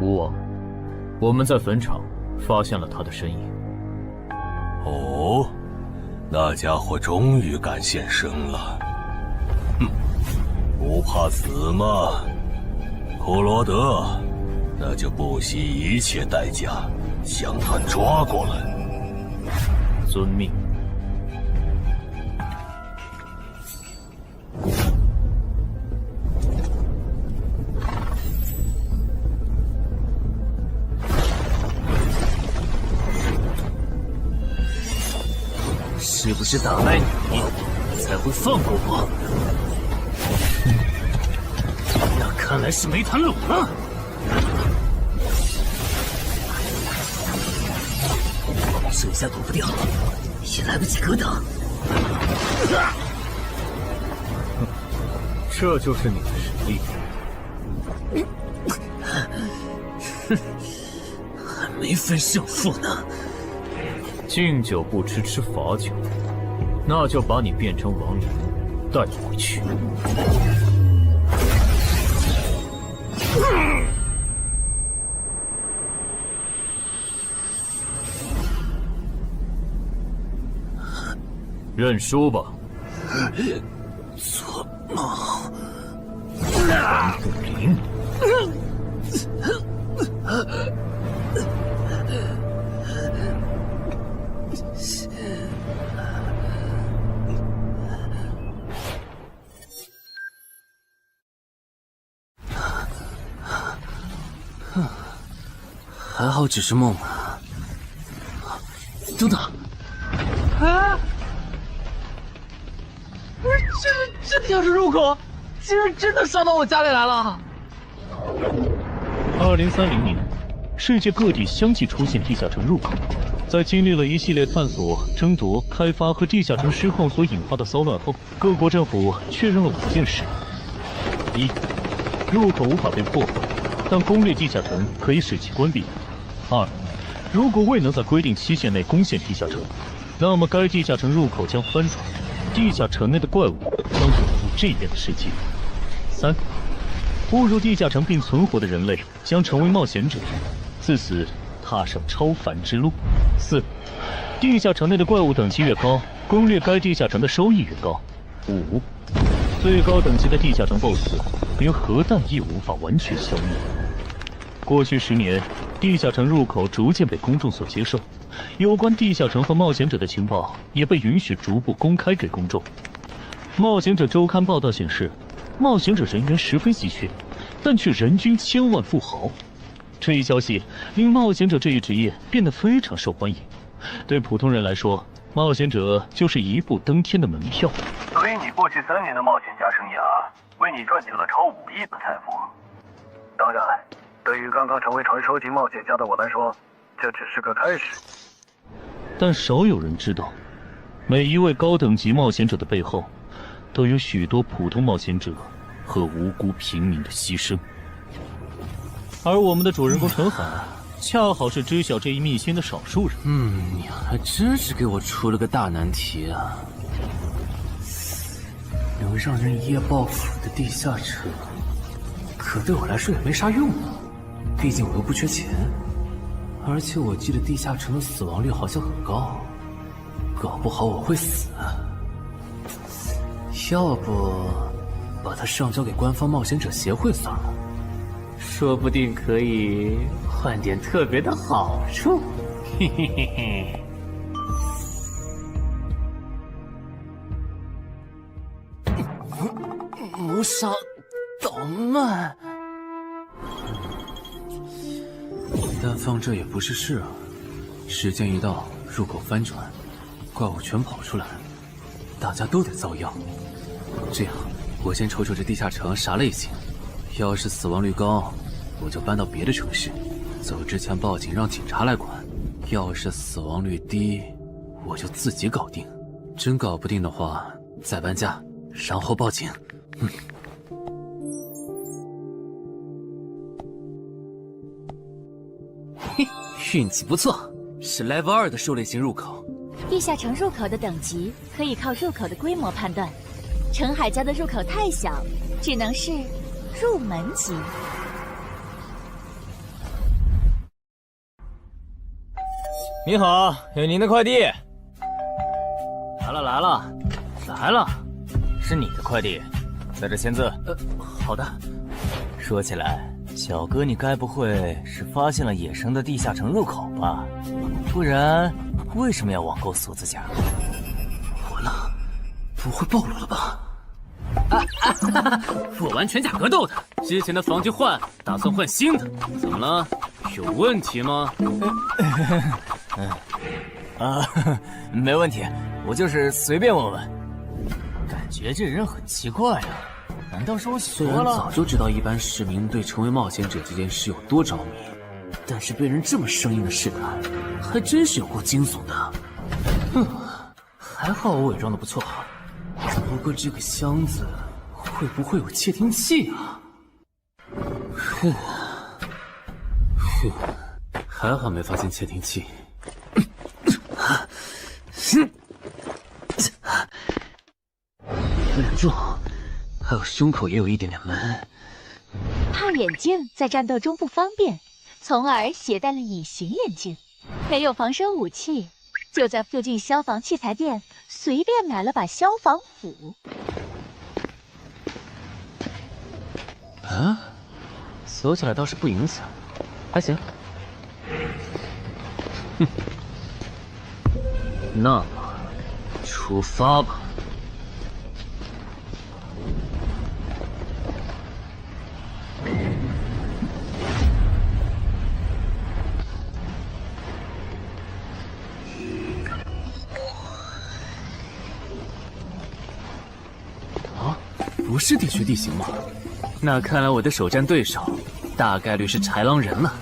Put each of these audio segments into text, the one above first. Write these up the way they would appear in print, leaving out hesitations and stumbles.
吴王，我们在坟场发现了他的身影。哦，那家伙终于敢现身了。哼，不怕死吗？库罗德，那就不惜一切代价将他抓过来。遵命。是不是打败你，才会放过我？那看来是没谈拢啊！这下躲不掉，也来不及格挡。这就是你的实力。还没分胜负呢。敬酒不吃吃罚酒，那就把你变成亡灵，带回去。认输吧。做梦。蓝不灵。还好只是梦啊！等等，啊！不是，这地下室入口，竟然真的上到我家里来了！2030年，世界各地相继出现地下城入口。在经历了一系列探索、争夺、开发和地下城失控所引发的骚乱后，各国政府确认了5件事：一、入口无法被破坏，但攻略地下城可以使其关闭。2. 如果未能在规定期限内攻陷地下城，那么该地下城入口将翻转，地下城内的怪物将永入这边的世界。3. 误入地下城并存活的人类将成为冒险者，自此踏上超凡之路。4. 地下城内的怪物等级越高，攻略该地下城的收益越高。5. 最高等级的地下城 BOSS 连核弹也无法完全消灭。过去10年，地下城入口逐渐被公众所接受，有关地下城和冒险者的情报也被允许逐步公开给公众。冒险者周刊报道显示，冒险者人员十分稀缺，但却人均千万富豪。这一消息令冒险者这一职业变得非常受欢迎。对普通人来说，冒险者就是一步登天的门票。所以你过去3年的冒险家生涯，为你赚取了超5亿的财富。当然，对于刚刚成为传说级冒险家的我来说，这只是个开始。但少有人知道，每一位高等级冒险者的背后，都有许多普通冒险者和无辜平民的牺牲。而我们的主人公陈海，恰好是知晓这一秘辛的少数人。你还真是给我出了个大难题啊！能让人一夜暴富的地下城，可对我来说也没啥用啊。毕竟我又不缺钱，而且我记得地下城的死亡率好像很高，搞不好我会死。要不把它上交给官方冒险者协会算了，说不定可以换点特别的好处。嘿嘿嘿嘿。谋杀捣乱，但放这也不是事啊。时间一到，入口翻转，怪物全跑出来，大家都得遭殃。这样，我先瞅瞅这地下城啥类型，要是死亡率高，我就搬到别的城市，走之前报警让警察来管；要是死亡率低，我就自己搞定。真搞不定的话，再搬家，然后报警。嘿，运气不错，是 Level 2的狩猎型入口。地下城入口的等级可以靠入口的规模判断。陈海家的入口太小，只能是入门级。你好，有您的快递。来了，是你的快递，在这签字。好的。说起来，小哥你该不会是发现了野生的地下城入口吧？不然为什么要网购锁子甲？完了，不会暴露了吧？我玩全甲格斗的，之前的防具换，打算换新的。怎么了？有问题吗？没问题，我就是随便问问。感觉这人很奇怪啊，难道是我虽然想多了？早就知道一般市民对成为冒险者这件事有多着迷，但是被人这么生硬的试探，还真是有够惊悚的。还好我伪装的不错。不过这个箱子会不会有窃听器啊？还好没发现窃听器。忍住，还有胸口也有一点点闷。怕眼镜在战斗中不方便，从而携带了隐形眼镜。没有防身武器，就在附近消防器材店随便买了把消防斧。啊，锁起来倒是不影响，还行。那么，出发吧。啊，不是地区地形吗？那看来我的首战对手大概率是豺狼人了。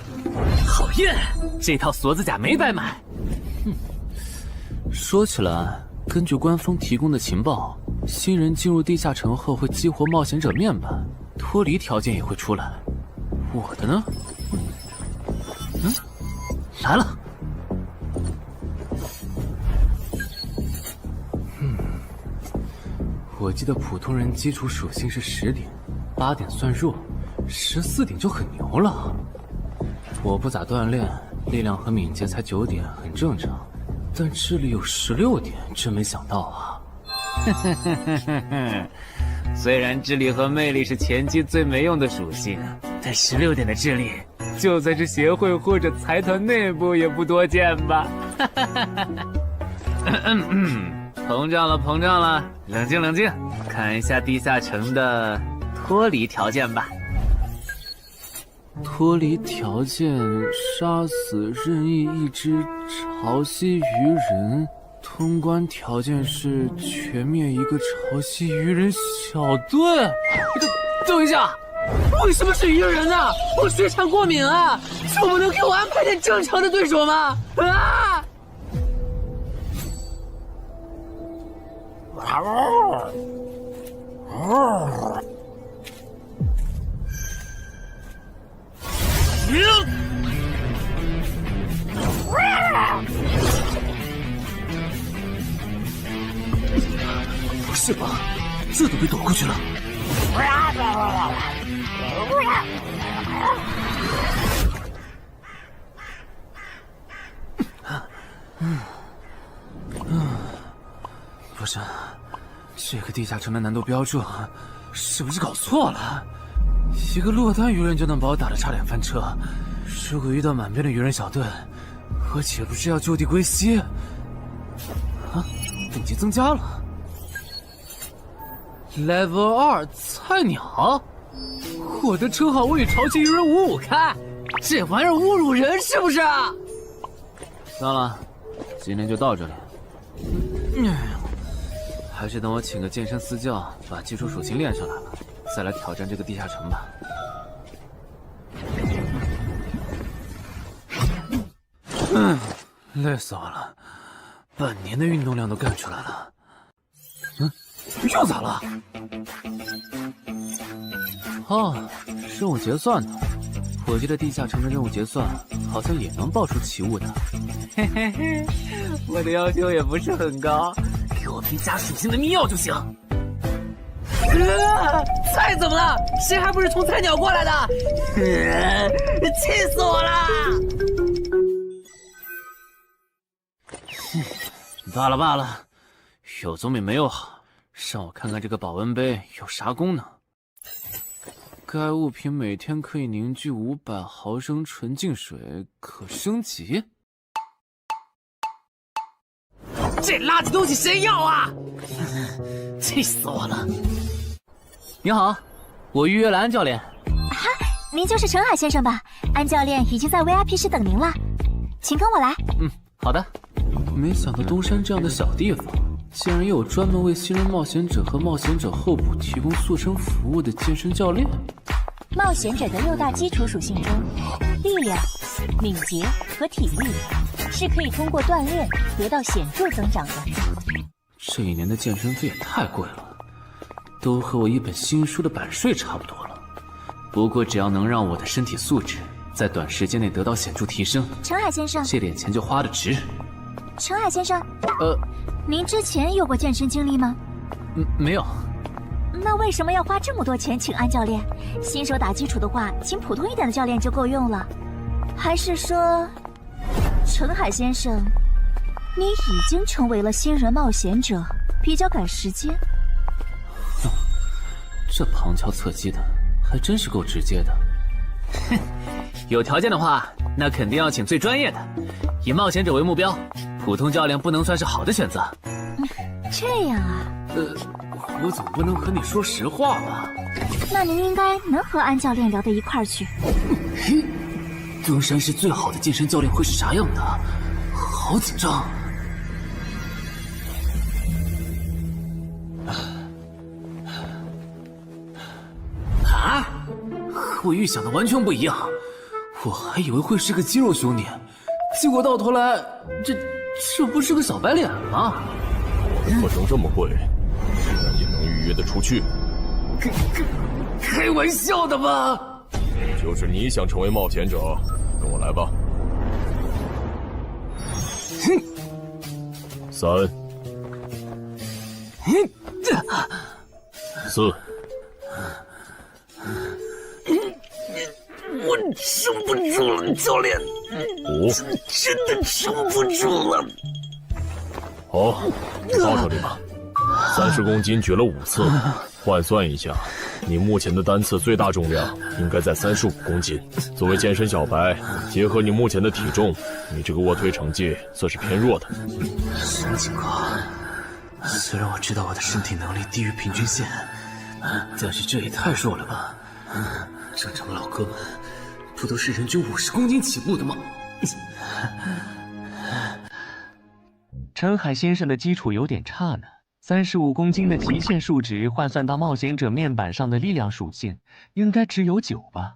讨厌，这套锁子甲没白买。说起来，根据官方提供的情报，新人进入地下城后会激活冒险者面板，脱离条件也会出来。我的呢？来了。我记得普通人基础属性是10点，8点算弱，14点就很牛了。我不咋锻炼，力量和敏捷才9点，很正常。但智力有16点，真没想到啊！虽然智力和魅力是前期最没用的属性，但16点的智力，就算是协会或者财团内部也不多见吧？膨胀了，冷静，看一下地下城的脱离条件吧。脱离条件：杀死任意一只潮汐鱼人。通关条件是全灭一个潮汐鱼人小队。等一下，为什么是鱼人呢？我血场过敏啊！就不能给我安排点正常的对手吗？啊！不是吧？这都被躲过去了。不是，这个地下城的难度标注是不是搞错了？一个落单鱼人就能把我打得差点翻车，如果遇到满编的鱼人小队，我岂不是要就地归西？啊，等级增加了。Level 2菜鸟，我的称号我与潮汐鱼人55开，这玩意儿侮辱人是不是？算了，今天就到这里。还是等我请个健身私教，把基础属性练上来了，再来挑战这个地下城吧。累死我了，半年的运动量都干出来了。又咋了？哦，任务结算呢？我记得地下城的任务结算好像也能爆出奇物的。嘿嘿嘿，我的要求也不是很高，给我瓶加属性的秘药就行。菜怎么了？谁还不是从菜鸟过来的？气死我了！罢了罢了，有总比没有好。让我看看这个保温杯有啥功能。该物品每天可以凝聚500毫升纯净水，可升级。这垃圾东西谁要啊？气死我了！你好，我预约了安教练。哈，您就是陈海先生吧？安教练已经在 VIP 室等您了，请跟我来。好的。没想到东山这样的小地方，竟然也有专门为新人冒险者和冒险者候补提供塑身服务的健身教练。冒险者的6大基础属性中，力量、敏捷和体力是可以通过锻炼得到显著增长的。这一年的健身费也太贵了，都和我一本新书的版税差不多了。不过只要能让我的身体素质在短时间内得到显著提升，陈海先生，这点钱就花得值。陈海先生，您之前有过健身经历吗？没有。那为什么要花这么多钱请安教练？新手打基础的话，请普通一点的教练就够用了。还是说，陈海先生，你已经成为了新人冒险者，比较赶时间？这旁敲侧击的，还真是够直接的。哼，有条件的话，那肯定要请最专业的，以冒险者为目标，普通教练不能算是好的选择。这样啊？我总不能和你说实话吧？那您应该能和安教练聊到一块儿去。东山市最好的健身教练会是啥样的？好紧张。啊！和我预想的完全不一样，我还以为会是个肌肉兄弟，结果到头来，这不是个小白脸吗？课程这么贵，竟然也能预约得出去？开玩笑的吧？就是你想成为冒险者，跟我来吧。3、4。我撑不住了，教练。 5，真的撑不住了。好，你到这里吧。30公斤举了5次，换算一下，你目前的单次最大重量应该在35公斤。作为健身小白，结合你目前的体重，你这个卧推成绩算是偏弱的。什么情况？虽然我知道我的身体能力低于平均线，但是这也太弱了吧？正常老哥们不都是人均50公斤起步的吗？陈海先生的基础有点差呢。35公斤的极限数值换算到冒险者面板上的力量属性，应该只有9吧？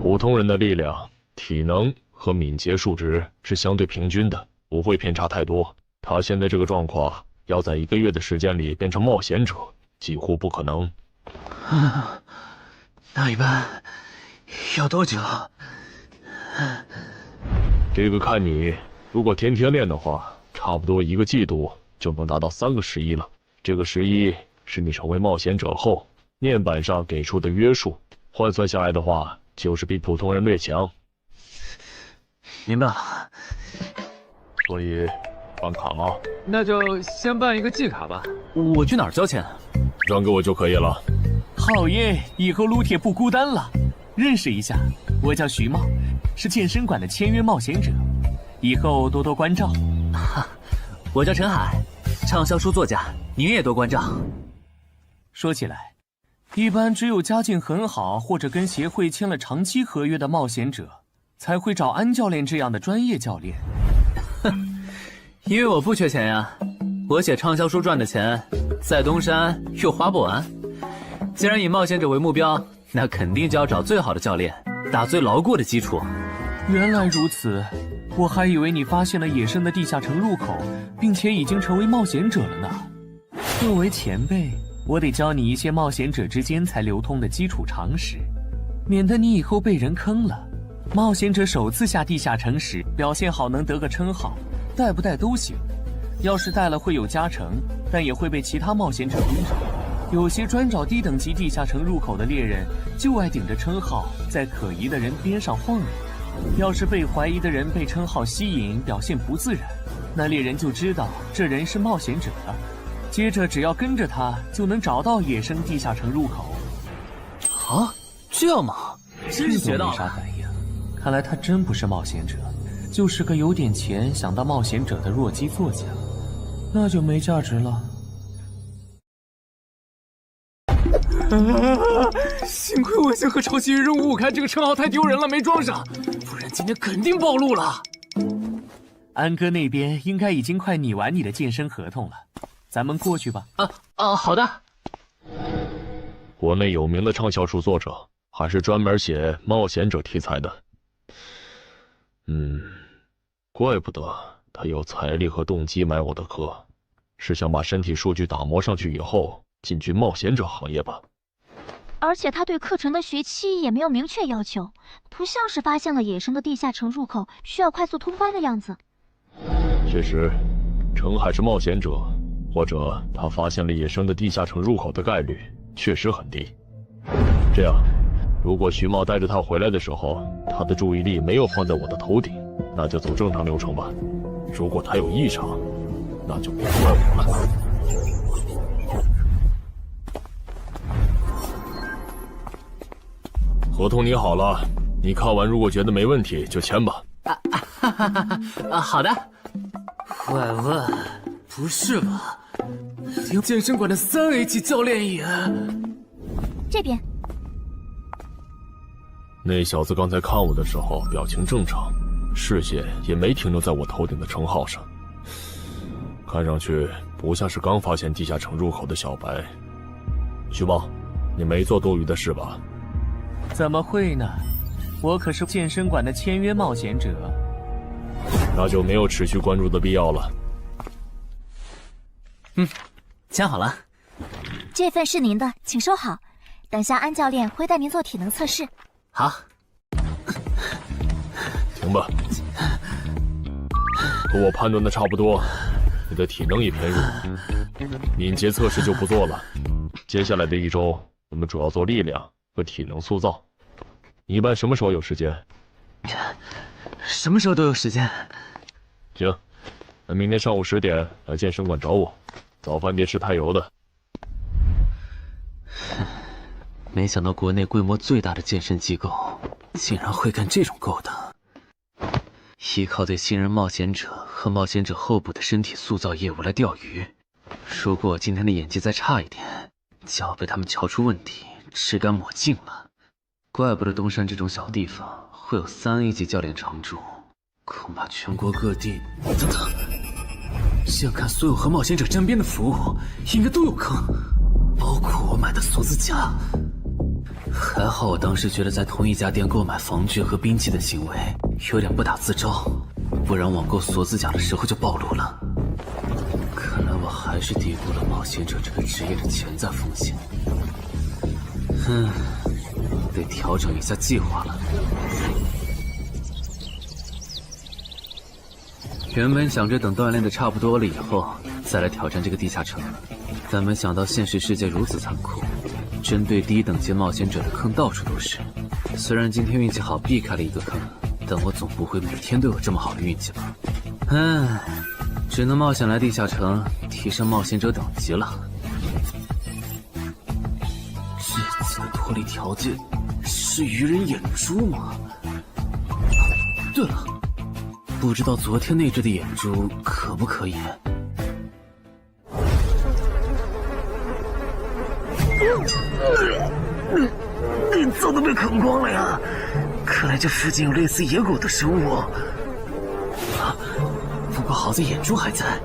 普通人的力量、体能和敏捷数值是相对平均的，不会偏差太多。他现在这个状况，要在1个月的时间里变成冒险者，几乎不可能。那一般要多久？这个看你，如果天天练的话，差不多1个季度就能达到3个11了。这个11是你成为冒险者后面板上给出的约束，换算下来的话，就是比普通人略强。明白了。所以办卡吗？那就先办一个季卡吧。我去哪儿交钱？让给我就可以了。好耶，以后撸铁不孤单了。认识一下，我叫徐茂，是健身馆的签约冒险者，以后多多关照。我叫陈海，畅销书作家，您也多关照。说起来，一般只有家境很好或者跟协会签了长期合约的冒险者，才会找安教练这样的专业教练。因为我不缺钱呀，我写畅销书赚的钱，在东山又花不完。既然以冒险者为目标，那肯定就要找最好的教练，打最牢固的基础。原来如此，我还以为你发现了野生的地下城入口，并且已经成为冒险者了呢。作为前辈，我得教你一些冒险者之间才流通的基础常识，免得你以后被人坑了。冒险者首次下地下城时，表现好能得个称号，带不带都行。要是带了会有加成，但也会被其他冒险者盯着。有些专找低等级地下城入口的猎人，就爱顶着称号，在可疑的人边上晃悠。要是被怀疑的人被称号吸引，表现不自然，那猎人就知道这人是冒险者了。接着只要跟着他，就能找到野生地下城入口。啊，这样吗？真是学到了。没啥反应，看来他真不是冒险者，就是个有点钱想当冒险者的弱鸡作家，那就没价值了。幸亏我先和超级任务5开这个称号太丢人了，没装上，不然今天肯定暴露了。安哥那边应该已经快拟完你的健身合同了，咱们过去吧。好的。国内有名的畅销书作者，还是专门写冒险者题材的。怪不得他有财力和动机买我的课，是想把身体数据打磨上去以后进军冒险者行业吧。而且他对课程的学期也没有明确要求，不像是发现了野生的地下城入口需要快速通关的样子。确实，程海是冒险者，或者他发现了野生的地下城入口的概率确实很低。这样，如果徐茂带着他回来的时候，他的注意力没有放在我的头顶，那就走正常流程吧。如果他有异常，那就别怪我了。合同拟好了，你看完如果觉得没问题就签吧。好的。喂，不是吧？健身馆的3A 级教练也……这边。那小子刚才看我的时候表情正常，视线也没停留在我头顶的称号上，看上去不像是刚发现地下城入口的小白。徐茂，你没做多余的事吧？怎么会呢？我可是健身馆的签约冒险者。那就没有持续关注的必要了。签好了。这份是您的，请收好。等下安教练会带您做体能测试。好。行吧。和我判断的差不多，你的体能也偏弱，敏捷测试就不做了。接下来的1周，我们主要做力量和体能塑造。你一般什么时候有时间？什么时候都有时间。行，那明天上午10点来健身馆找我，早饭别吃太油的。没想到国内规模最大的健身机构竟然会干这种勾当。依靠对新人冒险者和冒险者后部的身体塑造业务来钓鱼，如果我今天的演技再差一点，就要被他们瞧出问题，吃干抹净了。怪不得东山这种小地方会有3A 级教练常驻，恐怕全国各地……等等，这样看，所有和冒险者沾边的服务应该都有坑，包括我买的锁子甲。还好我当时觉得在同一家店购买防具和兵器的行为有点不打自招，不然网购锁子甲的时候就暴露了。看来我还是低估了冒险者这个职业的潜在风险。得调整一下计划了。原本想着等锻炼的差不多了以后再来挑战这个地下城，但没想到现实世界如此残酷，针对低等级冒险者的坑到处都是。虽然今天运气好避开了一个坑，但我总不会每天都有这么好的运气吧。只能冒险来地下城提升冒险者等级了。这次的脱离条件是鱼人眼珠吗？对了，不知道昨天那只的眼珠可不可以？早都被啃光了呀！看来这附近有类似野狗的生物。不过好在眼珠还在。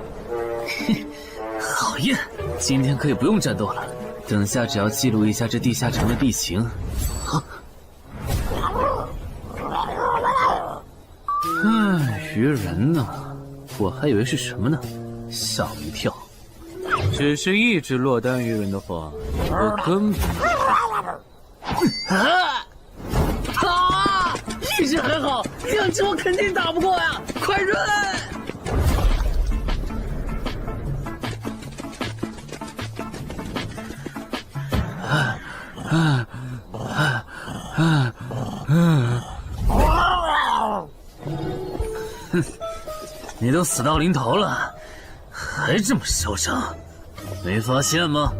好耶！今天可以不用战斗了，等下只要记录一下这地下城的地形。鱼人呢？我还以为是什么呢，吓我一跳。只是一只落单鱼人的话，我根本……意识很好，两只我肯定打不过呀！快润！你都死到临头了，还这么嚣张，没发现吗？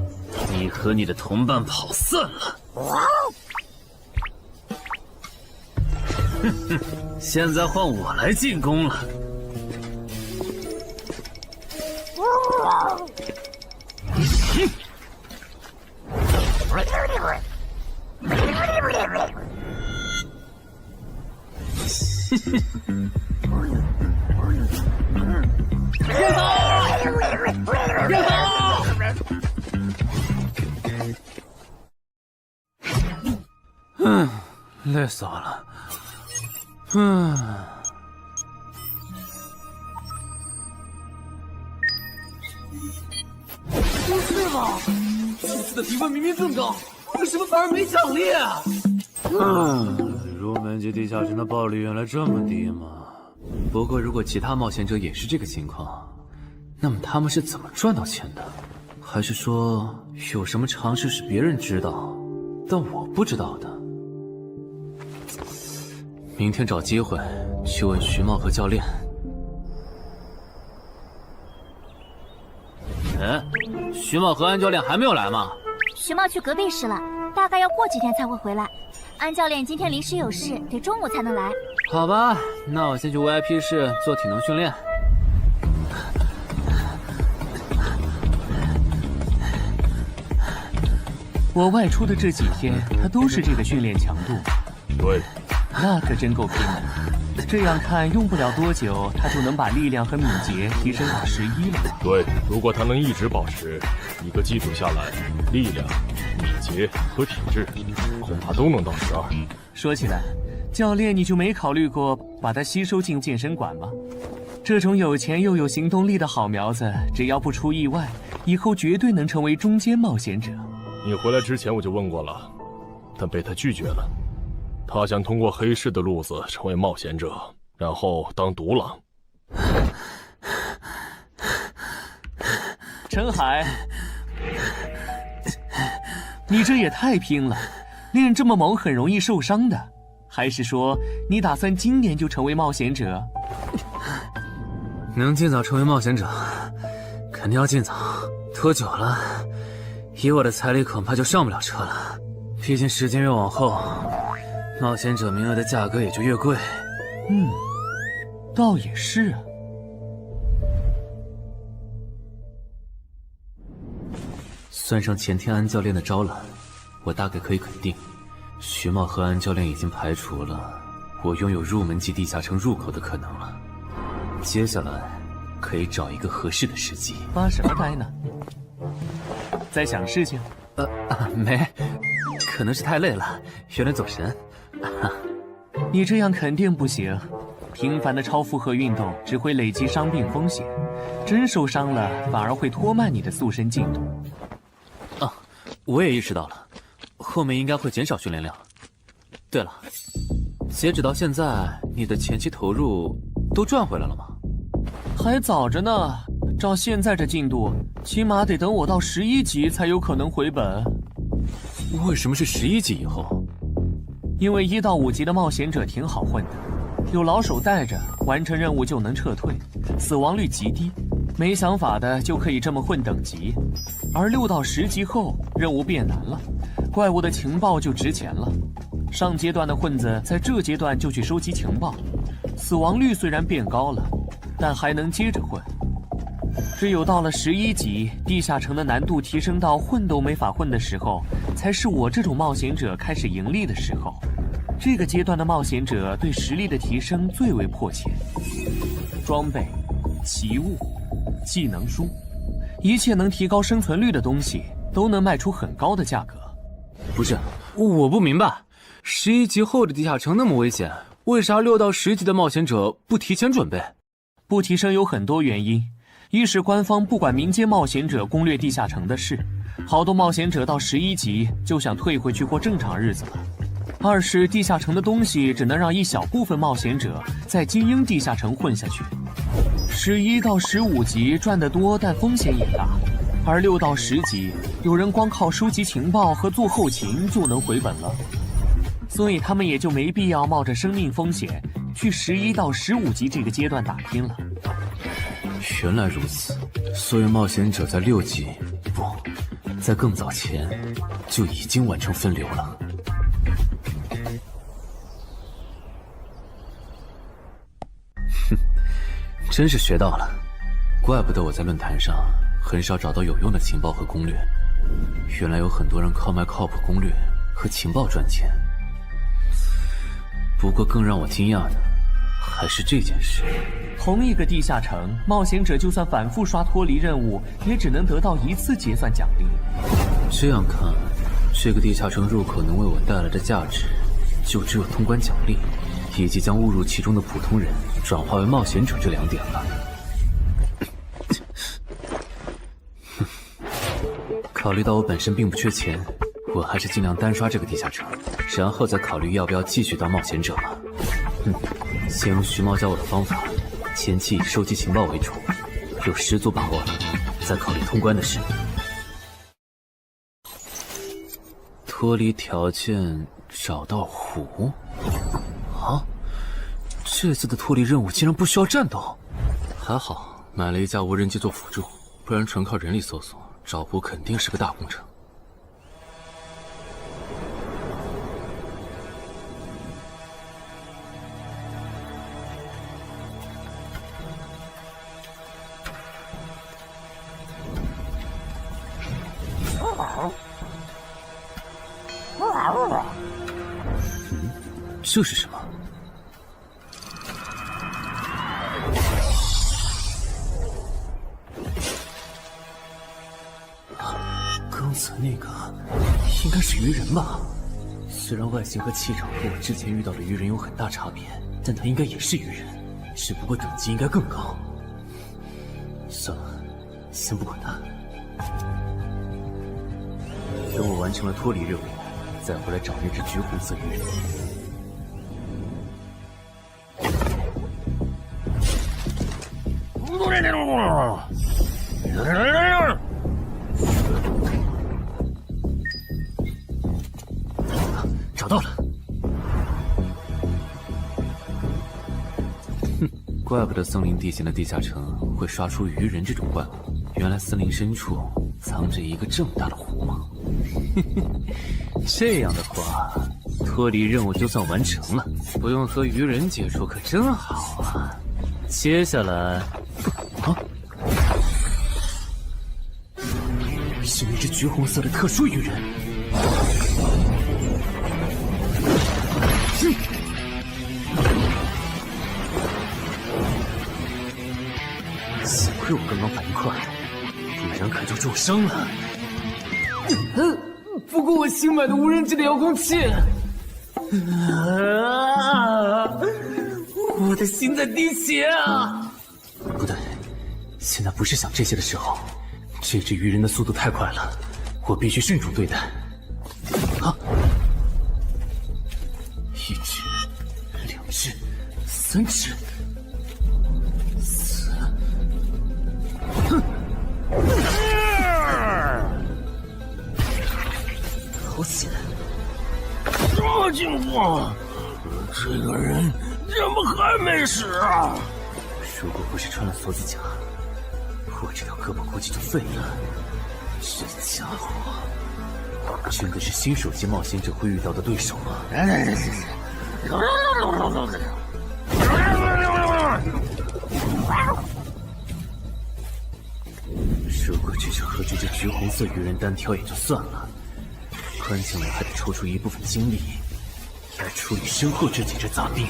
你和你的同伴跑散了。哼哼，现在换我来进攻了。累死我了。不是吧？这次的评分明明更高，为什么反而没奖励啊？入门级地下城的爆率原来这么低吗？不过如果其他冒险者也是这个情况，那么他们是怎么赚到钱的？还是说有什么常识是别人知道，但我不知道的？明天找机会去问徐茂和教练。哎，徐茂和安教练还没有来吗？徐茂去隔壁室了，大概要过几天才会回来。安教练今天临时有事，得中午才能来。好吧，那我先去 VIP 室做体能训练。我外出的这几天，他都是这个训练强度。对，那可真够拼的。这样看，用不了多久，他就能把力量和敏捷提升到11了。对，如果他能一直保持一个基础下来，力量、敏捷和体质恐怕都能到12。说起来，教练你就没考虑过把他吸收进健身馆吗？这种有钱又有行动力的好苗子，只要不出意外，以后绝对能成为中间冒险者。你回来之前我就问过了，但被他拒绝了。他想通过黑市的路子成为冒险者，然后当独狼。陈海，你这也太拼了，练这么猛很容易受伤的。还是说你打算今年就成为冒险者？能尽早成为冒险者，肯定要尽早。拖久了，以我的财力恐怕就上不了车了。毕竟时间越往后，冒险者名额的价格也就越贵。倒也是啊。算上前天安教练的招揽，我大概可以肯定，徐茂和安教练已经排除了我拥有入门级地下城入口的可能了。接下来可以找一个合适的时机。发什么呆呢？在想事情？没，可能是太累了，有点走神。你这样肯定不行，频繁的超负荷运动只会累积伤病风险，真受伤了反而会拖慢你的塑身进度。我也意识到了，后面应该会减少训练量。对了，截止到现在，你的前期投入都赚回来了吗？还早着呢，照现在这进度，起码得等我到11级才有可能回本。为什么是11级以后？因为1到5级的冒险者挺好混的，有老手带着，完成任务就能撤退，死亡率极低。没想法的就可以这么混等级，而6到10级后，任务变难了，怪物的情报就值钱了。上阶段的混子在这阶段就去收集情报，死亡率虽然变高了，但还能接着混。只有到了11级，地下城的难度提升到混都没法混的时候，才是我这种冒险者开始盈利的时候。这个阶段的冒险者对实力的提升最为迫切，装备、奇物、技能书，一切能提高生存率的东西都能卖出很高的价格。不是，我不明白，11级后的地下城那么危险，为啥6到10级的冒险者不提前准备？不提升有很多原因，一是官方不管民间冒险者攻略地下城的事，好多冒险者到11级就想退回去过正常日子了。二是地下城的东西只能让一小部分冒险者在精英地下城混下去。11到15级赚得多，但风险也大，而6到10级，有人光靠收集情报和做后勤就能回本了，所以他们也就没必要冒着生命风险去11到15级这个阶段打拼了。原来如此，所以冒险者在6级不，在更早前就已经完成分流了。哼，真是学到了，怪不得我在论坛上很少找到有用的情报和攻略，原来有很多人靠卖靠谱攻略和情报赚钱。不过更让我惊讶的还是这件事。同一个地下城，冒险者就算反复刷脱离任务，也只能得到1次结算奖励。这样看，这个地下城入口能为我带来的价值，就只有通关奖励，以及将误入其中的普通人转化为冒险者这2点了。考虑到我本身并不缺钱，我还是尽量单刷这个地下城，然后再考虑要不要继续当冒险者了。先用徐猫教我的方法，前期以收集情报为主，有10足把握了，再考虑通关的事。脱离条件找到湖？啊，这次的脱离任务竟然不需要战斗，还好买了一架无人机做辅助，不然纯靠人力搜索找湖肯定是个大工程。这是什么？刚才那个应该是鱼人吧？虽然外形和气场和我之前遇到的鱼人有很大差别，但他应该也是鱼人，只不过等级应该更高。算了，先不管他。等我完成了脱离任务，再回来找那只橘红色鱼人。找到了！哼，怪不得森林地形的地下城会刷出鱼人这种怪物，原来森林深处藏着一个这么大的湖吗？这样的话，脱离任务就算完成了，不用和鱼人接触可真好啊！接下来，是那只橘红色的特殊鱼人。幸亏我刚刚反应快，不然可就重伤了。不过我新买的无人机的遥控器，我的心在滴血啊！不对，现在不是想这些的时候。这只鱼人的速度太快了，我必须慎重对待。啊！1只、2只、3只、4……哼！好险！什么情况？这个人怎么还没死啊？如果不是穿了锁子甲，我这条胳膊估计就废了。这家伙真的是新手级冒险者会遇到的对手吗？如果只是和这只橘红色鱼人单挑也就算了，关键我还得抽出一部分精力来处理身后这几只杂兵。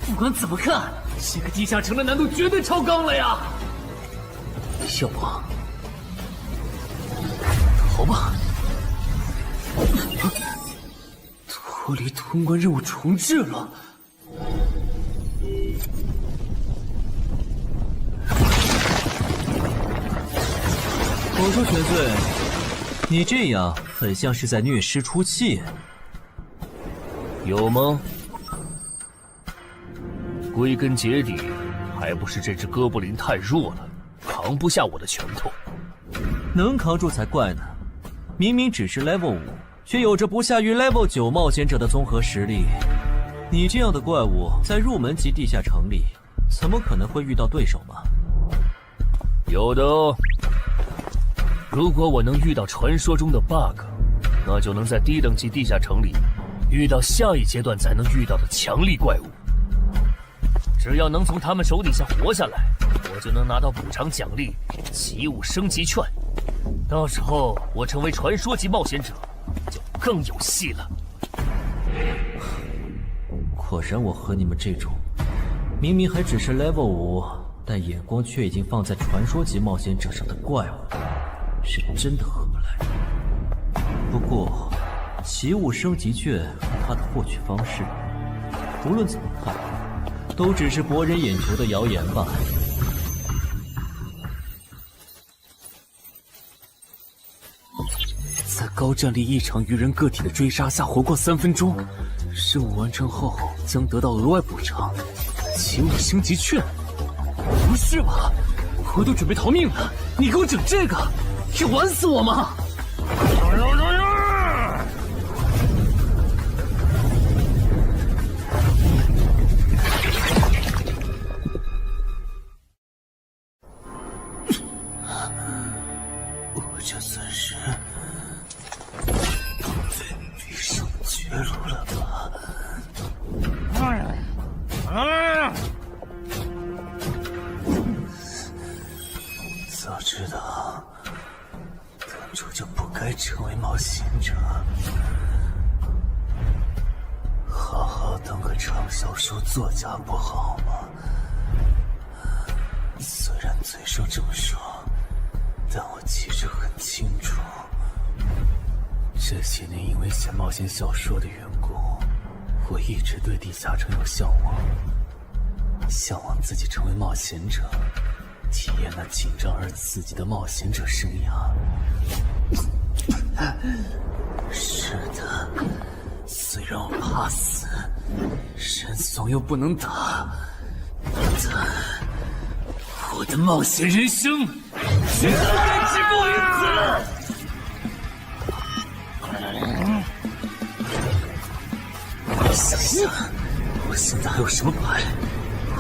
不管怎么看，这个地下城的难度绝对超纲了呀！要不逃吧？脱离通关任务重置了。我说全罪，你这样很像是在虐尸出气，有吗？归根结底，还不是这只哥布林太弱了，扛不下我的拳头。能扛住才怪呢！明明只是 Level 5，却有着不下于 Level 9冒险者的综合实力。你这样的怪物，在入门级地下城里，怎么可能会遇到对手嘛？有的哦。如果我能遇到传说中的 bug， 那就能在低等级地下城里遇到下一阶段才能遇到的强力怪物。只要能从他们手底下活下来，我就能拿到补偿奖励奇物升级券。到时候我成为传说级冒险者，就更有戏了。果然，我和你们这种明明还只是 level 5，但眼光却已经放在传说级冒险者上的怪物，是真的合不来。不过，奇物升级券和它的获取方式，无论怎么看，都只是博人眼球的谣言吧。在高战力异常鱼人个体的追杀下活过3分钟，任务完成后将得到额外补偿，奇物升级券。不是吧？我都准备逃命了，你给我整这个，要玩死我吗？我这算是逼上绝路了吧？早知道当初就不该成为冒险者，好好当个畅销书作家不好吗？虽然嘴上这么说，但我其实很清楚，这些年因为写冒险小说的缘故，我一直对地下城有向往，向往自己成为冒险者，体验那紧张而刺激的冒险者生涯。是的，虽然我怕死，人怂又不能打，但我的冒险人生绝对止步于此。想想，我现在还有什么牌？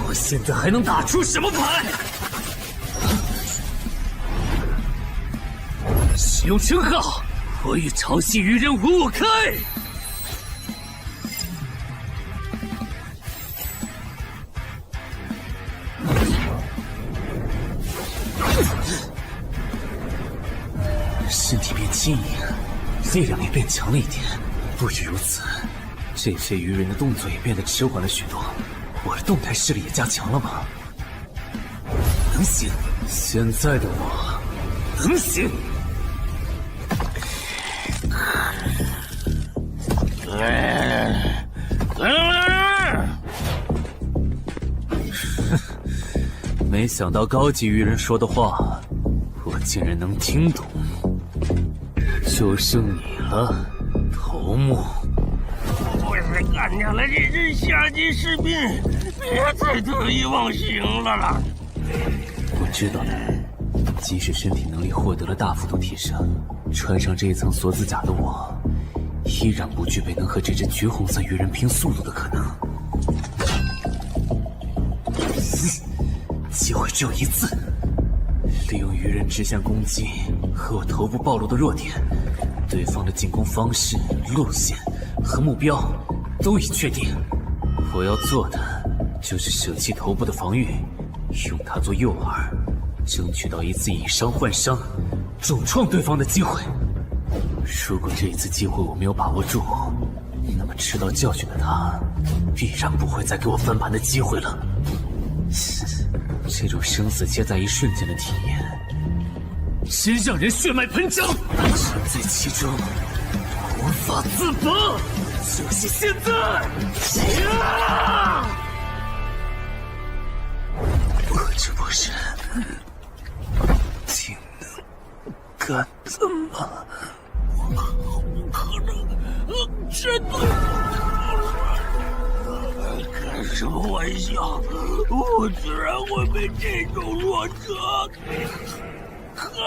我现在还能打出什么牌？使用称号，我与潮汐鱼人5开。身体变轻盈，力量也变强了一点。不止如此，这些鱼人的动作也变得迟缓了许多。我的动态视力也加强了吗？能行，现在的我能行。没想到高级鱼人说的话，我竟然能听懂。就剩你了，头目。我是干掉了这只下级士兵，别再得意忘形了啦！我知道的，即使身体能力获得了大幅度提升，穿上这一层锁子甲的我，依然不具备能和这只橘红色鱼人拼速度的可能。机会只有一次，利用鱼人直线攻击和我头部暴露的弱点，对方的进攻方式、路线和目标都已确定。我要做的就是舍弃头部的防御，用它做诱饵，争取到一次以伤换伤、重创对方的机会。如果这一次机会我没有把握住，那么吃到教训的他，必然不会再给我翻盘的机会了。这种生死皆在一瞬间的体验，真让人血脉喷张，沉醉其中，无法自拔。就是现在！我这不是挺能干的吗？可能真的。开什么玩笑！我居然会被这种弱者可恶！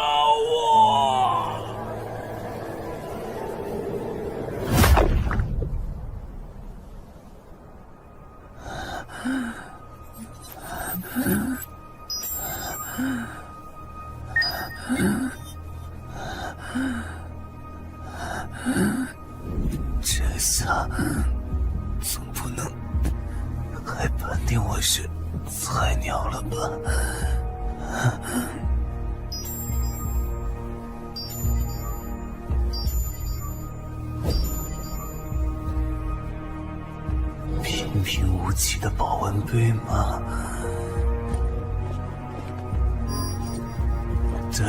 这下总不能还判定我是菜鸟了吧？平平无奇的保温杯吗？对，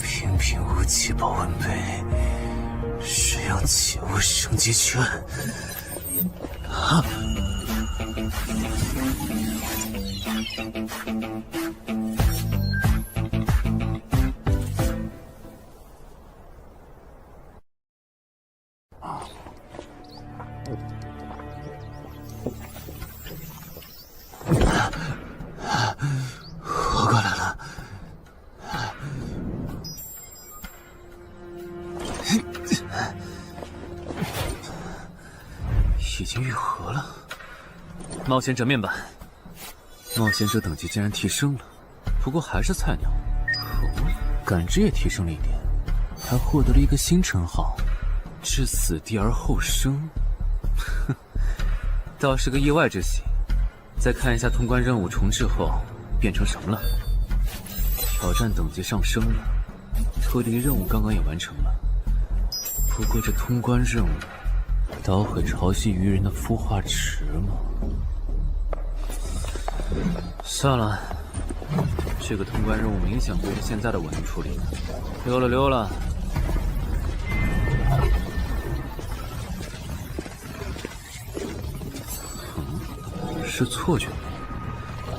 平平无奇保温杯是用起物升级券。啊！活过来了。已经愈合了。冒险者面板，冒险者等级竟然提升了，不过还是菜鸟。感知也提升了一点，还获得了一个新称号——至死地而后生。哼，倒是个意外之喜。再看一下通关任务重置后变成什么了。挑战等级上升了，脱离任务刚刚也完成了。不过这通关任务捣毁潮汐鱼人的孵化池吗？算了，这个通关任务明显不是现在的我能处理的。溜了溜了。是错觉吗？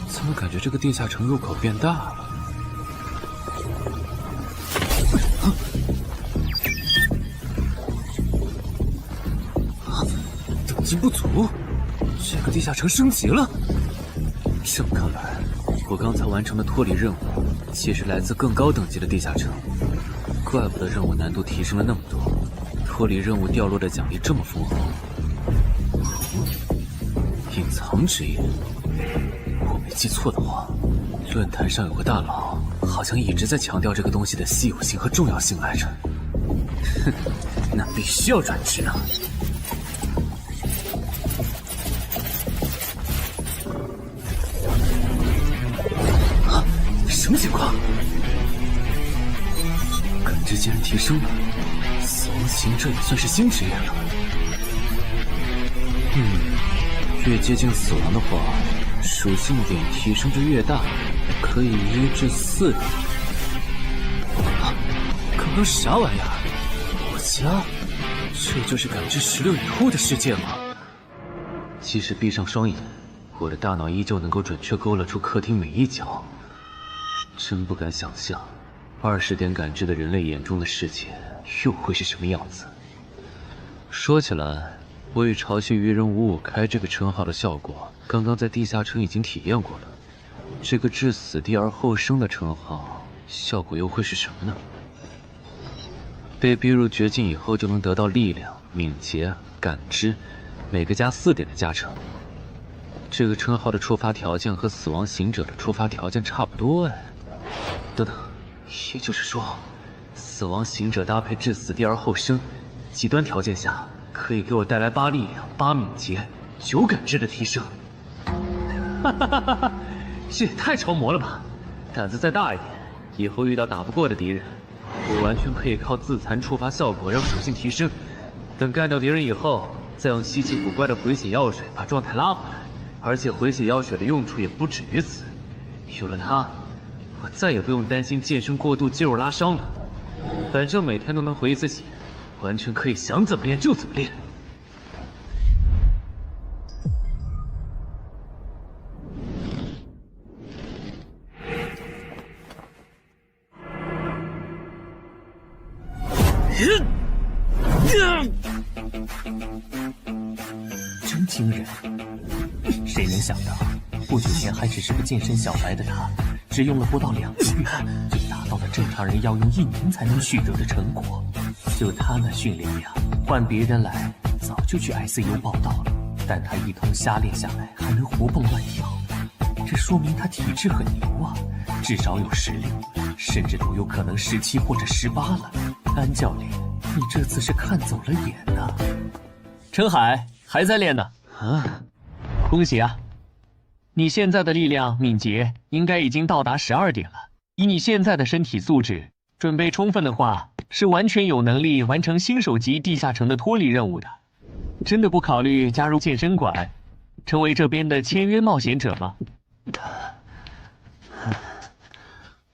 怎么感觉这个地下城入口变大了？等级不足，这个地下城升级了。这么看来，我刚才完成的脱离任务，其实来自更高等级的地下城。怪不得任务难度提升了那么多，脱离任务掉落的奖励这么丰厚。隐藏职业，我没记错的话，论坛上有个大佬，好像一直在强调这个东西的稀有性和重要性来着。哼，那必须要转职啊！啊，什么情况？感知竟然提升了，死亡行者也算是新职业了。越接近死亡的话，属性点提升就越大，可以1至4点。啊，刚刚是啥玩意儿？我家？这就是感知16以后的世界吗？即使闭上双眼，我的大脑依旧能够准确勾勒出客厅每一角。真不敢想象，20点感知的人类眼中的世界又会是什么样子。说起来，我与潮汐鱼人555开这个称号的效果，刚刚在地下城已经体验过了。这个至死地而后生的称号，效果又会是什么呢？被逼入绝境以后，就能得到力量、敏捷、感知，每个加4点的加成。这个称号的触发条件和死亡行者的触发条件差不多哎。等等，也就是说，死亡行者搭配至死地而后生，极端条件下可以给我带来8力量、8敏捷、9感知的提升。哈哈哈哈！这也太超模了吧！胆子再大一点，以后遇到打不过的敌人，我完全可以靠自残触发效果让属性提升。等干掉敌人以后，再用稀奇古怪的回血药水把状态拉回来。而且回血药水的用处也不止于此，有了它，我再也不用担心健身过度肌肉拉伤了。反正每天都能回一次血，完全可以想怎么练就怎么练。真惊人！谁能想到，不久前还只是个健身小白的他，只用了不到2个月，就达到了正常人要用1年才能取得的成果。就他那训练量，换别人来早就去 ICU 报道了。但他一通瞎练下来，还能活蹦乱跳，这说明他体质很牛啊，至少有16，甚至都有可能17或者18了。安教练，你这次是看走了眼呐。陈海还在练呢。啊，恭喜啊！你现在的力量、敏捷应该已经到达12点了。以你现在的身体素质，准备充分的话，是完全有能力完成新手级地下城的脱离任务的。真的不考虑加入健身馆，成为这边的签约冒险者吗？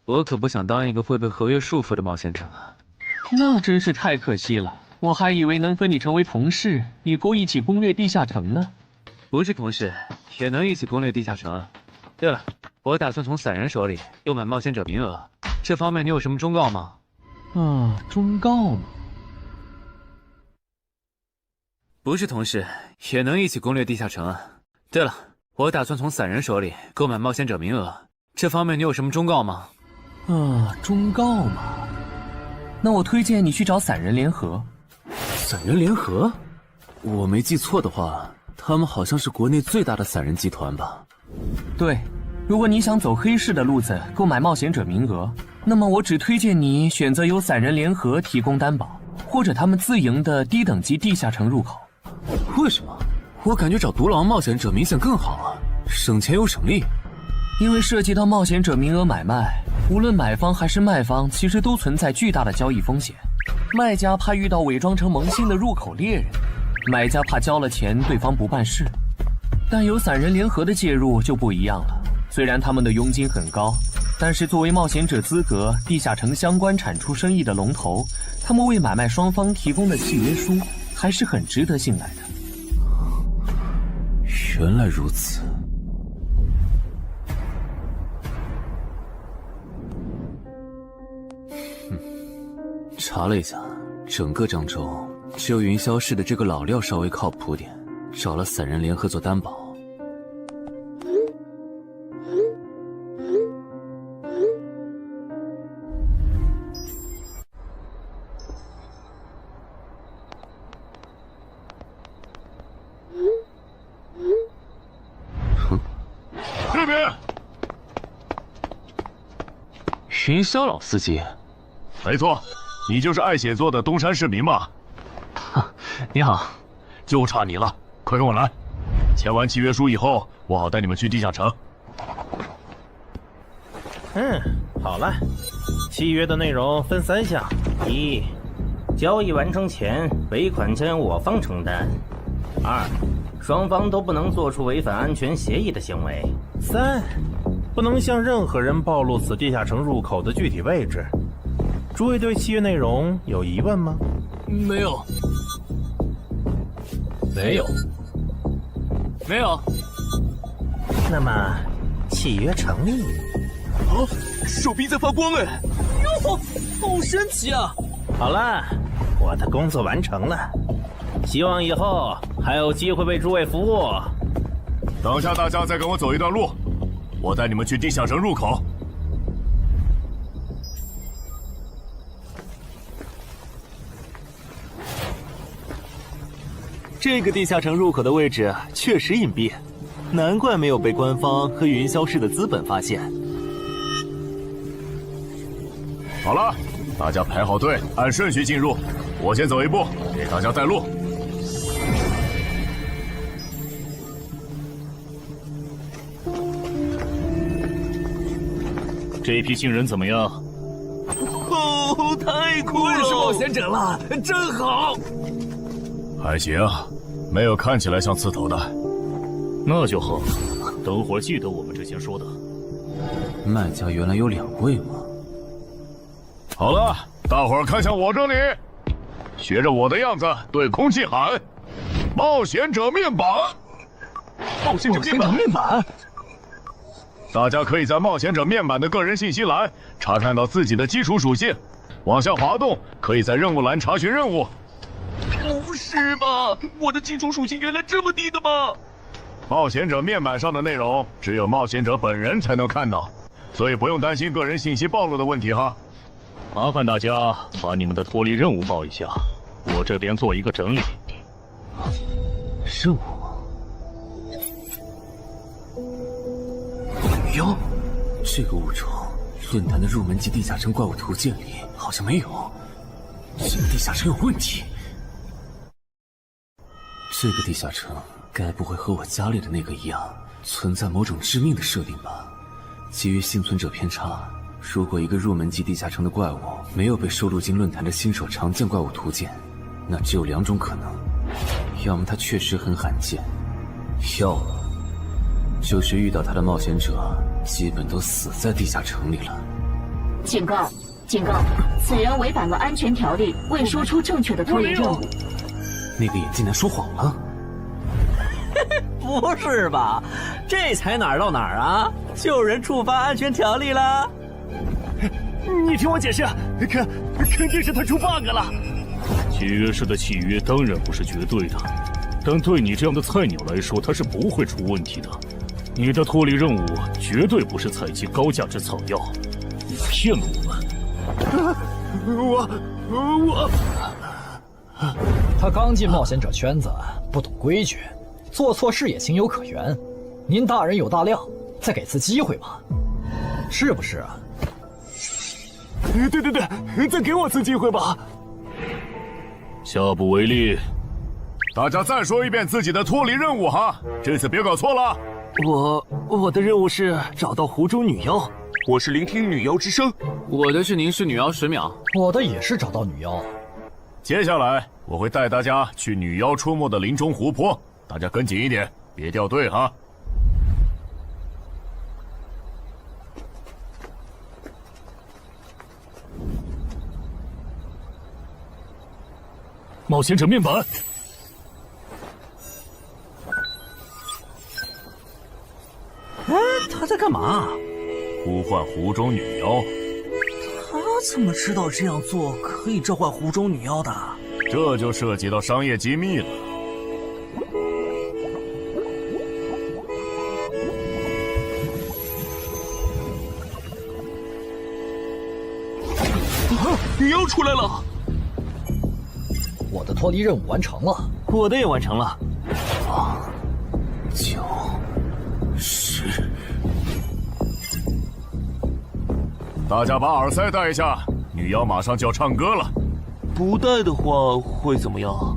我可不想当一个会被合约束缚的冒险者啊！那真是太可惜了，我还以为能和你成为同事，以后一起攻略地下城呢。不是同事，也能一起攻略地下城。对了，我打算从散人手里购买冒险者名额，这方面你有什么忠告吗？忠告吗？不是同事，也能一起攻略地下城啊。对了，我打算从散人手里购买冒险者名额，这方面你有什么忠告吗？忠告嘛，那我推荐你去找散人联合。散人联合？我没记错的话，他们好像是国内最大的散人集团吧？对，如果你想走黑市的路子购买冒险者名额，那么我只推荐你选择由散人联合提供担保，或者他们自营的低等级地下城入口。为什么？我感觉找独狼冒险者明显更好啊，省钱又省力。因为涉及到冒险者名额买卖，无论买方还是卖方，其实都存在巨大的交易风险。卖家怕遇到伪装成萌新的入口猎人，买家怕交了钱对方不办事。但有散人联合的介入就不一样了，虽然他们的佣金很高，但是作为冒险者资格、地下城相关产出生意的龙头，他们为买卖双方提供的契约书还是很值得信赖的。原来如此。查了一下，整个漳州只有云霄市的这个老廖稍微靠谱点，找了散人联合做担保。这边，云霄老司机。没错，你就是爱写作的东山市民吧？你好，就差你了，快跟我来。签完契约书以后，我好带你们去地下城。好了，契约的内容分3项：一，交易完成前尾款钱我方承担；二，双方都不能做出违反安全协议的行为；三，不能向任何人暴露此地下城入口的具体位置。诸位对契约内容有疑问吗？没有。那么，契约成立。手臂在发光哎！哟，好神奇啊！好了，我的工作完成了，希望以后还有机会为诸位服务。等下大家再跟我走一段路，我带你们去地下城入口。这个地下城入口的位置确实隐蔽，难怪没有被官方和云霄市的资本发现。好了，大家排好队，按顺序进入。我先走一步，给大家带路。这批新人怎么样？哦，太酷了！我也是冒险者了，真好。还行，没有看起来像刺头的。那就好，等会儿记得我们之前说的。卖家原来有2位吗？好了，大伙儿看向我这里，学着我的样子对空气喊：“冒险者面板！”冒险者面板。大家可以在冒险者面板的个人信息栏查看到自己的基础属性，往下滑动，可以在任务栏查询任务。不是吧？我的基础属性原来这么低的吗？冒险者面板上的内容只有冒险者本人才能看到，所以不用担心个人信息暴露的问题哈。麻烦大家把你们的脱离任务报一下，我这边做一个整理。任务？标，这个物种论坛的入门级地下城怪物图鉴里好像没有，这个地下城有问题。这个地下城该不会和我家里的那个一样，存在某种致命的设定吧？基于幸存者偏差，如果一个入门级地下城的怪物没有被收录进论坛的新手常见怪物图鉴，那只有2种可能：要么它确实很罕见，要么就是遇到它的冒险者基本都死在地下城里了。警告！警告！此人违反了安全条例，未说出正确的脱离任务。那个眼镜男说谎了？不是吧？这才哪儿到哪儿啊？就有人触发安全条例了？你听我解释，肯定是他出 bug 了。契约式的契约当然不是绝对的，但对你这样的菜鸟来说，它是不会出问题的。你的脱离任务绝对不是采集高价值草药，你骗了我们。他刚进冒险者圈子，不懂规矩，做错事也情有可原。您大人有大量，再给次机会吧，是不是啊？对，再给我次机会吧。下不为例。大家再说一遍自己的脱离任务哈，这次别搞错了。我的任务是找到湖中女妖。我是聆听女妖之声。我的是凝视女妖10秒。我的也是找到女妖。接下来我会带大家去女妖出没的林中湖泊，大家跟紧一点，别掉队哈。冒险者面板。哎，他在干嘛？呼唤湖中女妖。他怎么知道这样做可以召唤湖中女妖的？这就涉及到商业机密了。女妖出来了！我的脱离任务完成了，我的也完成了。8、9、10。大家把耳塞戴一下，女妖马上就要唱歌了。不戴的话会怎么样？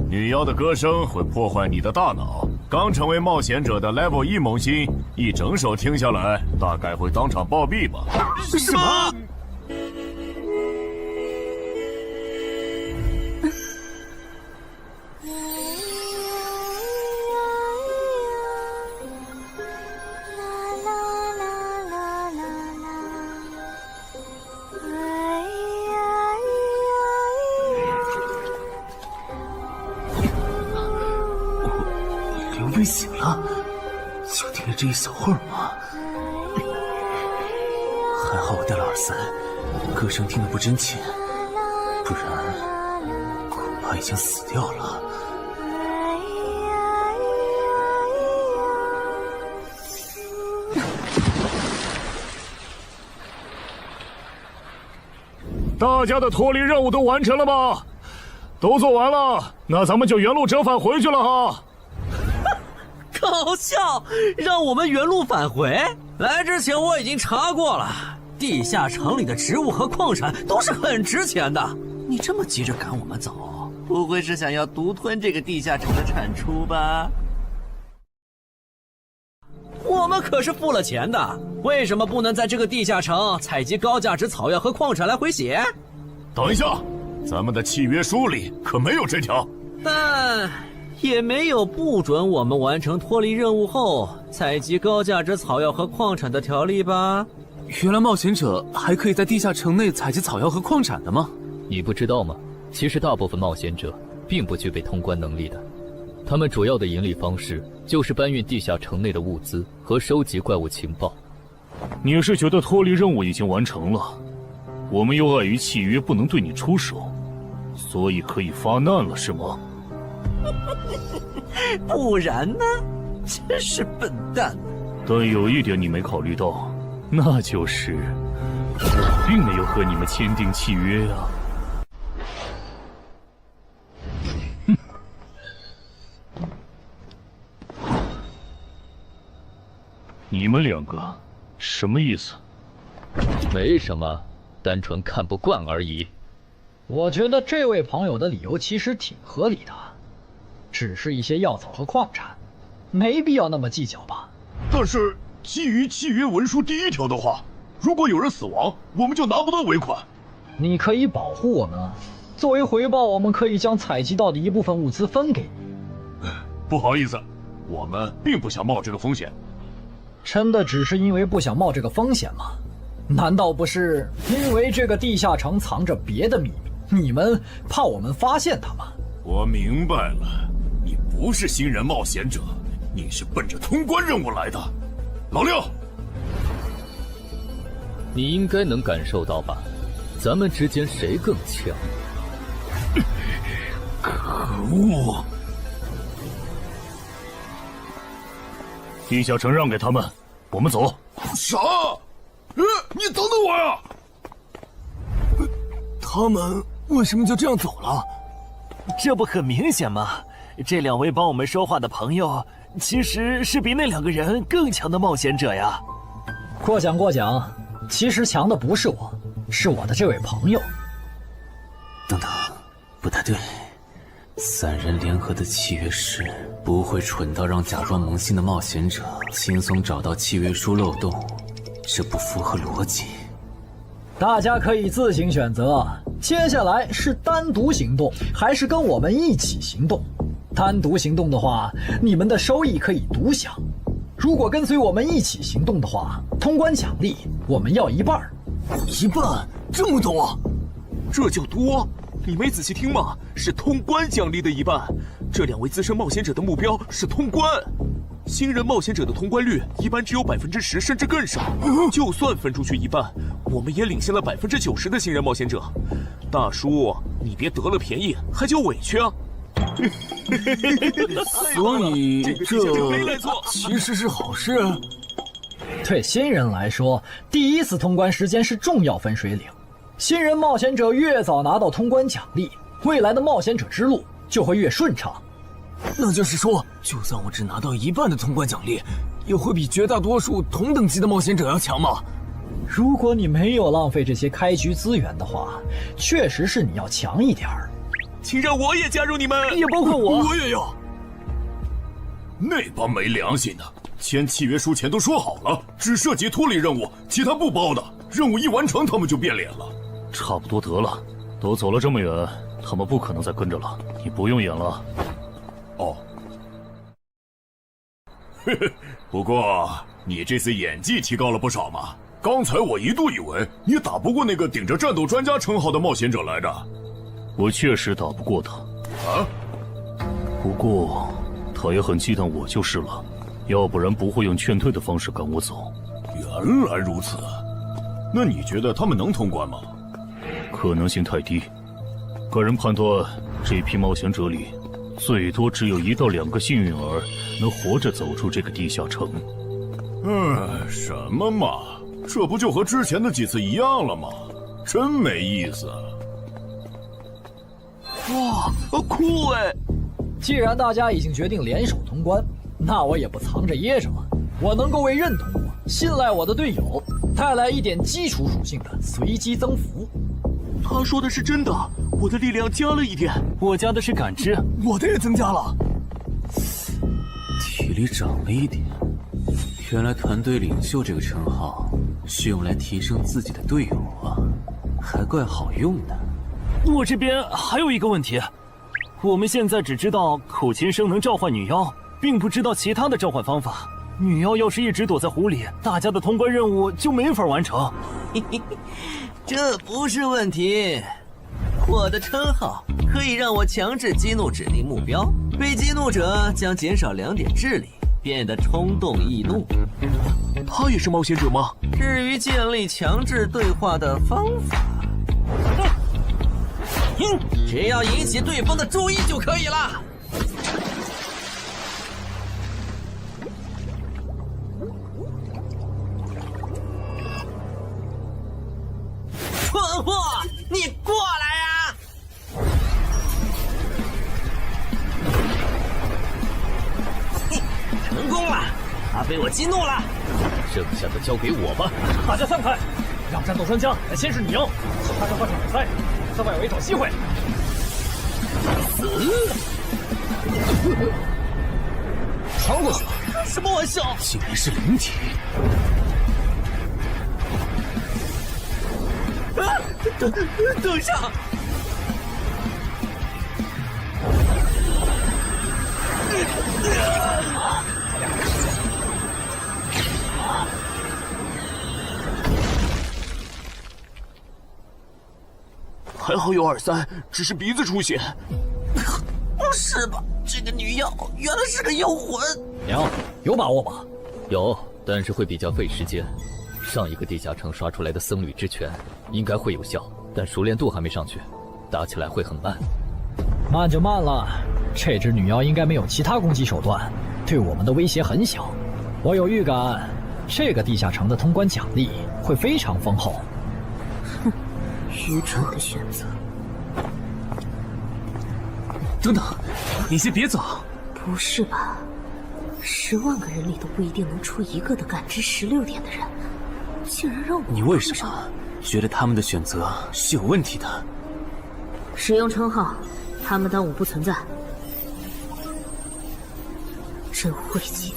女妖的歌声会破坏你的大脑。刚成为冒险者的 Level 1萌新，一整首听下来，大概会当场暴毙吧。什么？刘玉醒了，就听了这一小会儿嘛。还好我戴了耳塞，歌声听得不真切，不然恐怕已经死掉了。大家的脱离任务都完成了吗？都做完了，那咱们就原路折返回去了哈。搞笑，让我们原路返回？来之前我已经查过了，地下城里的植物和矿产都是很值钱的。你这么急着赶我们走，不会是想要独吞这个地下城的产出吧？我们可是付了钱的，为什么不能在这个地下城采集高价值草药和矿产来回血？等一下，咱们的契约书里可没有这条。但也没有不准我们完成脱离任务后采集高价值草药和矿产的条例吧？原来冒险者还可以在地下城内采集草药和矿产的吗？你不知道吗？其实大部分冒险者并不具备通关能力的，他们主要的盈利方式就是搬运地下城内的物资和收集怪物情报。你是觉得脱离任务已经完成了，我们又碍于契约不能对你出手，所以可以发难了是吗？不然呢？真是笨蛋！但有一点你没考虑到，那就是我并没有和你们签订契约啊。你们2个什么意思？没什么，单纯看不惯而已。我觉得这位朋友的理由其实挺合理的，只是一些药草和矿产，没必要那么计较吧。但是基于契约文书第1条的话，如果有人死亡，我们就拿不到尾款。你可以保护我们，作为回报，我们可以将采集到的一部分物资分给你。不好意思，我们并不想冒这个风险。真的只是因为不想冒这个风险吗？难道不是因为这个地下城藏着别的秘密，你们怕我们发现它吗？我明白了，你不是新人冒险者，你是奔着通关任务来的。老六，你应该能感受到吧？咱们之间谁更强？可恶！地下城让给他们，我们走。啥？你等等我呀！他们为什么就这样走了？这不很明显吗？这2位帮我们说话的朋友，其实是比那2个人更强的冒险者呀。过奖，其实强的不是我，是我的这位朋友。等等，不太对，3人联合的契约师不会蠢到让假装萌新的冒险者轻松找到契约书漏洞，这不符合逻辑。大家可以自行选择，接下来是单独行动，还是跟我们一起行动？单独行动的话，你们的收益可以独享；如果跟随我们一起行动的话，通关奖励我们要1半。1半？这么多？这叫多？你没仔细听吗？是通关奖励的1半。这2位资深冒险者的目标是通关。新人冒险者的通关率一般只有10%，甚至更少。就算分出去1半，我们也领先了90%的新人冒险者。大叔，你别得了便宜还叫委屈啊！所以这其实是好事。对新人来说，第1次通关时间是重要分水岭。新人冒险者越早拿到通关奖励，未来的冒险者之路就会越顺畅。那就是说，就算我只拿到1半的通关奖励，也会比绝大多数同等级的冒险者要强吗？如果你没有浪费这些开局资源的话，确实是你要强一点儿。请让我也加入你们，也包括我。我也要。那帮没良心的，签契约书前都说好了，只涉及脱离任务，其他不包的。任务一完成，他们就变脸了。差不多得了，都走了这么远，他们不可能再跟着了。你不用演了。哦。嘿嘿，不过你这次演技提高了不少嘛。刚才我一度以为你打不过那个顶着战斗专家称号的冒险者来着。我确实打不过他。啊？不过他也很忌惮我就是了，要不然不会用劝退的方式赶我走。原来如此。那你觉得他们能通关吗？可能性太低。个人判断，这批冒险者里，最多只有1到2个幸运儿能活着走出这个地下城。什么嘛，这不就和之前的几次一样了吗？真没意思。哇，酷哎！既然大家已经决定联手通关，那我也不藏着掖着了。我能够为认同我、信赖我的队友带来一点基础属性的随机增幅。他说的是真的，我的力量加了1点，我加的是感知，我的也增加了。体力涨了1点。原来团队领袖这个称号是用来提升自己的队友啊，还怪好用的。我这边还有一个问题，我们现在只知道口琴声能召唤女妖，并不知道其他的召唤方法。女妖要是一直躲在湖里，大家的通关任务就没法完成。这不是问题，我的称号可以让我强制激怒指定目标，被激怒者将减少2点智力，变得冲动易怒。他也是冒险者吗？至于建立强制对话的方法，只要引起对方的注意就可以了。蠢货，你过来呀！成功了，他被被我激怒了。剩下的交给我吧。大家散开，让战斗专家来先是你赢，其他人换场比赛，在外围找机会。穿过去了？开什么玩笑？竟然是灵体！啊！等一下！还好有2-3，只是鼻子出血。不是吧？这个女妖原来是个幽魂。娘，有把握吧？有，但是会比较费时间。上一个地下城刷出来的僧侣之拳应该会有效，但熟练度还没上去，打起来会很慢。慢就慢了，这只女妖应该没有其他攻击手段，对我们的威胁很小。我有预感，这个地下城的通关奖励会非常丰厚。哼，愚蠢的选择。等等，你先别走。不是吧？10万个人里都不一定能出一个的感知16点的人，竟然让我……你为什么觉得他们的选择是有问题的？使用称号，他们当我不存在。真晦气！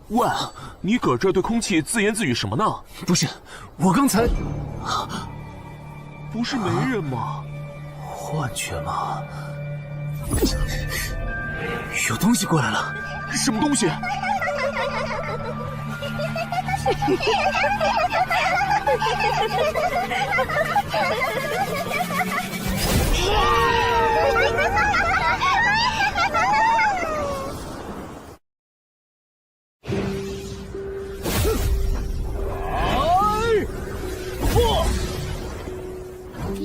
喂，你搁这对空气自言自语什么呢？不是，我刚才……不是没人吗？幻觉吗？有东西过来了！什么东西？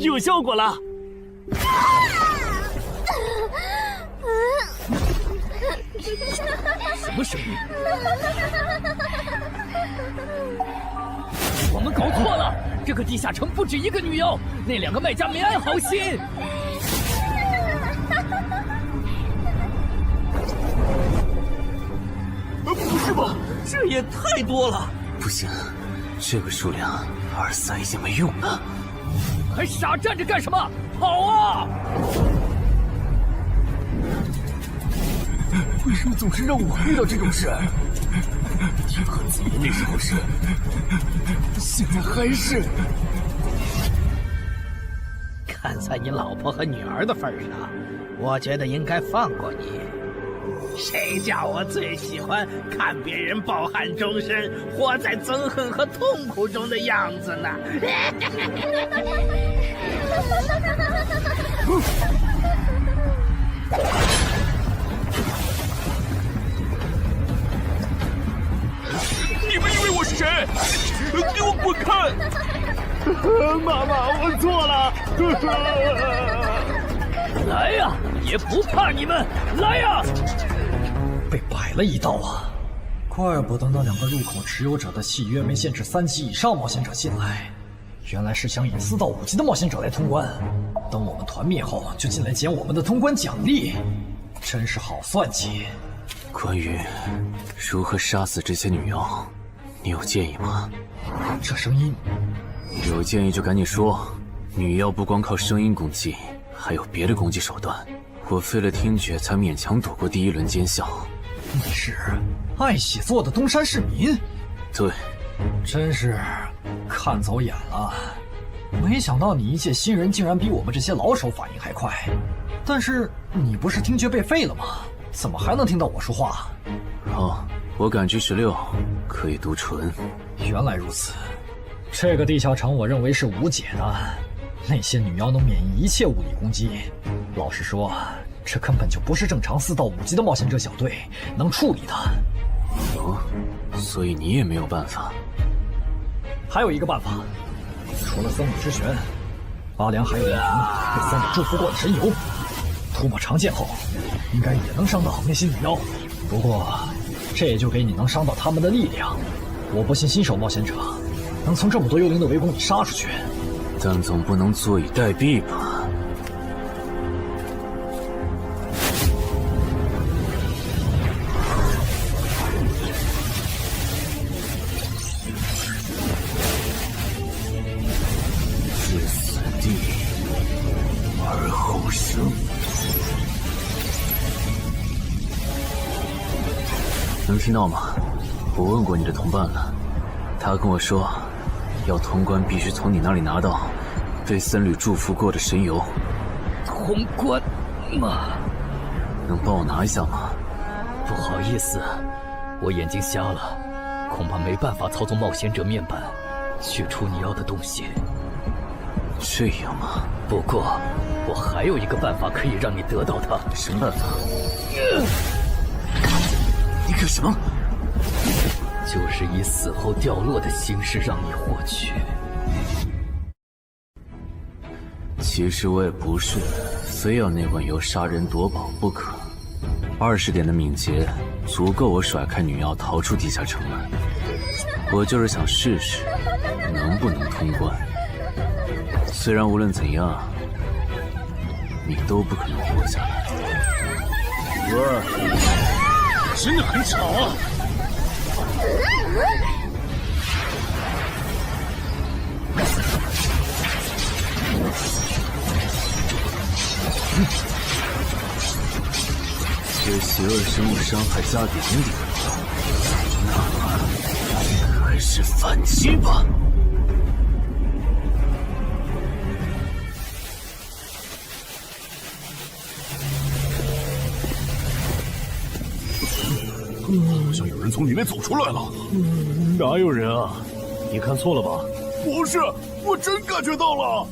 有效果了！什么声音？我们搞错了，这个地下城不止一个女妖，那2个卖家没安好心。不是吧？这也太多了！不行，这个数量2-3已经没用了。还傻站着干什么？跑啊！为什么总是让我遇到这种事？天和子爷那时候是，现在还是。看在你老婆和女儿的份上，我觉得应该放过你。谁叫我最喜欢看别人抱憾终身，活在憎恨和痛苦中的样子呢？你们以为我是谁？给我滚开！妈妈，我错了。来呀，也不怕你们，来呀！被摆了一道啊！怪不得那2个入口持有者的契约没限制3级以上冒险者进来，原来是想引4到5级的冒险者来通关。等我们团灭后，就进来捡我们的通关奖励，真是好算计。关于如何杀死这些女妖，你有建议吗？这声音，有建议就赶紧说。女妖不光靠声音攻击，还有别的攻击手段。我费了听觉才勉强躲过第1轮奸笑。你是爱写作的东山市民？对，真是看走眼了。没想到你一介新人竟然比我们这些老手反应还快。但是你不是听觉被废了吗？怎么还能听到我说话？好，我感知16，可以读唇。原来如此，这个地下城我认为是无解的。那些女妖能免疫一切物理攻击，老实说，这根本就不是正常4到5级的冒险者小队能处理的。哦，所以你也没有办法。还有一个办法，除了僧侣之拳，阿良还有一瓶被僧侣祝福过的神油，涂抹长剑后，应该也能伤到那些女妖。不过，这也就给你能伤到他们的力量。我不信新手冒险者能从这么多幽灵的围攻里杀出去。但总不能坐以待毙吧？能听到吗？我问过你的同伴了，他跟我说，要通关必须从你那里拿到被僧侣祝福过的神油。通关吗？能帮我拿一下吗？不好意思，我眼睛瞎了，恐怕没办法操纵冒险者面板取出你要的东西。这样吗？不过，我还有一个办法可以让你得到它。什么办法？你干什么？就是以死后掉落的形式让你获取。其实我也不是非要那碗油杀人夺宝不可。20点的敏捷足够我甩开女妖逃出地下城了。我就是想试试能不能通关。虽然无论怎样，你都不可能活下来。哇，真的很吵啊！对邪恶生物伤害加点点，那么还是反击吧。好像有人从里面走出来了。哪有人啊？你看错了吧？不是，我真感觉到了。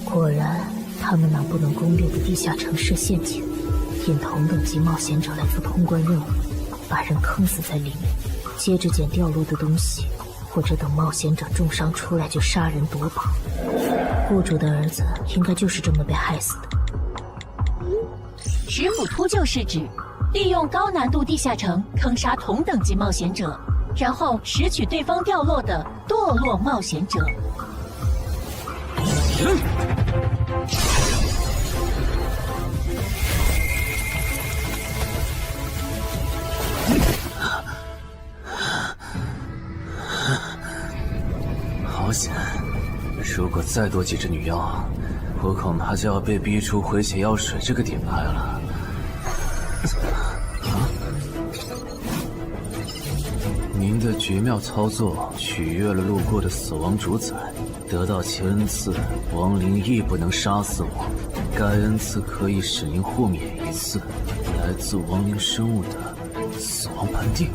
果然，他们那不能攻略的地下城设陷阱，引同等级冒险者来做通关任务，把人坑死在里面，接着捡掉落的东西，或者等冒险者重伤出来就杀人夺宝。雇主的儿子应该就是这么被害死的。石斧秃鹫是指利用高难度地下城坑杀同等级冒险者，然后拾取对方掉落的堕落冒险者。好险！如果再多几只女妖，我恐怕就要被逼出回血药水这个点牌了。您的绝妙操作取悦了路过的死亡主宰，得到其恩赐，亡灵亦不能杀死我。该恩赐可以使您互免一次来自亡灵生物的死亡判定，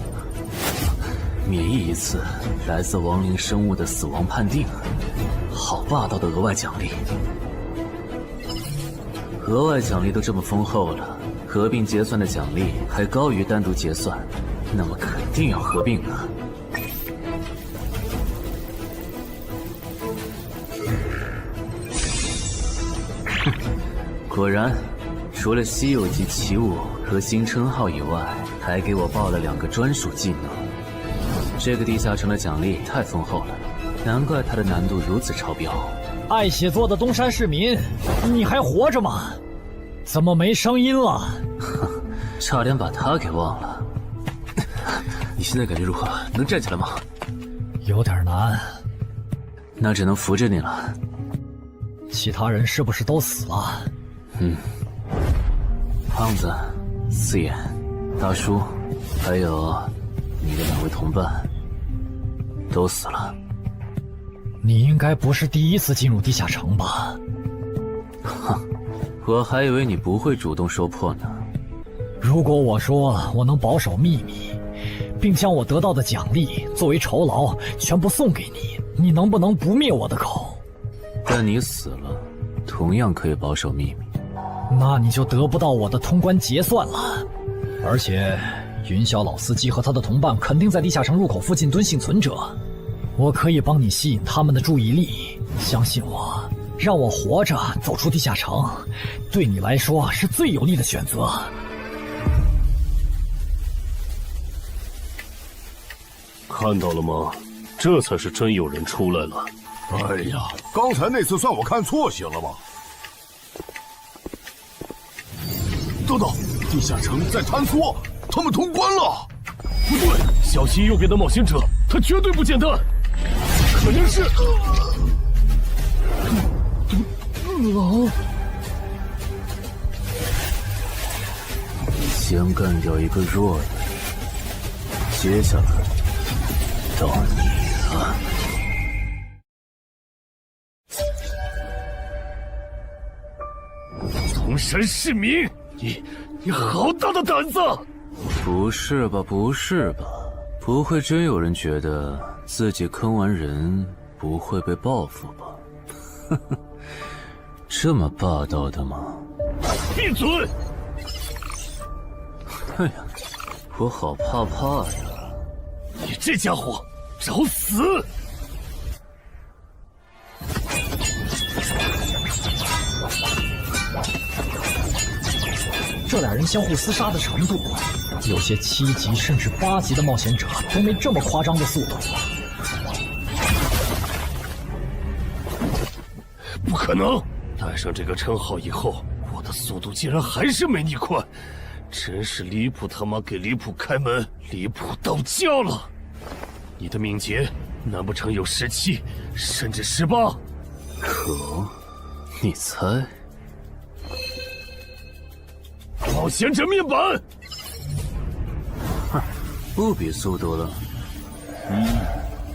免疫一次来自亡灵生物的死亡判定。好霸道的额外奖励！额外奖励都这么丰厚了，合并结算的奖励还高于单独结算，那么肯定要合并啊！果然，除了稀有级奇物和新称号以外，还给我报了2个专属技能。这个地下城的奖励太丰厚了，难怪它的难度如此超标。爱写作的东山市民，你还活着吗？怎么没声音了？差点把他给忘了。你现在感觉如何？能站起来吗？有点难。那只能扶着你了。其他人是不是都死了？胖子、四眼、大叔，还有你的2位同伴，都死了。你应该不是第一次进入地下城吧？哼，我还以为你不会主动说破呢。如果我说我能保守秘密，并将我得到的奖励作为酬劳全部送给你，你能不能不灭我的口？但你死了，同样可以保守秘密。那你就得不到我的通关结算了。而且，云霄老司机和他的同伴肯定在地下城入口附近蹲幸存者，我可以帮你吸引他们的注意力。相信我，让我活着走出地下城，对你来说是最有利的选择。看到了吗？这才是真有人出来了。哎呀，刚才那次算我看错行了吧？等等，地下城在坍缩，他们通关了。不对，小心右边的冒险者，他绝对不简单，可能是狼。先干掉一个弱的，接下来到你了。铜山市民，你好大的胆子！不是吧，不是吧？不会真有人觉得自己坑完人不会被报复吧？呵呵，这么霸道的吗？闭嘴！哎呀，我好怕呀！你这家伙找死！这俩人相互厮杀的程度，有些7级甚至8级的冒险者都没这么夸张的速度。不可能！带上这个称号以后，我的速度竟然还是没你快，真是离谱他妈给离谱开门，离谱到家了！你的敏捷难不成有17，甚至18？可，你猜？冒险者面板！哼，不比速度了。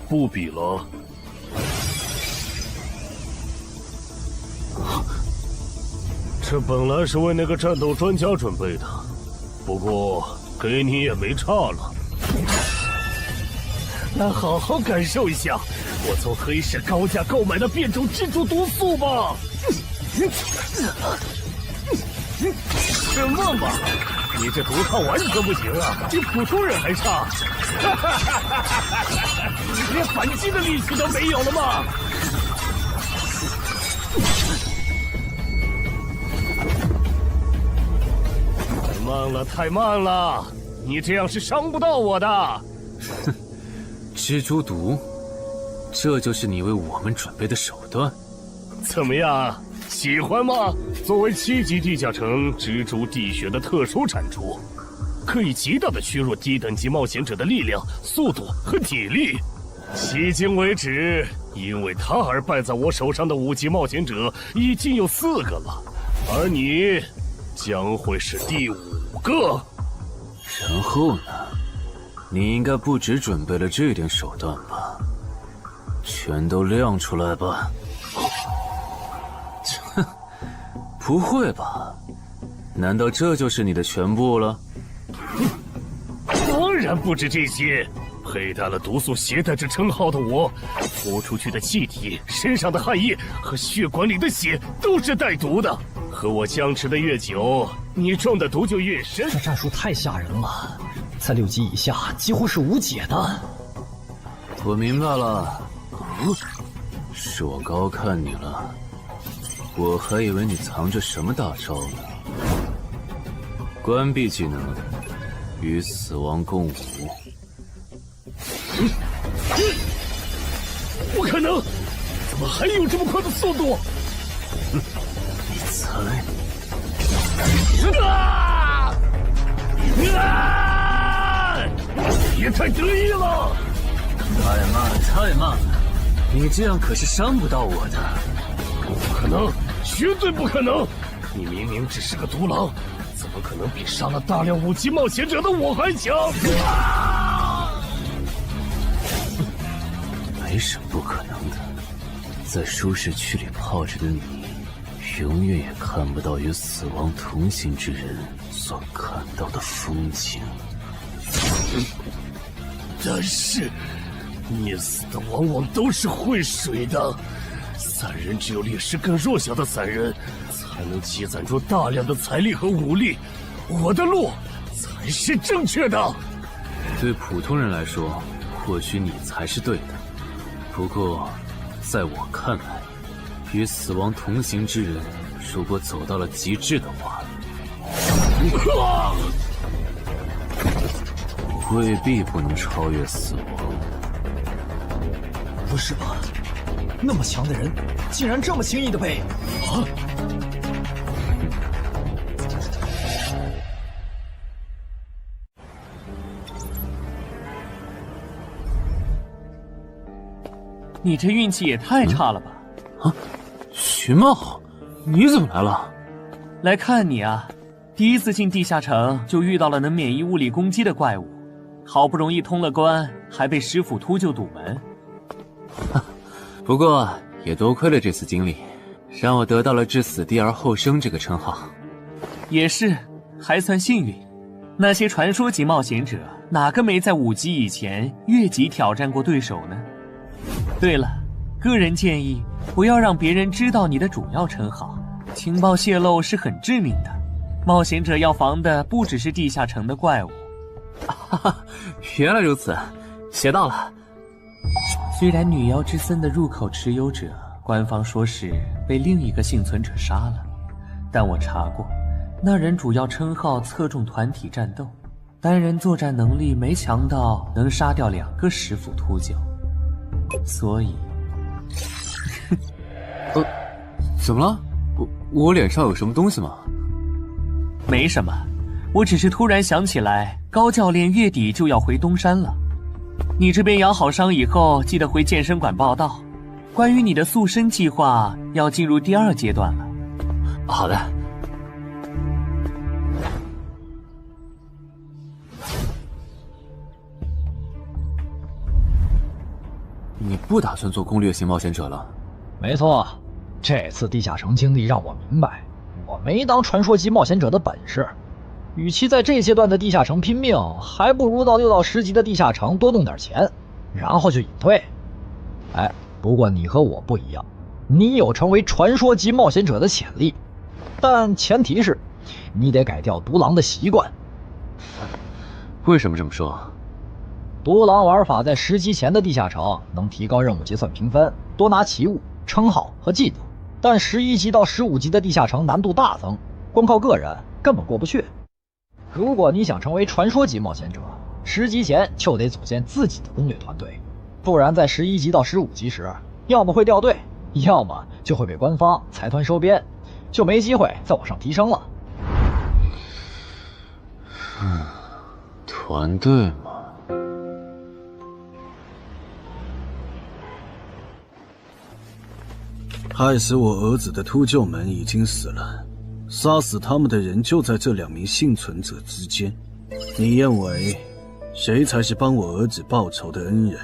不比了。这本来是为那个战斗专家准备的，不过给你也没差了。来好好感受一下我从黑市高价购买的变种蜘蛛毒素吧！什么嘛！你这毒抗完全不行啊，比普通人还差！连反击的力气都没有了吗？太慢了，太慢了！你这样是伤不到我的。哼，蜘蛛毒，这就是你为我们准备的手段？怎么样？喜欢吗？作为7级地下城蜘蛛地穴的特殊产出，可以极大的削弱低等级冒险者的力量、速度和体力。迄今为止，因为它而败在我手上的5级冒险者已经有4个了，而你将会是第5个。然后呢？你应该不只准备了这点手段吧？全都亮出来吧！哼，不会吧？难道这就是你的全部了？当然不止这些。佩戴了毒素携带者称号的我，呼出去的气体、身上的汗液和血管里的血都是带毒的。和我相持的越久，你中的毒就越深。这战术太吓人了，在6级以下几乎是无解的。我明白了，是我高看你了。我还以为你藏着什么大招呢。关闭技能，与死亡共舞。不可能！怎么还有这么快的速度？你猜？别太得意了！太慢了，太慢了！你这样可是伤不到我的。不可能，绝对不可能！你明明只是个独狼，怎么可能比杀了大量5级冒险者的我还强？没什么不可能的，在舒适区里泡着的你，永远也看不到与死亡同行之人所看到的风景。但是，溺死的往往都是会水的，散人只有劣势更弱小的散人，才能积攒出大量的财力和武力。我的路才是正确的。对普通人来说，或许你才是对的。不过，在我看来，与死亡同行之人，如果走到了极致的话，未必不能超越死亡。不是吧？那么强的人，竟然这么轻易的被……啊！你这运气也太差了吧！啊，徐茂，你怎么来了？来看你啊！第一次进地下城就遇到了能免疫物理攻击的怪物，好不容易通了关，还被石斧秃鹫堵门。不过也多亏了这次经历，让我得到了置死地而后生这个称号。也是，还算幸运。那些传说级冒险者，哪个没在5级以前越级挑战过对手呢？对了，个人建议不要让别人知道你的主要称号，情报泄露是很致命的。冒险者要防的不只是地下城的怪物。原来如此，学到了。虽然女妖之森的入口持有者，官方说是被另一个幸存者杀了，但我查过，那人主要称号侧重团体战斗，单人作战能力没强到能杀掉2个石斧秃鹫，所以，怎么了？我脸上有什么东西吗？没什么，我只是突然想起来，高教练月底就要回东山了。你这边养好伤以后，记得回健身馆报道。关于你的塑身计划，要进入第2阶段了。好的。你不打算做攻略型冒险者了？没错，这次地下城经历让我明白，我没当传说级冒险者的本事。与其在这阶段的地下城拼命，还不如到6到10级的地下城多弄点钱，然后就隐退。哎，不过你和我不一样，你有成为传说级冒险者的潜力，但前提是你得改掉独狼的习惯。为什么这么说？独狼玩法在10级前的地下城能提高任务结算评分，多拿奇物、称号和技能，但11级到15级的地下城难度大增，光靠个人根本过不去。如果你想成为传说级冒险者，10级前就得组建自己的攻略团队，不然在11级到15级时，要么会掉队，要么就会被官方财团收编，就没机会再往上提升了。团队嘛。害死我儿子的秃鹫们已经死了，杀死他们的人就在这2名幸存者之间。你认为谁才是帮我儿子报仇的恩人？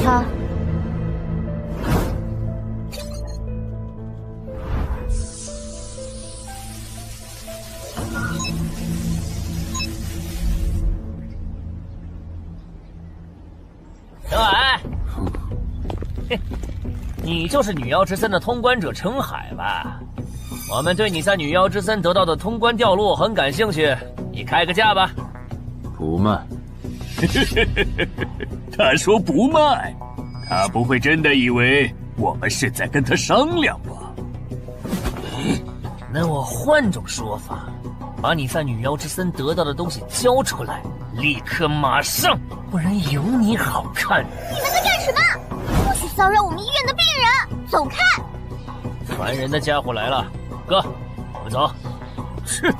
他。小矮，你就是女妖之森的通关者程海吧？我们对你在女妖之森得到的通关掉落很感兴趣，你开个价吧。不卖。他说不卖，他不会真的以为我们是在跟他商量吧？那我换种说法，把你在女妖之森得到的东西交出来，立刻马上，不然有你好看。你们在干什么？不许骚扰我们医院的病人，走开！烦人的家伙来了，哥，我们走。切，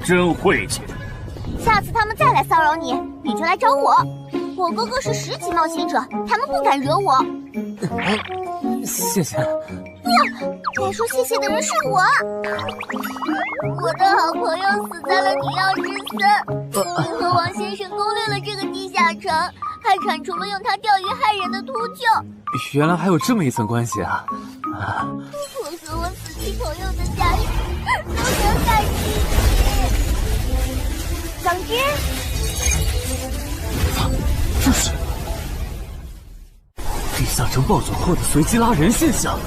真晦气。下次他们再来骚扰你，你就来找我。我哥哥是10级冒险者，他们不敢惹我。谢谢。不，该说谢谢的人是我。我的好朋友死在了女妖之森，你和王先生攻略了这个地下城，还铲除了用它钓鱼害人的秃鹫。原来还有这么一层关系啊！我和我死去朋友的家属都很感激你。总之，这是地下城暴走后的随机拉人现象。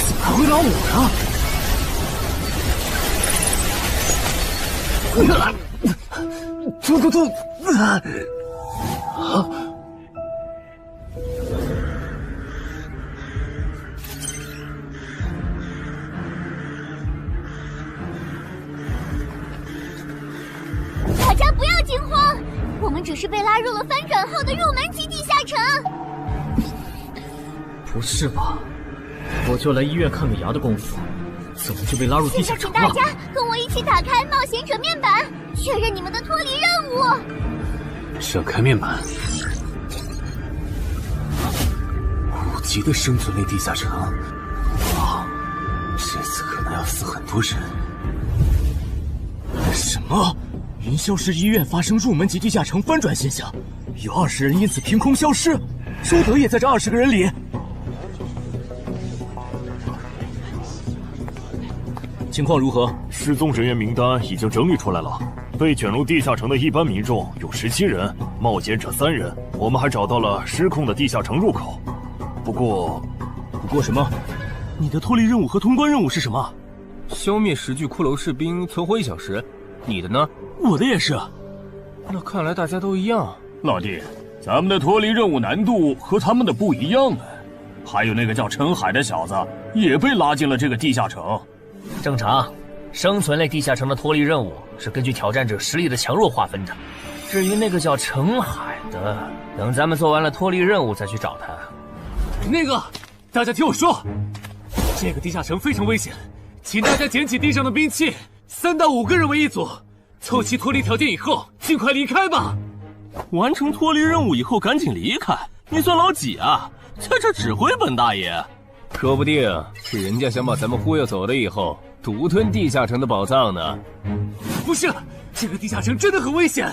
怎么还会拉我呢？突！大家不要惊慌，我们只是被拉入了翻转后的入门级地下城。不是吧？我就来医院看个牙的功夫，怎么就被拉入地下城了？现在请大家跟我一起打开冒险者面板，确认你们的脱离任务。展开面板。5级的生存类地下城，哇，这次可能要死很多人。啊！云霄市医院发生入门级地下城翻转现象，有20人因此凭空消失，周德也在这20个人里。情况如何？失踪人员名单已经整理出来了。被卷入地下城的一般民众有17人，冒险者3人。我们还找到了失控的地下城入口。不过什么？你的脱离任务和通关任务是什么？消灭10具骷髅士兵，存活1小时。你的呢？我的也是。那看来大家都一样。老弟，咱们的脱离任务难度和他们的不一样啊。还有那个叫陈海的小子也被拉进了这个地下城。正常，生存类地下城的脱离任务是根据挑战者实力的强弱划分的。至于那个叫陈海的，等咱们做完了脱离任务再去找他。那个，大家听我说，这个地下城非常危险，请大家捡起地上的兵器，3到5个人为一组，凑齐脱离条件以后，尽快离开吧。完成脱离任务以后赶紧离开？你算老几啊？在这指挥本大爷？说不定是人家想把咱们忽悠走了以后，独吞地下城的宝藏呢。不是，这个地下城真的很危险。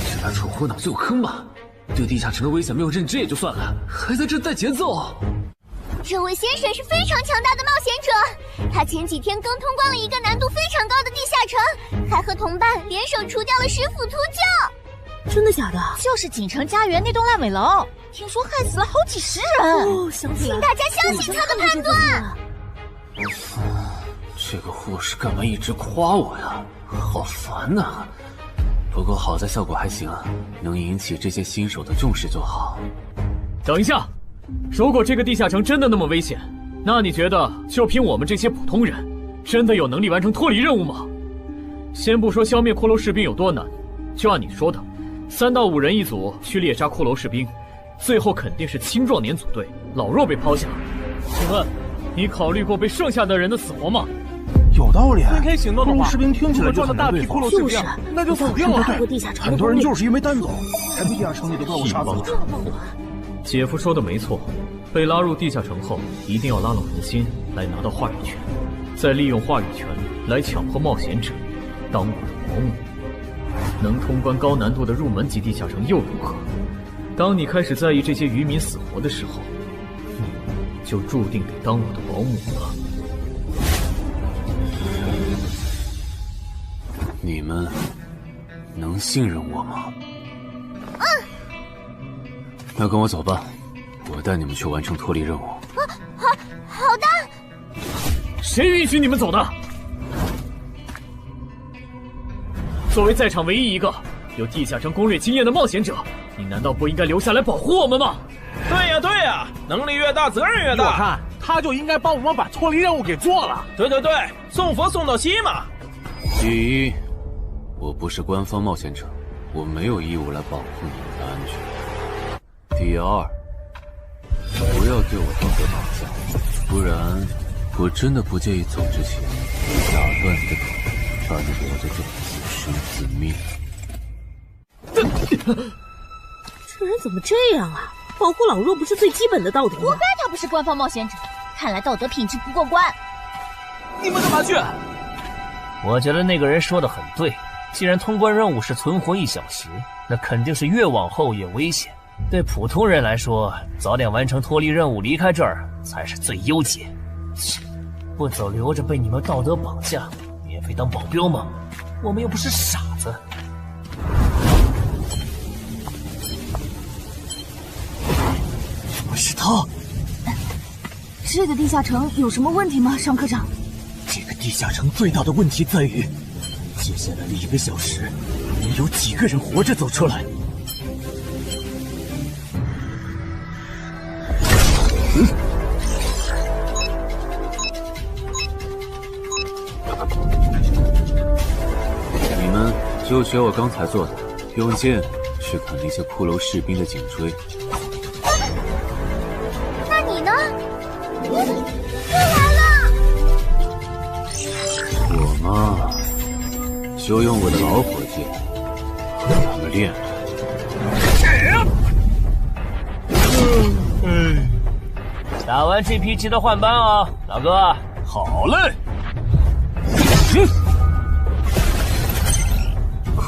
是他蠢货脑子有坑吧？对地下城的危险没有认知也就算了，还在这带节奏。这位先生是非常强大的冒险者，他前几天刚通关了一个难度非常高的地下城，还和同伴联手除掉了10府秃鹫。真的假的？就是锦城家园那栋烂尾楼，听说害死了好几10人。哦，想起来了，请大家相信他的判断。这个护士干嘛一直夸我呀？好烦呐！不过好在效果还行，能引起这些新手的重视就好。等一下，如果这个地下城真的那么危险，那你觉得就凭我们这些普通人，真的有能力完成脱离任务吗？先不说消灭骷髅士兵有多难，就按你说的，3到5人一组去猎杀骷髅士兵，最后肯定是青壮年组队，老弱被抛下。请问，你考虑过被剩下的人的死活吗？有道理。分开行动的话，骷髅士兵听起来就很大批骷髅士兵，那就死定了。很多人就是因为单走，才被地下城里的怪物杀死的。姐夫说的没错，被拉入地下城后，一定要拉拢人心，来拿到话语权，再利用话语权来强迫冒险者当我的保姆。能通关高难度的入门级地下城又如何？当你开始在意这些渔民死活的时候，你就注定得当我的保姆了。你们能信任我吗？那跟我走吧，我带你们去完成脱离任务。好的。谁允许你们走的？作为在场唯一一个有地下城攻略经验的冒险者，你难道不应该留下来保护我们吗？对呀，能力越大责任越大。我看他就应该帮我们把脱离任务给做了。对，送佛送到西嘛。第一，我不是官方冒险者，我没有义务来保护你们的安全。第二，不要对我道德绑架，不然我真的不介意走之前打断你的腿，把你留在这里自生自灭。这人怎么这样啊？保护老弱不是最基本的道德吗？活该他不是官方冒险者，看来道德品质不过关。你们干嘛去？我觉得那个人说的很对，既然通关任务是存活1小时，那肯定是越往后越危险。对普通人来说，早点完成脱离任务离开这儿才是最优解。不走留着被你们道德绑架，免费当保镖吗？我们又不是傻子。是他。这个地下城有什么问题吗，尚科长？这个地下城最大的问题在于，接下来的1个小时，能有几个人活着走出来？你们就学我刚才做的，用剑去砍那些骷髅士兵的颈椎。那你呢？又来了！我嘛，就用我的老火剑让他们练练。打完这批记得换班啊，老哥。好嘞。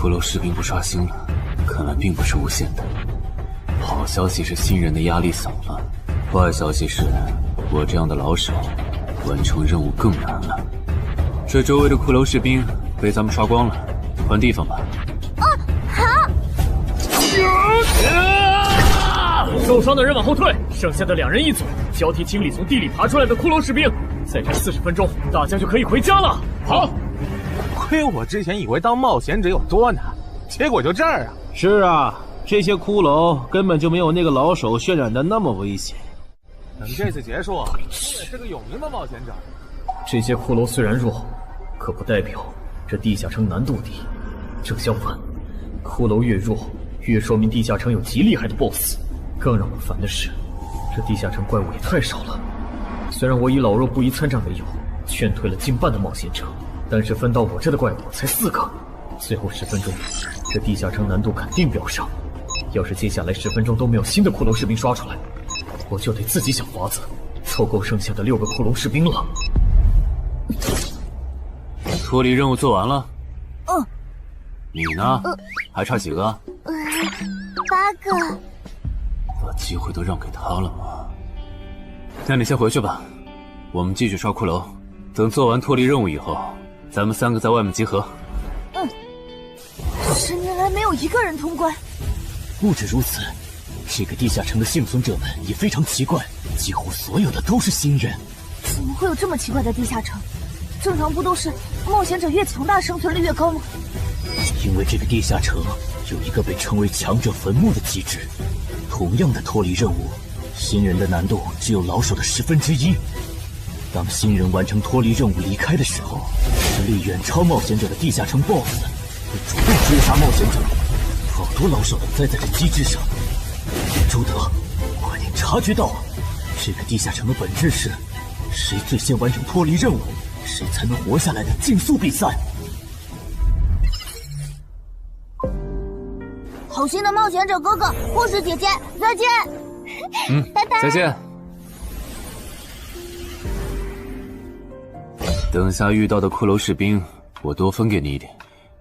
骷髅士兵不刷新了，看来并不是无限的。好消息是新人的压力小了，坏消息是我这样的老手完成任务更难了。这周围的骷髅士兵被咱们刷光了，换地方吧。好。受伤的人往后退，剩下的2人一组，交替清理从地里爬出来的骷髅士兵。再战40分钟，大家就可以回家了。好。亏我之前以为当冒险者有多难，结果就这儿啊！是啊，这些骷髅根本就没有那个老手渲染的那么危险。等这次结束，我也是个有名的冒险者。这些骷髅虽然弱，可不代表这地下城难度低。正相反，骷髅越弱，越说明地下城有极厉害的 BOSS。更让我烦的是，这地下城怪物也太少了。虽然我以老弱不宜参战为由，劝退了近半的冒险者，但是分到我这的怪物才4个。最后10分钟，这地下城难度肯定飙升。要是接下来10分钟都没有新的骷髅士兵刷出来，我就得自己想法子凑够剩下的6个骷髅士兵了。脱离任务做完了。你呢？还差几个？8个。把机会都让给他了吗？那你先回去吧，我们继续刷骷髅。等做完脱离任务以后，咱们3个在外面集合。10年来没有一个人通关。不止如此，这个地下城的幸存者们也非常奇怪，几乎所有的都是新人。怎么会有这么奇怪的地下城？正常不都是冒险者越强大生存率越高吗？因为这个地下城有一个被称为强者坟墓的机制。同样的脱离任务，新人的难度只有老手的1/10。当新人完成脱离任务离开的时候，实力远超冒险者的地下城 BOSS 会主动追杀冒险者。好多老手都栽在这机制上。朱德，快点察觉到，这个地下城的本质是谁最先完成脱离任务，谁才能活下来的竞速比赛。好心的冒险者哥哥，护士姐姐，再见。拜拜。再见。等下遇到的骷髅士兵，我多分给你一点。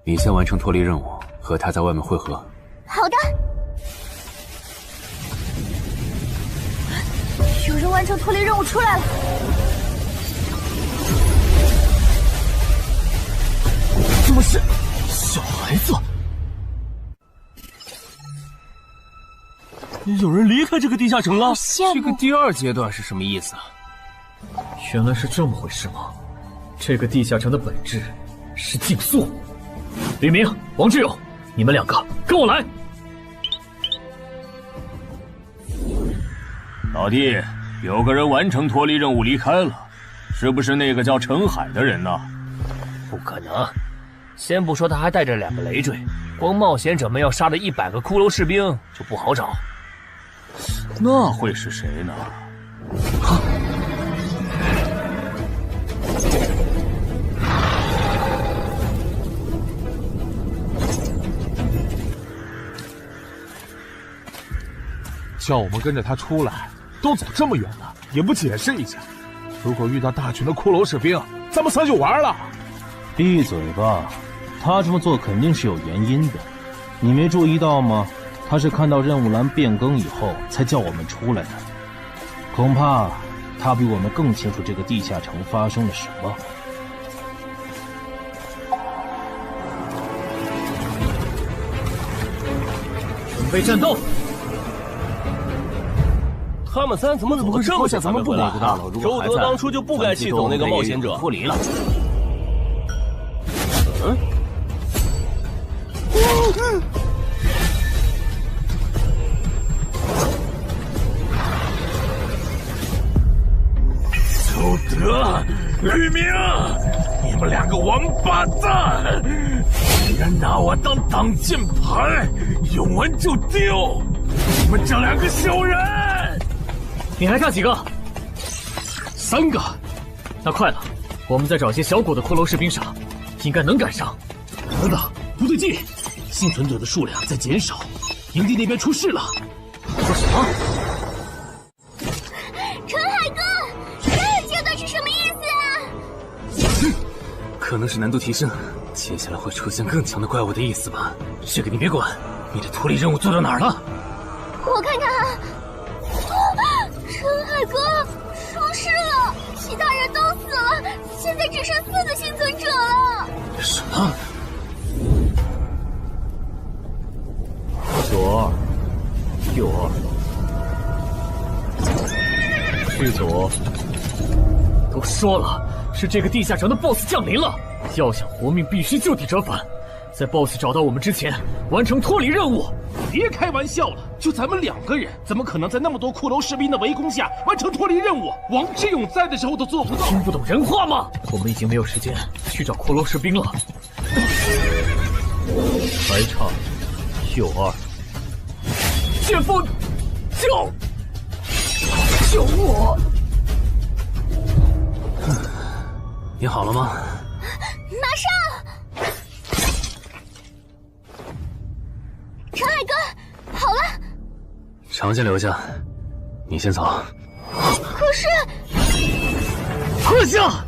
你先完成脱离任务，和他在外面会合。好的。有人完成脱离任务出来了。怎么是小孩子？有人离开这个地下城了。这个第2阶段是什么意思啊？原来是这么回事吗？这个地下城的本质是竞速。李明、王志勇，你们2个跟我来。老弟，有个人完成脱离任务离开了，是不是那个叫陈海的人呢？不可能，先不说他还带着2个累赘，光冒险者们要杀的100个骷髅士兵就不好找。那会是谁呢？叫我们跟着他出来，都走这么远了，也不解释一下。如果遇到大群的骷髅士兵，咱们仨就完了。闭嘴吧，他这么做肯定是有原因的，你没注意到吗？他是看到任务栏变更以后才叫我们出来的，恐怕他比我们更清楚这个地下城发生了什么。准备战斗！他们3怎么会这么想咱们不回来啊？周德当初就不该气走那个冒险者，脱离了。周德、吕明，你们2个王八蛋，竟然拿我当挡箭牌，用完就丢！你们这2个小人！你还差几个？3个。那快了，我们再找些小股的骷髅士兵杀，应该能赶上。等等，不对劲，幸存者的数量在减少，营地那边出事了。说什么？陈海哥，这个阶段是什么意思啊？可能是难度提升，接下来会出现更强的怪物的意思吧？这个你别管。你的脱离任务做到哪儿了？我看看啊，陈海哥出事了，其他人都死了，现在只剩4个幸存者了。什么？左2，右2，去左。都说了，是这个地下城的 BOSS 降临了，要想活命，必须就地折返。在 BOSS 找到我们之前，完成脱离任务。别开玩笑了，就咱们2个人，怎么可能在那么多骷髅士兵的围攻下完成脱离任务？王之勇在的时候都做不到。听不懂人话吗？我们已经没有时间去找骷髅士兵了。还差右2。剑锋，救我！你好了吗？马上！陈海哥，好了。常先留下，你先走。可是，撤下！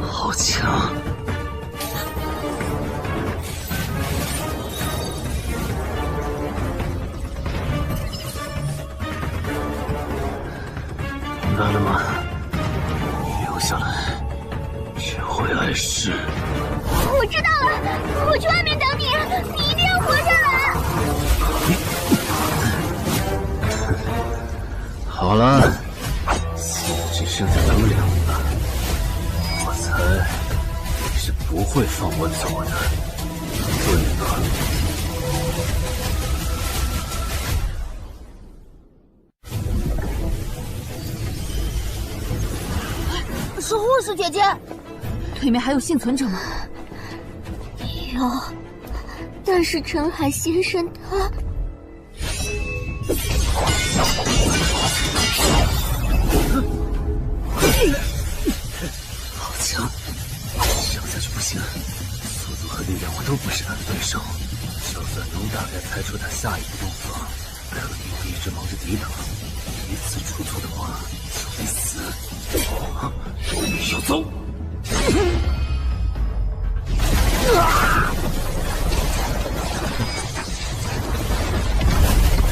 好强！明白了吗？留下来，只会碍事。我知道了，我去外面等你，你一定要活下来。好了，现在只剩下咱们2个，我猜你是不会放我走的，对吧？是护士姐姐，里面还有幸存者吗？有，但是陈海先生他……好强，这样下去不行，速度和力量我都不是他的对手。就算能大概猜出他下一步动作，肯定会一直忙着抵挡，一次出错的话就得死。小走！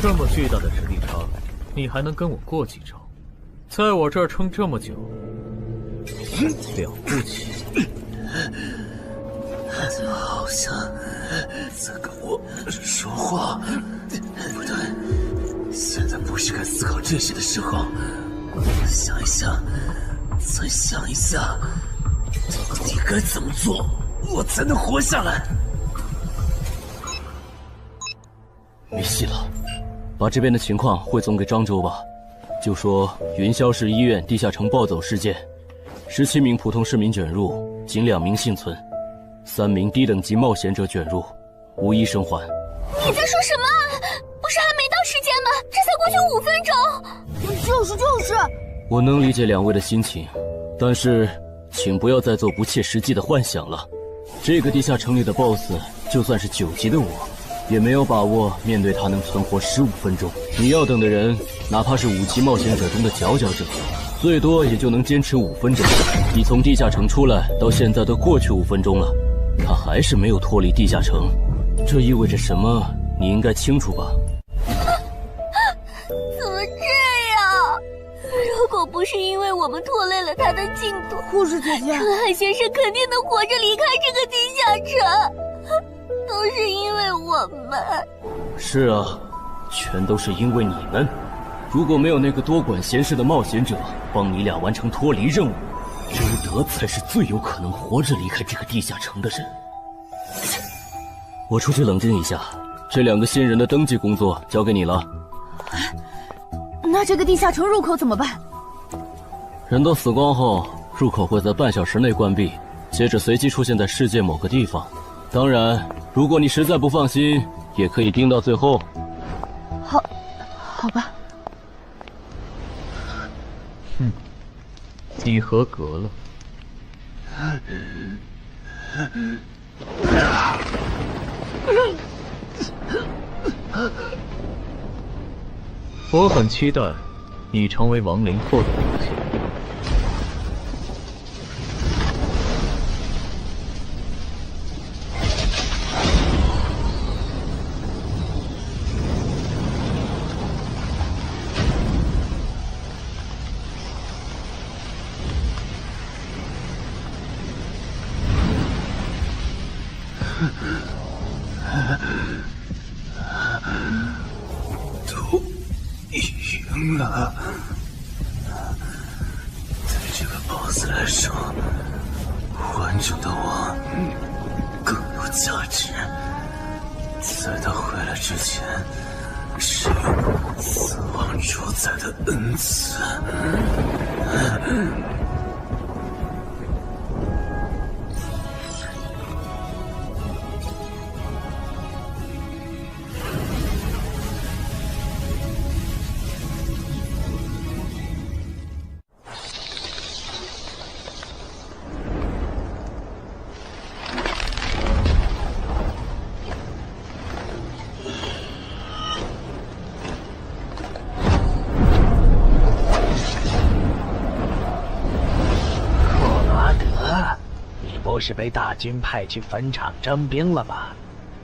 这么巨大的实力差，你还能跟我过几招？在我这儿撑这么久，了不起。好像在跟我说话。不对，现在不是该思考这些的时候。想一想，再想一下，到底该怎么做，我才能活下来？没戏了，把这边的情况汇总给漳州吧。就说云霄市医院地下城暴走事件，17名普通市民卷入，仅2名幸存，3名低等级冒险者卷入，无一生还。你在说什么？不是还没到时间吗？这才过去5分钟。就是。我能理解2位的心情，但是请不要再做不切实际的幻想了。这个地下城里的 BOSS， 就算是9级的我，也没有把握面对他能存活15分钟。你要等的人，哪怕是5级冒险者中的佼佼者，最多也就能坚持5分钟。你从地下城出来到现在都过去5分钟了，他还是没有脱离地下城，这意味着什么？你应该清楚吧？怎么这样？如果不是因为我们拖累了他的进度，护士姐姐，陈海先生肯定能活着离开这个地下城。都是因为我们。是啊，全都是因为你们。如果没有那个多管闲事的冒险者帮你俩完成脱离任务，周德才是最有可能活着离开这个地下城的人。我出去冷静一下，这2个新人的登记工作交给你了。那这个地下城入口怎么办？人都死光后，入口会在半小时内关闭，接着随机出现在世界某个地方。当然，如果你实在不放心，也可以盯到最后。好吧。你合格了。 啊我很期待你成为亡灵后的那天。都赢了。对这个 BOSS 来说，完整的我更有价值。在他回来之前，是用死亡主宰的恩赐。不是被大军派去坟场征兵了吗？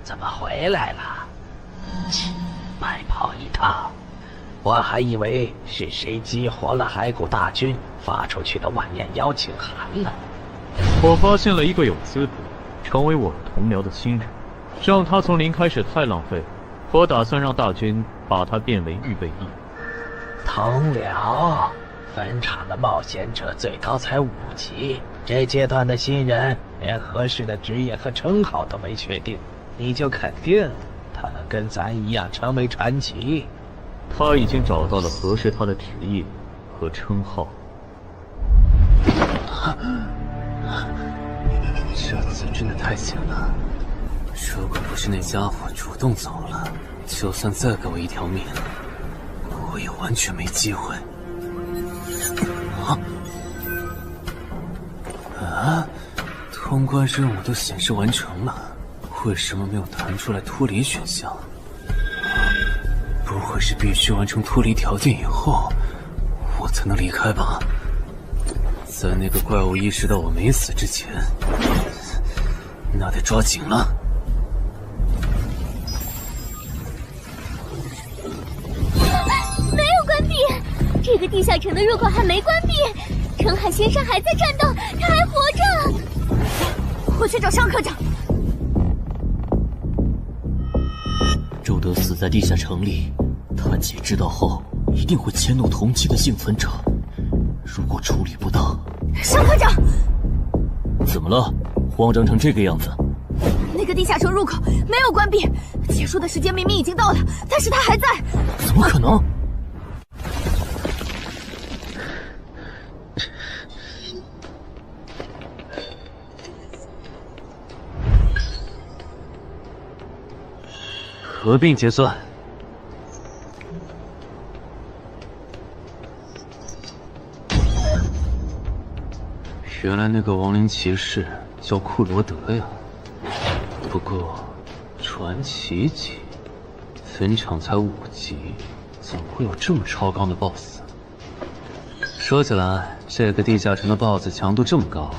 怎么回来了？切，白跑一趟！我还以为是谁激活了骸骨大军发出去的晚宴邀请函呢。我发现了一个有资格成为我同僚的新人，让他从零开始太浪费，我打算让大军把他变为预备役。同僚，坟场的冒险者最高才5级。这阶段的新人连合适的职业和称号都没确定，你就肯定他能跟咱一样成为传奇？他已经找到了合适他的职业和称号。这次真的太险了，如果不是那家伙主动走了，就算再给我一条命，我也完全没机会。通关任务都显示完成了，为什么没有弹出来脱离选项？不会是必须完成脱离条件以后，我才能离开吧？在那个怪物意识到我没死之前，那得抓紧了。没有关闭，这个地下城的入口还没关闭。陈海先生还在战斗，他还活着。我去找尚科长。周德死在地下城里，他姐知道后一定会迁怒同期的幸存者。如果处理不当，尚科长，怎么了？慌张成这个样子？那个地下城入口没有关闭，结束的时间明明已经到了，但是他还在。怎么可能？合并结算。原来那个亡灵骑士叫库罗德呀。不过，传奇级，坟场才5级，怎么会有这么超纲的 BOSS？ 说起来，这个地下城的 BOSS 强度这么高，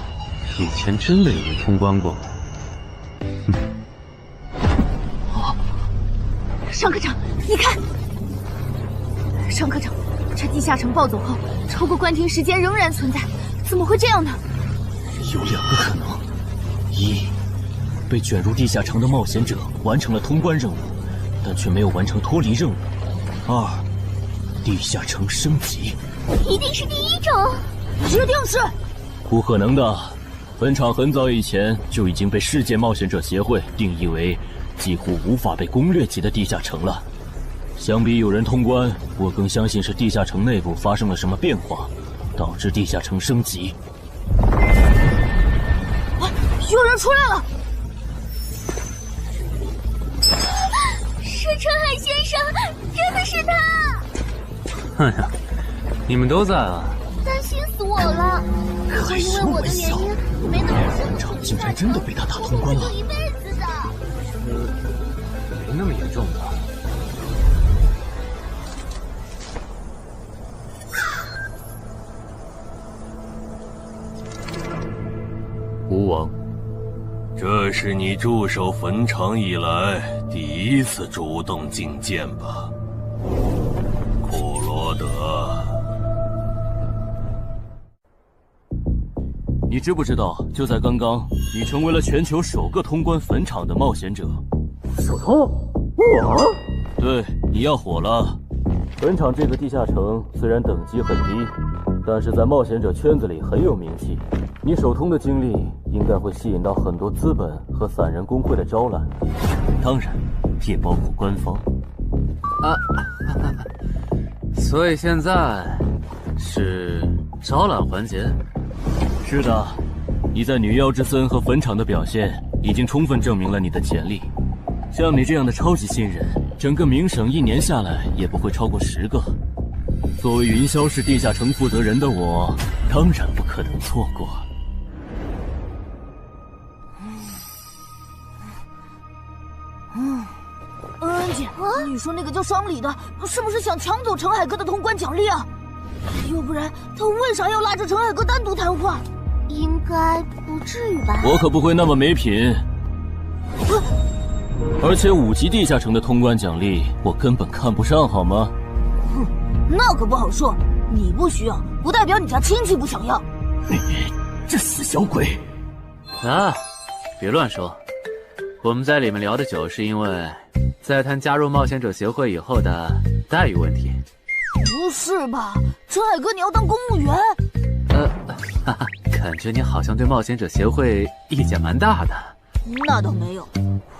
以前真的有人通关过。尚科长，你看，尚科长，这地下城暴走后，超过关停时间仍然存在，怎么会这样呢？有2个可能：一，被卷入地下城的冒险者完成了通关任务，但却没有完成脱离任务；二，地下城升级。一定是第一种，一定是。不可能的，坟场很早以前就已经被世界冒险者协会定义为几乎无法被攻略级的地下城了。相比有人通关，我更相信是地下城内部发生了什么变化，导致地下城升级。有人出来了！是陈海先生，真的是他！哎呀，你们都在啊！担心死我了！就因为我的原因，没能坟场竟然真的被他打通关了。一辈子的。那么严重的。吴王，这是你驻守坟场以来第一次主动觐见吧？库罗德，你知不知道，就在刚刚，你成为了全球首个通关坟场的冒险者。首通？我？对，你要火了。坟场这个地下城虽然等级很低，但是在冒险者圈子里很有名气。你首通的经历应该会吸引到很多资本和散人工会的招揽，当然，也包括官方。啊，所以现在是招揽环节？是的，你在女妖之森和坟场的表现已经充分证明了你的潜力。像你这样的超级新人，整个冥省1年下来也不会超过10个。作为云霄市地下城负责人的我，当然不可能错过。恩姐，你说那个叫商礼的，是不是想抢走陈海哥的通关奖励啊？要不然他为啥要拉着陈海哥单独谈话？应该不至于吧？我可不会那么没品。而且5级地下城的通关奖励，我根本看不上，好吗？哼，那可不好说。你不需要，不代表你家亲戚不想要。这死小鬼！啊，别乱说。我们在里面聊得久，是因为在谈加入冒险者协会以后的待遇问题。不是吧，陈海哥，你要当公务员？哈哈，感觉你好像对冒险者协会意见蛮大的。那倒没有，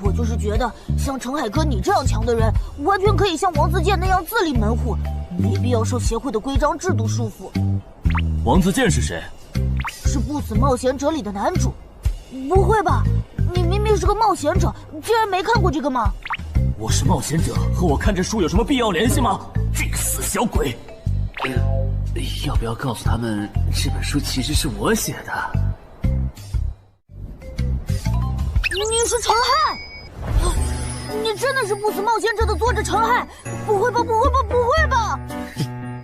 我就是觉得像陈海哥你这样强的人，完全可以像王自健那样自立门户，没必要受协会的规章制度束缚。王自健是谁？是不死冒险者里的男主。不会吧？你明明是个冒险者，竟然没看过这个吗？我是冒险者，和我看这书有什么必要联系吗？这个死小鬼！要不要告诉他们，这本书其实是我写的？你是陈亥？你真的是不死冒险者的作者陈亥？不会吧，不会吧，不会吧！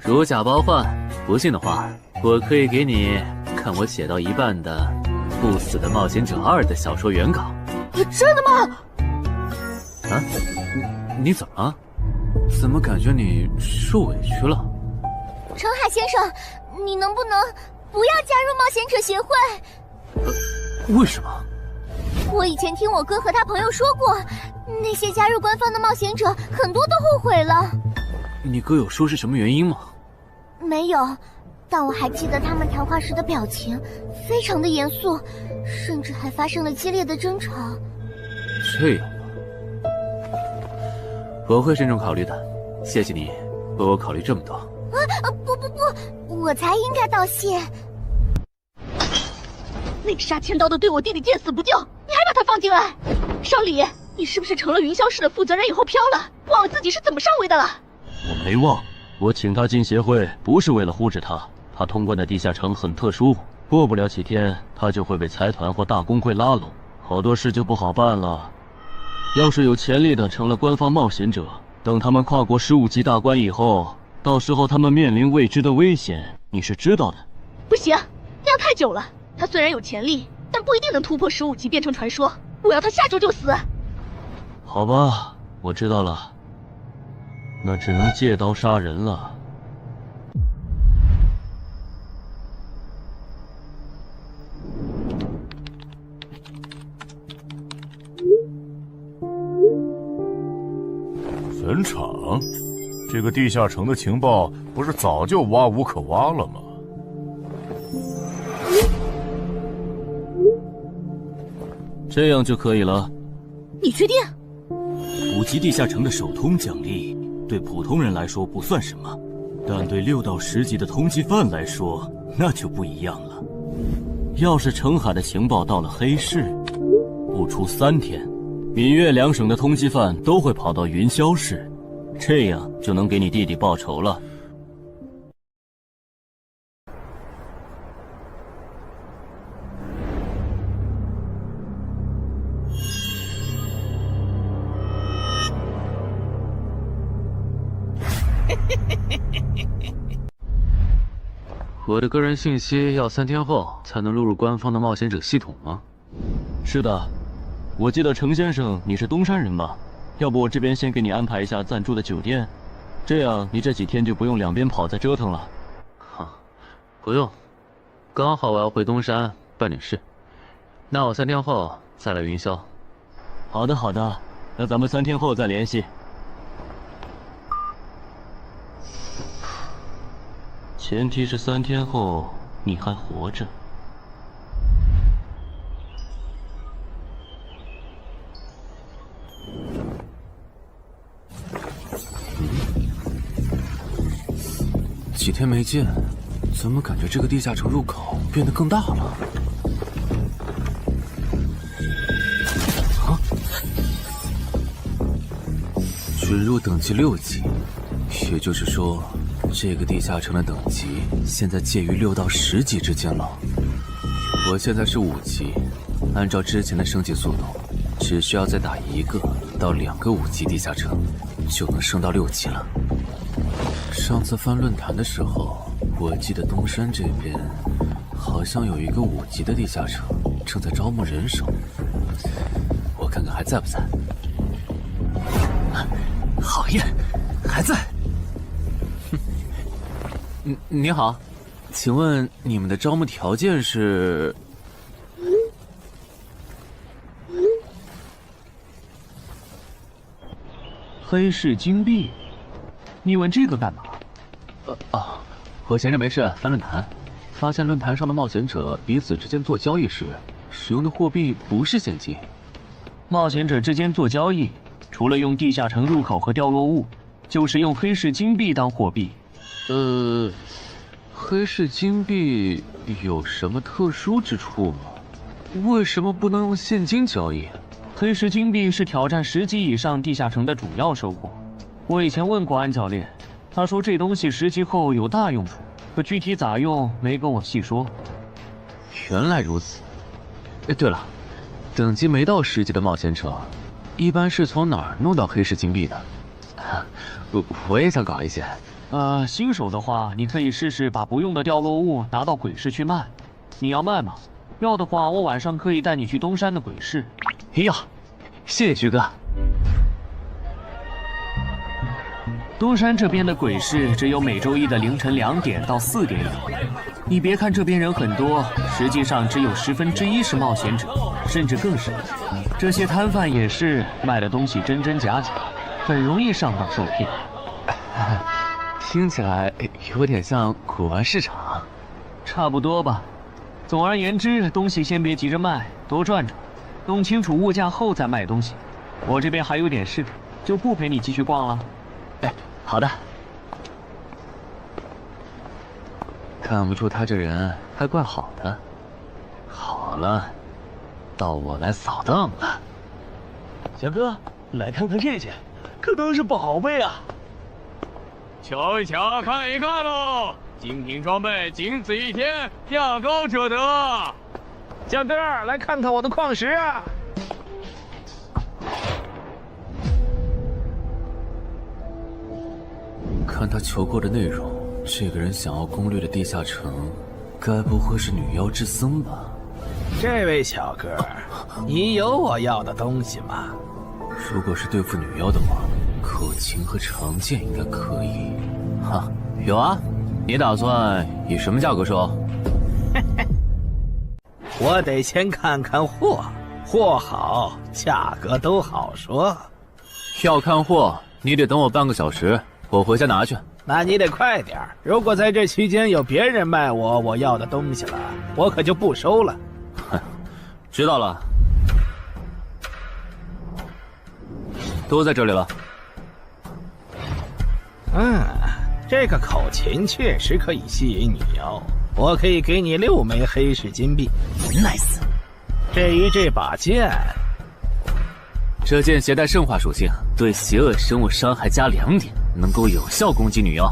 如假包换，不信的话，我可以给你看我写到一半的《不死的冒险者2》的小说原稿。真的吗？啊，你怎么了？怎么感觉你受委屈了？陈海先生，你能不能不要加入冒险者协会？为什么？我以前听我哥和他朋友说过，那些加入官方的冒险者很多都后悔了。你哥有说是什么原因吗？没有，但我还记得他们谈话时的表情，非常的严肃，甚至还发生了激烈的争吵。这样吗？我会慎重考虑的，谢谢你为我考虑这么多。不，我才应该道谢。那个杀千刀的对我弟弟见死不救，你还把他放进来？少礼，你是不是成了云霄市的负责人以后飘了，忘了自己是怎么上位的了？我没忘，我请他进协会不是为了护着他，他通关的地下城很特殊，过不了几天他就会被财团或大工会拉拢，好多事就不好办了。要是有潜力的成了官方冒险者，等他们跨过15级大关以后，到时候他们面临未知的危险，你是知道的。不行，那样太久了。他虽然有潜力，但不一定能突破15级变成传说。我要他下周就死。好吧，我知道了，那只能借刀杀人了。坟场，这个地下城的情报不是早就挖无可挖了吗？这样就可以了。你确定？5级地下城的首通奖励对普通人来说不算什么，但对6到10级的通缉犯来说那就不一样了。要是澄海的情报到了黑市，不出3天，闽粤2省的通缉犯都会跑到云霄市，这样就能给你弟弟报仇了。我的个人信息要3天后才能录入官方的冒险者系统吗？是的，我记得程先生你是东山人吧？要不我这边先给你安排一下暂住的酒店，这样你这几天就不用两边跑再折腾了。不用，刚好我要回东山办点事，那我3天后再来云霄。好的好的，那咱们3天后再联系。前提是3天后你还活着。几天没见，怎么感觉这个地下城入口变得更大了？准入等级6级，也就是说，这个地下城的等级现在介于6到10级之间了。我现在是5级，按照之前的升级速度，只需要再打1个到2个5级地下城，就能升到6级了。上次翻论坛的时候，我记得东山这边好像有一个5级的地下城正在招募人手，我看看还在不在。好耶，还在。你好，请问你们的招募条件是？黑市金币？你问这个干嘛？我闲着没事翻论坛，发现论坛上的冒险者彼此之间做交易时使用的货币不是现金。冒险者之间做交易，除了用地下城入口和掉落物，就是用黑市金币当货币。黑市金币有什么特殊之处吗？为什么不能用现金交易？黑市金币是挑战10级以上地下城的主要收获。我以前问过安教练，他说这东西10级后有大用处，可具体咋用没跟我细说。原来如此。对了，等级没到10级的冒险者，一般是从哪儿弄到黑市金币的？我也想搞一些。新手的话，你可以试试把不用的掉落物拿到鬼市去卖。你要卖吗？要的话，我晚上可以带你去东山的鬼市。要，谢谢徐哥。东山这边的鬼市只有每周一的凌晨2点到4点有。你别看这边人很多，实际上只有1/10是冒险者，甚至更少。这些摊贩也是卖的东西真真假假，很容易上当受骗。听起来有点像古玩市场。差不多吧。总而言之，东西先别急着卖，多转转，弄清楚物价后再卖东西。我这边还有点事，就不陪你继续逛了。好的。看不出他这人还怪好的。好了，到我来扫荡了。小哥，来看看这件，可都是宝贝啊！瞧一瞧，看一看喽！精品装备，仅此一天，价高者得。小哥，来看看我的矿石啊！看他求购的内容，这个人想要攻略的地下城，该不会是女妖之僧吧？这位小哥，你有我要的东西吗？如果是对付女妖的话，口琴和长剑应该可以。哈，有啊。你打算以什么价格收？我得先看看货，货好，价格都好说。要看货，你得等我半个小时，我回家拿去。那你得快点，如果在这期间有别人卖我要的东西了，我可就不收了。哼，知道了，都在这里了。这个口琴确实可以吸引女妖，我可以给你6枚黑市金币。Nice。至于这把剑，这剑携带圣化属性，对邪恶生物伤害加2点，能够有效攻击女妖。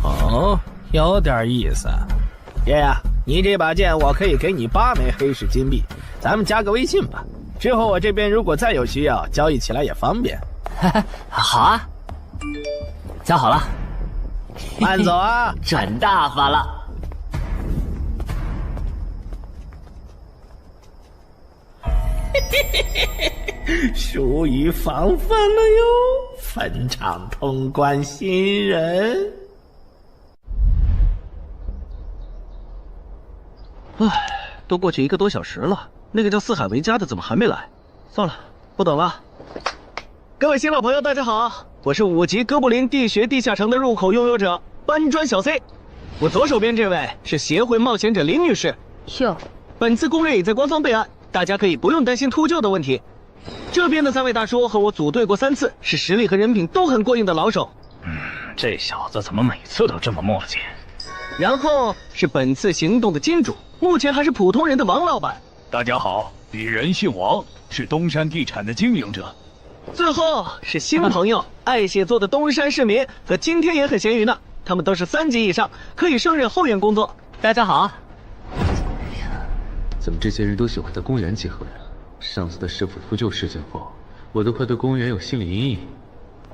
哦，有点意思。爷呀，你这把剑我可以给你8枚黑市金币，咱们加个微信吧。之后我这边如果再有需要，交易起来也方便。好啊，加好了。慢走啊！赚大发了！疏于防范了哟，坟场通关新人。唉，都过去1个多小时了，那个叫四海为家的怎么还没来？算了，不等了。各位新老朋友，大家好，我是5级哥布林地穴地下城的入口拥有者搬砖小 C。我左手边这位是协会冒险者林女士。哟，本次攻略已在官方备案，大家可以不用担心秃鹫的问题。这边的3位大叔和我组队过3次，是实力和人品都很过硬的老手。这小子怎么每次都这么磨叽？然后是本次行动的金主，目前还是普通人的王老板。大家好，鄙人姓王，是东山地产的经营者。最后是新朋友，爱写作的东山市民，和今天也很闲鱼呢。他们都是3级以上，可以胜任后援工作。大家好。怎么这些人都喜欢在公园集合呀？上次的师傅秃鹫事件后，我都快对公园有心理阴影。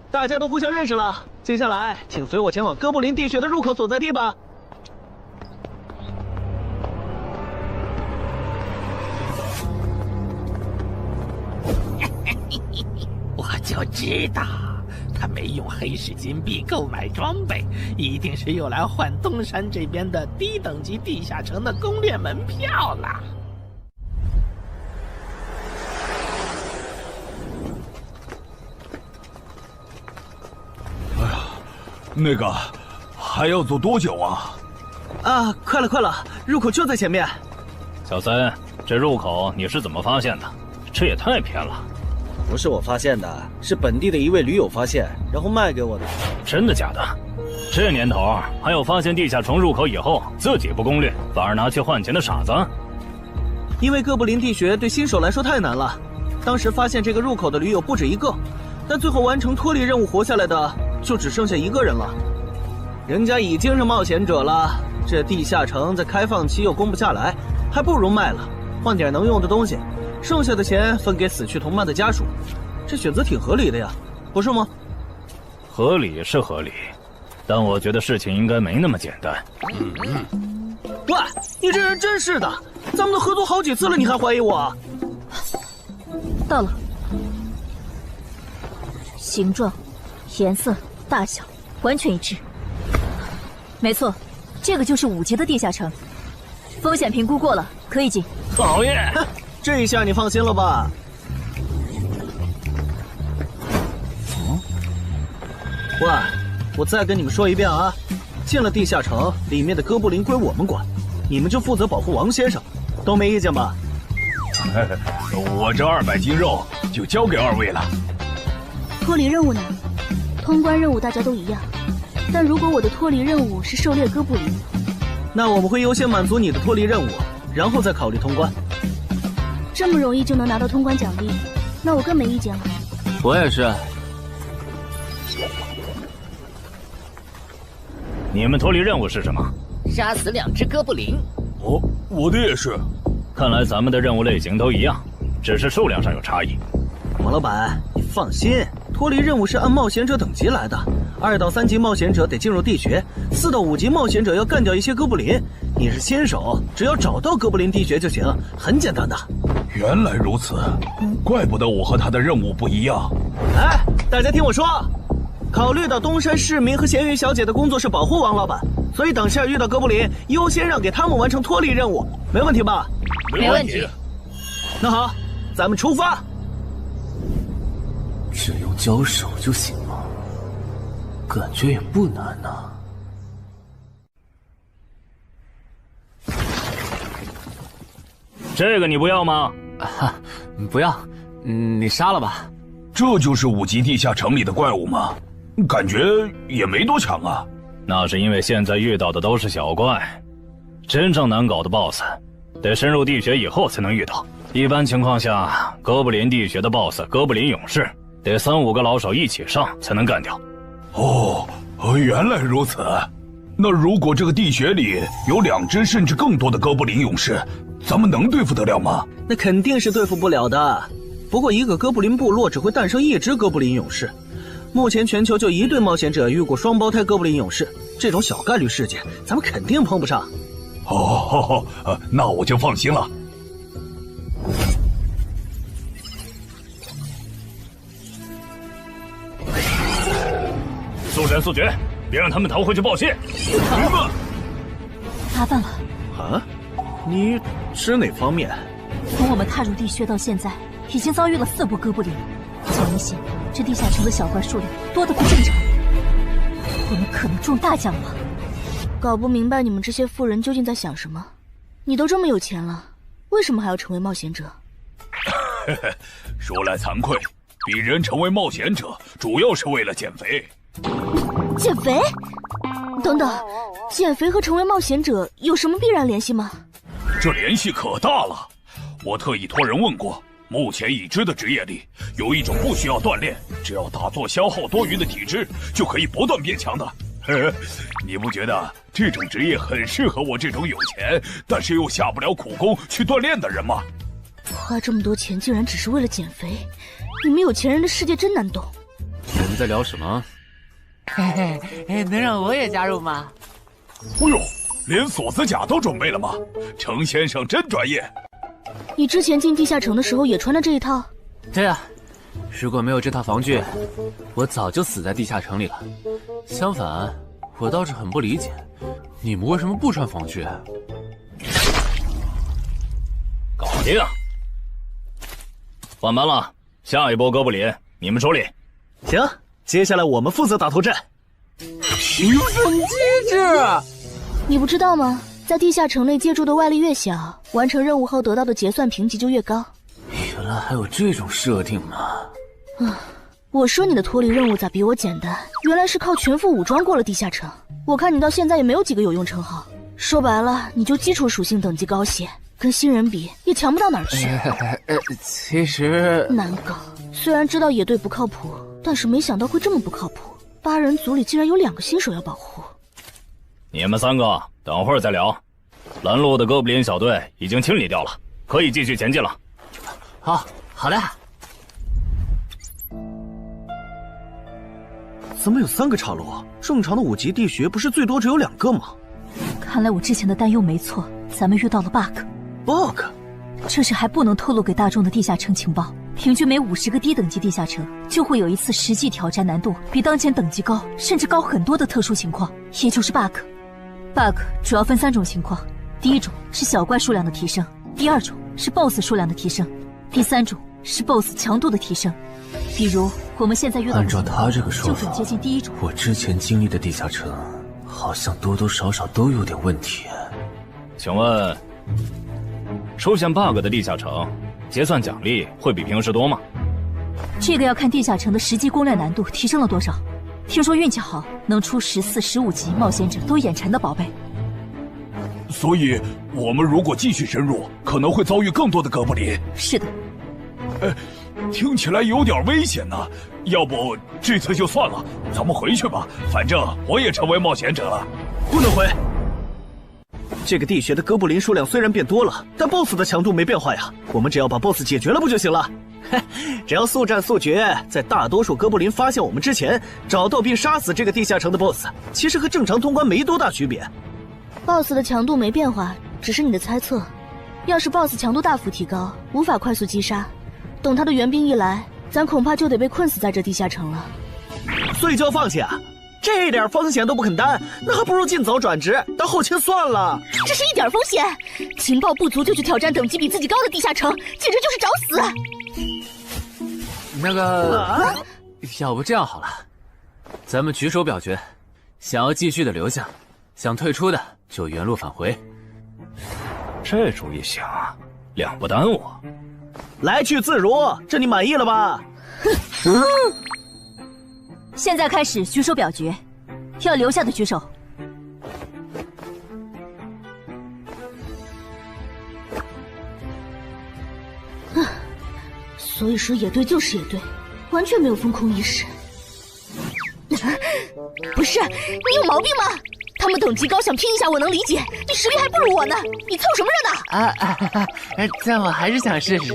大家都互相认识了，接下来请随我前往哥布林地穴的入口所在地吧。我就知道，他没用黑市金币购买装备，一定是用来换东山这边的低等级地下城的攻略门票啦。那个还要走多久啊？啊，快了，入口就在前面。小三，这入口你是怎么发现的？这也太偏了。不是我发现的，是本地的一位驴友发现，然后卖给我的。真的假的？这年头还有发现地下城入口以后自己不攻略，反而拿去换钱的傻子？因为哥布林地穴对新手来说太难了，当时发现这个入口的驴友不止1个，但最后完成脱离任务活下来的就只剩下1个人了。人家已经是冒险者了，这地下城在开放期又攻不下来，还不如卖了，换点能用的东西，剩下的钱分给死去同伴的家属。这选择挺合理的呀，不是吗？合理是合理，但我觉得事情应该没那么简单。喂，你这人真是的，咱们都合作好几次了，你还怀疑我？到了，形状、颜色、大小完全一致。没错，这个就是5级的地下城，风险评估过了，可以进。讨厌，这下你放心了吧？喂，我再跟你们说一遍啊，进了地下城，里面的哥布林归我们管，你们就负责保护王先生，都没意见吧？我这200斤肉就交给2位了。脱离任务呢？通关任务大家都一样，但如果我的脱离任务是狩猎哥布林，那我们会优先满足你的脱离任务，然后再考虑通关。这么容易就能拿到通关奖励，那我更没意见了。我也是。你们脱离任务是什么？杀死2只哥布林。哦，我的也是。看来咱们的任务类型都一样，只是数量上有差异。王老板，你放心，脱离任务是按冒险者等级来的。2到3级冒险者得进入地穴，4到5级冒险者要干掉一些哥布林。你是新手，只要找到哥布林地穴就行，很简单的。原来如此，怪不得我和他的任务不一样。哎，大家听我说，考虑到东山市民和咸鱼小姐的工作是保护王老板，所以等下遇到哥布林，优先让给他们完成脱离任务，没问题吧？没问题。那好，咱们出发。只用交手就行了，感觉也不难呐。这个你不要吗？不要，你杀了吧。这就是5级地下城里的怪物吗？感觉也没多强啊。那是因为现在遇到的都是小怪，真正难搞的 BOSS， 得深入地穴以后才能遇到。一般情况下，哥布林地穴的 BOSS 哥布林勇士，得3、5个老手一起上才能干掉。哦，原来如此。那如果这个地穴里有2只甚至更多的哥布林勇士，咱们能对付得了吗？那肯定是对付不了的。不过一个哥布林部落只会诞生1只哥布林勇士，目前全球就1对冒险者遇过双胞胎哥布林勇士，这种小概率事件，咱们肯定碰不上。哦，那我就放心了。速战速决，别让他们逃回去报信。麻烦了。啊？你指哪方面？从我们踏入地穴到现在，已经遭遇了4波哥布林，很明显，这地下城的小怪数量多得不正常。我们可能中大奖了。搞不明白你们这些富人究竟在想什么。你都这么有钱了，为什么还要成为冒险者？说来惭愧，鄙人成为冒险者主要是为了减肥。减肥？等等，减肥和成为冒险者有什么必然联系吗？这联系可大了。我特意托人问过，目前已知的职业里，有一种不需要锻炼，只要打坐消耗多余的体质，就可以不断变强的。你不觉得这种职业很适合我这种有钱，但是又下不了苦功去锻炼的人吗？花这么多钱竟然只是为了减肥，你们有钱人的世界真难懂。我们在聊什么？嘿嘿，能让我也加入吗？哎呦，连锁子甲都准备了吗？程先生真专业。你之前进地下城的时候也穿的这一套？对啊，如果没有这套防具，我早就死在地下城里了。相反，我倒是很不理解，你们为什么不穿防具？搞定，换班了，下一波哥布林你们手里。行，接下来我们负责打头阵。评分机制，你不知道吗？在地下城内借助的外力越小，完成任务后得到的结算评级就越高。原来还有这种设定呢！我说你的脱离任务咋比我简单？原来是靠全副武装过了地下城。我看你到现在也没有几个有用称号，说白了，你就基础属性等级高些，跟新人比也强不到哪儿去。其实难搞，虽然知道野队不靠谱，但是没想到会这么不靠谱。8人组里竟然有2个新手要保护。你们3个等会儿再聊。拦路的哥布林小队已经清理掉了，可以继续前进了。好的。怎么有3个岔路啊？正常的5级地穴不是最多只有2个吗？看来我之前的担忧没错，咱们遇到了 bug。这是还不能透露给大众的地下城情报。平均每50个低等级地下城就会有一次实际挑战难度比当前等级高，甚至高很多的特殊情况，也就是 bug。bug 主要分3种情况，第一种是小怪数量的提升，第2种是 BOSS 数量的提升，第3种是 BOSS 强度的提升。比如我们现在遇到的，按照他这个说法，就很接近第1种。我之前经历的地下城，好像多多少少都有点问题。请问，出现 bug 的地下城，结算奖励会比平时多吗？这个要看地下城的实际攻略难度提升了多少。听说运气好，能出14、15级冒险者都眼馋的宝贝。所以，我们如果继续深入，可能会遭遇更多的哥布林。是的。听起来有点危险呢。要不这次就算了，咱们回去吧。反正我也成为冒险者了。不能回。这个地穴的哥布林数量虽然变多了，但 BOSS 的强度没变化呀。我们只要把 BOSS 解决了不就行了？只要速战速决，在大多数哥布林发现我们之前，找到并杀死这个地下城的 BOSS， 其实和正常通关没多大区别。BOSS 的强度没变化，只是你的猜测。要是 BOSS 强度大幅提高，无法快速击杀，等他的援兵一来，咱恐怕就得被困死在这地下城了。所以就要放弃啊？这点风险都不肯担，那还不如尽早转职当后勤算了。这是一点风险？情报不足就去挑战等级比自己高的地下城，简直就是找死！那个，要不这样好了，咱们举手表决，想要继续的留下，想退出的就原路返回。这主意行，两不耽误。来去自如，这你满意了吧？现在开始举手表决，要留下的举手。所以说野队就是野队，完全没有风控意识。不是，你有毛病吗？他们等级高，想拼一下我能理解，你实力还不如我呢，你凑什么热闹？但我还是想试试。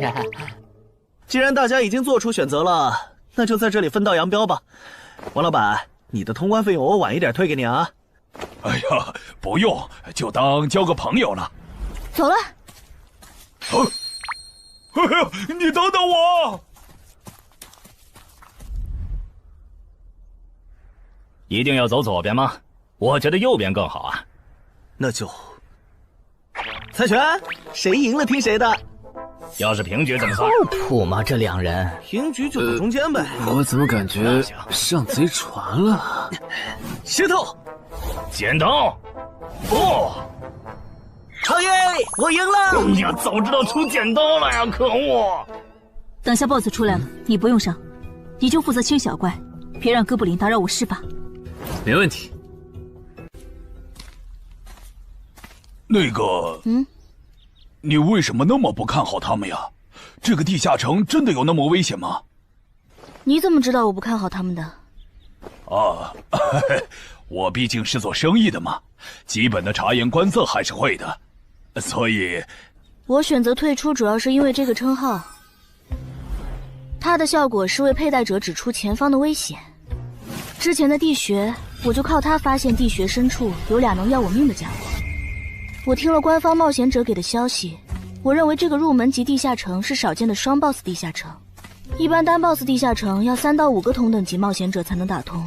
既然大家已经做出选择了，那就在这里分道扬镳吧。王老板，你的通关费用我晚一点退给你啊。哎呀，不用，就当交个朋友了。走了。哎呀，你等等我！一定要走左边吗？我觉得右边更好啊。那就猜拳，谁赢了听谁的。要是平局怎么算？靠谱吗？这两人平局就走中间呗。我怎么感觉上贼船了？石头，剪刀，不，好耶！我赢了！你呀，早知道出剪刀了呀！可恶！等下 BOSS 出来了，你不用上，你就负责清小怪，别让哥布林打扰我施法。没问题。那个，你为什么那么不看好他们呀？这个地下城真的有那么危险吗？你怎么知道我不看好他们的？啊，我毕竟是做生意的嘛，基本的察言观色还是会的，所以，我选择退出主要是因为这个称号，它的效果是为佩戴者指出前方的危险。之前的地穴，我就靠它发现地穴深处有俩能要我命的家伙。我听了官方冒险者给的消息，我认为这个入门级地下城是少见的双 BOSS 地下城。一般单 BOSS 地下城要3到5个同等级冒险者才能打通，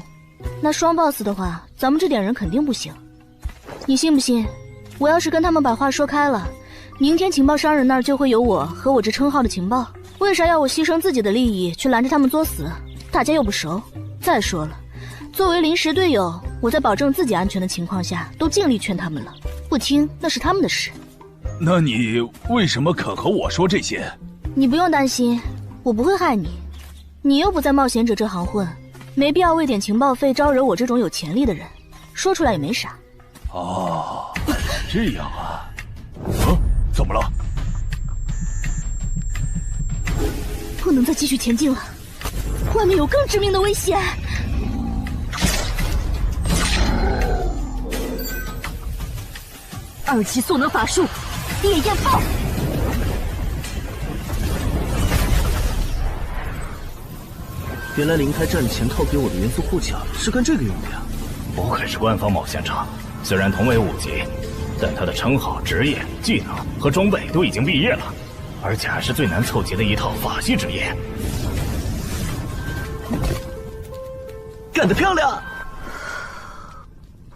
那双 BOSS 的话，咱们这点人肯定不行。你信不信？我要是跟他们把话说开了，明天情报商人那儿就会有我和我这称号的情报。为啥要我牺牲自己的利益去拦着他们作死？大家又不熟。再说了，作为临时队友，我在保证自己安全的情况下，都尽力劝他们了。不听那是他们的事。那你为什么肯和我说这些？你不用担心，我不会害你。你又不在冒险者这行混，没必要为点情报费招惹我这种有潜力的人。说出来也没啥。哦，这样啊。怎么了？不能再继续前进了，外面有更致命的危险。2级速能法术，烈焰爆！原来灵台战前套给我的元素护甲是干这个用的呀！不愧是官方冒险者，虽然同为5级，但他的称号、职业、技能和装备都已经毕业了，而且还是最难凑齐的一套法系职业。干得漂亮！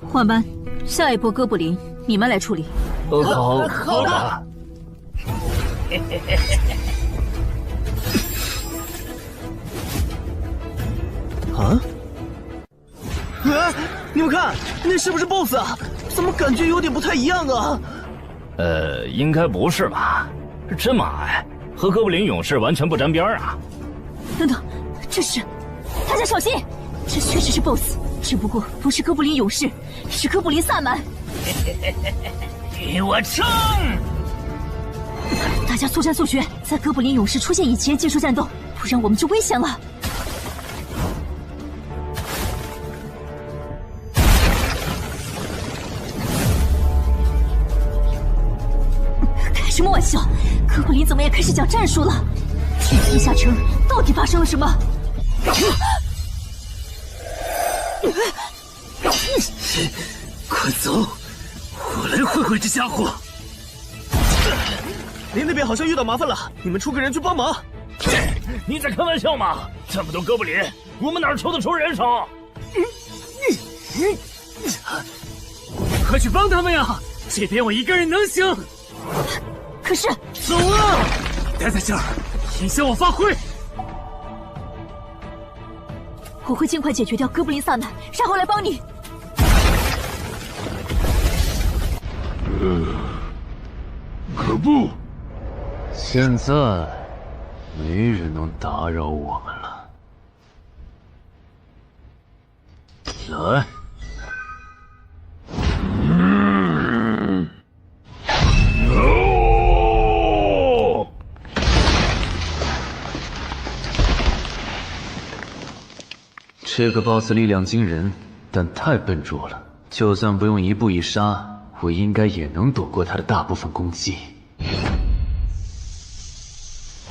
换班，下一波哥布林你们来处理。好的。啊！你们看，那是不是 BOSS 啊？怎么感觉有点不太一样啊？应该不是吧？这么矮，和哥布林勇士完全不沾边啊！等等，这是……大家小心，这确实是 BOSS， 只不过不是哥布林勇士，是哥布林萨满。给我冲！大家速战速决，在哥布林勇士出现以前结束战斗，不然我们就危险了。开什么玩笑？哥布林怎么也开始讲战术了？这地下城到底发生了什么？快走！我来会会这家伙。林那边好像遇到麻烦了，你们出个人去帮忙。你在开玩笑吗？这么多哥布林，我们哪抽得出人手？快去帮他们呀！这边我一个人能行。可是，走啊！待在这儿，影响我发挥。我会尽快解决掉哥布林萨满，然后来帮你。可不，现在没人能打扰我们了。来。这个 BOSS 力量惊人，但太笨拙了。就算不用一步一杀，我应该也能躲过他的大部分攻击。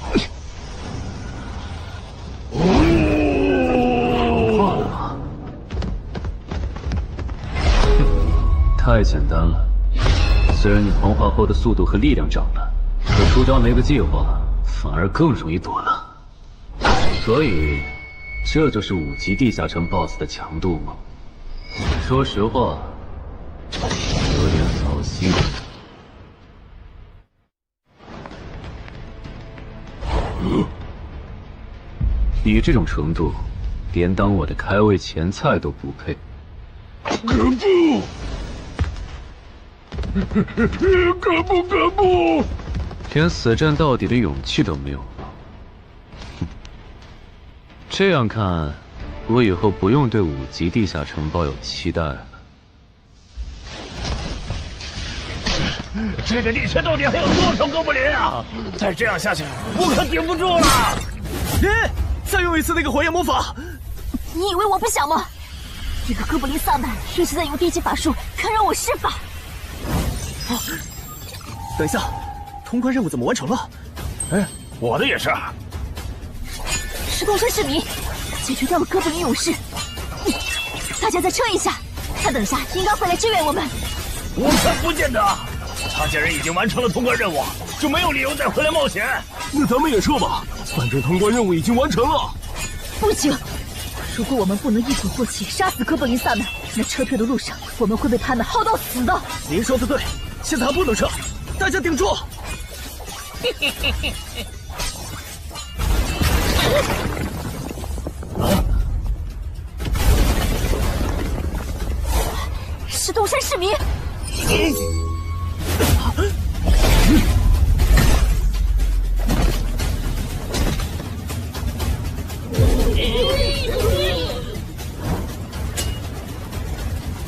好怕了吗？太简单了。虽然你黄化后的速度和力量涨了，可出招没个计划，反而更容易躲了。所以，这就是5级地下城 BOSS 的强度吗？说实话，有点扫兴。你这种程度，连当我的开胃前菜都不配。可不！连死战到底的勇气都没有吗？这样看，我以后不用对5级地下城抱有期待了。这个地下到底还有多少哥布林啊？再这样下去，我可顶不住了！再用一次那个火焰魔法！你以为我不想吗？这个哥布林萨满一直在用低级法术看让我施法。等一下，通关任务怎么完成了？我的也是。石头山市民解决掉了哥布林勇士，大家再撑一下，他等下应该会来支援我们。我看不见得，他既然已经完成了通关任务，就没有理由再回来冒险。那咱们也撤吧，反正通关任务已经完成了。不行，如果我们不能一鼓作气杀死哥布林萨满，那撤退的路上我们会被他们耗到死的。您说的对，现在还不能撤，大家顶住！石头山市民。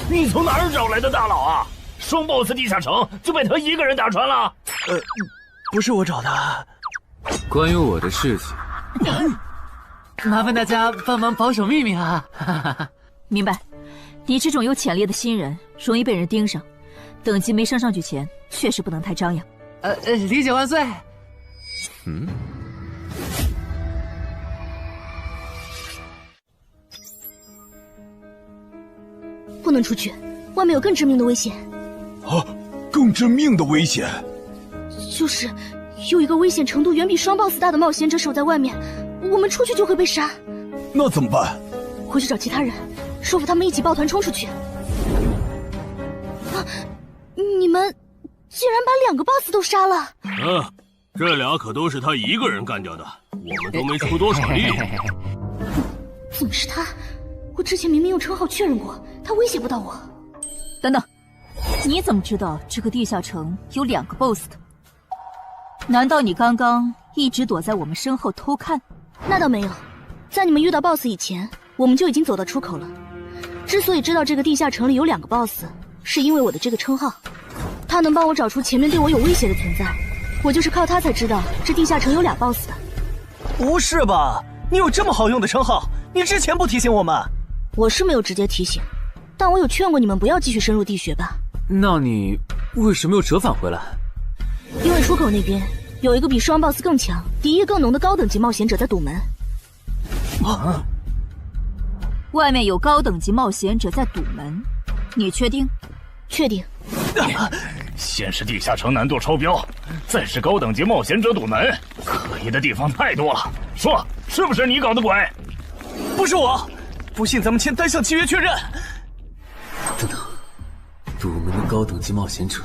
你从哪儿找来的大佬啊？双 BOSS 地下城就被他一个人打穿了？不是我找的。关于我的事情，麻烦大家帮忙保守秘密啊！明白。你这种有潜力的新人，容易被人盯上，等级没升上去前，确实不能太张扬。理解万岁。不能出去，外面有更致命的危险。更致命的危险？就是有一个危险程度远比双 BOSS 大的冒险者守在外面，我们出去就会被杀。那怎么办？回去找其他人，说服他们一起抱团冲出去。你们竟然把2个 BOSS 都杀了！这俩可都是他一个人干掉的，我们都没出多少力。怎么是他？我之前明明用称号确认过，他威胁不到我。等等，你怎么知道这个地下城有2个 BOSS 的？难道你刚刚一直躲在我们身后偷看？那倒没有，在你们遇到 BOSS 以前，我们就已经走到出口了。之所以知道这个地下城里有2个 BOSS， 是因为我的这个称号，他能帮我找出前面对我有威胁的存在。我就是靠他才知道这地下城有俩 BOSS 的。不是吧？你有这么好用的称号，你之前不提醒我们？我是没有直接提醒，但我有劝过你们不要继续深入地穴吧。那你为什么又折返回来？因为出口那边有一个比双 BOSS 更强、敌意更浓的高等级冒险者在堵门。啊！外面有高等级冒险者在堵门，你确定？确定。先是地下城难度超标，再是高等级冒险者堵门，可疑的地方太多了。说，是不是你搞的鬼？不是我，不信咱们签单向契约确认。等等，堵门的高等级冒险者，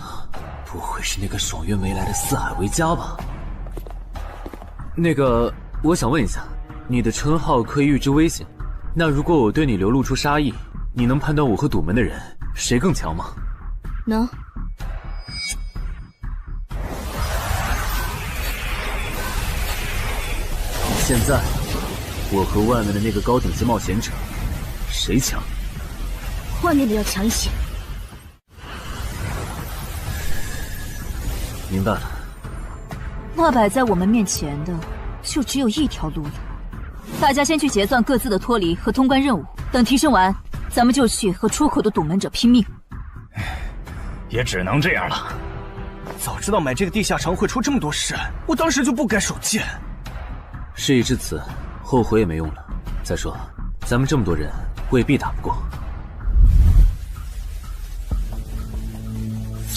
不会是那个爽约没来的四海为家吧？那个，我想问一下，你的称号可以预知危险，那如果我对你流露出杀意，你能判断我和堵门的人谁更强吗？能。现在，我和外面的那个高等级冒险者，谁强？外面的要强一些。明白了。那摆在我们面前的，就只有一条路了。大家先去结算各自的脱离和通关任务，等提升完，咱们就去和出口的堵门者拼命。也只能这样了。早知道买这个地下城会出这么多事，我当时就不该手贱。事已至此，后悔也没用了。再说，咱们这么多人，未必打不过。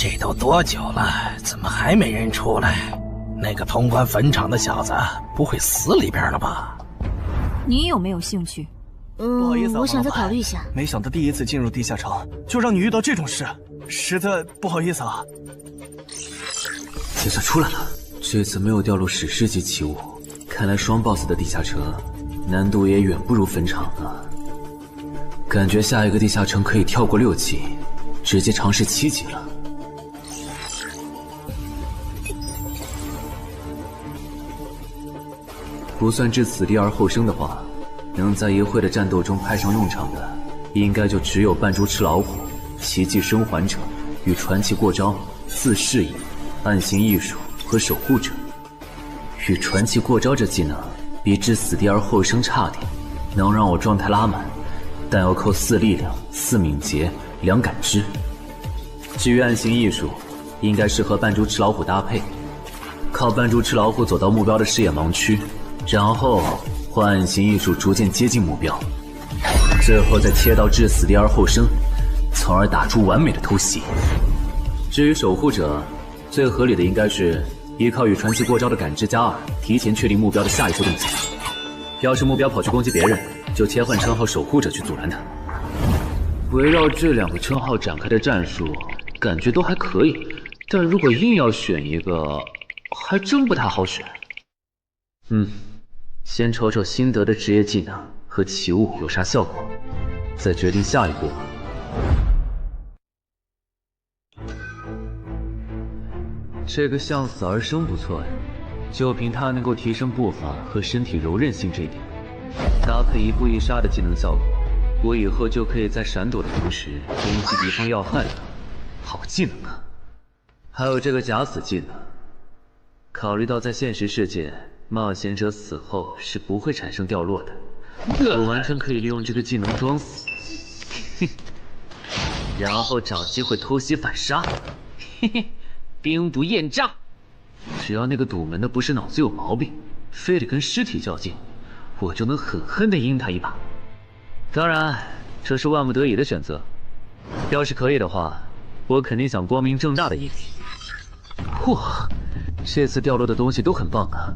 这都多久了，怎么还没人出来？那个通关坟场的小子不会死里边了吧？你有没有兴趣？不好意思，我想再考虑一下。没想到第一次进入地下城，就让你遇到这种事，实在不好意思啊。计算出来了，这次没有掉落史诗级奇物，看来双 BOSS 的地下城难度也远不如坟场啊。感觉下一个地下城可以跳过6级，直接尝试7级了。不算置死地而后生的话，能在一会的战斗中派上用场的，应该就只有扮猪吃老虎、奇迹生还者与传奇过招、自适应、暗行艺术和守护者。与传奇过招这技能比置死地而后生差点，能让我状态拉满，但要扣4力量、4敏捷、2感知。至于暗行艺术，应该是和扮猪吃老虎搭配，靠扮猪吃老虎走到目标的视野盲区，然后换暗行艺术逐渐接近目标，最后再切到置死地而后生，从而打出完美的偷袭。至于守护者，最合理的应该是依靠与传奇过招的感知+2，提前确定目标的下一步动作。要是目标跑去攻击别人，就切换称号守护者去阻拦他。围绕这2个称号展开的战术，感觉都还可以，但如果硬要选一个，还真不太好选。先瞅瞅新得的职业技能和奇物有啥效果，再决定下一步。这个向死而生不错呀，就凭它能够提升步伐和身体柔韧性这一点，搭配一步一杀的技能效果，我以后就可以在闪躲的同时攻击敌方要害了。好技能啊！还有这个假死技能，考虑到在现实世界，冒险者死后是不会产生掉落的，我完全可以利用这个技能装死，然后找机会偷袭反杀，兵不厌诈。只要那个堵门的不是脑子有毛病，非得跟尸体较劲，我就能狠狠地阴他一把。当然，这是万不得已的选择。要是可以的话，我肯定想光明正大的赢。哇，这次掉落的东西都很棒啊！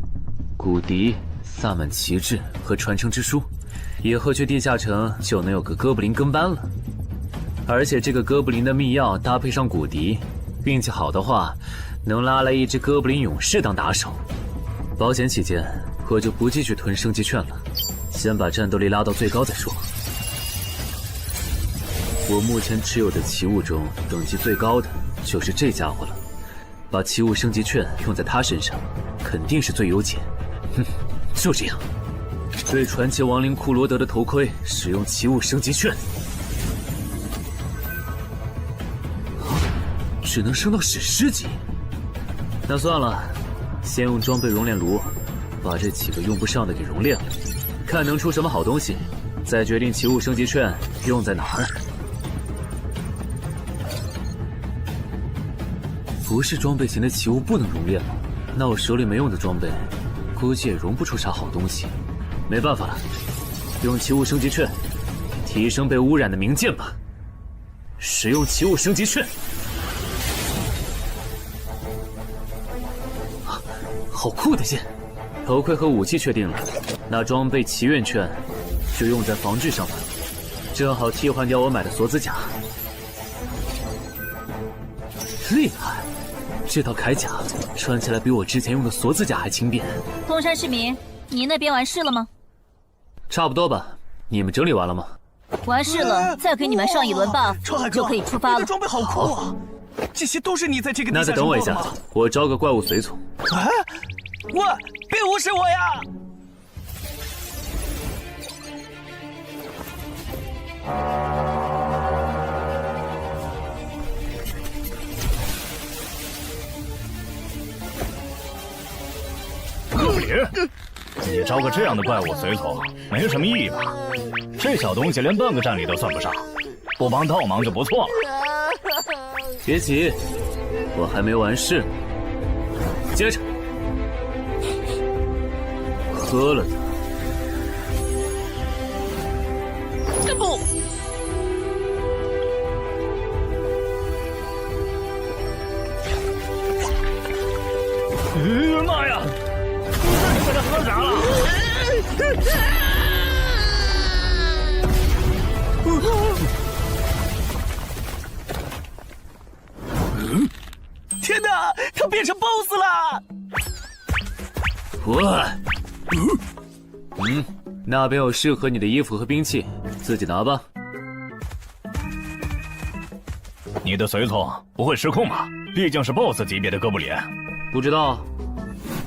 骨笛、萨满旗帜和传承之书，以后去地下城就能有个哥布林跟班了。而且这个哥布林的秘药搭配上骨笛，运气好的话，能拉来一只哥布林勇士当打手。保险起见，我就不继续囤升级券了，先把战斗力拉到最高再说。我目前持有的奇物中，等级最高的就是这家伙了。把奇物升级券用在他身上，肯定是最优解。就这样，对传奇亡灵库罗德的头盔使用奇物升级券，只能升到史诗级。那算了，先用装备熔炼炉把这几个用不上的给熔炼了，看能出什么好东西，再决定奇物升级券用在哪儿。不是装备型的奇物不能熔炼吗？那我手里没用的装备，估计也熔不出啥好东西。没办法了，用奇物升级券提升被污染的名剑吧。使用奇物升级券，好酷的剑！头盔和武器确定了，那装备祈愿券就用在防具上吧，正好替换掉我买的锁子甲。厉害！这套铠甲穿起来比我之前用的锁子甲还轻便。东山市民，你那边完事了吗？差不多吧。你们整理完了吗？完事了，再给你们上一轮 buff，就可以出发了。你的装备好酷啊！这些都是你在这个地下那再等我一下，我招个怪物随从。啊！喂，别无视我呀！哥布林，你招个这样的怪物随从，没什么意义吧？这小东西连半个战力都算不上，不帮倒忙就不错了。别急，我还没完事呢。接着，喝了它。不。天哪，他变成 BOSS 了！那边有适合你的衣服和兵器，自己拿吧。你的随从不会失控吧？毕竟是 BOSS 级别的哥布林。不知道，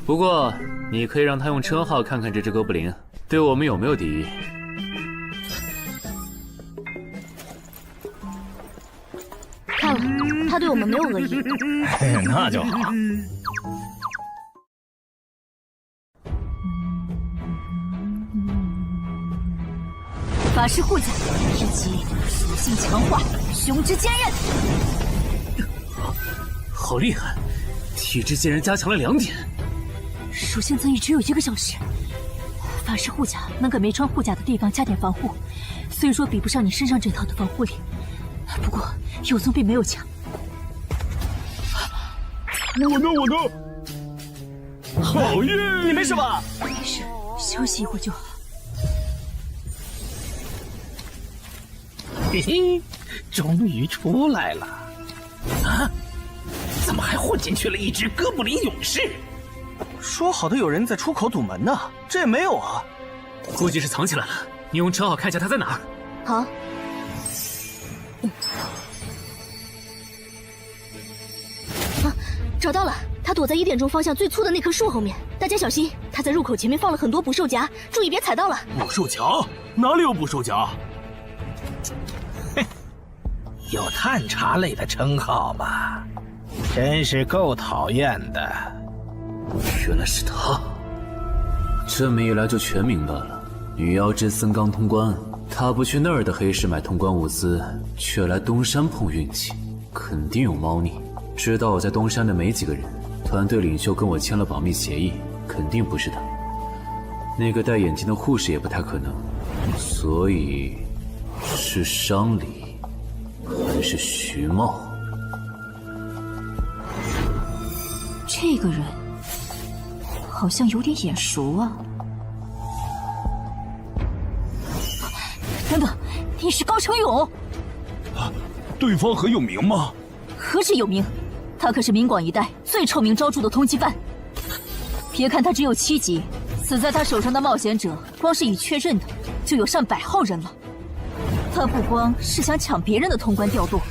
不过你可以让他用称号看看这只哥布林对我们有没有敌意。看了，他对我们没有恶意。那就好。法师护甲1级，属性强化，胸之坚韧。好厉害，体质竟然加强了2点。属性增益只有1个小时。法师护甲能给没穿护甲的地方加点防护，虽说比不上你身上这套的防护力，不过有总比没有强。我呢？好运！你没事吧？没事，休息一会儿就好。嘿嘿，终于出来了！啊，怎么还混进去了一只哥布林勇士？说好的有人在出口堵门呢，这也没有啊。估计是藏起来了，你用称号看一下他在哪儿。好。找到了，他躲在1点钟方向最粗的那棵树后面，大家小心，他在入口前面放了很多捕兽夹，注意别踩到了。捕兽夹？哪里有捕兽夹？哼，有探查类的称号吗？真是够讨厌的。原来是他，这么一来就全明白了。女妖之森刚通关，他不去那儿的黑市买通关物资，却来东山碰运气，肯定有猫腻。知道我在东山的没几个人，团队领袖跟我签了保密协议，肯定不是他。那个戴眼镜的护士也不太可能，所以是商礼还是徐茂？这个人好像有点眼熟啊！等等，你是高成勇？啊，对方很有名吗？何止有名，他可是明广一带最臭名昭著的通缉犯。别看他只有7级，死在他手上的冒险者，光是已确认的就有上100号人了。他不光是想抢别人的通关调度，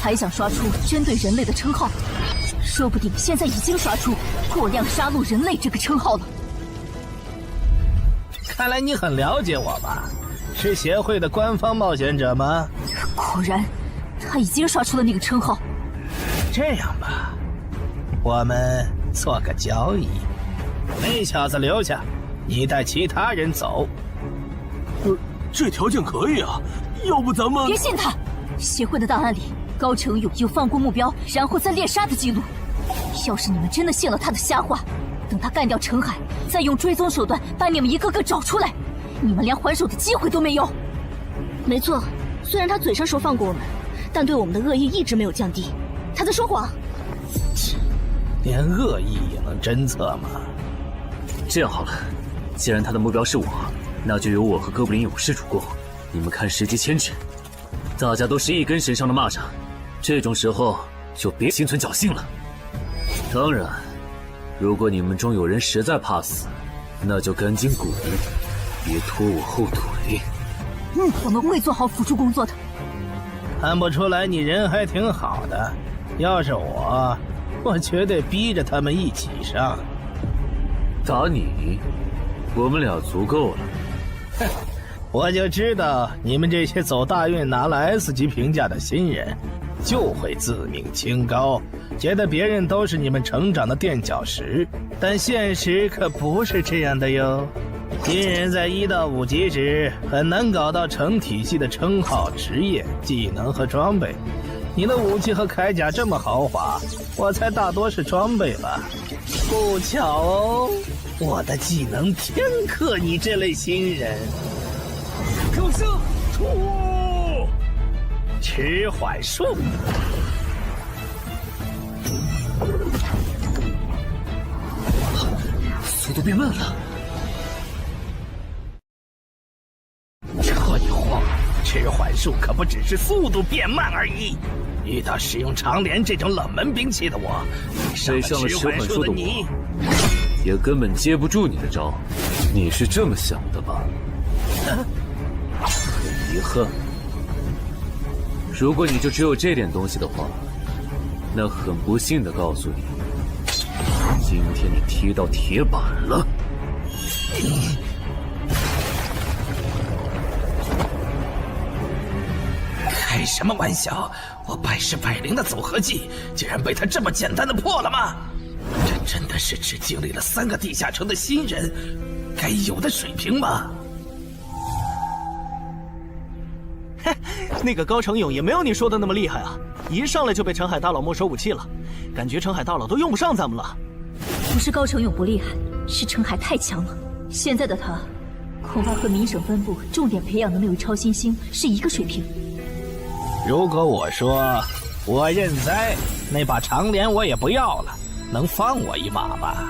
还想刷出针对人类的称号，说不定现在已经刷出过量杀戮人类这个称号了。看来你很了解我吧？是协会的官方冒险者吗？果然，他已经刷出了那个称号。这样吧，我们做个交易，那小子留下，你带其他人走。这条件可以啊，要不咱们……别信他！协会的档案里，高成勇有放过目标然后再猎杀的记录。要是你们真的信了他的瞎话，等他干掉陈海，再用追踪手段把你们一个个找出来，你们连还手的机会都没有。没错，虽然他嘴上说放过我们，但对我们的恶意一直没有降低。他在说谎。连恶意也能侦测吗？这样好了，既然他的目标是我，那就由我和哥布林勇士主攻。你们看时机牵制，大家都是一根绳上的蚂蚱，这种时候就别心存侥幸了。当然，如果你们中有人实在怕死，那就赶紧滚，别拖我后腿。我们会做好辅助工作的。看不出来你人还挺好的，要是我绝对逼着他们一起上。打你，我们俩足够了。哼，我就知道你们这些走大运拿了 S 级评价的新人，就会自命清高，觉得别人都是你们成长的垫脚石。但现实可不是这样的哟。新人在1到5级时很难搞到成体系的称号、职业、技能和装备。你的武器和铠甲这么豪华，我猜大多是装备吧。不巧哦，我的技能偏克你这类新人。口声出，迟缓术。速度变慢了。术可不只是速度变慢而已。遇到使用长镰这种冷门兵器的我，谁上了迟缓术的我，也根本接不住你的招。你是这么想的吧？很遗憾，如果你就只有这点东西的话，那很不幸的告诉你，今天你踢到铁板了。开什么玩笑！我百试百灵的组合技，竟然被他这么简单的破了吗？这真的是只经历了3个地下城的新人该有的水平吗？嘿，那个高成勇也没有你说的那么厉害啊！一上来就被澄海大佬没收武器了，感觉澄海大佬都用不上咱们了。不是高成勇不厉害，是澄海太强了。现在的他，恐怕和明省分部重点培养的那位超新星是一个水平。如果我说我认栽，那把长镰我也不要了，能放我一马吧？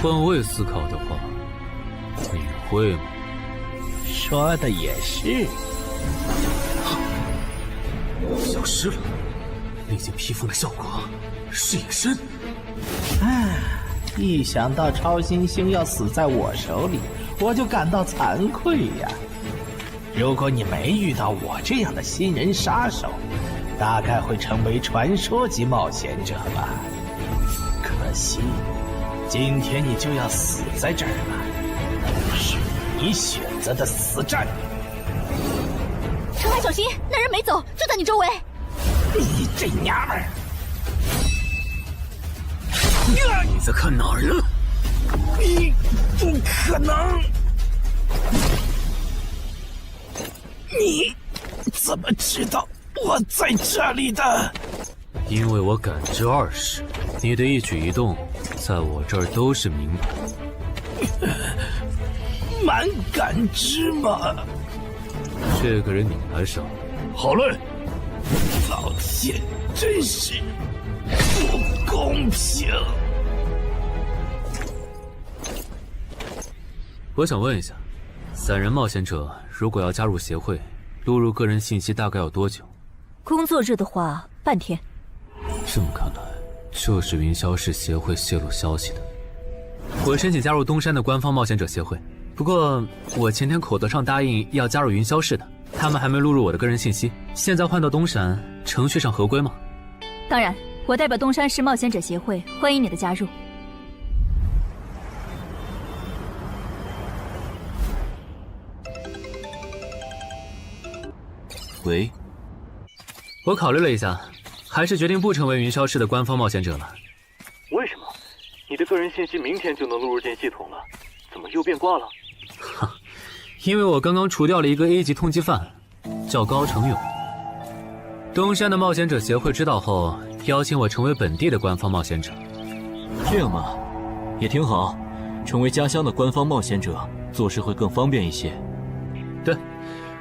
换位思考的话，你会吗？说的也是。消失了，那件披风的效果是隐身。唉，一想到超新星要死在我手里，我就感到惭愧呀。如果你没遇到我这样的新人杀手，大概会成为传说级冒险者吧。可惜，今天你就要死在这儿了，是你选择的死战。澄海小心，那人没走，就在你周围。你这娘们儿！你在看哪儿呢？你不可能！你怎么知道我在这里的？因为我感知20，你的一举一动在我这儿都是明白。蛮感知吗？这个人你来上。好嘞。老天，真是不公平！我想问一下，3人冒险者如果要加入协会，录入个人信息大概要多久？工作日的话，半天。这么看来，就是云霄市协会泄露消息的。我申请加入东山的官方冒险者协会，不过我前天口头上答应要加入云霄市的，他们还没录入我的个人信息。现在换到东山，程序上合规吗？当然，我代表东山市冒险者协会欢迎你的加入。喂，我考虑了一下，还是决定不成为云霄市的官方冒险者了。为什么？你的个人信息明天就能录入进系统了，怎么又变卦了？因为我刚刚除掉了一个 A 级通缉犯，叫高成勇。东山的冒险者协会知道后，邀请我成为本地的官方冒险者。这样嘛，也挺好，成为家乡的官方冒险者，做事会更方便一些。对，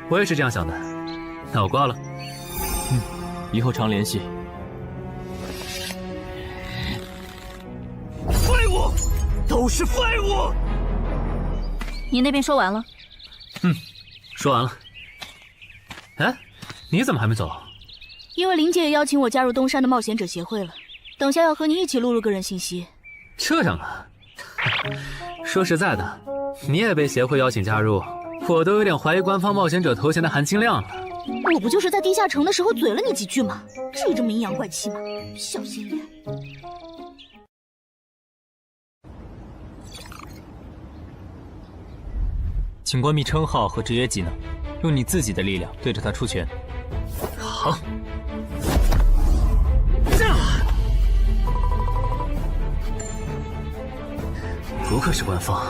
我也是这样想的。那我挂了。以后常联系。废物，都是废物！你那边说完了？说完了。哎，你怎么还没走？因为林姐也邀请我加入东山的冒险者协会了，等下要和你一起录入个人信息。这样啊？说实在的，你也被协会邀请加入，我都有点怀疑官方冒险者头衔的含金量了。我不就是在地下城的时候嘴了你几句吗？至于这么阴阳怪气吗？小心点。请关闭称号和职业技能，用你自己的力量对着他出拳。好。不愧是官方，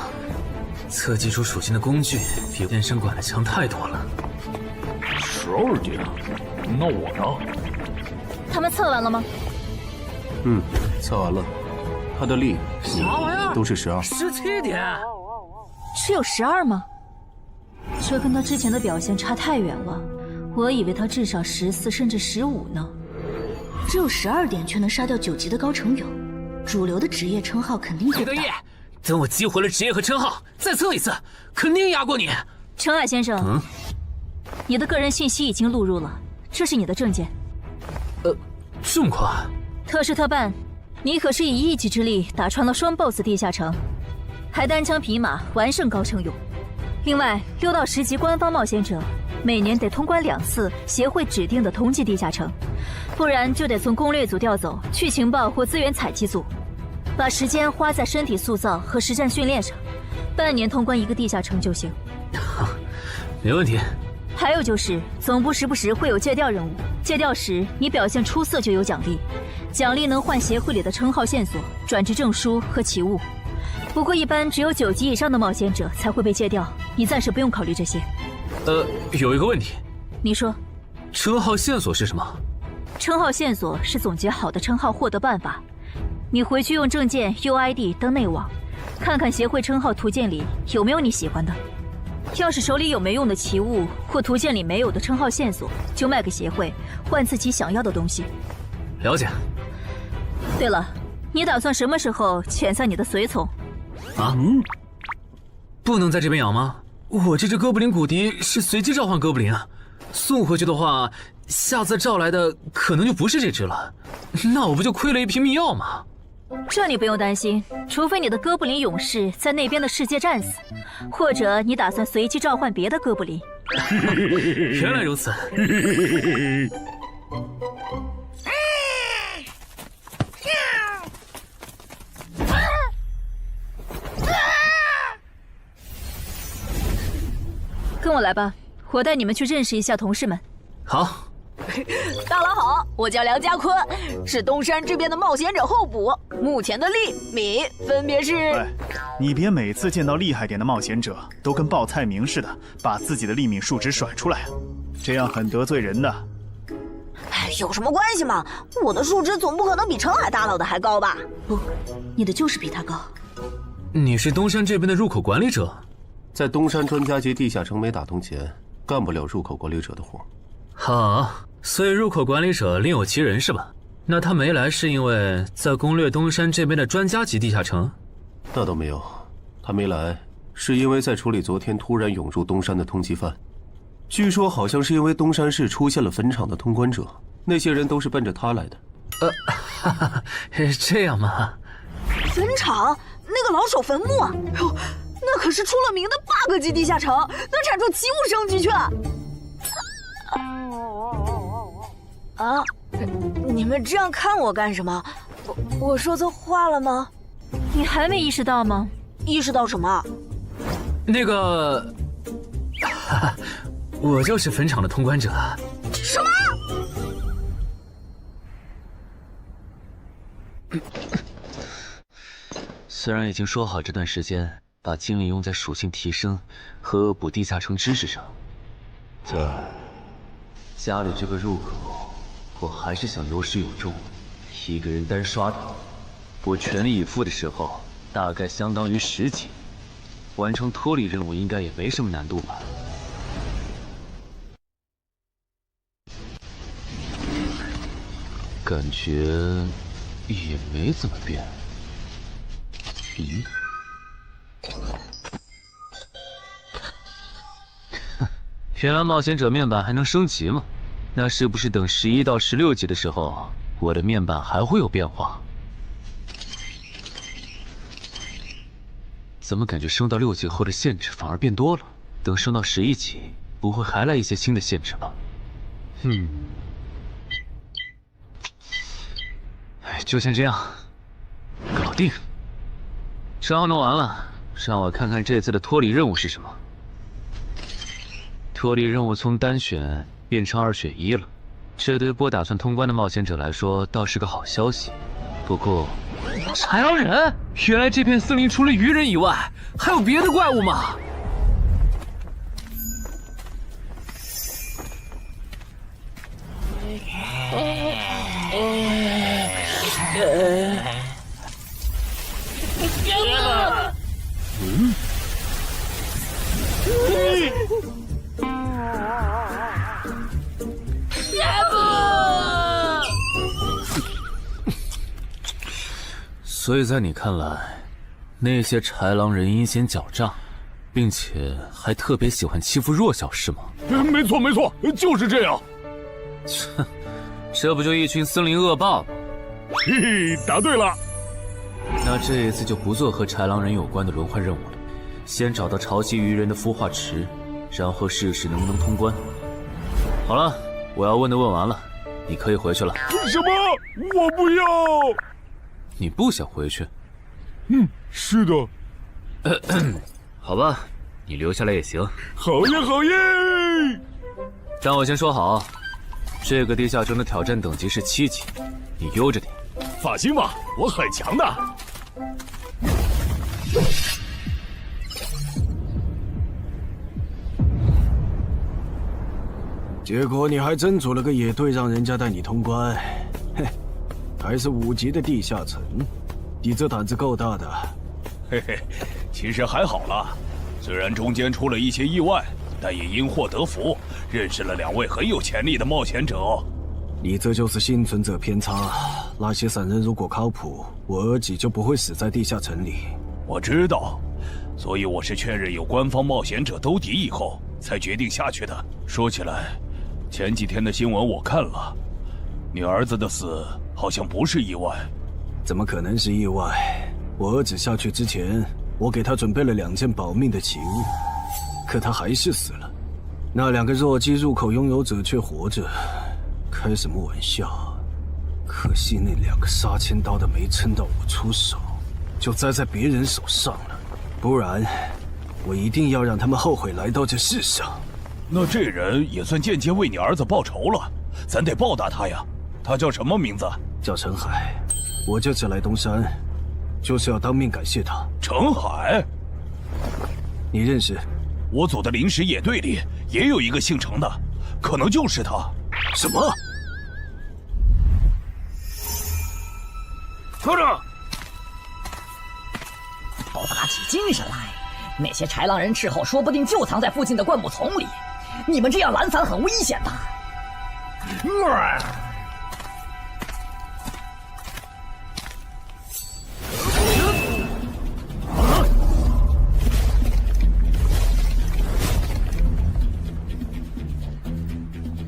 测技术属性的工具比健身馆的强太多了。12点，那我呢？他们测完了吗？测完了，他的力啥玩意儿都是12。17点，只有12吗？这跟他之前的表现差太远了，我以为他至少14甚至15呢。只有12点却能杀掉9级的高成勇，主流的职业称号肯定够大。等我激活了职业和称号，再测一次，肯定压过你。澄海先生，你的个人信息已经录入了，这是你的证件。这么快？特事特办，你可是以一己之力打穿了双 BOSS 地下城，还单枪匹马完胜高成勇。另外，6到10级官方冒险者每年得通关2次协会指定的同级地下城，不然就得从攻略组调走去情报或资源采集组，把时间花在身体塑造和实战训练上，半年通关1个地下城就行。没问题。还有就是总部时不时会有借调任务，借调时你表现出色就有奖励，奖励能换协会里的称号线索、转职证书和奇物。不过一般只有9级以上的冒险者才会被借调，你暂时不用考虑这些。有一个问题。你说。称号线索是什么？称号线索是总结好的称号获得办法，你回去用证件 UID 登内网，看看协会称号图鉴里有没有你喜欢的。要是手里有没用的奇物或图鉴里没有的称号线索，就卖给协会，换自己想要的东西。了解。对了，你打算什么时候遣散你的随从？不能在这边养吗？我这只哥布林骨笛是随机召唤哥布林啊，送回去的话，下次召来的可能就不是这只了，那我不就亏了一瓶秘药吗？这你不用担心，除非你的哥布林勇士在那边的世界战死，或者你打算随机召唤别的哥布林。原来如此。跟我来吧，我带你们去认识一下同事们。好。大佬好，我叫梁家坤，是东山这边的冒险者候补，目前的利米分别是。你别每次见到厉害点的冒险者都跟报菜名似的，把自己的利米数值甩出来啊，这样很得罪人的。有什么关系嘛？我的数值总不可能比澄海大佬的还高吧？不，你的就是比他高。你是东山这边的入口管理者？在东山专家级地下城没打通前，干不了入口管理者的活。好，所以入口管理者另有其人是吧？那他没来是因为在攻略东山这边的专家级地下城？那倒没有，他没来是因为在处理昨天突然涌入东山的通缉犯。据说好像是因为东山市出现了坟场的通关者，那些人都是奔着他来的。这样吗？坟场那个老手坟墓，哟，那可是出了名的 bug 级地下城，能产出奇物生机去。你们这样看我干什么？我说错话了吗？你还没意识到吗？意识到什么？那个，我就是坟场的通关者。什么？虽然已经说好这段时间把精力用在属性提升和恶补地下城知识上，但家里这个入口，我还是想有始有终。一个人单刷的，我全力以赴的时候，大概相当于10级。完成脱离任务应该也没什么难度吧？感觉也没怎么变。咦？原来冒险者面板还能升级吗？那是不是等11到16级的时候，我的面板还会有变化？怎么感觉升到6级后的限制反而变多了？等升到11级，不会还来一些新的限制吧？就先这样，搞定。招弄完了，让我看看这次的脱离任务是什么。脱离任务从单选变成2选1了，这对不打算通关的冒险者来说倒是个好消息。不过，豺狼人，原来这片森林除了鱼人以外，还有别的怪物吗？所以在你看来，那些豺狼人阴险狡诈，并且还特别喜欢欺负弱小，是吗？没错没错，就是这样。这不就一群森林恶霸吗？嘿嘿，答对了。那这一次就不做和豺狼人有关的轮换任务了，先找到潮汐鱼人的孵化池，然后试试能不能通关。好了，我要问的问完了，你可以回去了。什么？我不要。你不想回去？是的。好吧，你留下来也行。好耶好耶！但我先说好，这个地下城的挑战等级是7级，你悠着点。放心吧，我很强的。结果你还真组了个野队，让人家带你通关。嘿，还是5级的地下城，你这胆子够大的。嘿嘿，其实还好啦，虽然中间出了一些意外，但也因祸得福，认识了2位很有潜力的冒险者。你这就是幸存者偏差。那些散人如果靠谱，我儿己就不会死在地下城里。我知道，所以我是确认有官方冒险者兜底以后，才决定下去的。说起来，前几天的新闻我看了，你儿子的死好像不是意外。怎么可能是意外？我儿子下去之前，我给他准备了2件保命的奇物，可他还是死了。那2个弱鸡入口拥有者却活着。开什么玩笑！可惜那2个杀千刀的没撑到我出手，就栽在别人手上了。不然，我一定要让他们后悔来到这世上。那这人也算间接为你儿子报仇了，咱得报答他呀。他叫什么名字？叫陈海。我这次来东山，就是要当面感谢他。陈海，你认识？我组的临时野队里也有一个姓陈的，可能就是他。什么？科长，都打起精神来！那些豺狼人斥候说不定就藏在附近的灌木丛里，你们这样懒散很危险的。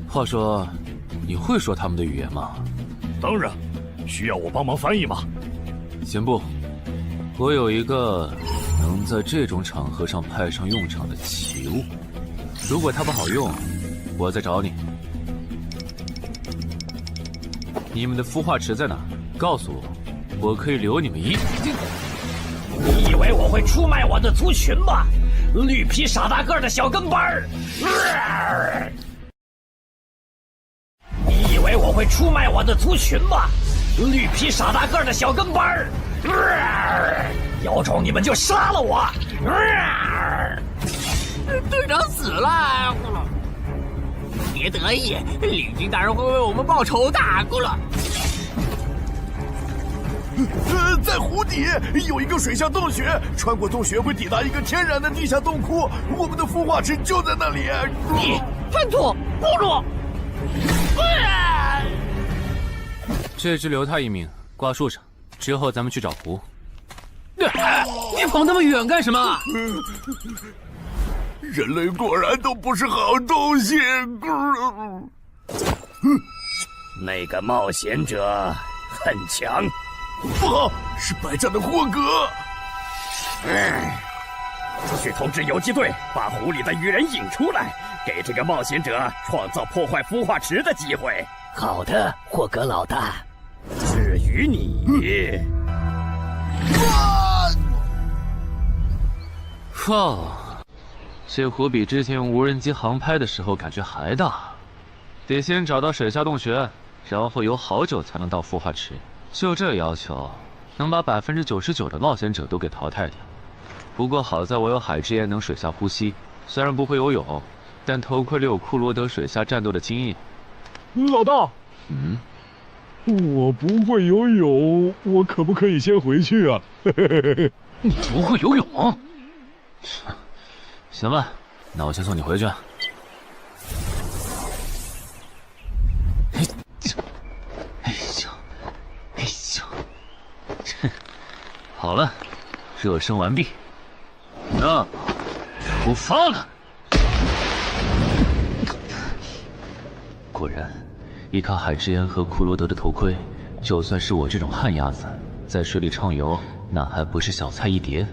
话说，你会说他们的语言吗？当然，需要我帮忙翻译吗？先不，我有一个能在这种场合上派上用场的奇物，如果它不好用，我再找你。你们的孵化池在哪？告诉我，我可以留你们一。你以为我会出卖我的族群吗？绿皮傻大个的小跟班儿！你以为我会出卖我的族群吗？绿皮傻大个的小跟班儿！有种你们就杀了我！队长死了，别得意，领军大人会为我们报仇的，咕噜。在湖底有一个水下洞穴，穿过洞穴会抵达一个天然的地下洞窟，我们的孵化池就在那里。你叛徒，咕噜！这只留他一命，挂树上，之后咱们去找湖。你跑那么远干什么？人类果然都不是好东西。那个冒险者很强。不好，是白战的霍格。去通知游击队，把湖里的鱼人引出来，给这个冒险者创造破坏孵化池的机会。好的，霍格老大。至于你，靠！这湖比之前用无人机航拍的时候感觉还大。得先找到水下洞穴，然后游好久才能到孵化池。就这要求，能把99%的冒险者都给淘汰掉。不过好在我有海之炎能水下呼吸，虽然不会游泳，但头盔里有库罗德水下战斗的经验。老大，我不会游泳，我可不可以先回去啊？你不会游泳？行吧，那我先送你回去。好了，热身完毕，那出发了。果然，依靠海之言和库罗德的头盔，就算是我这种旱鸭子，在水里畅游，那还不是小菜一碟？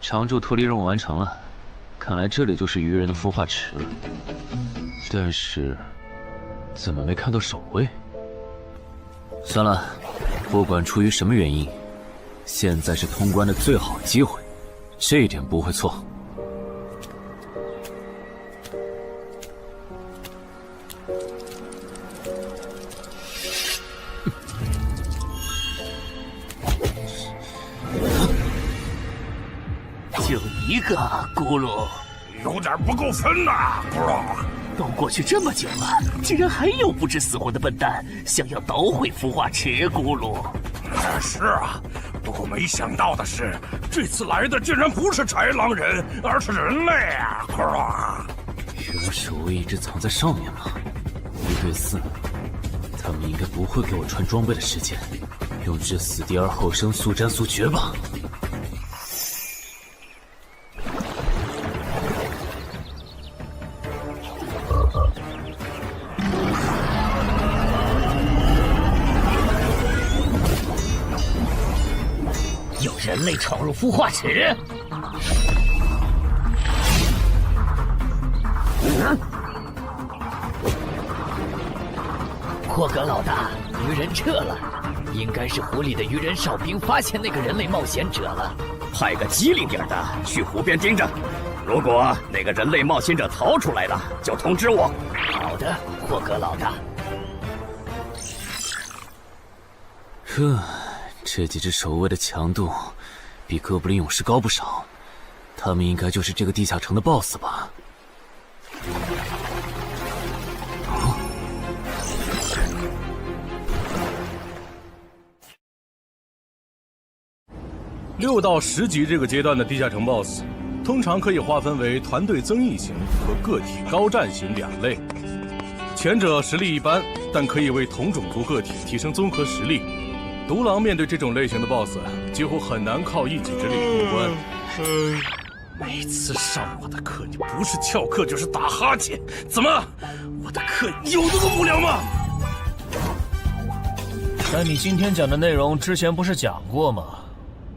常驻脱离任务完成了，看来这里就是鱼人的孵化池。但是，怎么没看到守卫？算了，不管出于什么原因，现在是通关的最好机会，这一点不会错。就一个咕噜，有点不够分呐，咕噜。都过去这么久了，竟然还有不知死活的笨蛋想要捣毁孵化池，咕噜。是啊，不过没想到的是，这次来的竟然不是豺狼人，而是人类啊，咕噜。原来守卫一直藏在上面吗？1对4，他们应该不会给我穿装备的时间，用至死地而后生，速战速决吧。有人类闯入孵化池！霍格老大，鱼人撤了，应该是湖里的鱼人哨兵发现那个人类冒险者了。派个机灵点的去湖边盯着，如果那个人类冒险者逃出来了，就通知我。好的，霍格老大。这几只守卫的强度比哥布林勇士高不少，他们应该就是这个地下城的 BOSS 吧？6到10级这个阶段的地下城 BOSS， 通常可以划分为团队增益型和个体高战型2类。前者实力一般，但可以为同种族个体提升综合实力。独狼面对这种类型的 BOSS， 几乎很难靠一己之力通关。每次上我的课，你不是翘课就是打哈欠，怎么？我的课有那么无聊吗？但你今天讲的内容之前不是讲过吗？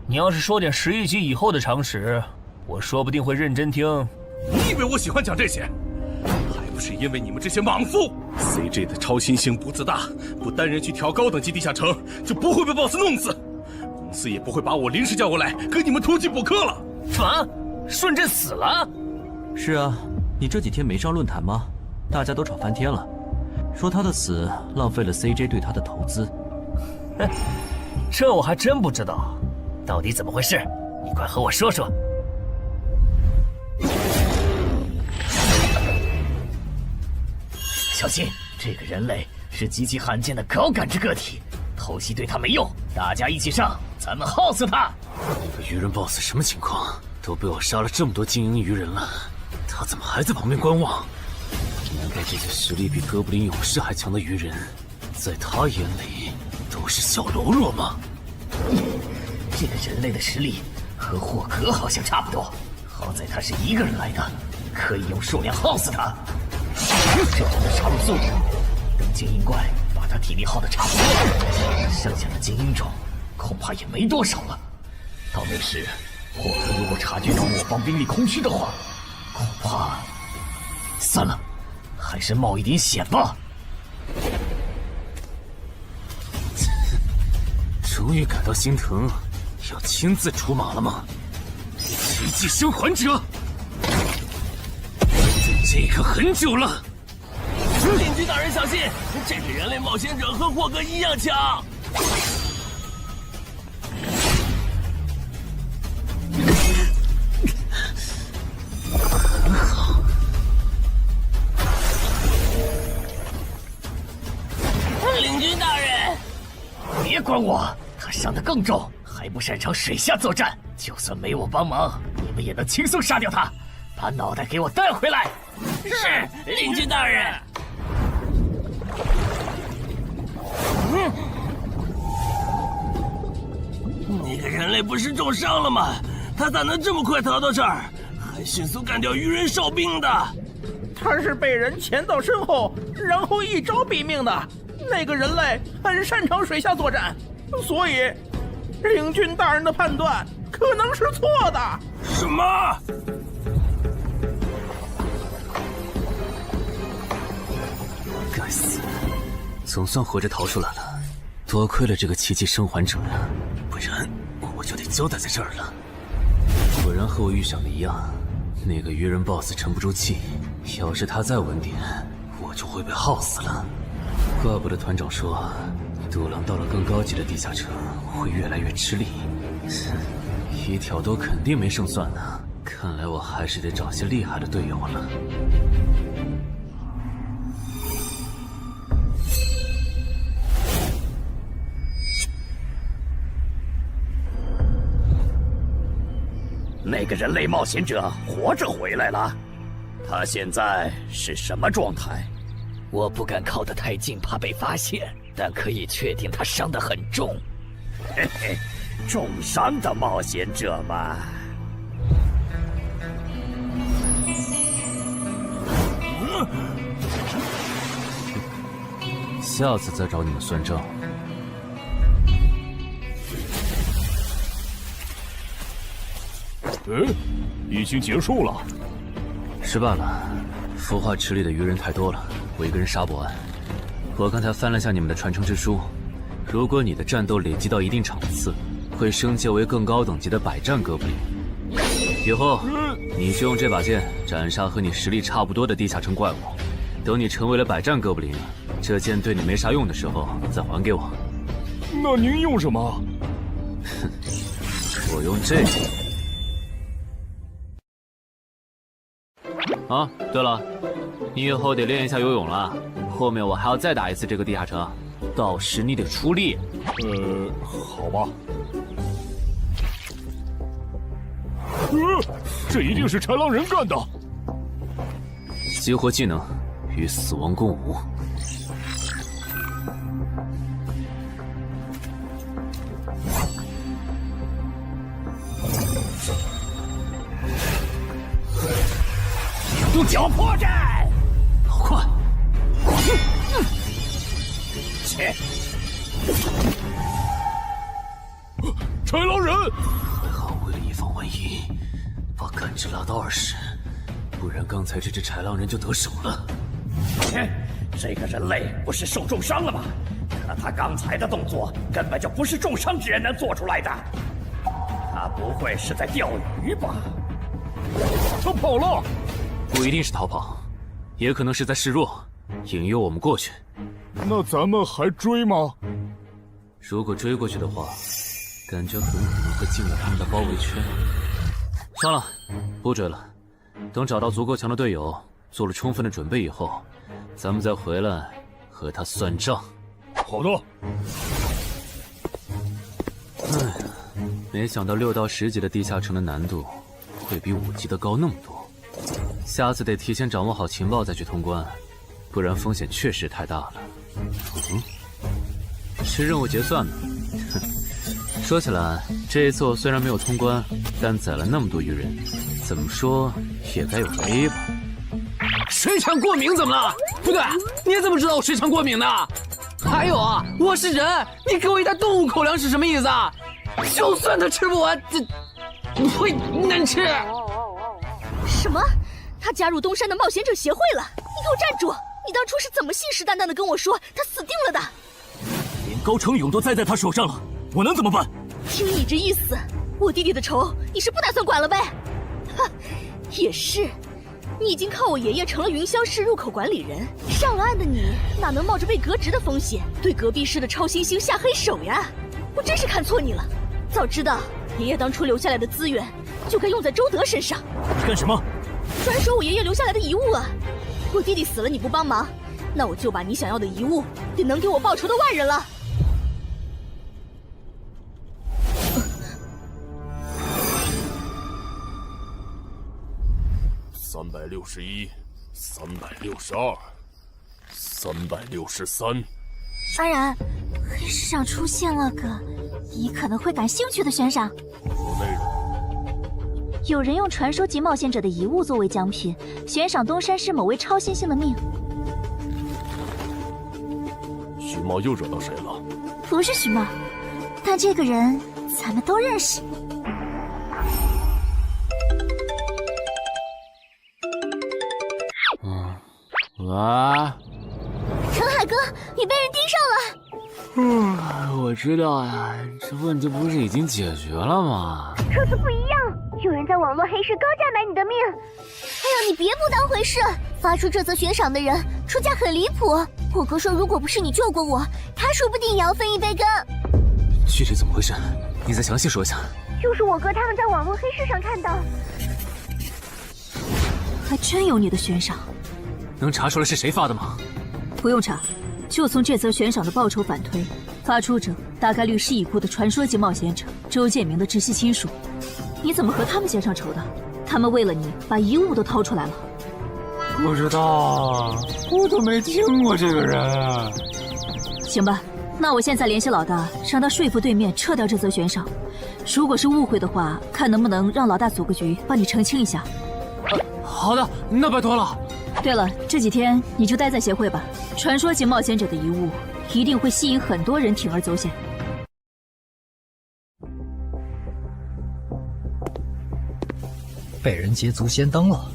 你要是说点11级以后的常识，我说不定会认真听。你以为我喜欢讲这些？还不是因为你们这些莽夫 ！CJ 的超新星不自大，不单人去调高等级地下城，就不会被 BOSS 弄死。公司也不会把我临时叫过来给你们突击补课了。什么？顺朕死了？是啊，你这几天没上论坛吗？大家都吵翻天了，说他的死浪费了 CJ 对他的投资。哼，这我还真不知道，到底怎么回事？你快和我说说。小心，这个人类是极其罕见的高感知个体，偷袭对他没用，大家一起上，咱们耗死他！那个鱼人 BOSS 什么情况？都被我杀了这么多精英鱼人了，他怎么还在旁边观望？难道这些实力比哥布林勇士还强的鱼人，在他眼里都是小喽啰吗？这个人类的实力和霍格好像差不多，好在他是一个人来的，可以用数量耗死他。这样的杀戮速度，等精英怪把他体力耗得差不多了，剩下的精英种恐怕也没多少了。到那时，霍格如果察觉到我方兵力空虚的话，恐怕……算了，还是冒一点险吧。终于感到心疼，要亲自出马了吗？奇迹生还者，等这个很久了。邻居大人小心，这个人类冒险者和霍格一样强。很好。领军大人，别管我，他伤得更重，还不擅长水下作战。就算没我帮忙，你们也能轻松杀掉他。把脑袋给我带回来。是，领军大人。那个人类不是重伤了吗？他咋能这么快逃到这儿，还迅速干掉鱼人哨兵的？他是被人潜到身后，然后一招毙命的。那个人类很擅长水下作战，所以领军大人的判断可能是错的。什么？该死，总算活着逃出来了。多亏了这个奇迹生还者呀，不然我就得交代在这儿了。果然和我预想的一样，那个鱼人 BOSS 沉不住气，要是他再稳点，我就会被耗死了。怪不得团长说，独狼到了更高级的地下城会越来越吃力。一挑多肯定没胜算呢。看来我还是得找些厉害的队友了。那个人类冒险者活着回来了，他现在是什么状态？我不敢靠得太近，怕被发现，但可以确定他伤得很重。嘿嘿，重伤的冒险者嘛。下次再找你们算账。已经结束了。失败了，孵化池里的鱼人太多了，我一个人杀不完。我刚才翻了下你们的传承之书，如果你的战斗累积到一定场次，会升阶为更高等级的百战哥布林。以后你就用这把剑斩杀和你实力差不多的地下城怪物。等你成为了百战哥布林，这剑对你没啥用的时候再还给我。那您用什么？哼，我用这个。啊，对了，你以后得练一下游泳了。后面我还要再打一次这个地下城，到时你得出力。好吧。这一定是豺狼人干的。激活技能，与死亡共舞。用脚破绽，好快！切！豺狼人！还好为了以防万一，把感知拉到20，不然刚才这只豺狼人就得手了。切！这个人类不是受重伤了吗？可他刚才的动作根本就不是重伤之人能做出来的。他不会是在钓鱼吧？他跑了！不一定是逃跑，也可能是在示弱，引诱我们过去。那咱们还追吗？如果追过去的话，感觉很可能会进入他们的包围圈。算了，不追了。等找到足够强的队友，做了充分的准备以后，咱们再回来和他算账。好的。哎，没想到6到10级的地下城的难度会比5级的高那么多。下次得提前掌握好情报再去通关，不然风险确实太大了。是任务结算呢。哼，说起来，这一次我虽然没有通关，但宰了那么多鱼人，怎么说也该有个 A 吧。水产过敏怎么了？不对，你怎么知道我水产过敏的？还有啊，我是人，你给我一袋动物口粮是什么意思啊？就算他吃不完，这会难吃。什么？他加入东山的冒险者协会了？你给我站住！你当初是怎么信誓旦旦的跟我说他死定了的？连高成勇都栽在他手上了，我能怎么办？听你这意思，我弟弟的仇你是不打算管了呗？哼，也是，你已经靠我爷爷成了云霄市入口管理人，上了岸的你哪能冒着被革职的风险对隔壁市的超新星下黑手呀？我真是看错你了，早知道爷爷当初留下来的资源就该用在周德身上。你干什么？专收我爷爷留下来的遗物啊！我弟弟死了你不帮忙，那我就把你想要的遗物给能给我报仇的外人了。361、362、363。安然，黑市上出现了个你可能会感兴趣的悬赏。内容。有人用传说级冒险者的遗物作为奖品，悬赏东山市某位超新星的命。徐茂又惹到谁了？不是徐茂，但这个人咱们都认识。啊！陈海哥，你被人盯上了。我知道呀，这问题不是已经解决了吗？这次不一样，有人在网络黑市高价买你的命。哎呀，你别不当回事！发出这则悬赏的人出价很离谱。我哥说，如果不是你救过我，他说不定也要分一杯羹。具体怎么回事？你再详细说一下。就是我哥他们在网络黑市上看到，还真有你的悬赏。能查出来是谁发的吗？不用查，就从这则悬赏的报酬反推，发出者大概率是已故的传说级冒险者周建明的直系亲属。你怎么和他们结上仇的？他们为了你把遗物都掏出来了。不知道，我都没听过这个人。行吧，那我现在联系老大，让他说服对面撤掉这则悬赏。如果是误会的话，看能不能让老大组个局帮你澄清一下。好的，那拜托了。对了，这几天你就待在协会吧。传说级冒险者的遗物一定会吸引很多人铤而走险。被人捷足先登了？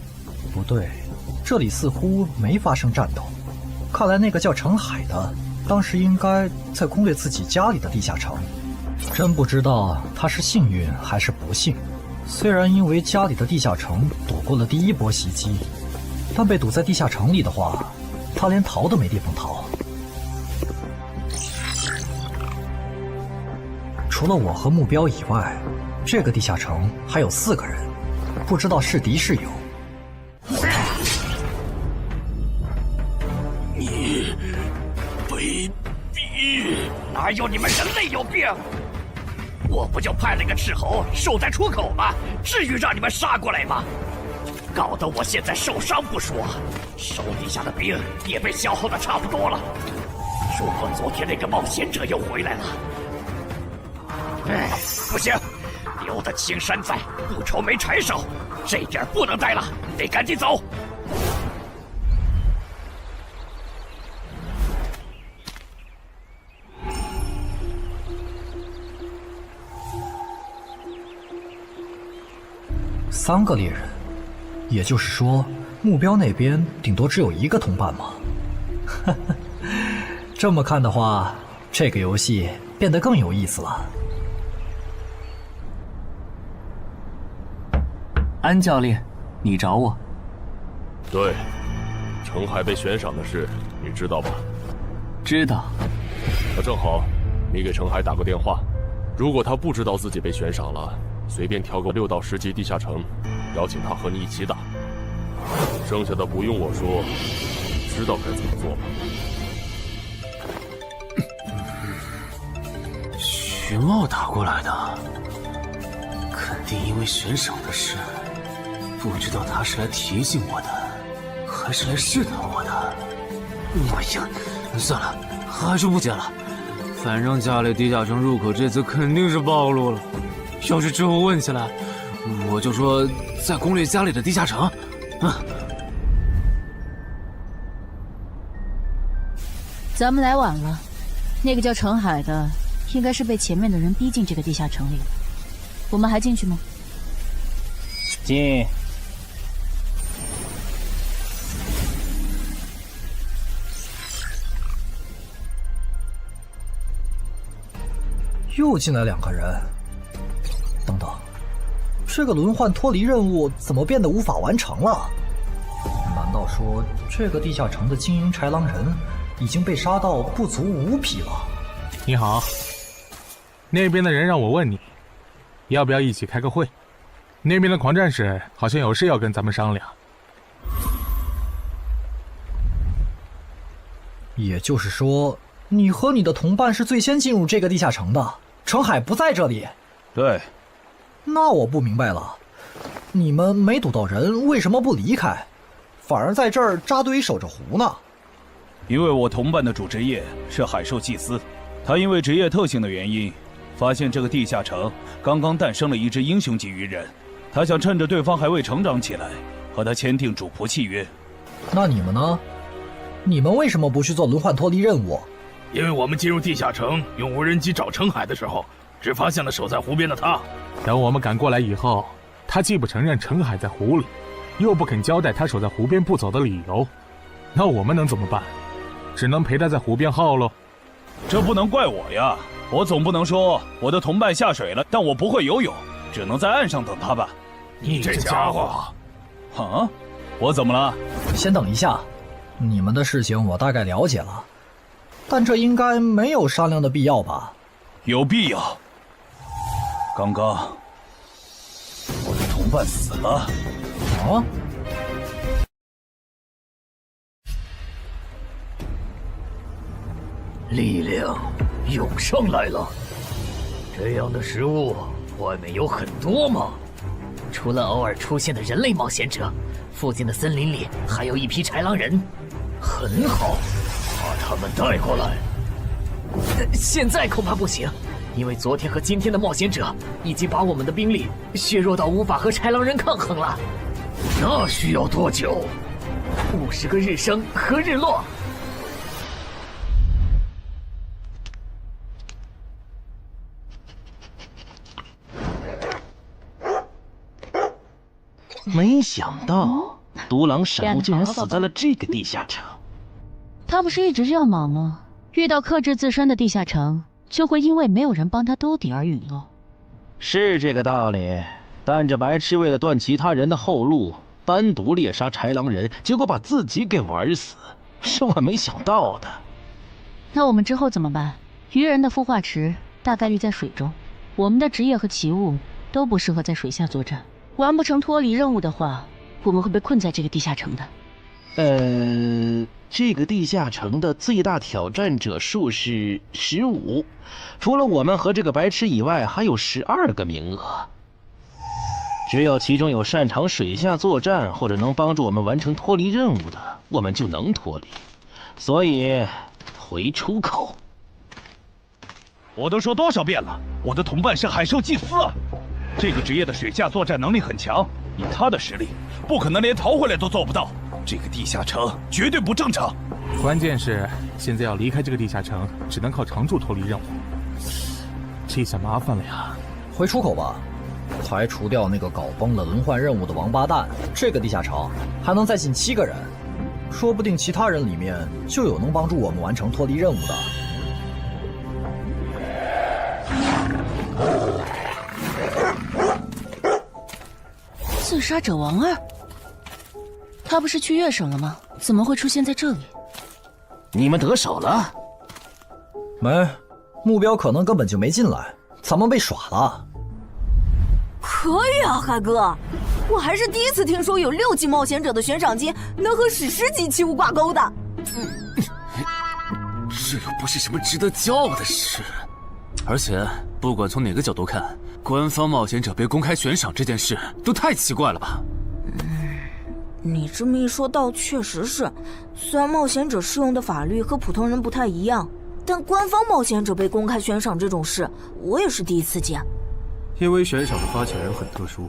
不对，这里似乎没发生战斗。看来那个叫程海的，当时应该在攻略自己家里的地下城。真不知道他是幸运还是不幸。虽然因为家里的地下城躲过了第一波袭击，但被堵在地下城里的话，他连逃都没地方逃。除了我和目标以外，这个地下城还有4个人，不知道是敌是友。你卑鄙！哪有你们人类有病？我不就派了个斥候守在出口吗？至于让你们杀过来吗？搞得我现在受伤不说，手底下的兵也被消耗的差不多了。如果昨天那个冒险者又回来了，不行，留得青山在，不愁没柴烧。这点不能待了，得赶紧走。3个猎人，也就是说，目标那边顶多只有1个同伴吗？这么看的话，这个游戏变得更有意思了。安教练，你找我？对，程海被悬赏的事，你知道吧？知道。那正好，你给程海打个电话，如果他不知道自己被悬赏了，随便挑个6到10级地下城，邀请他和你一起打。剩下的不用我说，知道该怎么做吧。徐茂打过来的，肯定因为悬赏的事，不知道他是来提醒我的，还是来试探我的。哎呀，算了，还是不接了。反正家里地下城入口这次肯定是暴露了，要是之后问起来，我就说在攻略家里的地下城。咱们来晚了，那个叫程海的，应该是被前面的人逼进这个地下城里了。我们还进去吗？进。又进来2个人。等等，这个轮换脱离任务怎么变得无法完成了？难道说这个地下城的精英豺狼人已经被杀到不足5匹了？你好，那边的人让我问你，要不要一起开个会？那边的狂战士好像有事要跟咱们商量。也就是说，你和你的同伴是最先进入这个地下城的，程海不在这里。对。那我不明白了，你们没堵到人，为什么不离开，反而在这儿扎堆守着湖呢？因为我同伴的主职业是海兽祭司，他因为职业特性的原因，发现这个地下城刚刚诞生了一只英雄级鱼人，他想趁着对方还未成长起来，和他签订主仆契约。那你们呢？你们为什么不去做轮换脱离任务？因为我们进入地下城用无人机找程海的时候，只发现了守在湖边的他。等我们赶过来以后，他既不承认程海在湖里，又不肯交代他守在湖边不走的理由，那我们能怎么办？只能陪他在湖边耗喽。这不能怪我呀，我总不能说我的同伴下水了，但我不会游泳，只能在岸上等他吧。你这家伙！啊，我怎么了？先等一下，你们的事情我大概了解了，但这应该没有商量的必要吧？有必要。刚刚我的同伴死了。啊？力量涌上来了。这样的食物外面有很多吗？除了偶尔出现的人类冒险者，附近的森林里还有一批豺狼人。很好，把他们带过来。现在恐怕不行，因为昨天和今天的冒险者已经把我们的兵力削弱到无法和豺狼人抗衡了。那需要多久？50个日升和日落。没想到独狼闪怒竟然死在了这个地下城。他不是一直这样忙吗？遇到克制自身的地下城，就会因为没有人帮他兜底而陨落。是这个道理，但这白痴为了断其他人的后路，单独猎杀豺狼人，结果把自己给玩死，是我没想到的。那我们之后怎么办？鱼人的孵化池大概率在水中，我们的职业和奇物都不适合在水下作战。完不成脱离任务的话，我们会被困在这个地下城的。这个地下城的最大挑战者数是15，除了我们和这个白痴以外，还有12个名额。只有其中有擅长水下作战或者能帮助我们完成脱离任务的，我们就能脱离。所以，回出口。我都说多少遍了，我的同伴是海兽祭司啊！这个职业的水下作战能力很强，以他的实力，不可能连逃回来都做不到。这个地下城绝对不正常。关键是现在要离开这个地下城，只能靠常驻脱离任务，这下麻烦了呀。回出口吧，排除掉那个搞崩了轮换任务的王八蛋，这个地下城还能再进7个人，说不定其他人里面就有能帮助我们完成脱离任务的。自杀者王二，他不是去月省了吗？怎么会出现在这里？你们得手了？没，目标可能根本就没进来，咱们被耍了。可以啊，海哥，我还是第一次听说有6级冒险者的悬赏金能和史诗级器物挂钩的。这又不是什么值得骄傲的事，而且不管从哪个角度看，官方冒险者被公开悬赏这件事都太奇怪了吧？你这么一说，倒确实是。虽然冒险者适用的法律和普通人不太一样，但官方冒险者被公开悬赏这种事，我也是第一次见。因为悬赏的发起人很特殊，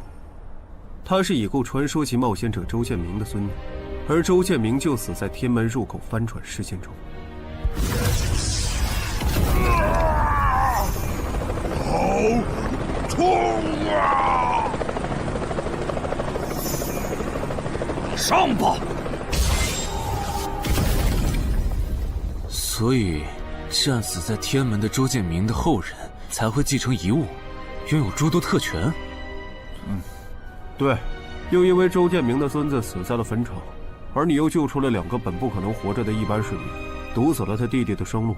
他是已故传说级冒险者周建明的孙女，而周建明就死在天门入口翻转事件中。好痛啊！上吧！所以，战死在天门的周建明的后人才会继承遗物，拥有诸多特权。对，又因为周建明的孙子死在了坟场，而你又救出了2个本不可能活着的一般市民，堵死了他弟弟的生路，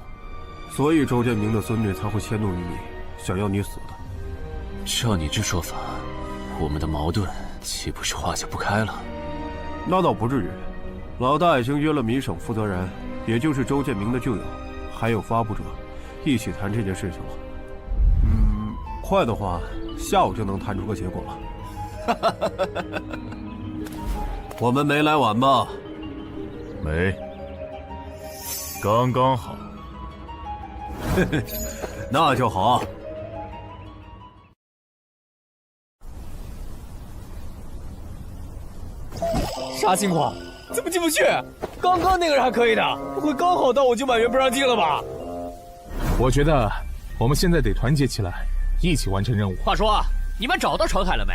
所以周建明的孙女才会迁怒于你，想要你死的。照你这说法，我们的矛盾岂不是化解不开了？那倒不至于，老大已经约了米省负责人，也就是周建明的旧友，还有发布者，一起谈这件事情了。快的话，下午就能谈出个结果了。我们没来晚吧？没，刚刚好。那就好。啥情况？怎么进不去？刚刚那个人还可以的，不会刚好到我就满员不让进了吧？我觉得我们现在得团结起来，一起完成任务。话说，你们找到程海了没？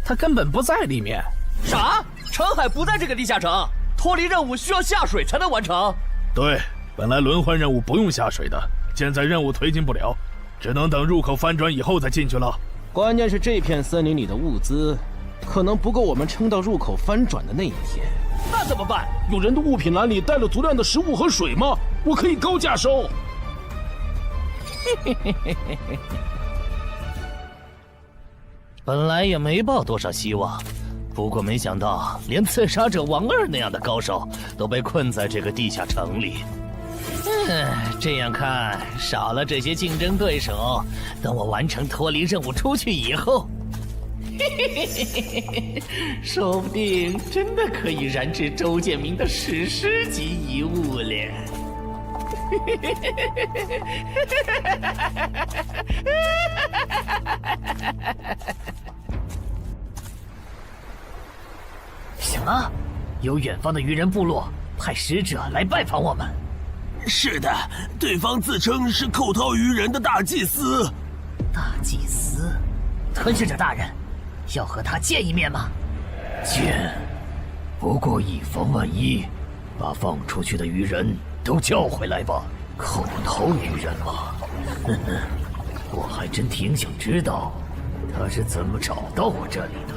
他根本不在里面。啥？程海不在这个地下城？脱离任务需要下水才能完成？对，本来轮换任务不用下水的，现在任务推进不了，只能等入口翻转以后再进去了。关键是这片森林里的物资，可能不够我们撑到入口翻转的那一天。那怎么办？有人的物品栏里带了足量的食物和水吗？我可以高价收。本来也没抱多少希望，不过没想到连刺杀者王二那样的高手都被困在这个地下城里。这样看，少了这些竞争对手，等我完成脱离任务出去以后，说不定真的可以燃制周建明的史诗级遗物了。什么？有远方的鱼人部落派使者来拜访我们？是的，对方自称是寇涛鱼人的大祭司。大祭司？吞噬者大人，要和他见一面吗？见，不过以防万一，把放出去的鱼人都叫回来吧。寇涛鱼人嘛，我还真挺想知道他是怎么找到我这里的。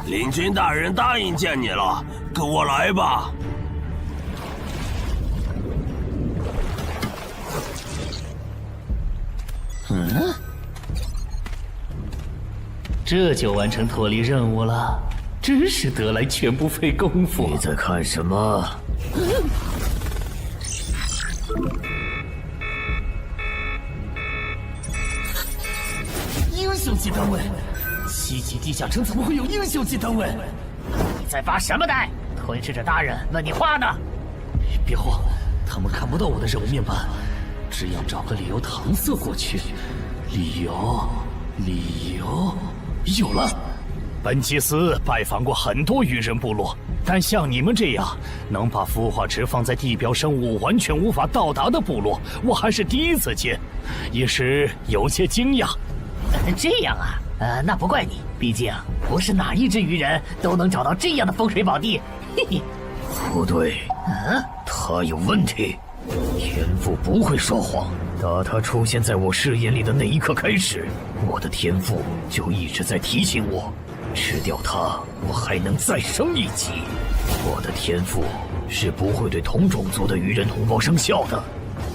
领军大人答应见你了，跟我来吧。这就完成脱离任务了，真是得来全不费功夫。你在看什么？英雄级单位，7级地下城怎么会有英雄级单位？你在发什么呆？吞噬者大人问你话呢。别慌，他们看不到我的任务面板，只要找个理由搪塞过去。理由，有了。本祭司拜访过很多鱼人部落，但像你们这样能把孵化池放在地表生物完全无法到达的部落，我还是第一次见，一时有些惊讶。这样啊，那不怪你，毕竟不是哪一只鱼人都能找到这样的风水宝地。嘿嘿，不对，他有问题。天赋不会说谎，打他出现在我视野里的那一刻开始，我的天赋就一直在提醒我，吃掉他，我还能再升一级。我的天赋是不会对同种族的鱼人同胞生效的，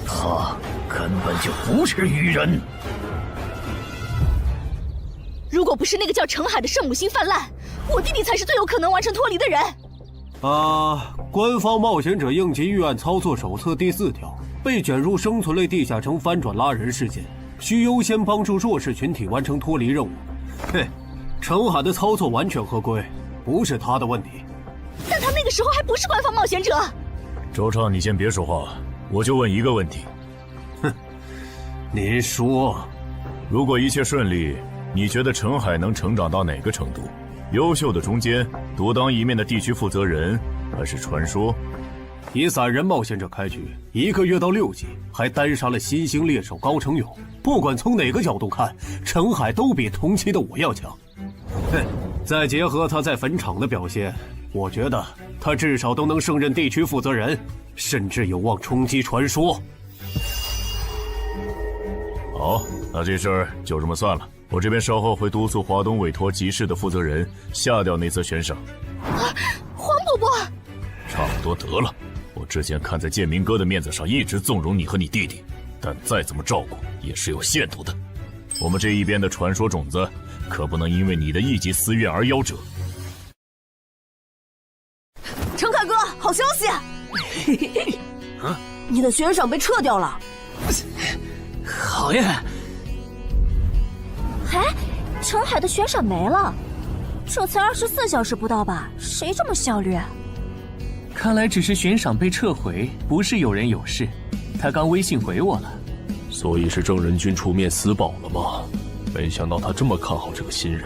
他根本就不是鱼人。如果不是那个叫程海的圣母心泛滥，我弟弟才是最有可能完成脱离的人。官方冒险者应急预案操作手册第4条，被卷入生存类地下城翻转拉人事件，需优先帮助弱势群体完成脱离任务。程海的操作完全合规，不是他的问题。但他那个时候还不是官方冒险者。周畅，你先别说话，我就问一个问题。您说，如果一切顺利，你觉得程海能成长到哪个程度？优秀的中间，独当一面的地区负责人，还是传说？以散人冒险者开局，1个月到6级，还单杀了新兴猎手高成勇。不管从哪个角度看，程海都比同期的我要强。再结合他在坟场的表现，我觉得他至少都能胜任地区负责人，甚至有望冲击传说。好，那这事儿就这么算了。我这边稍后会督促华东委托集市的负责人下掉那则悬赏。黄伯伯，差不多得了。我之前看在建明哥的面子上，一直纵容你和你弟弟，但再怎么照顾也是有限度的。我们这一边的传说种子，可不能因为你的一己私怨而夭折。啊！你的悬赏被撤掉了。好呀！哎，澄海的悬赏没了，这才24小时不到吧？谁这么效率？看来只是悬赏被撤回，不是有人有事。他刚微信回我了。所以是郑仁君出面死保了吗？没想到他这么看好这个新人。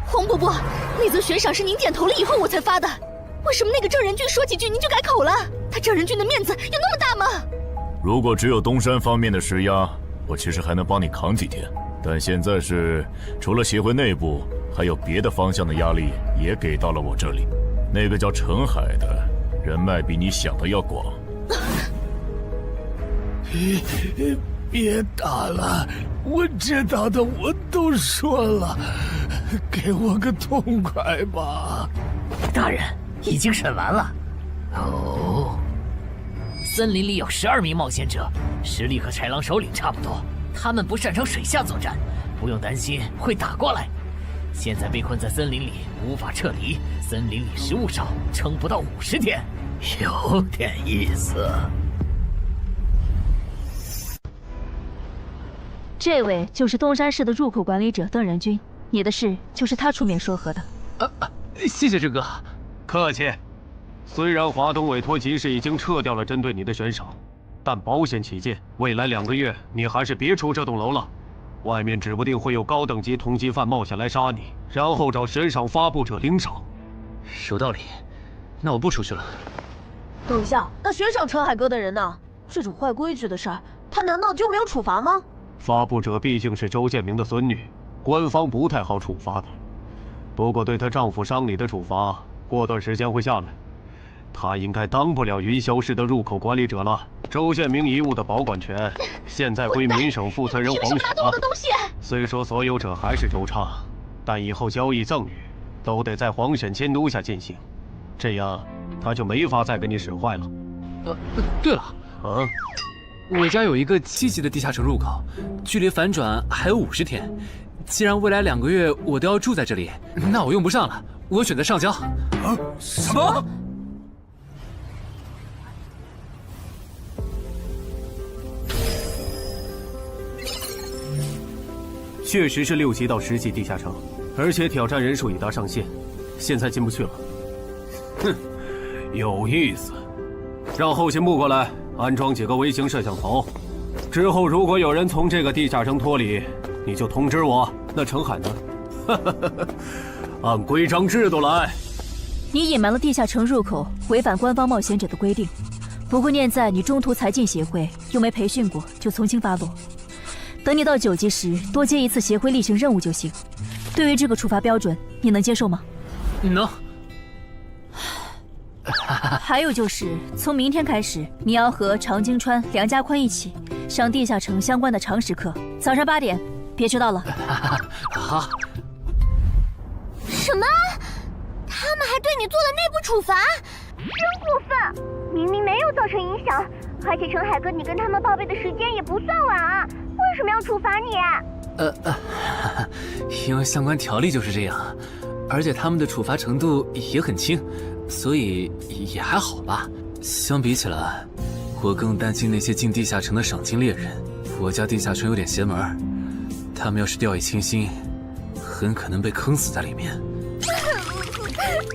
洪伯伯，那则悬赏是您点头了以后我才发的，为什么那个郑仁君说几句您就改口了？他郑仁君的面子有那么大吗？如果只有东山方面的施压，我其实还能帮你扛几天。但现在是除了协会内部，还有别的方向的压力也给到了我这里。那个叫澄海的人脉比你想的要广。别打了，我知道的我都说了，给我个痛快吧。大人，已经审完了。哦，森林里有12名冒险者，实力和豺狼首领差不多。他们不擅长水下作战，不用担心会打过来。现在被困在森林里，无法撤离。森林里食物少，撑不到50天，有点意思。这位就是东山市的入口管理者邓仁君，你的事就是他出面说和的。谢谢郑哥，客气。虽然华东委托集市已经撤掉了针对你的悬赏，但保险起见，未来2个月你还是别出这栋楼了。外面指不定会有高等级通缉犯冒险来杀你，然后找悬赏发布者领赏。有道理，那我不出去了。等一下，那悬赏澄海哥的人呢？这种坏规矩的事儿，他难道就没有处罚吗？发布者毕竟是周建明的孙女，官方不太好处罚的。不过对她丈夫伤礼的处罚，过段时间会下来。她应该当不了云霄市的入口管理者了。周建明遗物的保管权现在归民省负责人黄雪了。虽说所有者还是周畅，但以后交易赠与都得在黄选监督下进行，这样他就没法再给你使坏了。对了，我家有一个7级的地下城入口，距离反转还有50天。既然未来2个月我都要住在这里，那我用不上了，我选择上交。什么？确实是6级到10级地下城，而且挑战人数已达上限，现在进不去了。哼，有意思。让后勤部过来安装几个微型摄像头，之后如果有人从这个地下城脱离，你就通知我。那澄海呢？按规章制度来。你隐瞒了地下城入口，违反官方冒险者的规定。不过念在你中途才进协会，又没培训过，就从轻发落。等你到9级时，多接一次协会例行任务就行。对于这个处罚标准，你能接受吗？能。还有就是，从明天开始，你要和常金川、梁家宽一起上地下城相关的常识课，早上8点，别迟到了。好。什么？他们还对你做了内部处罚？真过分！明明没有造成影响，而且澄海哥，你跟他们报备的时间也不算晚啊，为什么要处罚你？因为相关条例就是这样，而且他们的处罚程度也很轻，所以也还好吧。相比起来，我更担心那些进地下城的赏金猎人。我家地下城有点邪门，他们要是掉以轻心，很可能被坑死在里面。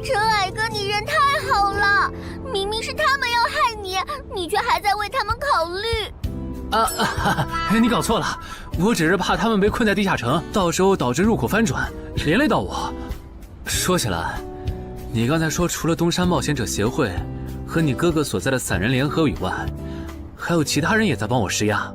澄海哥，你人太好了，明明是他们要害你，你却还在为他们考虑。你搞错了，我只是怕他们被困在地下城，到时候导致入口翻转，连累到我。说起来，你刚才说除了东山冒险者协会和你哥哥所在的散人联合以外，还有其他人也在帮我施压。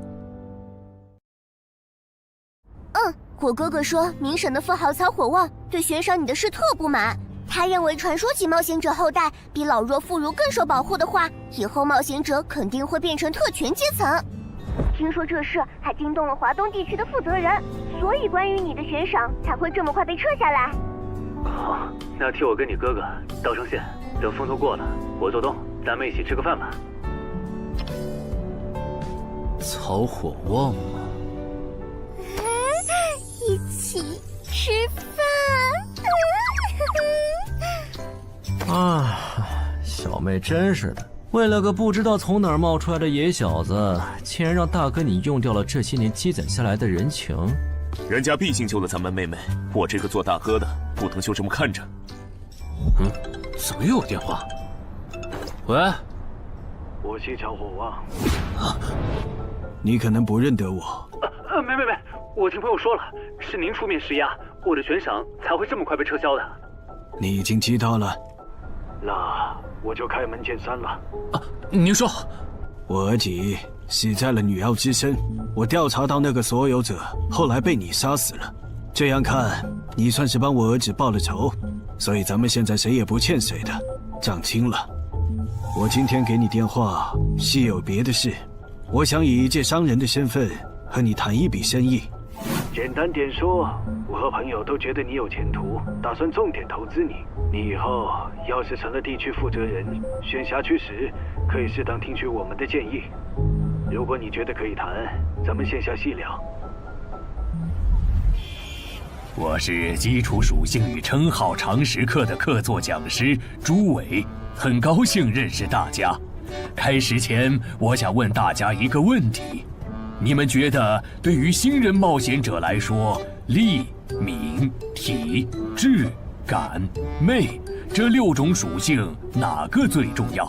我哥哥说明省的富豪曹火旺对悬赏你的事特不满，他认为传说起冒险者后代比老弱妇孺更受保护的话，以后冒险者肯定会变成特权阶层。听说这事还惊动了华东地区的负责人，所以关于你的悬赏才会这么快被撤下来。好，那替我跟你哥哥道声歉，等风头过了，我做东，咱们一起吃个饭吧。曹火旺吗？一起吃饭。行小妹真是的，为了个不知道从哪儿冒出来的野小子，竟然让大哥你用掉了这些年积攒下来的人情。人家毕竟救了咱们妹妹，我这个做大哥的不能就这么看着。怎么又有电话？喂，我是乔火旺。你可能不认得我。没，我听朋友说了，是您出面施压，我的悬赏才会这么快被撤销的。你已经知道了，那我就开门见山了。您说，我儿子死在了女妖之身，我调查到那个所有者，后来被你杀死了。这样看，你算是帮我儿子报了仇，所以咱们现在谁也不欠谁的，账清了。我今天给你电话是有别的事，我想以一介商人的身份和你谈一笔生意。简单点说，我和朋友都觉得你有前途，打算重点投资你。你以后要是成了地区负责人，选辖区时可以适当听取我们的建议。如果你觉得可以谈，咱们线下细聊。我是基础属性与称号常识课的客座讲师朱伟，很高兴认识大家。开始前，我想问大家一个问题：你们觉得对于新人冒险者来说，力、敏、体、智、感、魅这6种属性哪个最重要？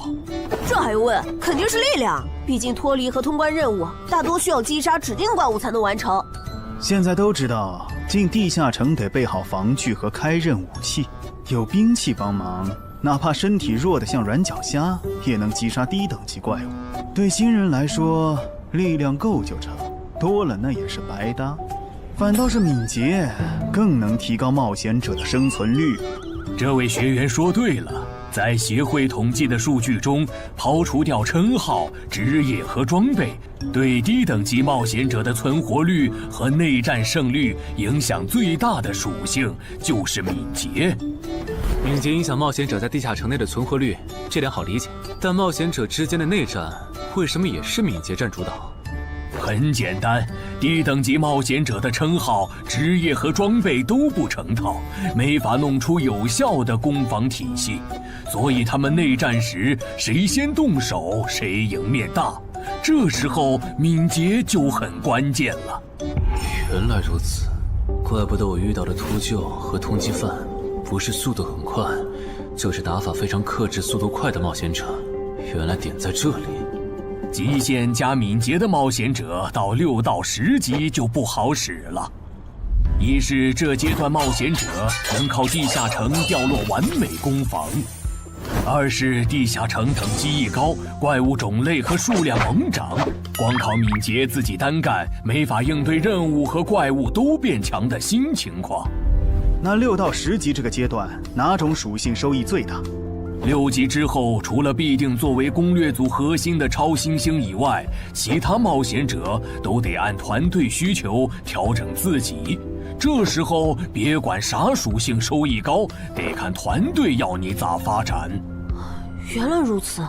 这还用问？肯定是力量，毕竟脱离和通关任务大多需要击杀指定怪物才能完成。现在都知道，进地下城得备好防具和开刃武器，有兵器帮忙，哪怕身体弱得像软脚虾，也能击杀低等级怪物。对新人来说，力量够就成，多了那也是白搭。反倒是敏捷更能提高冒险者的生存率。这位学员说对了，在协会统计的数据中，刨除掉称号、职业和装备，对低等级冒险者的存活率和内战胜率影响最大的属性就是敏捷。敏捷影响冒险者在地下城内的存活率，这点好理解。但冒险者之间的内战，为什么也是敏捷占主导？很简单，低等级冒险者的称号、职业和装备都不成套，没法弄出有效的攻防体系，所以他们内战时谁先动手谁赢面大。这时候敏捷就很关键了。原来如此，怪不得我遇到的秃鹫和通缉犯不是速度很快，就是打法非常克制、速度快的冒险者。原来点在这里。极限加敏捷的冒险者到6到10级就不好使了。一是这阶段冒险者能靠地下城掉落完美攻防，二是地下城等级一高，怪物种类和数量猛涨，光靠敏捷自己单干没法应对任务和怪物都变强的新情况。那6到10级这个阶段，哪种属性收益最大？6级之后，除了必定作为攻略组核心的超新星以外，其他冒险者都得按团队需求调整自己。这时候别管啥属性收益高，得看团队要你咋发展。原来如此。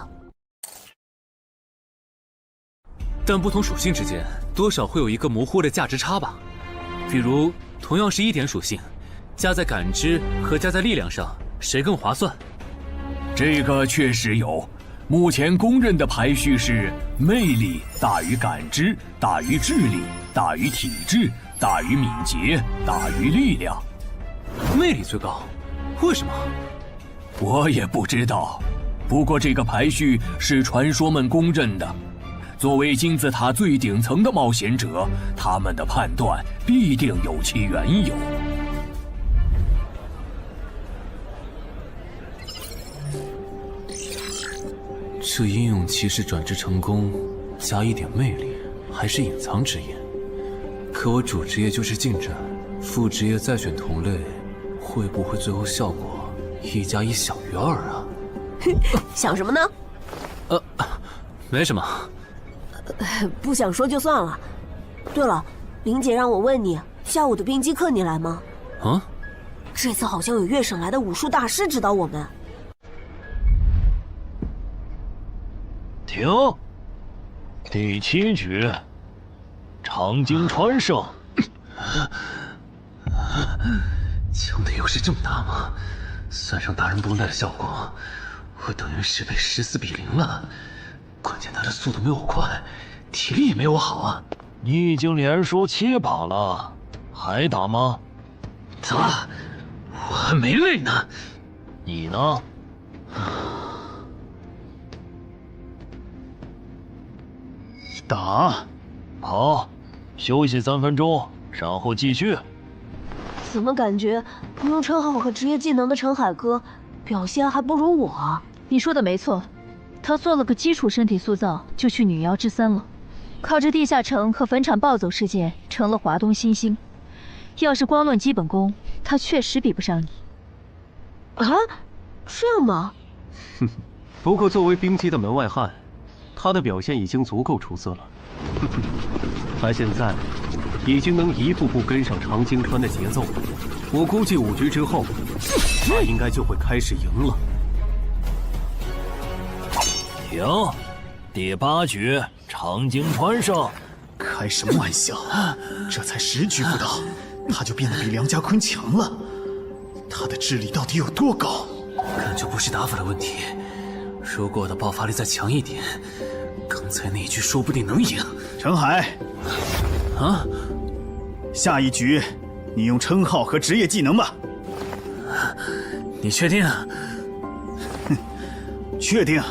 但不同属性之间多少会有一个模糊的价值差吧？比如同样是1点属性，加在感知和加在力量上，谁更划算？这个确实有，目前公认的排序是魅力大于感知，大于智力，大于体质，大于敏捷，大于力量。魅力最高，为什么？我也不知道，不过这个排序是传说们公认的。作为金字塔最顶层的冒险者，他们的判断必定有其缘由。这英勇骑士转职成功，加1点魅力，还是隐藏职业。可我主职业就是近战，副职业再选同类，会不会最后效果1+1小于2啊？想什么呢？没什么。不想说就算了。对了，林姐让我问你，下午的冰击课你来吗？啊？这次好像有越省来的武术大师指导我们。停！第7局，长经川胜。枪的优势这么大吗？算上大人绷带的效果，我等于是被14-0了。关键他的速度没我快，体力也没我好啊。你已经连输7把了，还打吗？打？我还没累呢。你呢？打。好，休息3分钟，然后继续。怎么感觉不用称号和职业技能的陈海哥表现还不如我啊？你说的没错，他做了个基础身体塑造，就去女妖之3了。靠着地下城和坟场暴走事件，成了华东新星。要是光论基本功，他确实比不上你。啊，这样吗？哼，不过作为冰姬的门外汉，他的表现已经足够出色了。他现在已经能一步步跟上长京川的节奏了。我估计5局之后，他应该就会开始赢了。停，第8局，长京川胜。开什么玩笑？这才10局不到，他就变得比梁家坤强了。他的智力到底有多高？感觉不是打法的问题，如果我的爆发力再强一点，刚才那一局说不定能赢。陈海，啊，下一局你用称号和职业技能吧。你确定？哼，确定。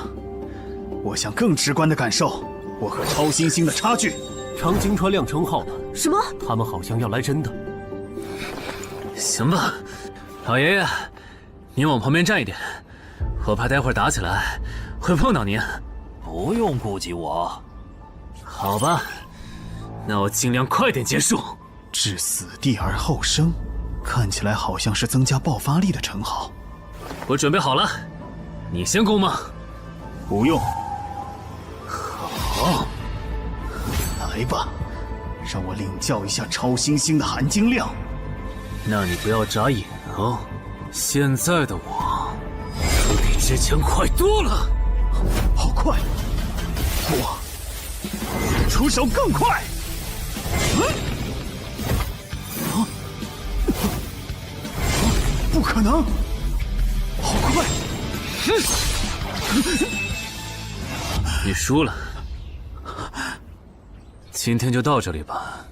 我想更直观的感受我和超新星的差距。长京川亮称号了。什么？他们好像要来真的。行吧，老爷爷，您往旁边站一点，我怕待会儿打起来会碰到您。不用顾及我。好吧，那我尽量快点结束。置死地而后生，看起来好像是增加爆发力的称号。我准备好了，你先攻吗？不用。好，来吧，让我领教一下超新星的含金量。那你不要眨眼哦，现在的我可比之前快多了。好快！我出手更快！不可能！好快！你输了，今天就到这里吧。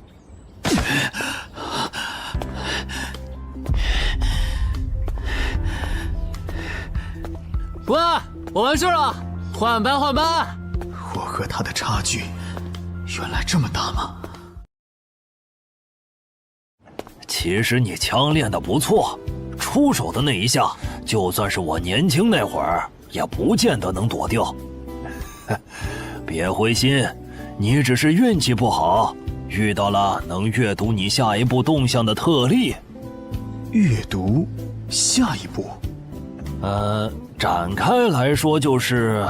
喂，我完事了，换班换班。我和他的差距原来这么大吗？其实你枪练得不错，出手的那一下，就算是我年轻那会儿，也不见得能躲掉。别灰心，你只是运气不好，遇到了能阅读你下一步动向的特例。阅读下一步？展开来说就是，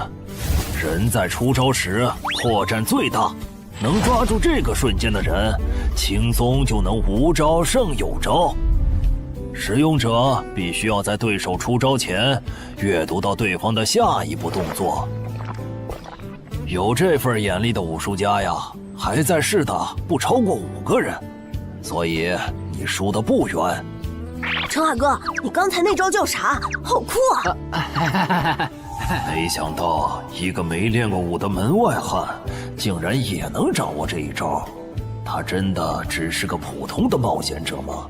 人在出招时破绽最大，能抓住这个瞬间的人，轻松就能无招胜有招。使用者必须要在对手出招前阅读到对方的下一步动作。有这份眼力的武术家呀，还在世的不超过5个人，所以你输得不远。陈海哥，你刚才那招叫啥？好酷啊！没想到一个没练过武的门外汉，竟然也能掌握这一招。他真的只是个普通的冒险者吗？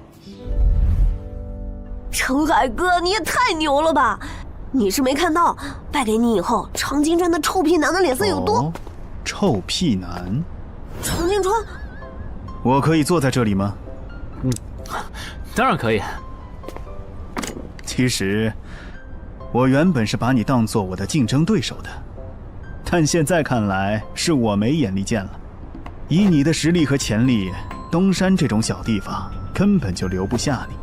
陈海哥，你也太牛了吧！你是没看到败给你以后，长京川的臭屁男的脸色有多……臭屁男？长京川，我可以坐在这里吗？当然可以。其实，我原本是把你当做我的竞争对手的，但现在看来是我没眼力见了。以你的实力和潜力，东山这种小地方根本就留不下你。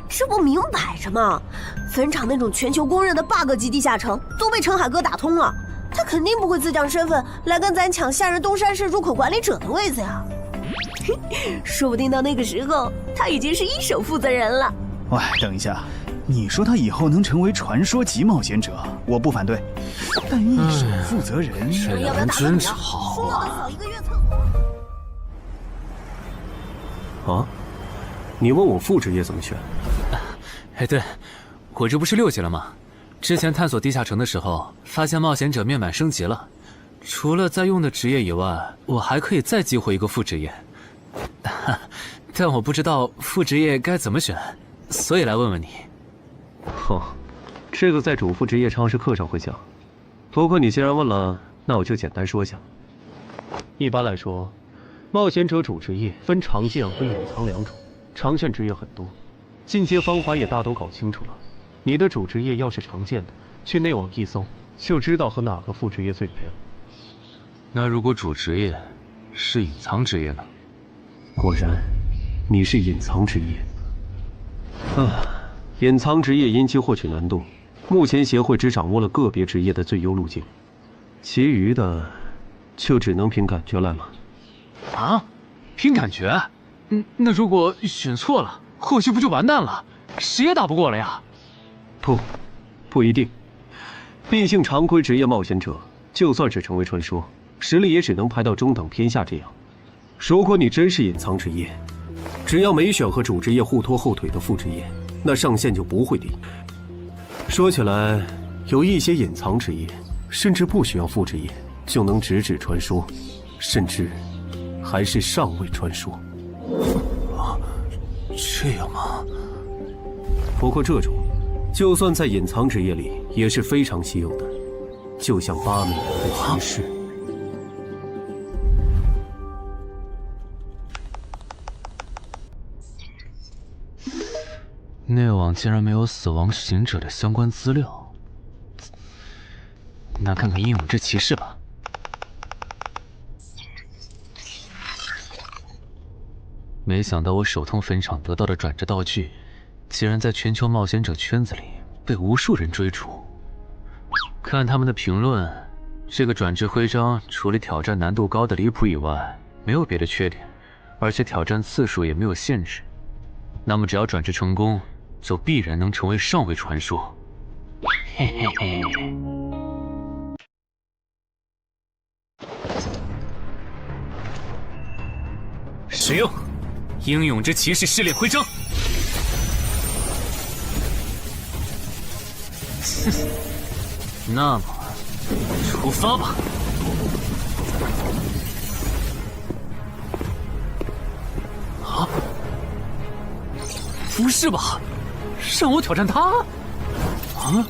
这不明摆着吗？坟场那种全球公认的 bug 级地下城都被陈海哥打通了，他肯定不会自降身份来跟咱抢下人东山市入口管理者的位子呀。说不定到那个时候，他已经是1手负责人了。喂，等一下，你说他以后能成为传说级冒险者，我不反对，但1手负责人，这俩人真吵啊！啊，你问我副职业怎么选？哎，对，我这不是6级了吗？之前探索地下城的时候，发现冒险者面板升级了，除了在用的职业以外，我还可以再激活一个副职业。但我不知道副职业该怎么选，所以来问问你。哦，这个在主副职业常识课上会讲。不过你既然问了，那我就简单说下。一般来说，冒险者主职业分常见和隐藏两种，常见职业很多，进阶方法也大都搞清楚了。你的主职业要是常见的，去内网一搜就知道和哪个副职业最配了。那如果主职业是隐藏职业呢？果然，你是隐藏职业。隐藏职业因其获取难度，目前协会只掌握了个别职业的最优路径，其余的就只能凭感觉来了。啊？凭感觉？那如果选错了，后续不就完蛋了？谁也打不过了呀？不一定。毕竟常规职业冒险者，就算是成为传说，实力也只能排到中等偏下这样。如果你真是隐藏职业，只要没选和主职业互拖后腿的副职业，那上限就不会低。说起来，有一些隐藏职业，甚至不需要副职业就能直指传说，甚至还是上位传说。这样吗？不过这种，就算在隐藏职业里也是非常稀有的，就像8美元的骑士。内网竟然没有死亡行者的相关资料，那看看英勇之骑士吧。没想到我手痛坟场得到的转职道具，竟然在全球冒险者圈子里被无数人追逐。看他们的评论，这个转职徽章除了挑战难度高的离谱以外，没有别的缺点，而且挑战次数也没有限制。那么只要转职成功，就必然能成为上位传说。嘿嘿嘿。使用英勇之骑士试炼徽章。那么，出发吧。啊？不是吧？让我挑战他？啊？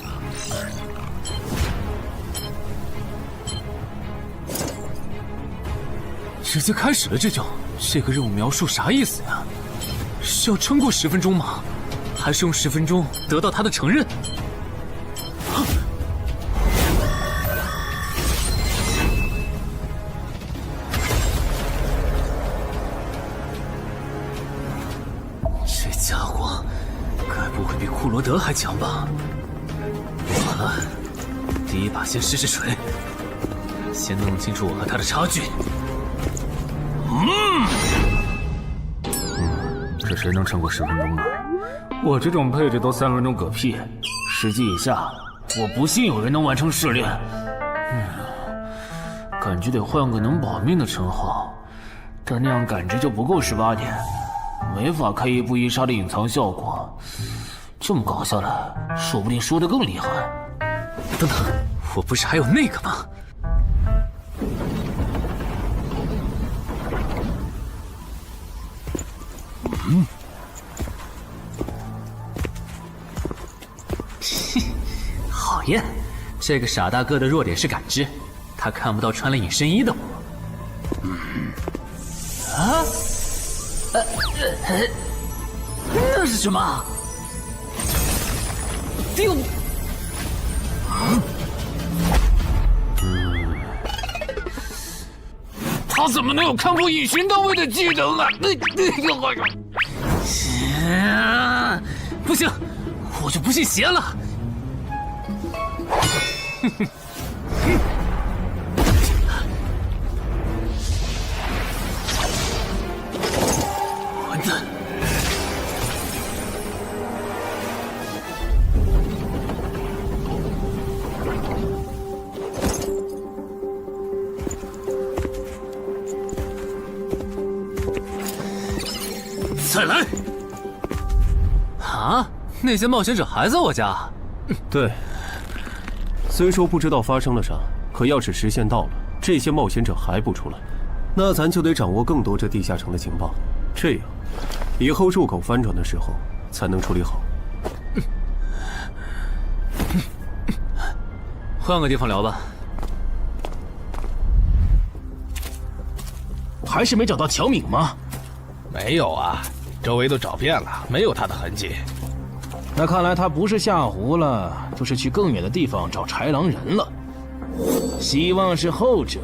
直接开始了这个任务描述啥意思呀？是要撑过10分钟吗？还是用10分钟得到他的承认？这家伙该不会比库罗德还强吧？完了，第一把先试试水，先弄清楚我和他的差距。这谁能撑过10分钟呢？我这种配置都3分钟嗝屁，10级以下，我不信有人能完成试炼。感觉得换个能保命的称号，但那样感知就不够18点，没法开一步一杀的隐藏效果。这么搞下来，说不定输得更厉害。等等，我不是还有那个吗？讨厌，这个傻大个的弱点是感知，他看不到穿了隐身衣的我。那是什么？他怎么能有看破隐形到位的技能啊？不行，我就不信邪了。混蛋！再来！啊，那些冒险者还在我家？对，虽说不知道发生了啥，可要是时限到了，这些冒险者还不出来，那咱就得掌握更多这地下城的情报，这样以后入口翻转的时候才能处理好。换个地方聊吧。还是没找到乔敏吗？没有啊，周围都找遍了，没有他的痕迹。那看来他不是下湖了，就是去更远的地方找豺狼人了。希望是后者，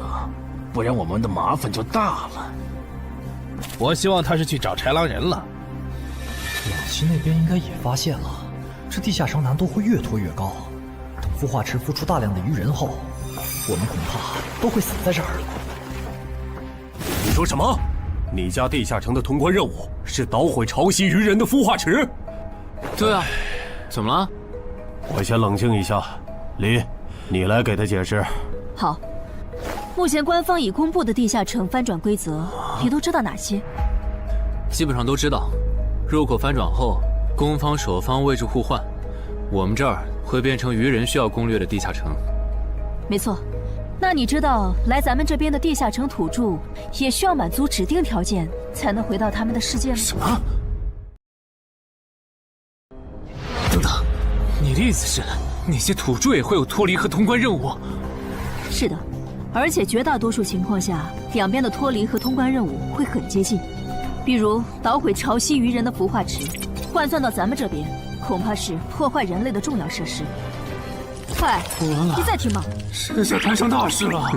不然我们的麻烦就大了。我希望他是去找豺狼人了。老七那边应该也发现了，这地下城难度会越拖越高。等孵化池孵出大量的鱼人后，我们恐怕都会死在这儿了。你说什么？你家地下城的通关任务是捣毁潮汐鱼人的孵化池？对啊，怎么了？我先冷静一下，林，你来给他解释。好，目前官方已公布的地下城翻转规则，你都知道哪些？基本上都知道。入口翻转后，攻方守方位置互换，我们这儿会变成鱼人需要攻略的地下城。没错。那你知道来咱们这边的地下城土著也需要满足指定条件才能回到他们的世界吗？什么？等等，你的意思是那些土著也会有脱离和通关任务？是的，而且绝大多数情况下，两边的脱离和通关任务会很接近。比如捣毁潮汐鱼人的孵化池，换算到咱们这边，恐怕是破坏人类的重要设施。快，你再听吧。这下摊上大事了。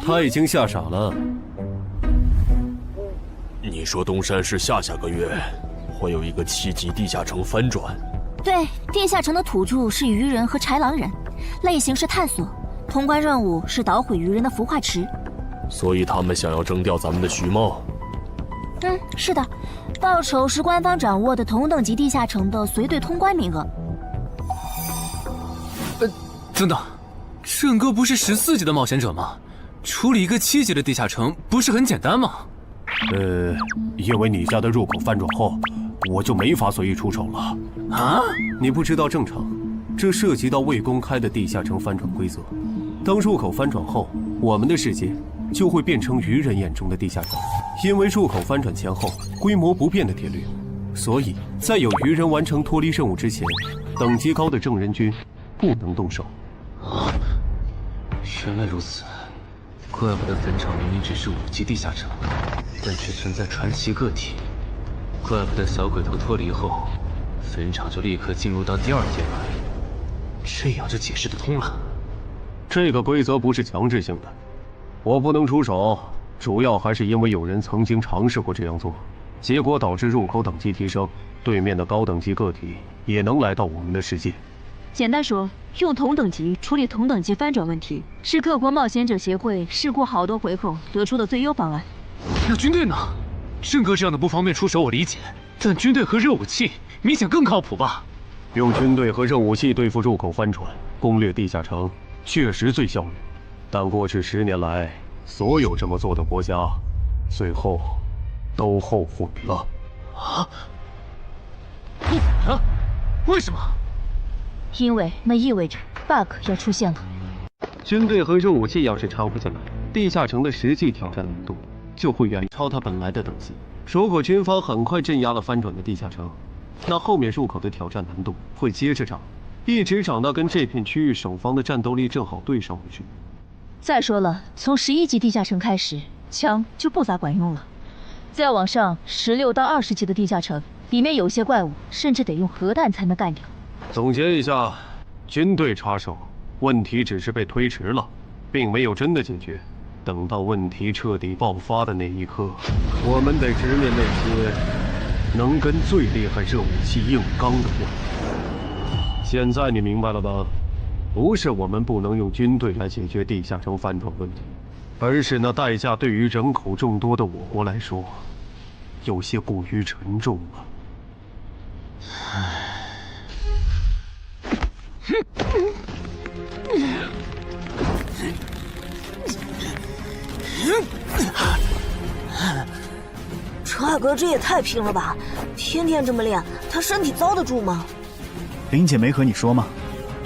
他已经吓傻了。你说东山市下个月会有一个7级地下城翻转？对，地下城的土著是鱼人和豺狼人，类型是探索，通关任务是捣毁鱼人的孵化池。所以他们想要征调咱们的徐茂。是的，报酬是官方掌握的同等级地下城的随队通关名额。等等，郑哥不是14级的冒险者吗？处理一个7级的地下城不是很简单吗？因为你家的入口翻转后，我就没法随意出手了。啊？你不知道正常，这涉及到未公开的地下城翻转规则。当入口翻转后，我们的世界就会变成鱼人眼中的地下城。因为入口翻转前后规模不变的铁律，所以在有鱼人完成脱离任务之前，等级高的正人军不能动手。原来如此，怪不得坟场明明只是5级地下城，但却存在传奇个体。怪不得小鬼头脱离后，坟场就立刻进入到第2阶段，这样就解释得通了。这个规则不是强制性的，我不能出手，主要还是因为有人曾经尝试过这样做，结果导致入口等级提升，对面的高等级个体也能来到我们的世界。简单说，用同等级处理同等级翻转问题，是各国冒险者协会试过好多回后得出的最优方案。那军队呢？郑哥这样的不方便出手我理解，但军队和热武器明显更靠谱吧？用军队和热武器对付入口翻转，攻略地下城确实最效率，但过去10年来，所有这么做的国家，最后都后悔了。啊？后悔了？为什么？因为那意味着 bug 要出现了。军队和热武器要是插不进来，地下城的实际挑战难度就会远超它本来的等级。如果军方很快镇压了翻转的地下城，那后面入口的挑战难度会接着涨，一直涨到跟这片区域守方的战斗力正好对上为止。再说了，从11级地下城开始，枪就不咋管用了。再往上，16到20级的地下城，里面有些怪物甚至得用核弹才能干掉。总结一下，军队插手，问题只是被推迟了，并没有真的解决。等到问题彻底爆发的那一刻，我们得直面那些能跟最厉害热武器硬刚的怪物。现在你明白了吧？不是我们不能用军队来解决地下城翻转问题，而是那代价对于人口众多的我国来说，有些过于沉重了。陈海哥这也太拼了吧！天天这么练，他身体遭得住吗？林姐没和你说吗？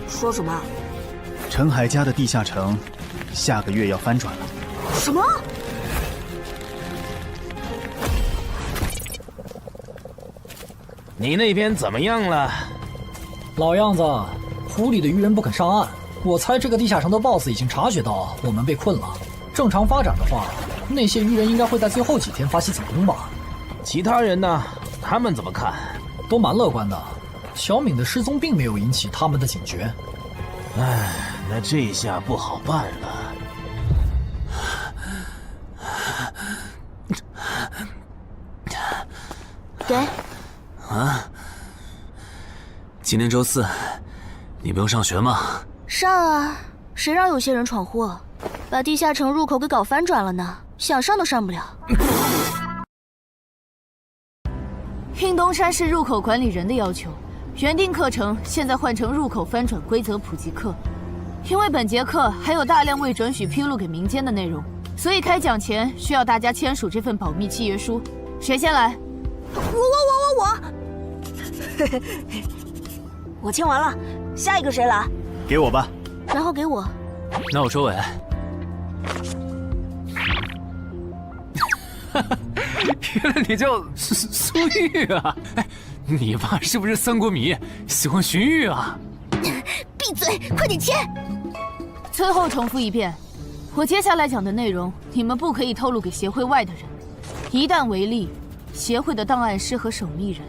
说什么？陈海家的地下城，下个月要翻转了。什么？你那边怎么样了？老样子，湖里的鱼人不肯上岸。我猜这个地下城的 BOSS 已经察觉到我们被困了。正常发展的话，那些鱼人应该会在最后几天发起总攻吧。其他人呢？他们怎么看？都蛮乐观的。小敏的失踪并没有引起他们的警觉。唉，那这下不好办了。给。啊？今天周四，你不用上学吗？上啊！谁让有些人闯祸，把地下城入口给搞翻转了呢？想上都上不了。应东山市入口管理人的要求，原定课程现在换成入口翻转规则普及课。因为本节课还有大量未准许披露给民间的内容，所以开讲前需要大家签署这份保密契约书。谁先来？我。我签完了，下一个谁来？给我吧。然后给我。那我收尾。原来你叫苏玉啊！哎，你爸是不是三国迷，喜欢荀彧啊？闭嘴，快点签！最后重复一遍，我接下来讲的内容，你们不可以透露给协会外的人。一旦违例，协会的档案师和守密人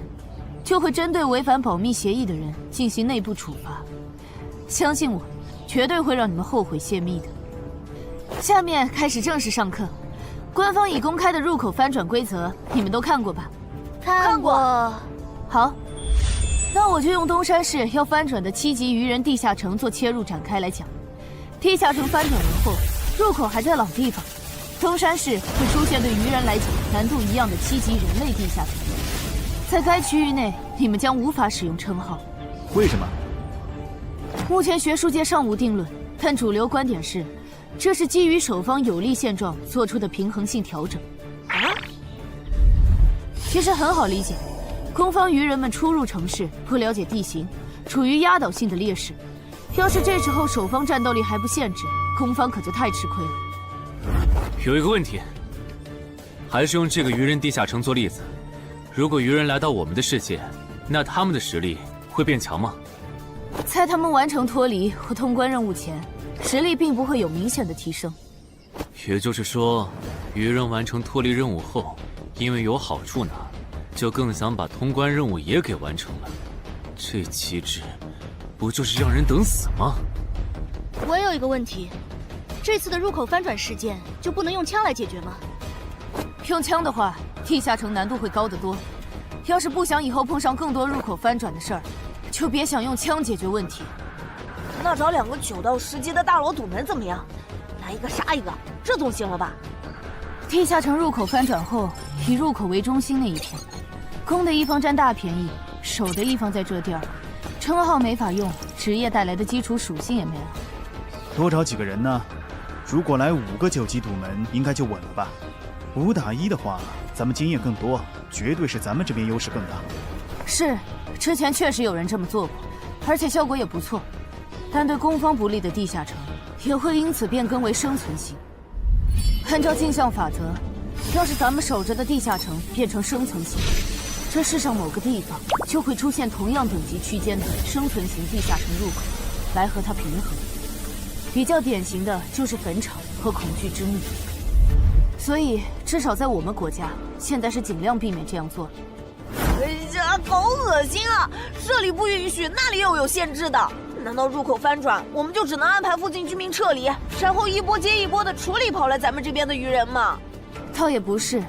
就会针对违反保密协议的人进行内部处罚。相信我，绝对会让你们后悔泄密的。下面开始正式上课。官方已公开的入口翻转规则，你们都看过吧？看过。好，那我就用东山市要翻转的7级鱼人地下城做切入展开来讲。地下城翻转完后，入口还在老地方，东山市会出现对鱼人来讲难度一样的7级人类地下城。在该区域内，你们将无法使用称号。为什么？目前学术界尚无定论，但主流观点是，这是基于守方有利现状做出的平衡性调整。啊？其实很好理解，攻方鱼人们初入城市，不了解地形，处于压倒性的劣势。要是这时候守方战斗力还不限制，攻方可就太吃亏了。有一个问题，还是用这个鱼人地下城做例子。如果鱼人来到我们的世界，那他们的实力会变强吗？在他们完成脱离或通关任务前，实力并不会有明显的提升。也就是说，鱼人完成脱离任务后，因为有好处拿，就更想把通关任务也给完成了。这机制，不就是让人等死吗？我也有一个问题，这次的入口翻转事件就不能用枪来解决吗？用枪的话，地下城难度会高得多。要是不想以后碰上更多入口翻转的事儿，就别想用枪解决问题。那找2个9到10级的大佬堵门怎么样？来一个杀一个，这总行了吧？地下城入口翻转后，以入口为中心那一片，攻的一方占大便宜，守的一方在这地儿，称号没法用，职业带来的基础属性也没了。多找几个人呢？如果来5个9级堵门，应该就稳了吧？5打1的话，咱们经验更多，绝对是咱们这边优势更大。是，之前确实有人这么做过，而且效果也不错。但对攻方不利的地下城，也会因此变更为生存型。按照镜像法则，要是咱们守着的地下城变成生存型，这世上某个地方就会出现同样等级区间的生存型地下城入口，来和它平衡。比较典型的就是坟场和恐惧之墓。所以，至少在我们国家，现在是尽量避免这样做的。哎呀，好恶心啊！这里不允许，那里又有限制的。难道入口翻转，我们就只能安排附近居民撤离，然后一波接一波的处理跑来咱们这边的鱼人吗？倒也不是，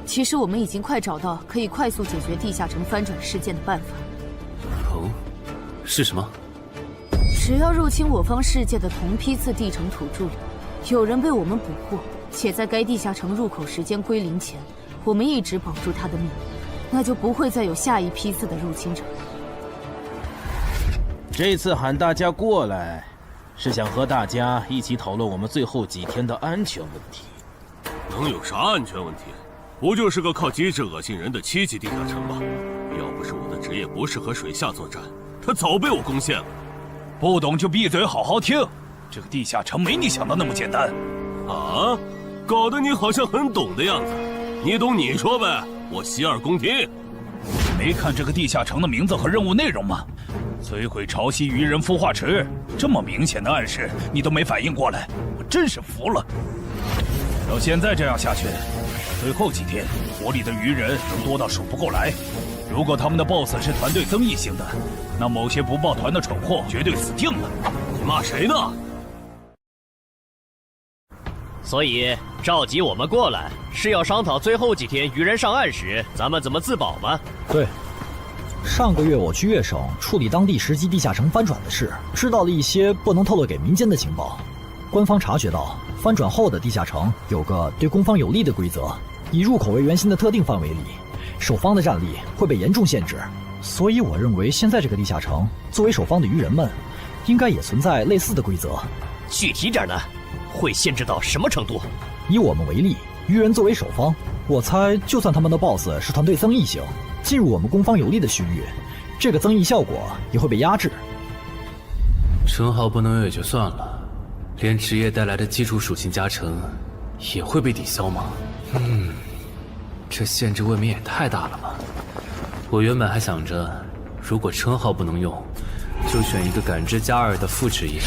其实我们已经快找到可以快速解决地下城翻转事件的办法。哦，是什么？只要入侵我方世界的同批次地城土著里，有人被我们捕获，且在该地下城入口时间归零前，我们一直保住他的命，那就不会再有下一批次的入侵者。这次喊大家过来，是想和大家一起讨论我们最后几天的安全问题。能有啥安全问题？不就是个靠机制恶心人的7级地下城吗？要不是我的职业不适合水下作战，他早被我攻陷了。不懂就闭嘴，好好听。这个地下城没你想的那么简单。啊，搞得你好像很懂的样子。你懂你说呗，我洗耳恭听。没看这个地下城的名字和任务内容吗？摧毁潮汐鱼人孵化池，这么明显的暗示你都没反应过来，我真是服了。要现在这样下去，最后几天活里的鱼人能多到数不过来。如果他们的 BOSS 是团队增益型的，那某些不抱团的蠢货绝对死定了。你骂谁呢？所以召集我们过来，是要商讨最后几天鱼人上岸时咱们怎么自保吗？对。上个月我去粤省处理当地10级地下城翻转的事，知道了一些不能透露给民间的情报。官方察觉到翻转后的地下城有个对攻方有利的规则，以入口为圆心的特定范围里，守方的战力会被严重限制。所以我认为现在这个地下城作为守方的鱼人们，应该也存在类似的规则。具体点呢？会限制到什么程度？以我们为例，鱼人作为守方，我猜就算他们的 BOSS 是团队增益型，进入我们攻方有利的区域，这个增益效果也会被压制。称号不能有也就算了，连职业带来的基础属性加成也会被抵消吗？这限制未免也太大了吧！我原本还想着，如果称号不能用，就选一个感知+2的副职业，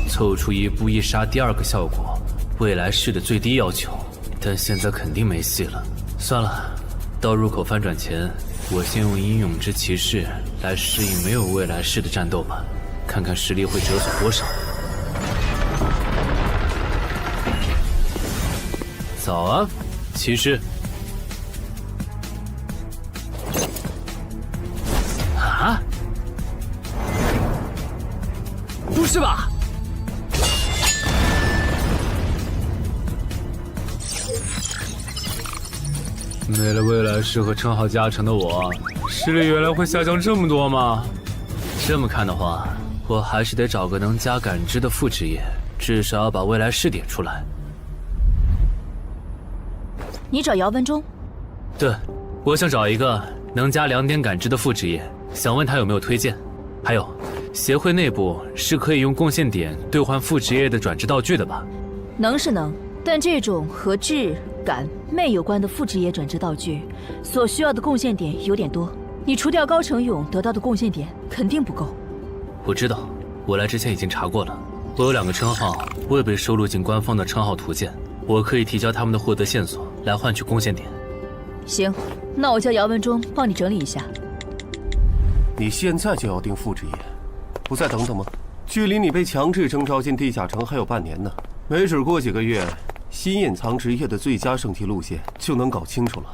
凑出一步一杀第2个效果，未来式的最低要求。但现在肯定没戏了，算了，到入口翻转前，我先用英勇之骑士来适应没有未来式的战斗吧，看看实力会折损多少。早啊，骑士。啊？不是吧？没了未来式和称号加成的我，实力原来会下降这么多吗？这么看的话，我还是得找个能加感知的副职业，至少要把未来式点出来。你找姚文忠？对，我想找一个能加2点感知的副职业，想问他有没有推荐。还有，协会内部是可以用贡献点兑换副职业的转职道具的吧？能是能，但这种和智、感、魅有关的副职业转职道具，所需要的贡献点有点多。你除掉高成勇得到的贡献点肯定不够。我知道，我来之前已经查过了。我有2个称号未被收录进官方的称号图鉴，我可以提交他们的获得线索来换取贡献点。行，那我叫姚文忠帮你整理一下。你现在就要定副职业，不再等等吗？距离你被强制征召进地下城还有半年呢，没准过几个月，新隐藏职业的最佳升级路线就能搞清楚了。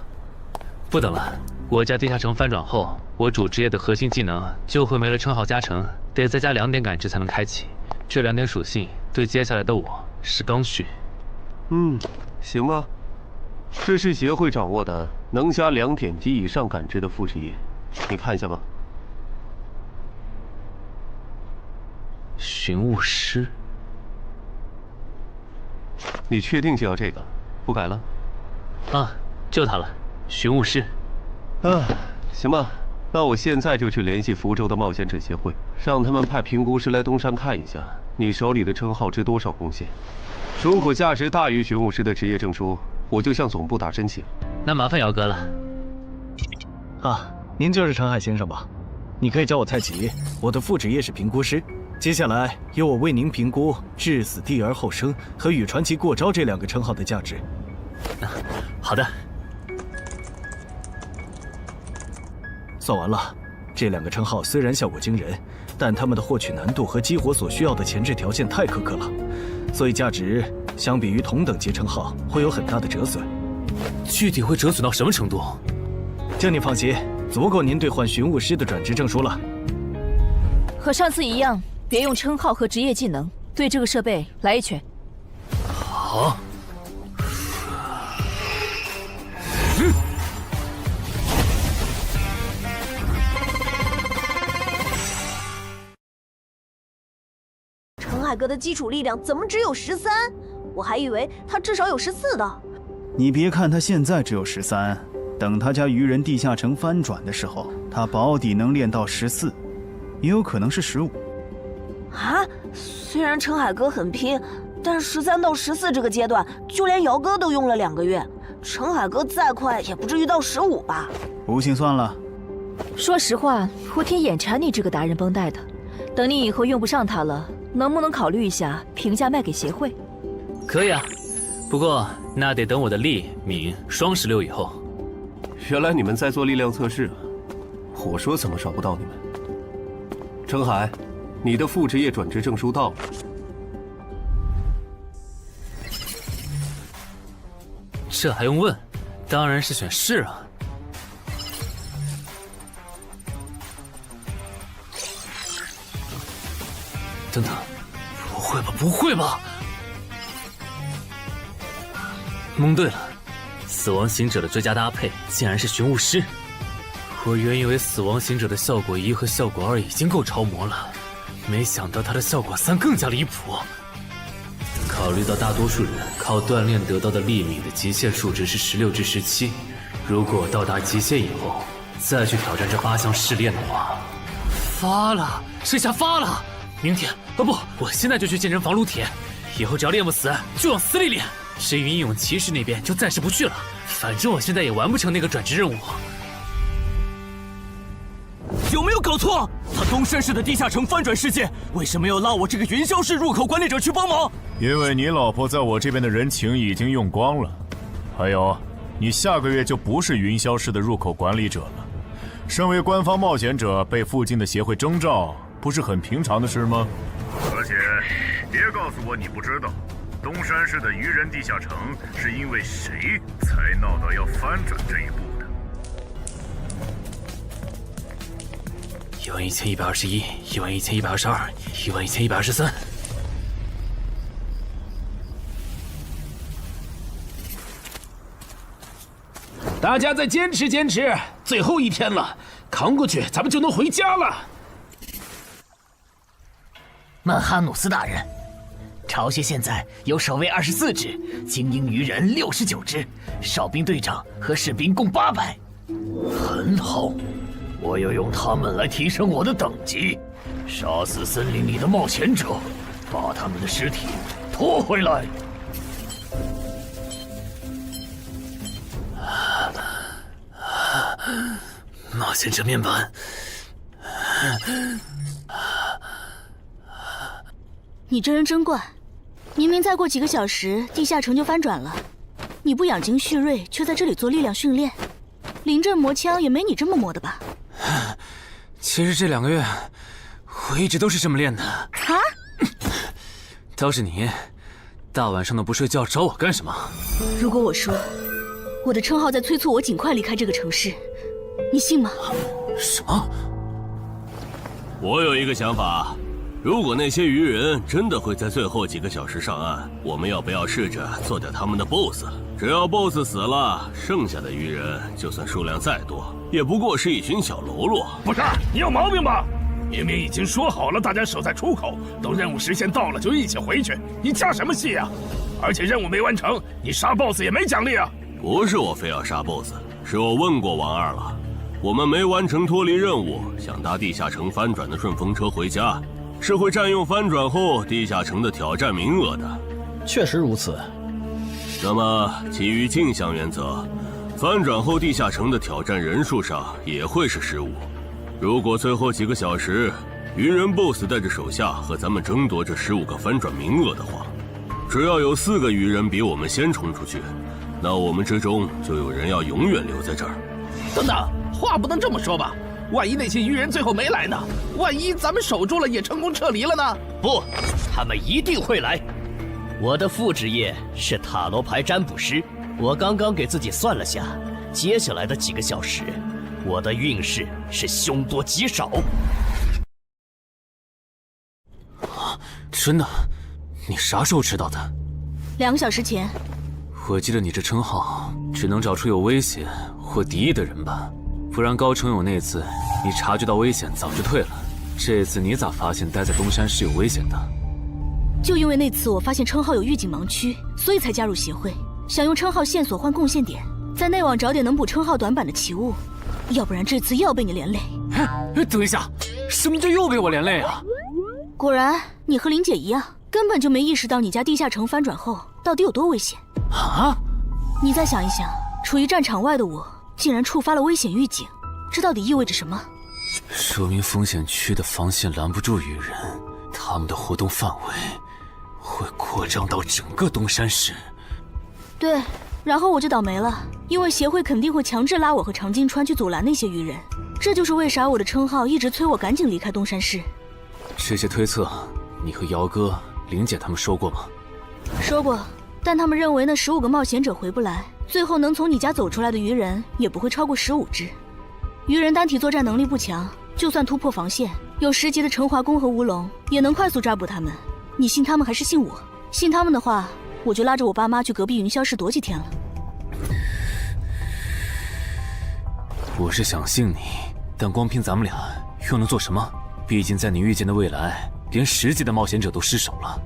不等了，我家地下城翻转后，我主职业的核心技能就会没了称号加成，得再加2点感知才能开启。这2点属性对接下来的我是刚需。行吧。这是协会掌握的能加2点及以上感知的副职业，你看一下吧。寻物师，你确定就要这个？不改了？啊，就它了，寻物师。行吧，那我现在就去联系福州的冒险者协会，让他们派评估师来东山看一下你手里的称号值多少贡献。如果价值大于寻物师的职业证书，我就向总部打申请。那麻烦姚哥了。啊，您就是陈海先生吧？你可以叫我太极，我的副职业是评估师。接下来由我为您评估至死地而后生和与传奇过招这2个称号的价值。好的。算完了，这2个称号虽然效果惊人，但他们的获取难度和激活所需要的前置条件太苛刻了，所以价值相比于同等级称号会有很大的折损。具体会折损到什么程度？请你放心，足够您兑换寻物师的转职证书了。和上次一样，别用称号和职业技能，对这个设备来一拳。好。陈海哥的基础力量怎么只有13？我还以为他至少有14的。你别看他现在只有13，等他家鱼人地下城翻转的时候，他保底能练到14，也有可能是15。啊，虽然陈海哥很拼，但13到14这个阶段，就连姚哥都用了2个月。陈海哥再快也不至于到15吧？不信算了。说实话，我挺眼馋你这个达人绷带的。等你以后用不上它了，能不能考虑一下平价卖给协会？可以啊，不过那得等我的力敏双16以后。原来你们在做力量测试啊！我说怎么找不到你们？程海，你的副职业转职证书到了。这还用问？当然是选是啊。等等，不会吧？不会吧？蒙对了，死亡行者的最佳搭配竟然是寻物师。我原以为死亡行者的效果1和效果2已经够超模了，没想到他的效果3更加离谱。考虑到大多数人靠锻炼得到的力敏的极限数值是16至17，如果到达极限以后再去挑战这8项试炼的话，发了，这下发了！明天不，我现在就去健身房撸铁，以后只要练不死就往死里练。至于英勇骑士那边就暂时不去了，反正我现在也完不成那个转职任务。有没有搞错？他东山市的地下城翻转事件，为什么要拉我这个云霄市入口管理者去帮忙？因为你老婆在我这边的人情已经用光了。还有，你下个月就不是云霄市的入口管理者了。身为官方冒险者，被附近的协会征召，不是很平常的事吗？而且，别告诉我你不知道，东山市的愚人地下城是因为谁才闹到要翻转这一步的？11121、11122、11123。大家再坚持坚持，最后一天了，扛过去，咱们就能回家了。曼哈努斯大人，巢穴现在有守卫24只，精英鱼人69只，哨兵队长和士兵共800。很好，我要用他们来提升我的等级，杀死森林里的冒险者，把他们的尸体拖回来。冒险者面板。你这人真怪，明明再过几个小时地下城就翻转了，你不养精蓄锐，却在这里做力量训练，临阵磨枪也没你这么磨的吧？其实这2个月我一直都是这么练的。啊？倒是你，大晚上的不睡觉找我干什么？如果我说我的称号在催促我尽快离开这个城市，你信吗？什么？我有一个想法，如果那些鱼人真的会在最后几个小时上岸，我们要不要试着做掉他们的 BOSS？ 只要 BOSS 死了，剩下的鱼人就算数量再多，也不过是一群小喽啰。不是，你有毛病吧？明明已经说好了，大家守在出口，等任务时限到了就一起回去，你加什么戏啊？而且任务没完成，你杀 BOSS 也没奖励啊！不是我非要杀 BOSS， 是我问过王二了，我们没完成脱离任务，想搭地下城翻转的顺风车回家，是会占用翻转后地下城的挑战名额的。确实如此。那么基于镜像原则，翻转后地下城的挑战人数上也会是15。如果最后几个小时鱼人 BOSS 带着手下和咱们争夺这15个翻转名额的话，只要有4个鱼人比我们先冲出去，那我们之中就有人要永远留在这儿。等等，话不能这么说吧？万一那些鱼人最后没来呢？万一咱们守住了也成功撤离了呢？不，他们一定会来。我的副职业是塔罗牌占卜师，我刚刚给自己算了下，接下来的几个小时，我的运势是凶多吉少。真的？你啥时候知道的？2个小时前。我记得你这称号只能找出有危险或敌意的人吧，不然高成勇那次你察觉到危险早就退了，这次你咋发现待在东山是有危险的？就因为那次我发现称号有预警盲区，所以才加入协会，想用称号线索换贡献点，在内网找点能补称号短板的奇物，要不然这次又要被你连累。等一下，什么叫又被我连累啊？果然，你和林姐一样，根本就没意识到你家地下城翻转后到底有多危险。啊！你再想一想，处于战场外的我，竟然触发了危险预警，这到底意味着什么？说明风险区的防线拦不住鱼人，他们的活动范围会扩张到整个东山市。对，然后我就倒霉了，因为协会肯定会强制拉我和常金川去阻拦那些鱼人，这就是为啥我的称号一直催我赶紧离开东山市。这些推测，你和姚哥、玲姐他们说过吗？说过，但他们认为那15个冒险者回不来，最后能从你家走出来的鱼人也不会超过15只。鱼人单体作战能力不强，就算突破防线，有10级的陈华宫和吴龙也能快速抓捕他们。你信他们还是信我？信他们的话，我就拉着我爸妈去隔壁云霄市躲几天了。我是想信你，但光凭咱们俩又能做什么？毕竟在你预见的未来，连10级的冒险者都失手了。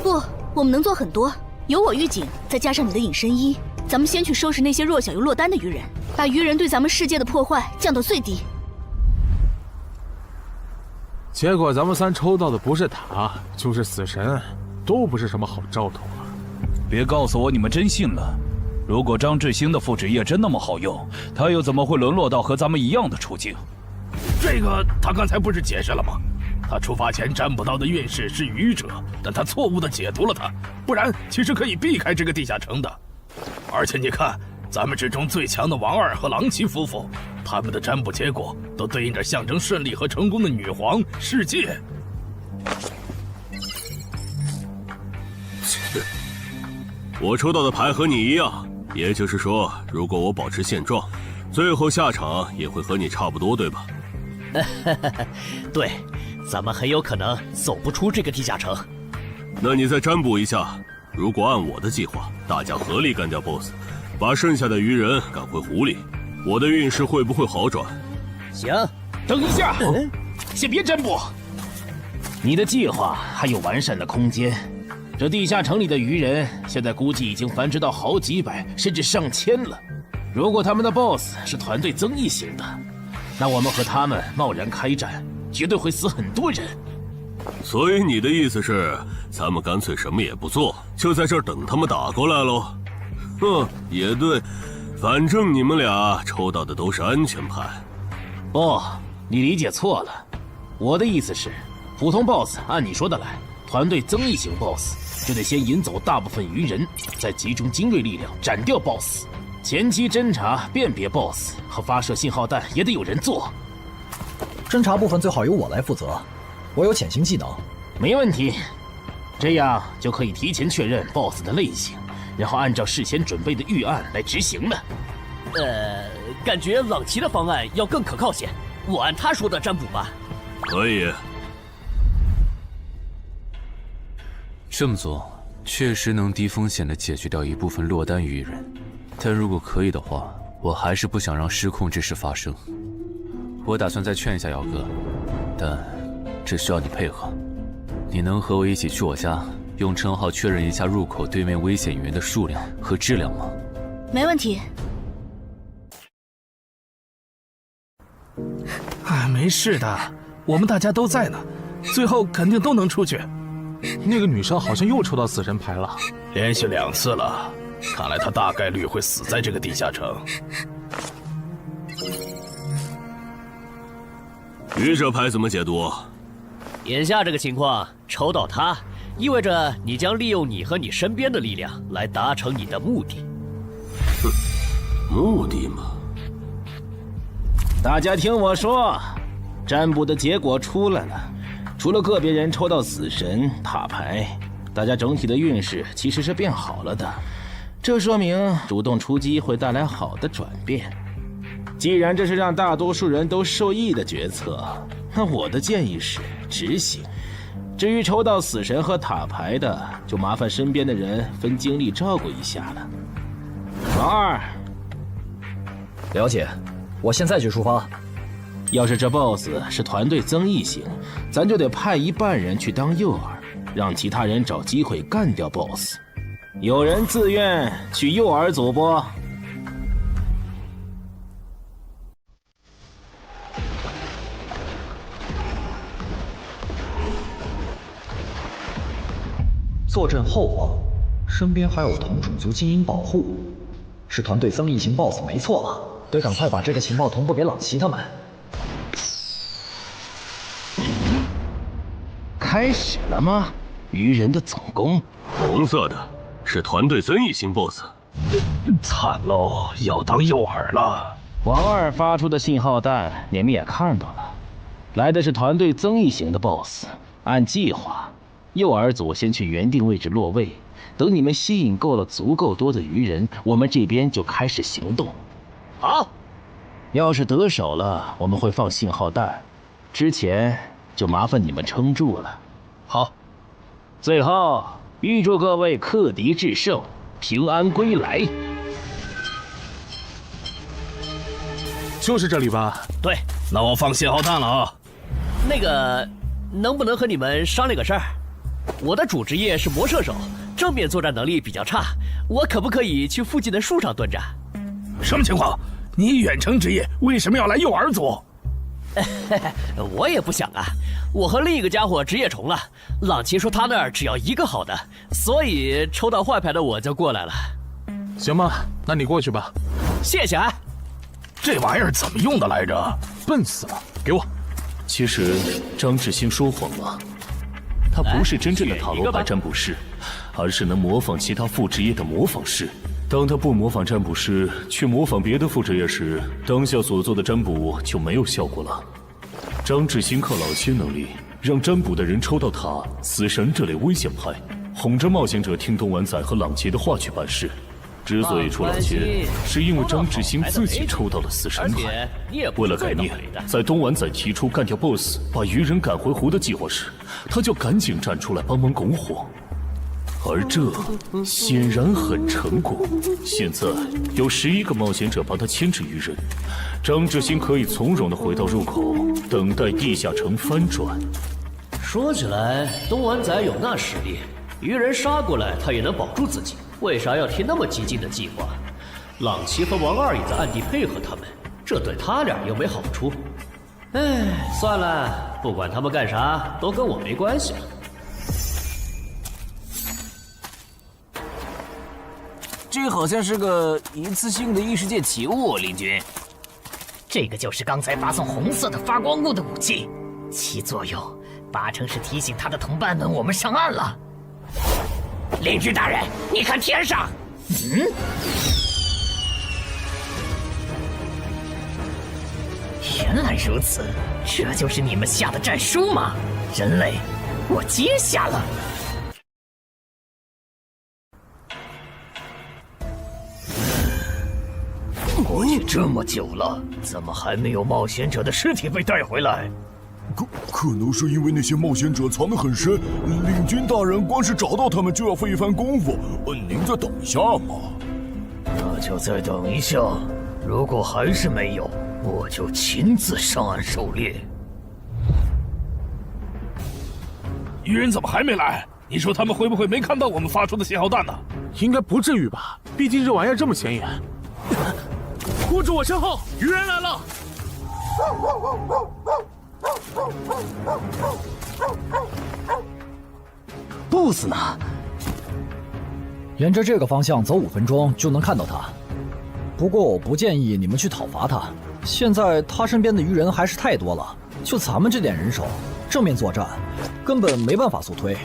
不，我们能做很多。有我预警，再加上你的隐身衣，咱们先去收拾那些弱小又落单的鱼人，把鱼人对咱们世界的破坏降到最低。结果咱们3抽到的不是塔，就是死神，都不是什么好兆头啊！别告诉我你们真信了。如果张志兴的副职业真那么好用，他又怎么会沦落到和咱们一样的处境？这个他刚才不是解释了吗？他出发前占卜到的运势是愚者，但他错误地解读了它，不然其实可以避开这个地下城的。而且你看，咱们之中最强的王二和郎奇夫妇，他们的占卜结果都对应着象征顺利和成功的女皇世界。我抽到的牌和你一样，也就是说，如果我保持现状，最后下场也会和你差不多，对吧？对，咱们很有可能走不出这个地下城。那你再占卜一下，如果按我的计划，大家合力干掉 BOSS， 把剩下的鱼人赶回湖里，我的运势会不会好转？行，等一下，先别占卜，你的计划还有完善的空间。这地下城里的鱼人现在估计已经繁殖到好几百甚至上千了。如果他们的 BOSS 是团队增益型的，那我们和他们贸然开战，绝对会死很多人。所以你的意思是，咱们干脆什么也不做，就在这儿等他们打过来喽？哼，也对，反正你们俩抽到的都是安全牌。不，你理解错了。我的意思是，普通 BOSS 按你说的来，团队增益型 BOSS 就得先引走大部分鱼人，再集中精锐力量斩掉 BOSS。前期侦查、辨别 BOSS 和发射信号弹也得有人做。侦查部分最好由我来负责，我有潜行技能。没问题，这样就可以提前确认 BOSS 的类型，然后按照事先准备的预案来执行了。感觉朗奇的方案要更可靠些，我按他说的占卜吧。可以。这么做确实能低风险地解决掉一部分落单鱼人，但如果可以的话，我还是不想让失控之事发生。我打算再劝一下姚哥，但这需要你配合。你能和我一起去我家，用称号确认一下入口对面危险鱼人的数量和质量吗？没问题。没事的，我们大家都在呢，最后肯定都能出去。那个女生好像又抽到死神牌了，连续2次了，看来她大概率会死在这个地下城。愚者牌怎么解读？眼下这个情况，抽到它，意味着你将利用你和你身边的力量来达成你的目的。哼，目的嘛。大家听我说，占卜的结果出来了。除了个别人抽到死神、塔牌，大家整体的运势其实是变好了的。这说明主动出击会带来好的转变。既然这是让大多数人都受益的决策，那我的建议是执行。至于抽到死神和塔牌的，就麻烦身边的人分精力照顾一下了。王二，了解，我现在就出发。要是这 BOSS 是团队增益型，咱就得派一半人去当诱饵，让其他人找机会干掉 BOSS。有人自愿去诱饵组不？坐镇后方，身边还有同种族精英保护，是团队增益型 BOSS 没错了。得赶快把这个情报同步给朗奇他们。开始了吗？愚人的总攻，红色的是团队增益型 BOSS。惨喽，要当诱饵了。王二发出的信号弹，你们也看到了，来的是团队增益型的 BOSS。按计划，诱饵组先去原定位置落位，等你们吸引够了足够多的愚人，我们这边就开始行动。好，要是得手了，我们会放信号弹，之前就麻烦你们撑住了。好，最后预祝各位克敌制胜，平安归来。就是这里吧？对，那我放信号弹了啊。那个，能不能和你们商量个事儿？我的主职业是魔射手，正面作战能力比较差，我可不可以去附近的树上蹲着？什么情况？你远程职业为什么要来诱饵组？我也不想啊，我和另一个家伙职业重了。朗奇说他那儿只要一个好的，所以抽到坏牌的我就过来了。行吧，那你过去吧。谢谢啊。这玩意儿怎么用的来着？笨死了，给我。其实张志兴说谎了，他不是真正的塔罗牌占卜师，而是能模仿其他副职业的模仿师。当他不模仿占卜师，去模仿别的副职业时，当下所做的占卜就没有效果了。张志兴靠老千能力，让占卜的人抽到塔、死神这类危险牌，哄着冒险者听东莞仔和朗杰的话去办事。之所以出老千，是因为张志兴自己抽到了死神牌。为了改念，在东莞仔提出干掉 BOSS、把愚人赶回湖的计划时，他就赶紧站出来帮忙拱火。而这显然很成功。现在有11个冒险者帮他牵制愚人，张志兴可以从容地回到入口，等待地下城翻转。说起来，东莞仔有那实力，愚人杀过来他也能保住自己，为啥要提那么激进的计划？朗奇和王二也在暗地配合他们，这对他俩又没好处。哎，算了，不管他们干啥，都跟我没关系了。这好像是个一次性的异世界奇物，林军。这个就是刚才发送红色的发光物的武器，其作用8成是提醒他的同伴们我们上岸了。林军大人，你看天上，原来如此，这就是你们下的战书吗？人类，我接下了。过去这么久了，怎么还没有冒险者的尸体被带回来？可能是因为那些冒险者藏得很深，领军大人光是找到他们就要费一番功夫。您再等一下嘛。那就再等一下，如果还是没有，我就亲自上岸狩猎。愚人怎么还没来？你说他们会不会没看到我们发出的信号弹呢？应该不至于吧，毕竟这玩意儿这么显眼。护住我身后，愚人来了！BOSS呢？沿着这个方向走5分钟就能看到他。不过我不建议你们去讨伐他，现在他身边的愚人还是太多了，就咱们这点人手，正面作战根本没办法速推。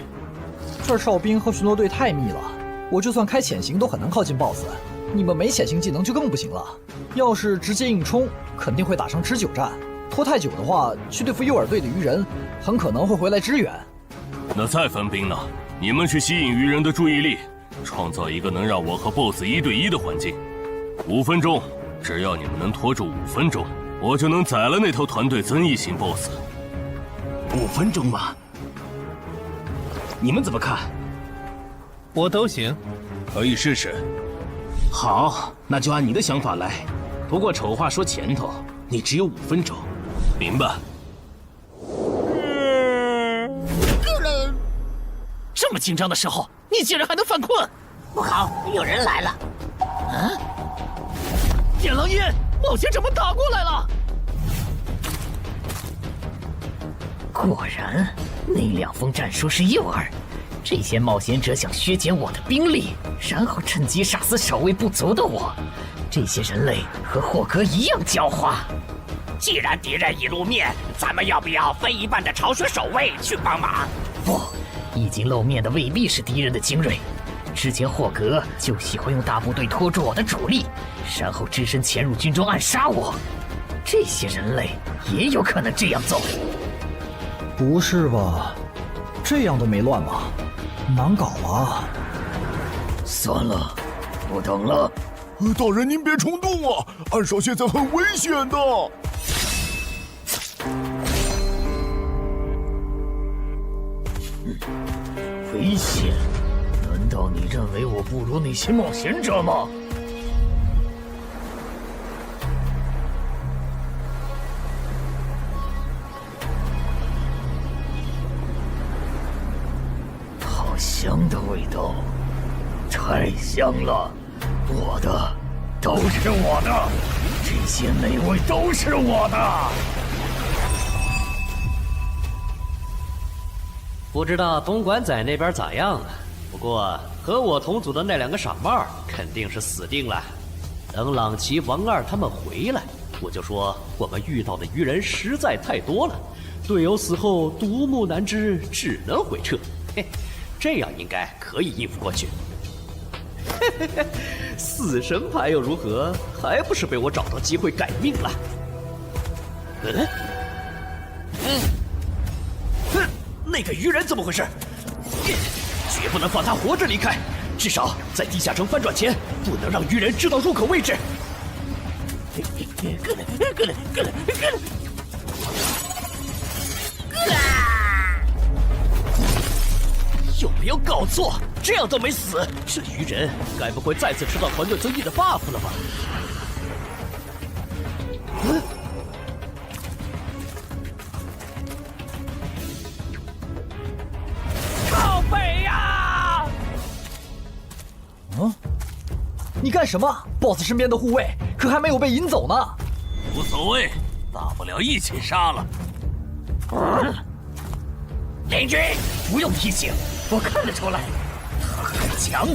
这哨兵和巡逻队太密了，我就算开潜行都很难靠近 BOSS。你们没潜行技能就更不行了，要是直接硬冲，肯定会打上持久战。拖太久的话，去对付诱饵队的愚人，很可能会回来支援。那再分兵呢？你们去吸引愚人的注意力，创造一个能让我和 BOSS 1对1的环境。5分钟，只要你们能拖住5分钟，我就能宰了那头团队增益型 BOSS。5分钟吗？你们怎么看？我都行，可以试试。好，那就按你的想法来。不过丑话说前头，你只有5分钟。明白。这么紧张的时候，你竟然还能犯困？不好，有人来了！啊！点狼烟，冒险者们打过来了！果然，那2封战书是诱饵，这些冒险者想削减我的兵力，然后趁机杀死守卫不足的我。这些人类和霍格一样狡猾。既然敌人已露面，咱们要不要分一半的巢穴守卫去帮忙？不，已经露面的未必是敌人的精锐。之前霍格就喜欢用大部队拖住我的主力，然后只身潜入军中暗杀我。这些人类也有可能这样做。不是吧？这样都没乱吗？难搞啊！算了，不等了。大人您别冲动啊，暗哨现在很危险的。危险？难道你认为我不如那些冒险者吗？好香的味道，太香了！我的，都是我的，这些美味都是我的。不知道东莞仔那边咋样了？不过和我同组的那2个傻帽肯定是死定了。等朗奇、王二他们回来，我就说我们遇到的鱼人实在太多了，队友死后独木难支，只能回撤。嘿，这样应该可以应付过去。嘿嘿嘿，死神牌又如何？还不是被我找到机会改命了。那个鱼人怎么回事？绝不能放他活着离开，至少在地下城翻转前，不能让鱼人知道入口位置。有没有搞错？这样都没死，这鱼人该不会再次吃到团队增益的 buff 了吧？靠北呀！你干什么 ？BOSS 身边的护卫可还没有被引走呢。无所谓，大不了一起杀了。联军，不用提醒，我看得出来，他很强。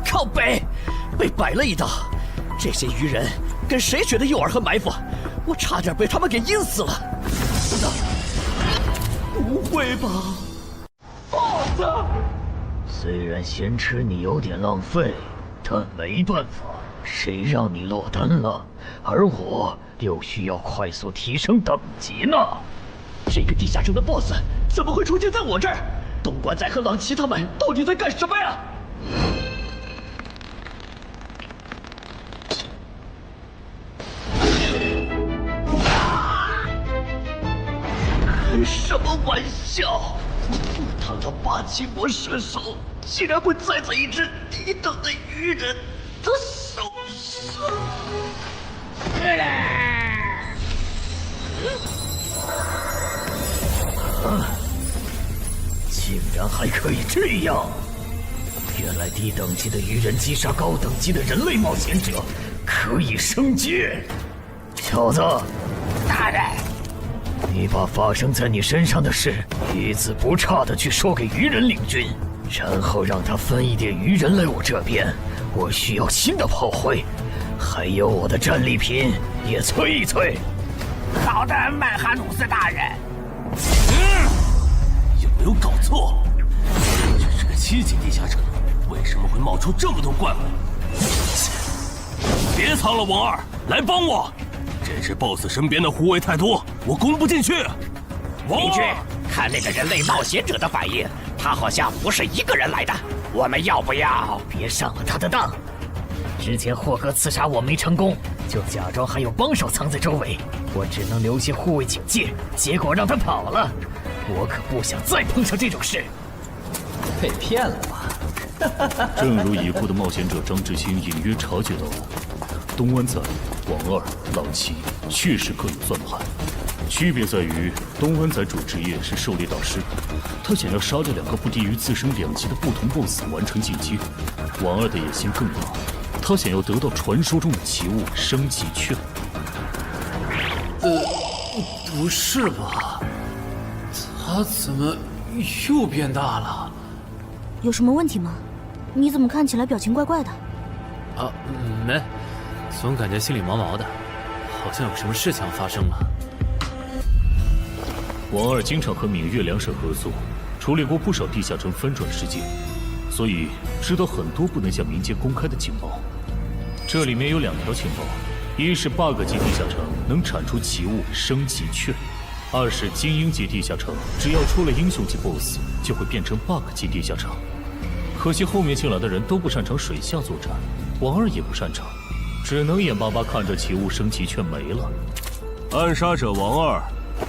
靠北，被摆了一道。这些鱼人跟谁学的诱饵和埋伏？我差点被他们给阴死了。不会吧 ？BOSS， 虽然先吃你有点浪费，但没办法，谁让你落单了？而我又需要快速提升等级呢。这个地下城的 BOSS 怎么会出现在我这儿？东莞仔和朗奇他们到底在干什么呀？开什么玩笑！他的霸气魔射手竟然会栽在一只低等的鱼人的手上！竟然还可以这样！原来低等级的鱼人击杀高等级的人类冒险者可以升阶。小子，大人，你把发生在你身上的事一字不差的去说给鱼人领军，然后让他分一点鱼人来我这边。我需要新的炮灰，还有我的战利品也催一催。好的，曼哈努斯大人。有没有搞错？这是个7级地下城，为什么会冒出这么多怪物？别藏了，王二，来帮我！这只 BOSS 身边的护卫太多，我攻不进去。邻居，看那个人类冒险者的反应，他好像不是一个人来的。我们要不要别上了他的当？之前霍格刺杀我没成功，就假装还有帮手藏在周围，我只能留些护卫警戒，结果让他跑了。我可不想再碰上这种事。被骗了吧？正如已故的冒险者张志新隐约察觉到的，东湾仔、王二、朗奇确实各有算盘，区别在于东湾仔主职业是狩猎大师，他想要杀这2个不低于自身2级的不同 BOSS 完成进阶；王二的野心更大，他想要得到传说中的奇物升级券。不是吧？他怎么又变大了？有什么问题吗？你怎么看起来表情怪怪的？啊，没，总感觉心里毛毛的，好像有什么事情要发生了。王二经常和闽粤两省合作，处理过不少地下城翻转事件，所以知道很多不能向民间公开的情报。这里面有2条情报，一是 bug 级地下城能产出奇物升级券，2是精英级地下城只要出了英雄级 BOSS 就会变成 bug 级地下城。可惜后面进来的人都不擅长水下作战，王二也不擅长，只能眼巴巴看着奇物升级券没了。暗杀者王二，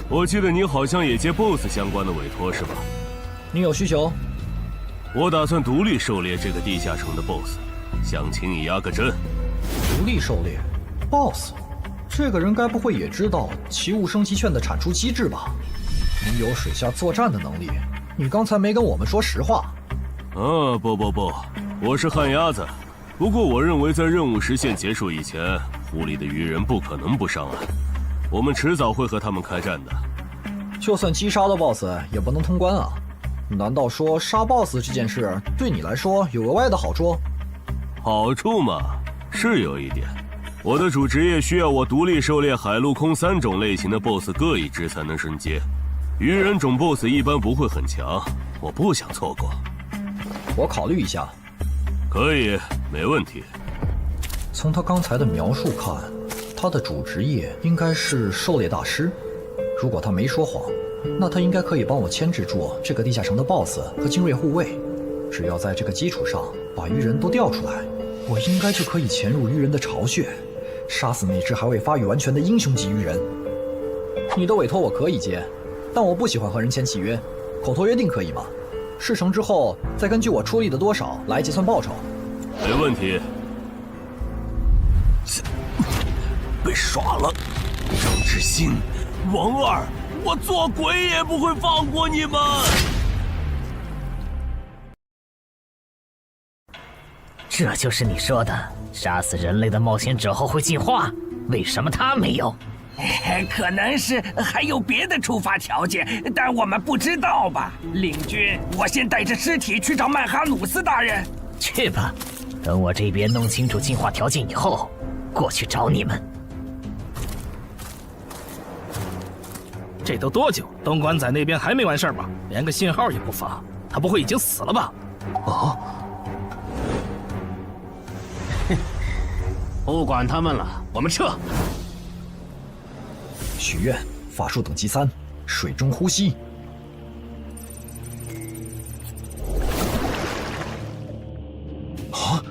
我记得你好像也接 BOSS 相关的委托是吧？你有需求？我打算独立狩猎这个地下城的 BOSS， 想请你压个阵。独立狩猎 BOSS， 这个人该不会也知道奇物升级券的产出机制吧？你有水下作战的能力，你刚才没跟我们说实话。不，我是旱鸭子。不过我认为在任务时限结束以前，湖里的鱼人不可能不上岸，我们迟早会和他们开战的。就算击杀了 BOSS， 也不能通关啊！难道说杀 BOSS 这件事对你来说有额外的好处？好处嘛，是有一点。我的主职业需要我独立狩猎海陆空3种类型的 BOSS 各一只才能升阶，鱼人种 BOSS 一般不会很强，我不想错过。我考虑一下。可以，没问题。从他刚才的描述看，他的主职业应该是狩猎大师。如果他没说谎，那他应该可以帮我牵制住这个地下城的 BOSS 和精锐护卫。只要在这个基础上把鱼人都调出来，我应该就可以潜入鱼人的巢穴，杀死那只还未发育完全的英雄级鱼人。你的委托我可以接，但我不喜欢和人签契约，口头约定可以吗？事成之后再根据我出力的多少来结算报酬。没问题。被耍了，张志新、王二，我做鬼也不会放过你们！这就是你说的杀死人类的冒险者后会进化？为什么他没有？可能是还有别的触发条件，但我们不知道吧。领军，我先带着尸体去找曼哈努斯大人。去吧，等我这边弄清楚进化条件以后，过去找你们。这都多久？东莞仔那边还没完事吧？连个信号也不发，他不会已经死了吧？哦，不管他们了，我们撤。许愿，法术等级3，水中呼吸。啊！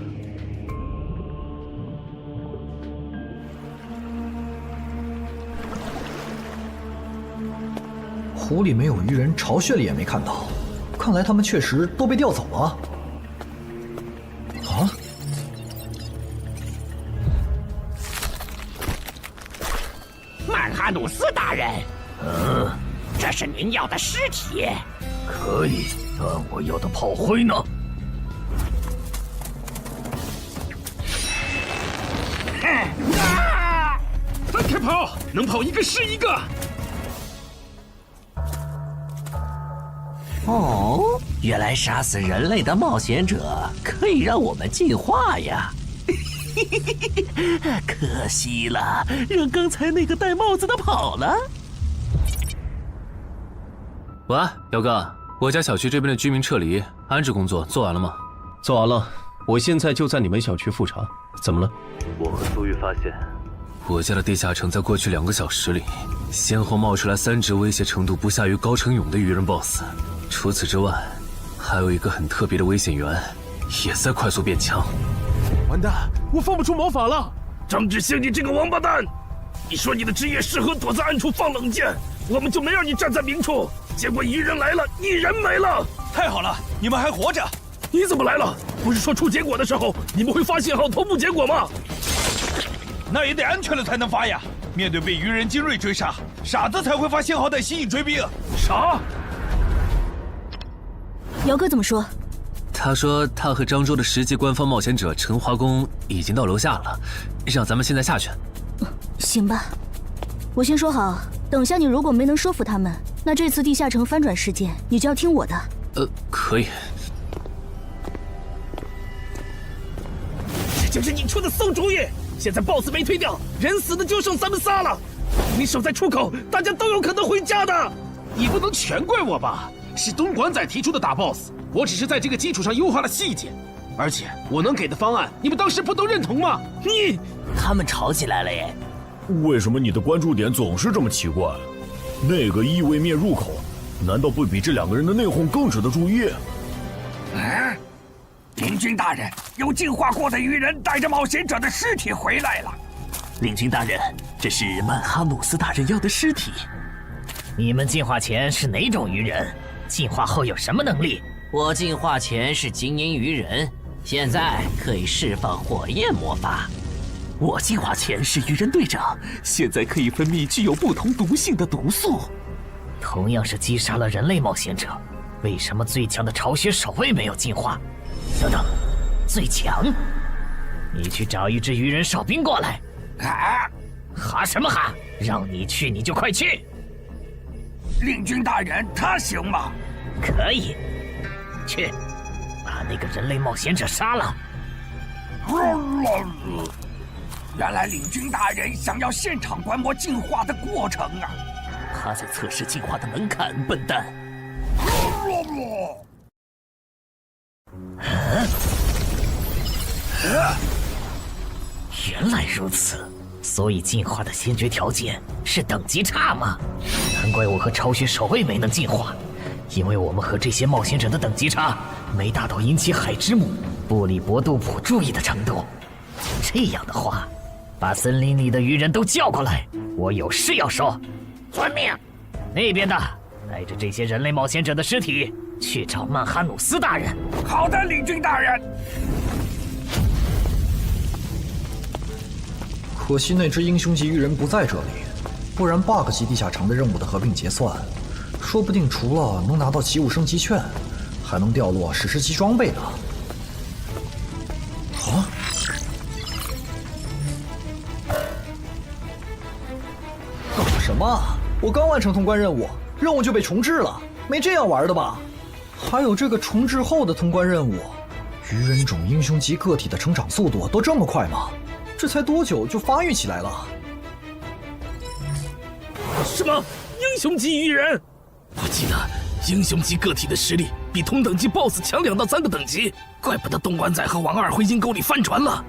湖里没有鱼人，巢穴里也没看到，看来他们确实都被调走了。啊！曼哈努斯大人，这是您要的尸体。可以，但我要的炮灰呢？分开跑，能跑一个是一个。哦，原来杀死人类的冒险者可以让我们进化呀！可惜了，让刚才那个戴帽子的跑了。喂，姚哥，我家小区这边的居民撤离安置工作做完了吗？做完了，我现在就在你们小区复查。怎么了？我和苏玉发现，我家的地下城在过去2个小时里，先后冒出来3只威胁程度不下于高成勇的鱼人 BOSS。除此之外，还有一个很特别的危险源，也在快速变强。完蛋，我放不出魔法了！张志兴，你这个王八蛋！你说你的职业适合躲在暗处放冷箭，我们就没让你站在明处。结果鱼人来了，你人没了。太好了，你们还活着！你怎么来了？不是说出结果的时候你们会发信号同步结果吗？那也得安全了才能发呀！面对被鱼人精锐追杀，傻子才会发信号弹吸引追兵。啥？姚哥怎么说？他说他和漳州的10级官方冒险者陈华公已经到楼下了，让咱们现在下去。行吧，我先说好，等下你如果没能说服他们，那这次地下城翻转事件你就要听我的。可以。这就是你出的馊主意！现在 BOSS 没推掉，人死的就剩咱们仨了。你守在出口，大家都有可能回家的。你不能全怪我吧？是东莞仔提出的打 BOSS， 我只是在这个基础上优化了细节。而且我能给的方案，你们当时不都认同吗？他们吵起来了耶！为什么你的关注点总是这么奇怪？那个异位面入口，难道不比这2个人的内讧更值得注意？领军大人，有进化过的鱼人带着冒险者的尸体回来了。领军大人，这是曼哈努斯大人要的尸体。你们进化前是哪种鱼人？进化后有什么能力？我进化前是精英鱼人，现在可以释放火焰魔法。我进化前是鱼人队长，现在可以分泌具有不同毒性的毒素。同样是击杀了人类冒险者，为什么最强的巢穴守卫没有进化？等等，最强？你去找一支鱼人哨兵过来。哈什么哈？让你去你就快去。领军大人，他行吗？可以，去，把那个人类冒险者杀了。原来领军大人想要现场观摩进化的过程啊！他在测试进化的门槛，笨蛋。原来如此，所以进化的先决条件是等级差吗？难怪我和巢穴守卫没能进化，因为我们和这些冒险者的等级差没达到引起海之母布里伯杜普注意的程度。这样的话，把森林里的鱼人都叫过来，我有事要说。遵命。那边的，带着这些人类冒险者的尸体去找曼哈努斯大人。好的，领军大人。可惜那只英雄级鱼人不在这里，不然 BUG 级地下城的任务的合并结算，说不定除了能拿到奇物升级券，还能掉落史诗级装备呢。啊！搞什么？我刚完成通关任务，任务就被重置了，没这样玩的吧？还有这个重置后的通关任务，鱼人种英雄级个体的成长速度都这么快吗？这才多久就发育起来了？什么英雄级鱼人？我记得英雄级个体的实力比同等级 BOSS 强2到3个等级，怪不得东莞仔和王二会阴沟里翻船了。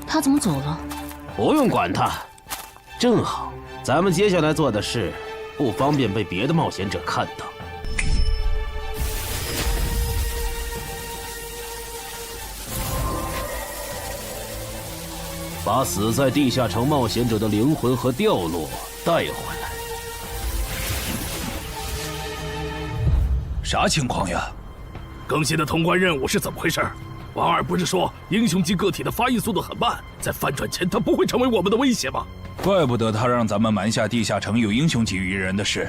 他怎么走了？不用管他，正好咱们接下来做的事不方便被别的冒险者看到。把死在地下城冒险者的灵魂和掉落带回来。啥情况呀？更新的通关任务是怎么回事？王二不是说英雄级个体的发育速度很慢，在翻转前他不会成为我们的威胁吗？怪不得他让咱们瞒下地下城有英雄级鱼人的事。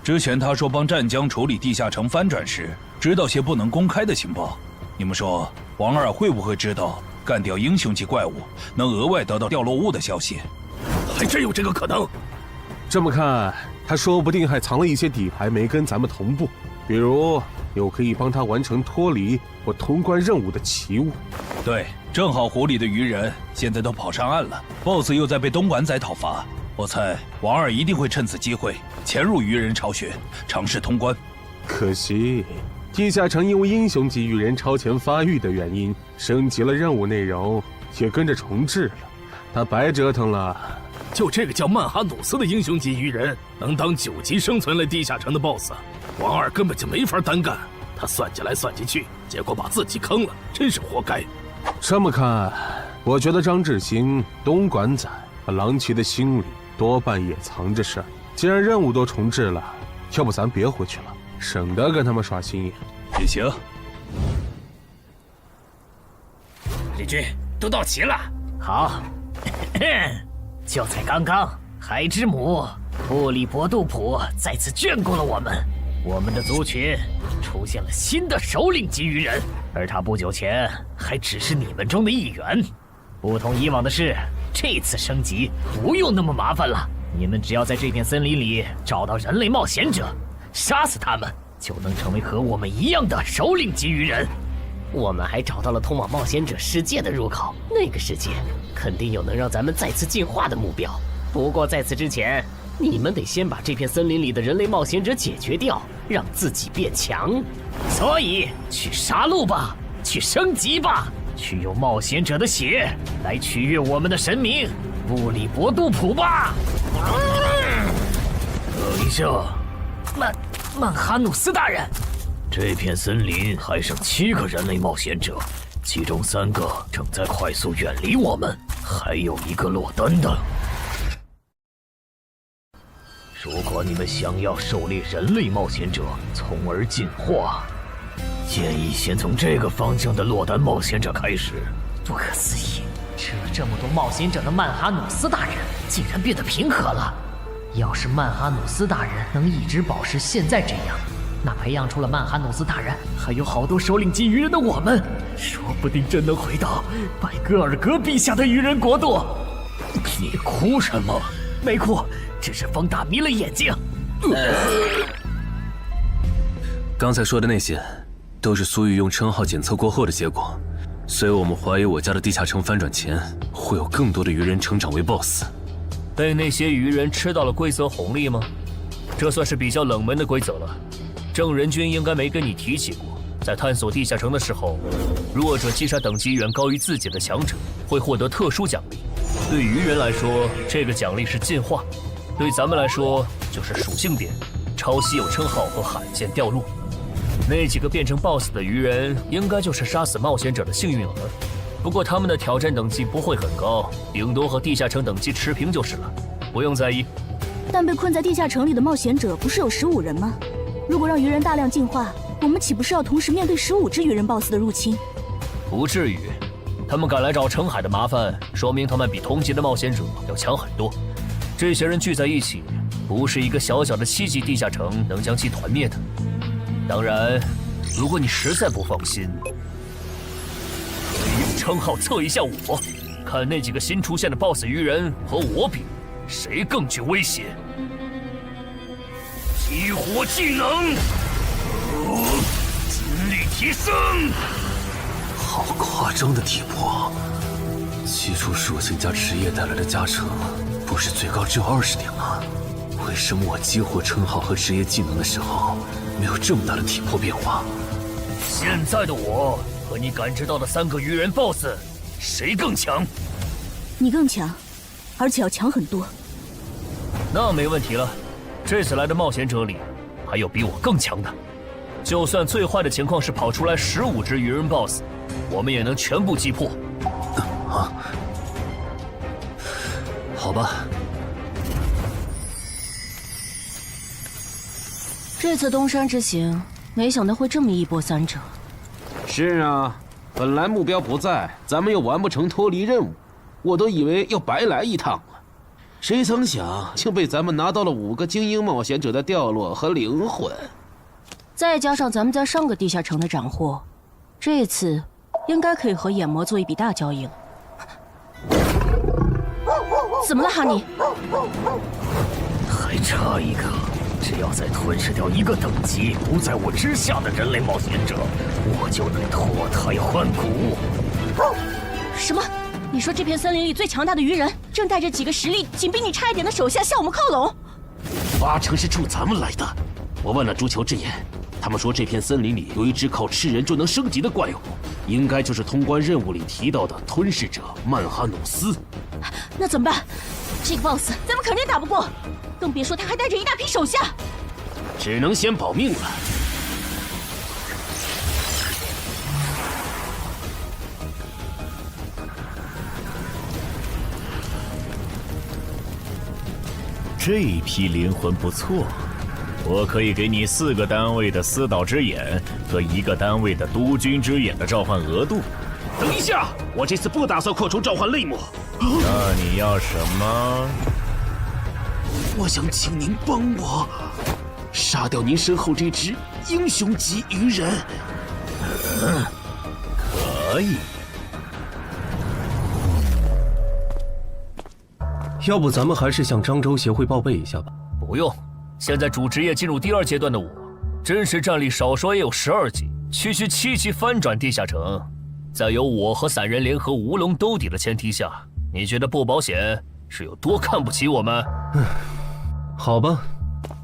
之前他说帮湛江处理地下城翻转时，知道些不能公开的情报。你们说王二会不会知道干掉英雄级怪物能额外得到掉落物的消息？还真有这个可能。这么看，他说不定还藏了一些底牌没跟咱们同步，比如有可以帮他完成脱离或通关任务的奇物。对，正好湖里的鱼人现在都跑上岸了 ，BOSS 又在被东莞仔讨伐，我猜王二一定会趁此机会潜入鱼人巢穴，尝试通关。可惜，地下城因为英雄级鱼人超前发育的原因，升级了任务内容，也跟着重置了，他白折腾了。就这个叫曼哈努斯的英雄级鱼人，能当9级生存类地下城的 BOSS， 王二根本就没法单干。他算计来算计去，结果把自己坑了，真是活该。这么看，我觉得张志兴、东莞仔和郎奇的心里多半也藏着事儿。既然任务都重置了，要不咱别回去了，省得跟他们耍心眼。也行。李军，都到齐了。好。就在刚刚，海之母布里伯杜普再次眷顾了我们。我们的族群出现了新的首领级鱼人，而他不久前还只是你们中的一员。不同以往的是，这次升级不用那么麻烦了。你们只要在这片森林里找到人类冒险者，杀死他们，就能成为和我们一样的首领级鱼人。我们还找到了通往冒险者世界的入口，那个世界肯定有能让咱们再次进化的目标。不过在此之前，你们得先把这片森林里的人类冒险者解决掉，让自己变强。所以去杀戮吧，去升级吧，去用冒险者的血来取悦我们的神明布里伯杜普吧。等一下，曼哈努斯大人，这片森林还剩7个人类冒险者，其中3个正在快速远离我们，还有1个落单的。如果你们想要狩猎人类冒险者，从而进化，建议先从这个方向的落单冒险者开始。不可思议，吃了这么多冒险者的曼哈努斯大人竟然变得平和了。要是曼哈努斯大人能一直保持现在这样，那培养出了曼哈努斯大人还有好多首领级鱼人的我们，说不定真能回到拜戈尔格陛下的鱼人国度。你哭什么？没哭，只是风大迷了眼睛。刚才说的那些，都是苏玉用称号检测过后的结果，所以我们怀疑我家的地下城翻转前，会有更多的鱼人成长为 BOSS。被那些鱼人吃到了规则红利吗？这算是比较冷门的规则了。正人君应该没跟你提起过，在探索地下城的时候，弱者击杀等级远高于自己的强者，会获得特殊奖励。对鱼人来说，这个奖励是进化；对咱们来说，就是属性点、超稀有称号和罕见掉落。那几个变成 BOSS 的鱼人，应该就是杀死冒险者的幸运儿。不过他们的挑战等级不会很高，顶多和地下城等级持平就是了，不用在意。但被困在地下城里的冒险者不是有15人吗？如果让鱼人大量进化，我们岂不是要同时面对15只鱼人 BOSS 的入侵？不至于，他们敢来找澄海的麻烦，说明他们比同级的冒险者要强很多。这些人聚在一起，不是一个小小的7级地下城能将其团灭的。当然，如果你实在不放心，用称号测一下我，看那几个新出现的 BOSS 鱼人和我比，谁更具威胁。激活技能，精力提升。好夸张的体魄！基础属性加职业带来的加成，不是最高只有20点吗？为什么我激活称号和职业技能的时候，没有这么大的体魄变化？现在的我和你感知到的3个鱼人 BOSS， 谁更强？你更强，而且要强很多。那没问题了。这次来的冒险者里，还有比我更强的。就算最坏的情况是跑出来15只鱼人 BOSS， 我们也能全部击破。好吧。这次东山之行，没想到会这么一波三折。是啊，本来目标不在，咱们又完不成脱离任务，我都以为要白来一趟了。谁曾想，竟被咱们拿到了5个精英冒险者的掉落和灵魂。再加上咱们在上个地下城的斩获，这次应该可以和眼魔做一笔大交易了。怎么了，哈尼？还差一个，只要再吞噬掉1个等级不在我之下的人类冒险者，我就能脱胎换骨。什么？你说这片森林里最强大的鱼人正带着几个实力仅比你差一点的手下向我们靠拢？8成是冲咱们来的。我问了朱球之言，他们说这片森林里有一只靠吃人就能升级的怪物，应该就是通关任务里提到的吞噬者曼哈努斯。那怎么办？这个 BOSS 咱们肯定打不过，更别说他还带着一大批手下。只能先保命了。这批灵魂不错，我可以给你4个单位的司导之眼和1个单位的督军之眼的召唤额度。等一下，我这次不打算扩充召唤类目。那你要什么？我想请您帮我杀掉您身后这只英雄级鱼人。可以。要不咱们还是向漳州协会报备一下吧。不用，现在主职业进入第2阶段的我，真实战力少说也有12级，区区7级翻转地下城，在有我和散人联合吴龙兜底的前提下，你觉得不保险是有多看不起我们？好吧。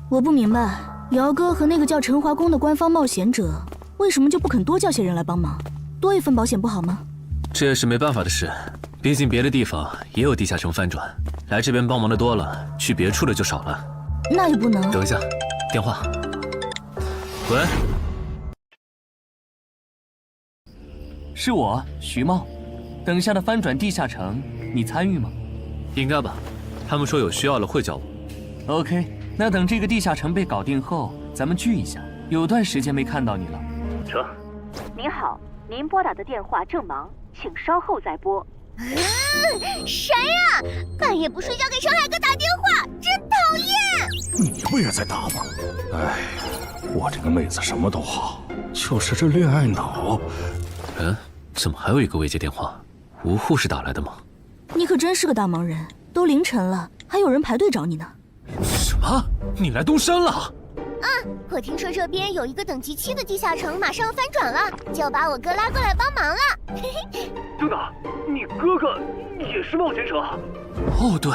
我不明白，姚哥和那个叫陈华宫的官方冒险者，为什么就不肯多叫些人来帮忙，多一份保险不好吗？这也是没办法的事，毕竟别的地方也有地下城翻转，来这边帮忙的多了，去别处的就少了。那也不能。等一下，电话。喂，是我，徐茂。等下的翻转地下城，你参与吗？应该吧，他们说有需要了会叫我。OK， 那等这个地下城被搞定后，咱们聚一下。有段时间没看到你了。成。您好，您拨打的电话正忙，请稍后再拨。谁呀？半夜不睡觉给陈海哥打电话，真讨厌！你不也在打吗？哎，我这个妹子什么都好，就是这恋爱脑。怎么还有一个未接电话？吴护士打来的吗？你可真是个大忙人，都凌晨了，还有人排队找你呢。什么？你来东山了？我听说这边有一个等级7的地下城马上要翻转了，就把我哥拉过来帮忙了。等等，你哥哥也是冒险者？哦，对，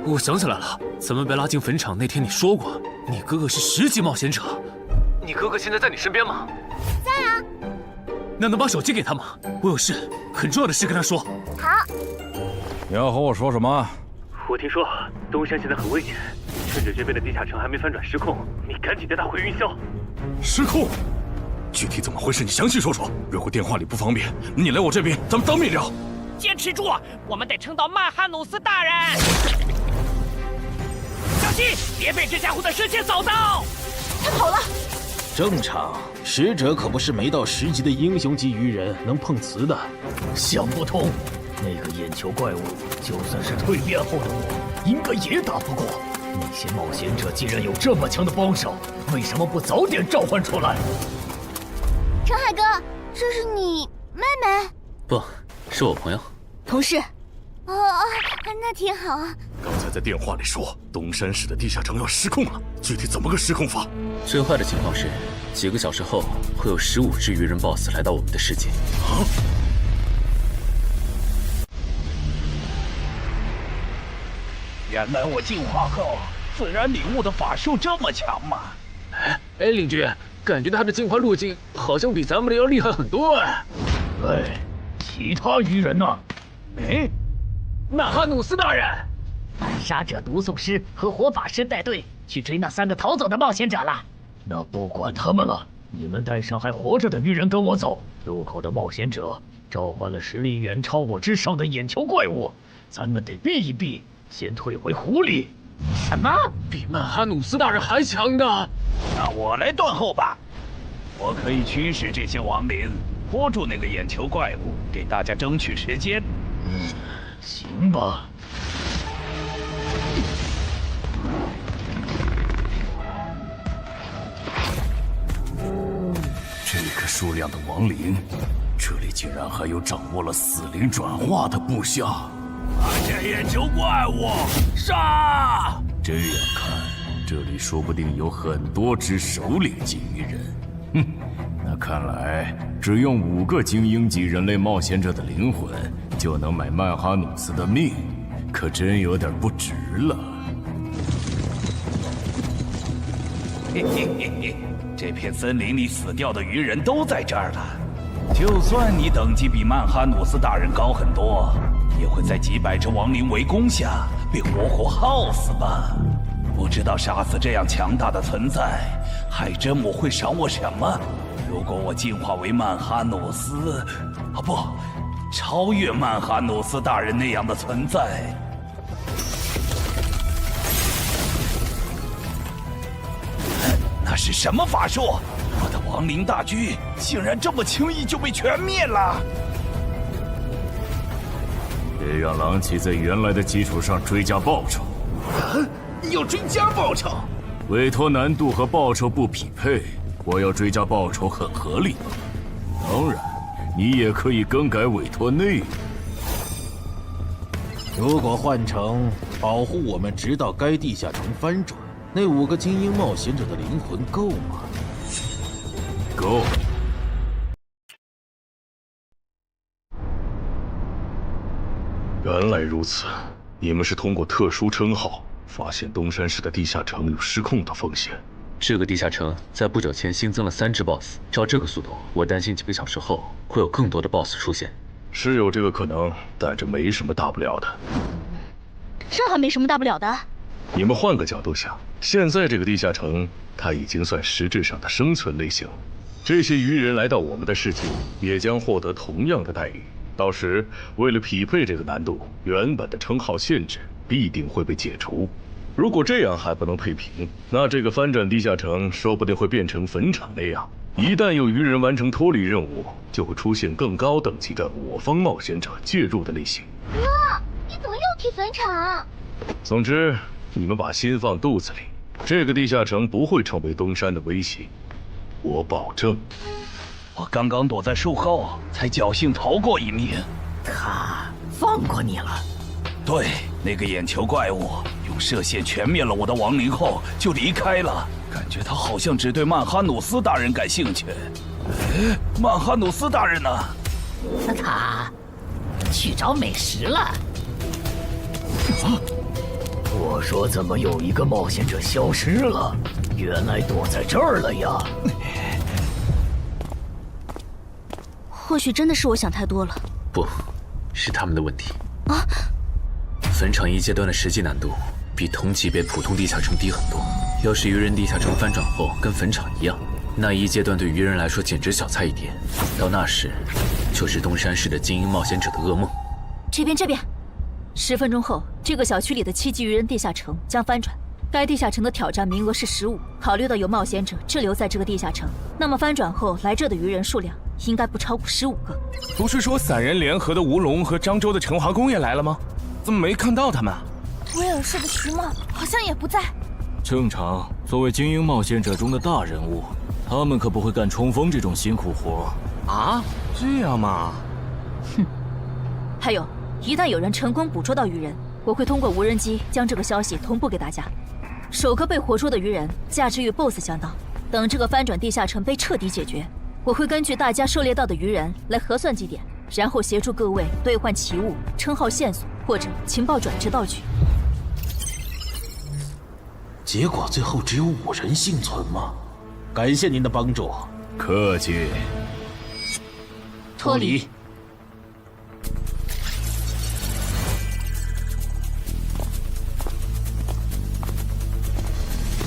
我想起来了，咱们被拉进坟场那天你说过，你哥哥是10级冒险者。你哥哥现在在你身边吗？在啊。那能把手机给他吗？我有事，很重要的事跟他说。好。你要和我说什么？我听说东山现在很危险，趁着这边的地下城还没翻转失控，你赶紧带他回云霄。失控？具体怎么回事？你详细说说。如果电话里不方便，你来我这边，咱们当面聊。坚持住，我们得撑到曼哈努斯大人。小心，别被这家伙的视线扫到。他跑了。正常，使者可不是没到10级的英雄级鱼人能碰瓷的。想不通，那个眼球怪物，就算是蜕变后的我，应该也打不过。那些冒险者既然有这么强的帮手，为什么不早点召唤出来？陈海哥，这是你妹妹？不，是我朋友。同事。哦，那挺好。刚才在电话里说东山市的地下城要失控了，具体怎么个失控法？最坏的情况是，几个小时后会有15只鱼人 BOSS 来到我们的世界。原来我进化后自然领悟的法术这么强吗？哎，领军，感觉他的进化路径好像比咱们的要厉害很多哎。哎，其他鱼人呢？哎，曼哈努斯大人，反杀者毒送师和火法师带队去追那3个逃走的冒险者了。那不管他们了，你们带上还活着的鱼人跟我走。入口的冒险者召唤了实力远超我之上的眼球怪物，咱们得避一避，先退回湖里。什么？比曼哈努斯大人还强的？那我来断后吧，我可以驱使这些亡灵，拖住那个眼球怪物，给大家争取时间。行吧。这个数量的亡灵，这里竟然还有掌握了死灵转化的部下。发现眼球怪物，杀！这样看，这里说不定有很多只首领级鱼人。哼，那看来只用5个精英级人类冒险者的灵魂，就能买曼哈努斯的命，可真有点不值了。嘿嘿嘿嘿，这片森林里死掉的鱼人都在这儿了。就算你等级比曼哈努斯大人高很多，也会在几百只亡灵围攻下被活活耗死吧？不知道杀死这样强大的存在，海真母会赏我什么？如果我进化为曼哈努斯，啊不，超越曼哈努斯大人那样的存在。那是什么法术？我的亡灵大军竟然这么轻易就被全灭了！别让狼骑在原来的基础上追加报酬。要追加报酬？委托难度和报酬不匹配，我要追加报酬很合理。当然，你也可以更改委托内容。如果换成保护我们直到该地下城翻转。那5个精英冒险者的灵魂够吗？够。原来如此，你们是通过特殊称号发现东山市的地下城有失控的风险。这个地下城在不久前新增了3只 BOSS， 照这个速度，我担心几个小时后会有更多的 BOSS 出现。是有这个可能，但这没什么大不了的。这还没什么大不了的。你们换个角度想，现在这个地下城，它已经算实质上的生存类型。这些鱼人来到我们的世界，也将获得同样的待遇。到时，为了匹配这个难度，原本的称号限制必定会被解除。如果这样还不能配平，那这个翻转地下城说不定会变成坟场那样。一旦有鱼人完成脱离任务，就会出现更高等级的我方冒险者介入的类型。哥，你怎么又提坟场？总之，你们把心放肚子里，这个地下城不会成为东山的威胁，我保证。我刚刚躲在树后，才侥幸逃过一命。他放过你了？对，那个眼球怪物用射线全灭了我的亡灵后就离开了，感觉他好像只对曼哈努斯大人感兴趣。曼哈努斯大人呢？他去找美食了。我说怎么有一个冒险者消失了？原来躲在这儿了呀！或许真的是我想太多了。不，是他们的问题。啊！坟场1阶段的实际难度比同级别普通地下城低很多。要是鱼人地下城翻转后跟坟场一样，那1阶段对鱼人来说简直小菜一碟。到那时，就是东山市的精英冒险者的噩梦。这边，10分钟后，这个小区里的7级鱼人地下城将翻转。该地下城的挑战名额是15。考虑到有冒险者滞留在这个地下城，那么翻转后来这的鱼人数量应该不超过15个。不是说散人联合的吴龙和漳州的陈华公也来了吗？怎么没看到他们啊？威尔士的徐茂好像也不在。正常，作为精英冒险者中的大人物，他们可不会干冲锋这种辛苦活。啊，这样吗？哼。还有，一旦有人成功捕捉到鱼人，我会通过无人机将这个消息同步给大家。首个被活捉的鱼人价值与 BOSS 相当。等这个翻转地下城被彻底解决，我会根据大家狩猎到的鱼人来核算绩点，然后协助各位兑换奇物、称号线索或者情报转制道具。结果最后只有5人幸存吗？感谢您的帮助。客气。脱离。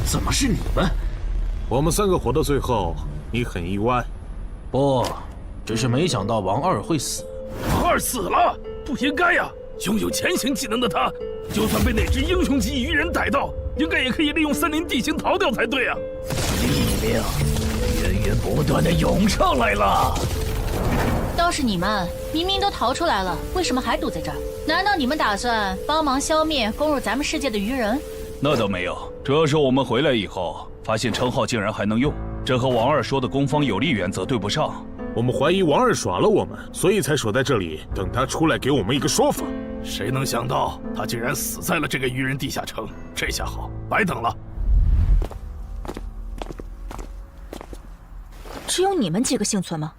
怎么是你们？我们3个活到最后，你很意外？不，只是没想到王二会死。王二死了，不应该呀！拥有潜行技能的他，就算被那只英雄级鱼人逮到，应该也可以利用森林地形逃掉才对啊！力量源源不断的涌上来了。倒是你们，明明都逃出来了，为什么还堵在这儿？难道你们打算帮忙消灭攻入咱们世界的鱼人？那倒没有，主要是我们回来以后，发现称号竟然还能用，这和王二说的攻方有利原则对不上。我们怀疑王二耍了我们，所以才守在这里，等他出来给我们一个说法。谁能想到他竟然死在了这个鱼人地下城？这下好，白等了。只有你们几个幸存吗？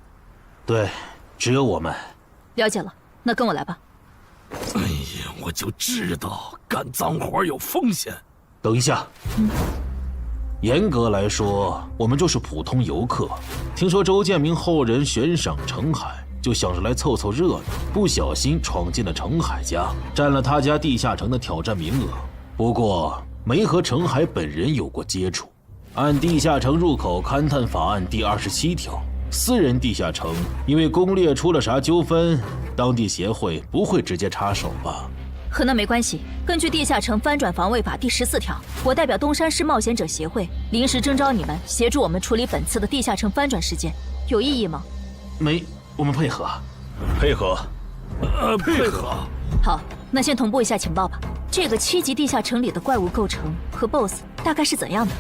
对，只有我们。了解了，那跟我来吧。哎呀，我就知道干脏活有风险。等一下，严格来说，我们就是普通游客。听说周建明后人悬赏程海，就想着来凑凑热闹，不小心闯进了程海家，占了他家地下城的挑战名额。不过没和程海本人有过接触。按地下城入口勘探法案第27条，私人地下城因为攻略出了啥纠纷，当地协会不会直接插手吧？和那没关系。根据地下城翻转防卫法第14条，我代表东山市冒险者协会临时征召你们协助我们处理本次的地下城翻转事件，有异议吗？没，我们配合。配合。配合。好，那先同步一下情报吧。这个7级地下城里的怪物构成和 BOSS 大概是怎样的？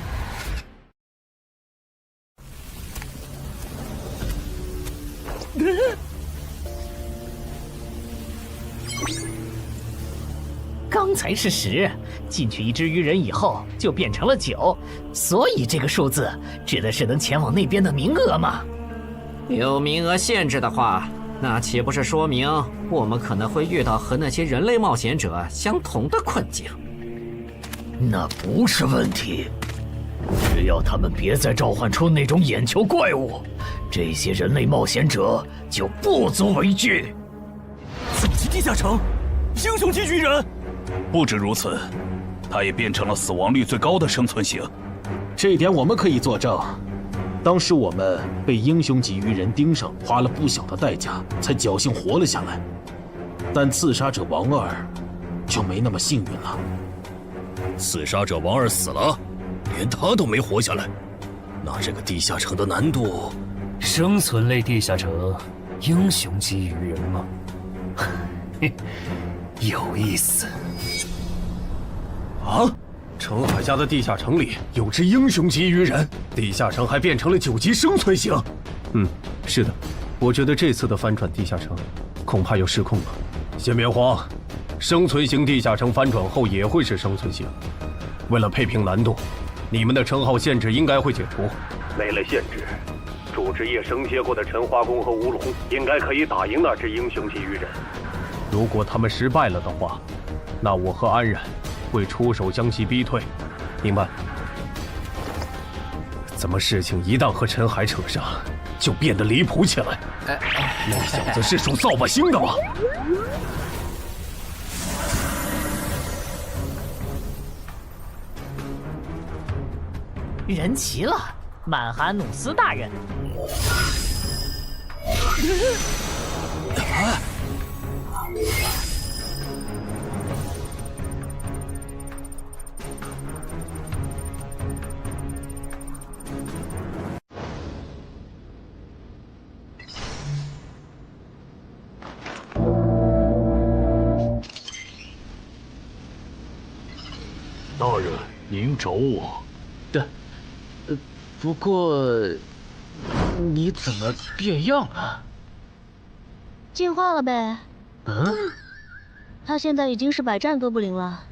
刚刚才是10，进去一只鱼人以后就变成了9，所以这个数字指的是能前往那边的名额吗？有名额限制的话，那岂不是说明我们可能会遇到和那些人类冒险者相同的困境？那不是问题，只要他们别再召唤出那种眼球怪物，这些人类冒险者就不足为惧。等级地下城，英雄级鱼人。不止如此，他也变成了死亡率最高的生存型。这一点我们可以作证。当时我们被英雄级鱼人盯上，花了不小的代价才侥幸活了下来。但刺杀者王二就没那么幸运了。刺杀者王二死了，连他都没活下来，那这个地下城的难度……生存类地下城，英雄级鱼人吗？有意思。啊！澄海家的地下城里有只英雄级鱼人，地下城还变成了9级生存型。是的，我觉得这次的翻转地下城恐怕要失控了。先别慌，生存型地下城翻转后也会是生存型。为了配平难度，你们的称号限制应该会解除。没了限制，主职业升阶过的陈华公和吴龙应该可以打赢那只英雄级鱼人。如果他们失败了的话，那我和安然会出手将其逼退，明白？怎么事情一旦和陈海扯上，就变得离谱起来？那小子是属扫把星的吗？人齐了，曼哈努斯大人。大人，您找我？不过你怎么变样了？进化了呗。他现在已经是百战哥布林了。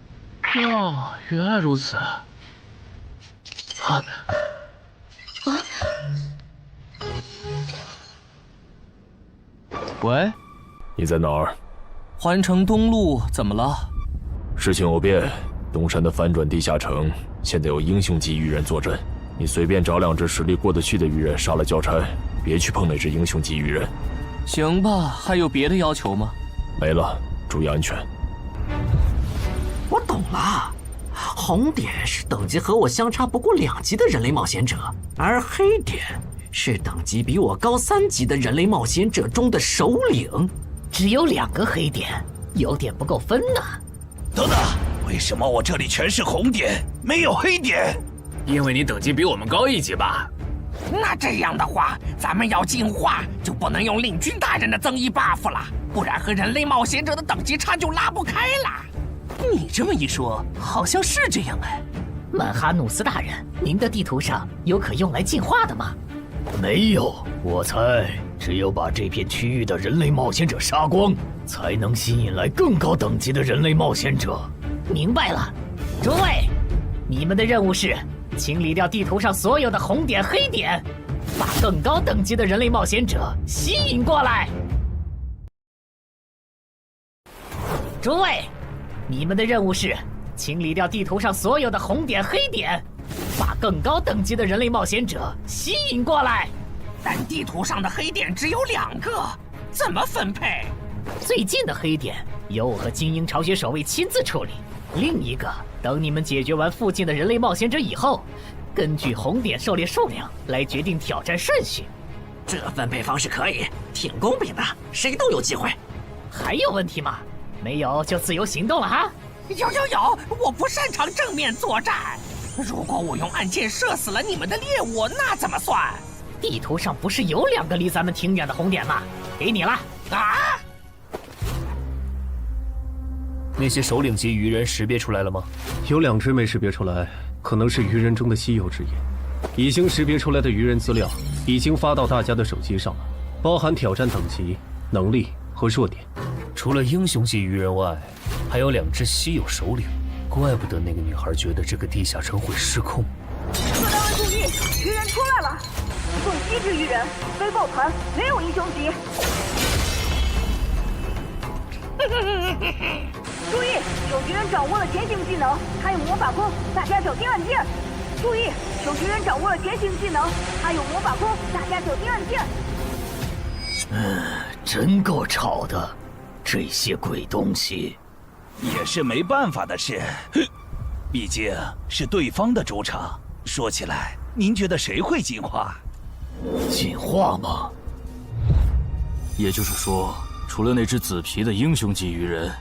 哦，原来如此。喂，你在哪儿？环城东路，怎么了？事情有变，东山的翻转地下城现在有英雄级鱼人坐镇，你随便找2只实力过得去的鱼人杀了交差，别去碰那只英雄级鱼人。行吧，还有别的要求吗？没了，注意安全。我懂了，红点是等级和我相差不过2级的人类冒险者，而黑点是等级比我高3级的人类冒险者中的首领。只有2个黑点，有点不够分呢。等等，为什么我这里全是红点，没有黑点？因为你等级比我们高1级吧。那这样的话，咱们要进化就不能用领军大人的增益 buff 了，不然和人类冒险者的等级差就拉不开了。你这么一说，好像是这样哎。曼哈努斯大人，您的地图上有可用来进化的吗？没有，我猜只有把这片区域的人类冒险者杀光，才能吸引来更高等级的人类冒险者。明白了，诸位，你们的任务是清理掉地图上所有的红点、黑点，把更高等级的人类冒险者吸引过来。诸位，你们的任务是清理掉地图上所有的红点、黑点，把更高等级的人类冒险者吸引过来。但地图上的黑点只有2个，怎么分配？最近的黑点由我和精英巢穴守卫亲自处理，另一个等你们解决完附近的人类冒险者以后，根据红点狩猎数量来决定挑战顺序。这分配方式可以，挺公平的，谁都有机会。还有问题吗？没有就自由行动了哈。有，我不擅长正面作战。如果我用暗箭射死了你们的猎物，那怎么算？地图上不是有2个离咱们挺远的红点吗？给你了。啊！那些首领级鱼人识别出来了吗？有2只没识别出来，可能是鱼人中的稀有之一。已经识别出来的鱼人资料已经发到大家的手机上了，包含挑战等级、能力和弱点。除了英雄级鱼人外，还有2只稀有首领，怪不得那个女孩觉得这个地下城会失控。各单位注意，鱼人出来了！送7只鱼人，非抱团，没有英雄级。注意，有鱼人掌握了潜行技能，还有魔法弓，大家小心按键。注意，有鱼人掌握了潜行技能，还有魔法弓，大家小心按键。真够吵的，这些鬼东西。也是没办法的事，毕竟是对方的主场。说起来，您觉得谁会进化？进化吗？也就是说，除了那只紫皮的英雄级鱼人，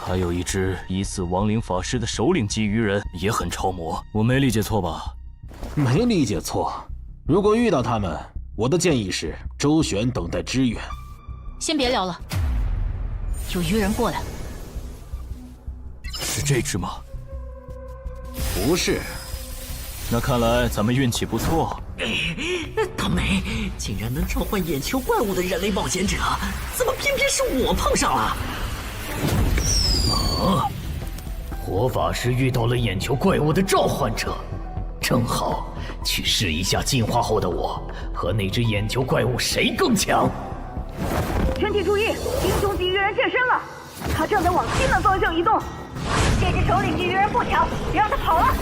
还有一只疑似亡灵法师的首领级鱼人也很超模。我没理解错吧？没理解错。如果遇到他们，我的建议是周旋，等待支援。先别聊了，有鱼人过来。是这只吗？不是。那看来咱们运气不错。大美，竟然能召唤眼球怪物的人类冒险者，怎么偏偏是我碰上了？啊！火法师遇到了眼球怪物的召唤者，正好去试一下进化后的我和那只眼球怪物谁更强。全体注意，英雄级鱼人现身了，他正在往西南方向移动。这只首领级鱼人不强，别让他跑了。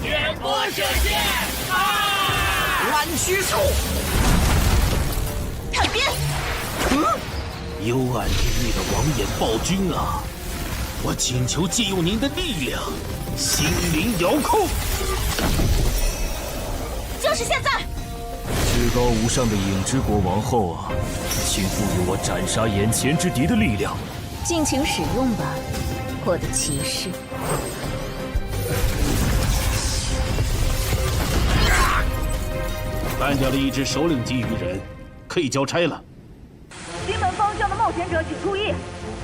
远波射线！乱须术！探边！幽暗地狱的王眼暴君啊！我请求借用您的力量，心灵遥控。就是现在！至高无上的影之国王后啊，请赋予我斩杀眼前之敌的力量。尽情使用吧，我的骑士。干掉了一只首领级鱼人，可以交差了。西门方向的冒险者请注意，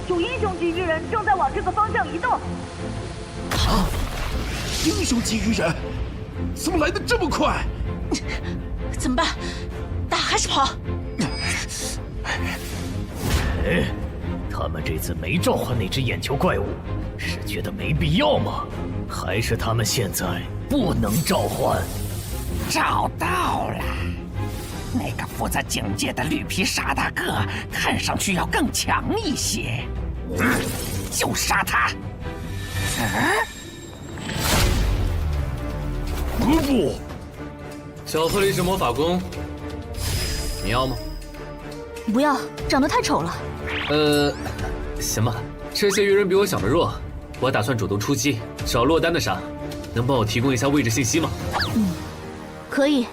有英雄级鱼人正在往这个方向移动。啊！英雄级鱼人，怎么来的这么快？怎么办？打还是跑？他们这次没召唤那只眼球怪物，是觉得没必要吗？还是他们现在不能召唤？找到了，那个负责警戒的绿皮傻大个，看上去要更强一些。就杀他！不，小狐狸是魔法弓，你要吗？不要，长得太丑了。行吧，这些鱼人比我想的弱，我打算主动出击，找落单的杀，能帮我提供一下位置信息吗？可以。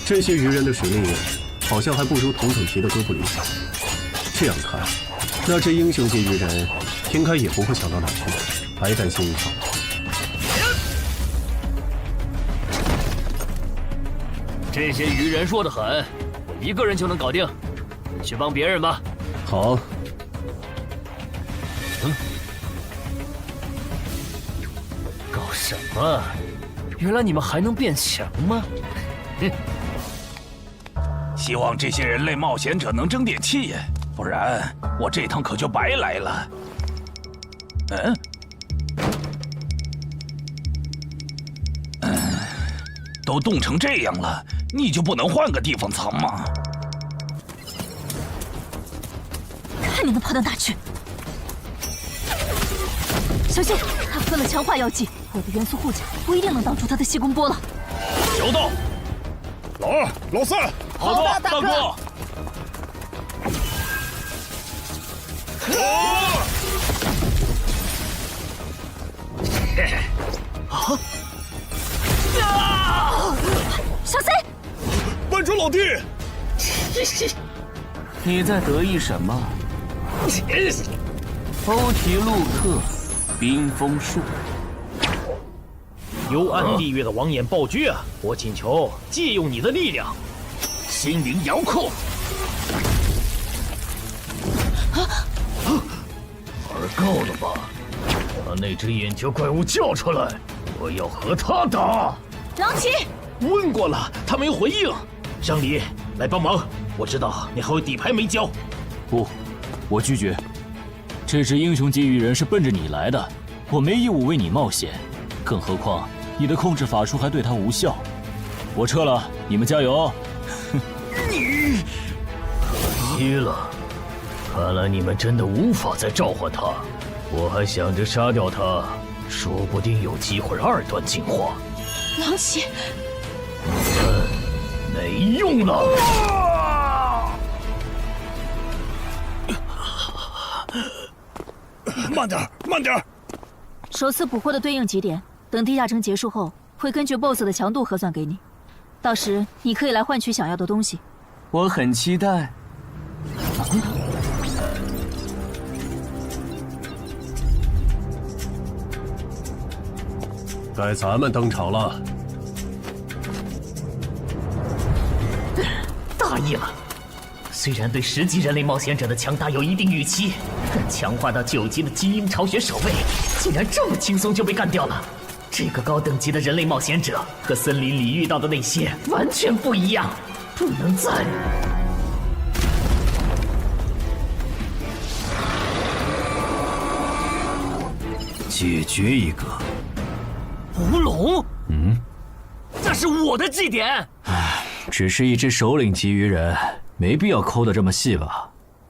这些鱼人的实力好像还不如同等级的哥布林强。这样看，那这英雄级鱼人应该也不会强到哪去，白担心一场。这些鱼人弱得很，我一个人就能搞定，你去帮别人吧。好。搞什么？原来你们还能变强吗？希望这些人类冒险者能争点气，不然我这趟可就白来了。都冻成这样了，你就不能换个地方藏吗？看你能跑到哪去！小心，他分了强化药剂，我的元素护甲不一定能挡住他的细工波了。收到。老二、老三，好的，大哥。小心！慢着，老弟！你在得意什么？欧提路克，冰封术。幽暗地狱的王眼暴君啊！我请求借用你的力量，心灵遥控。玩够了吧？把那只眼球怪物叫出来，我要和他打。狼骑，问过了，他没回应。张离，来帮忙，我知道你还有底牌没交。不，我拒绝。这只英雄级鱼人是奔着你来的，我没义务为你冒险。更何况你的控制法术还对他无效。我撤了，你们加油。你可惜了，看来你们真的无法再召唤他。我还想着杀掉他，说不定有机会2段进化。狼骑，没用了。慢点，慢点。首次捕获的对应极点，等地下城结束后，会根据 BOSS 的强度核算给你。到时你可以来换取想要的东西。我很期待。该咱们登场了。大意了。虽然对10级人类冒险者的强大有一定预期，但强化到9级的基因巢穴守卫，竟然这么轻松就被干掉了。这个高等级的人类冒险者和森林里遇到的那些完全不一样，不能再……解决一个。吴龙，那是我的祭典。只是一只首领级鱼人，没必要抠得这么细吧？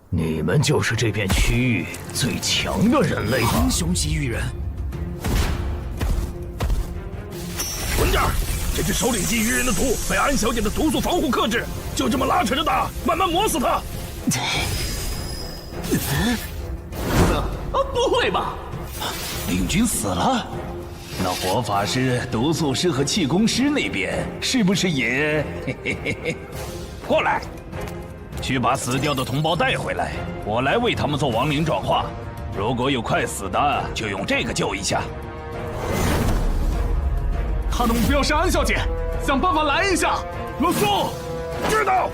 你们就是这片区域最强的人类吧？英雄级鱼人。稳点！这只首领级鱼人的毒被安小姐的毒素防护克制，就这么拉扯着打，慢慢磨死他。不会吧？领军死了？那火法师、毒素师和气功师那边是不是也……过来，去把死掉的同胞带回来，我来为他们做亡灵转化。如果有快死的，就用这个救一下。他的目标是安小姐，想办法来一下。罗素，知道。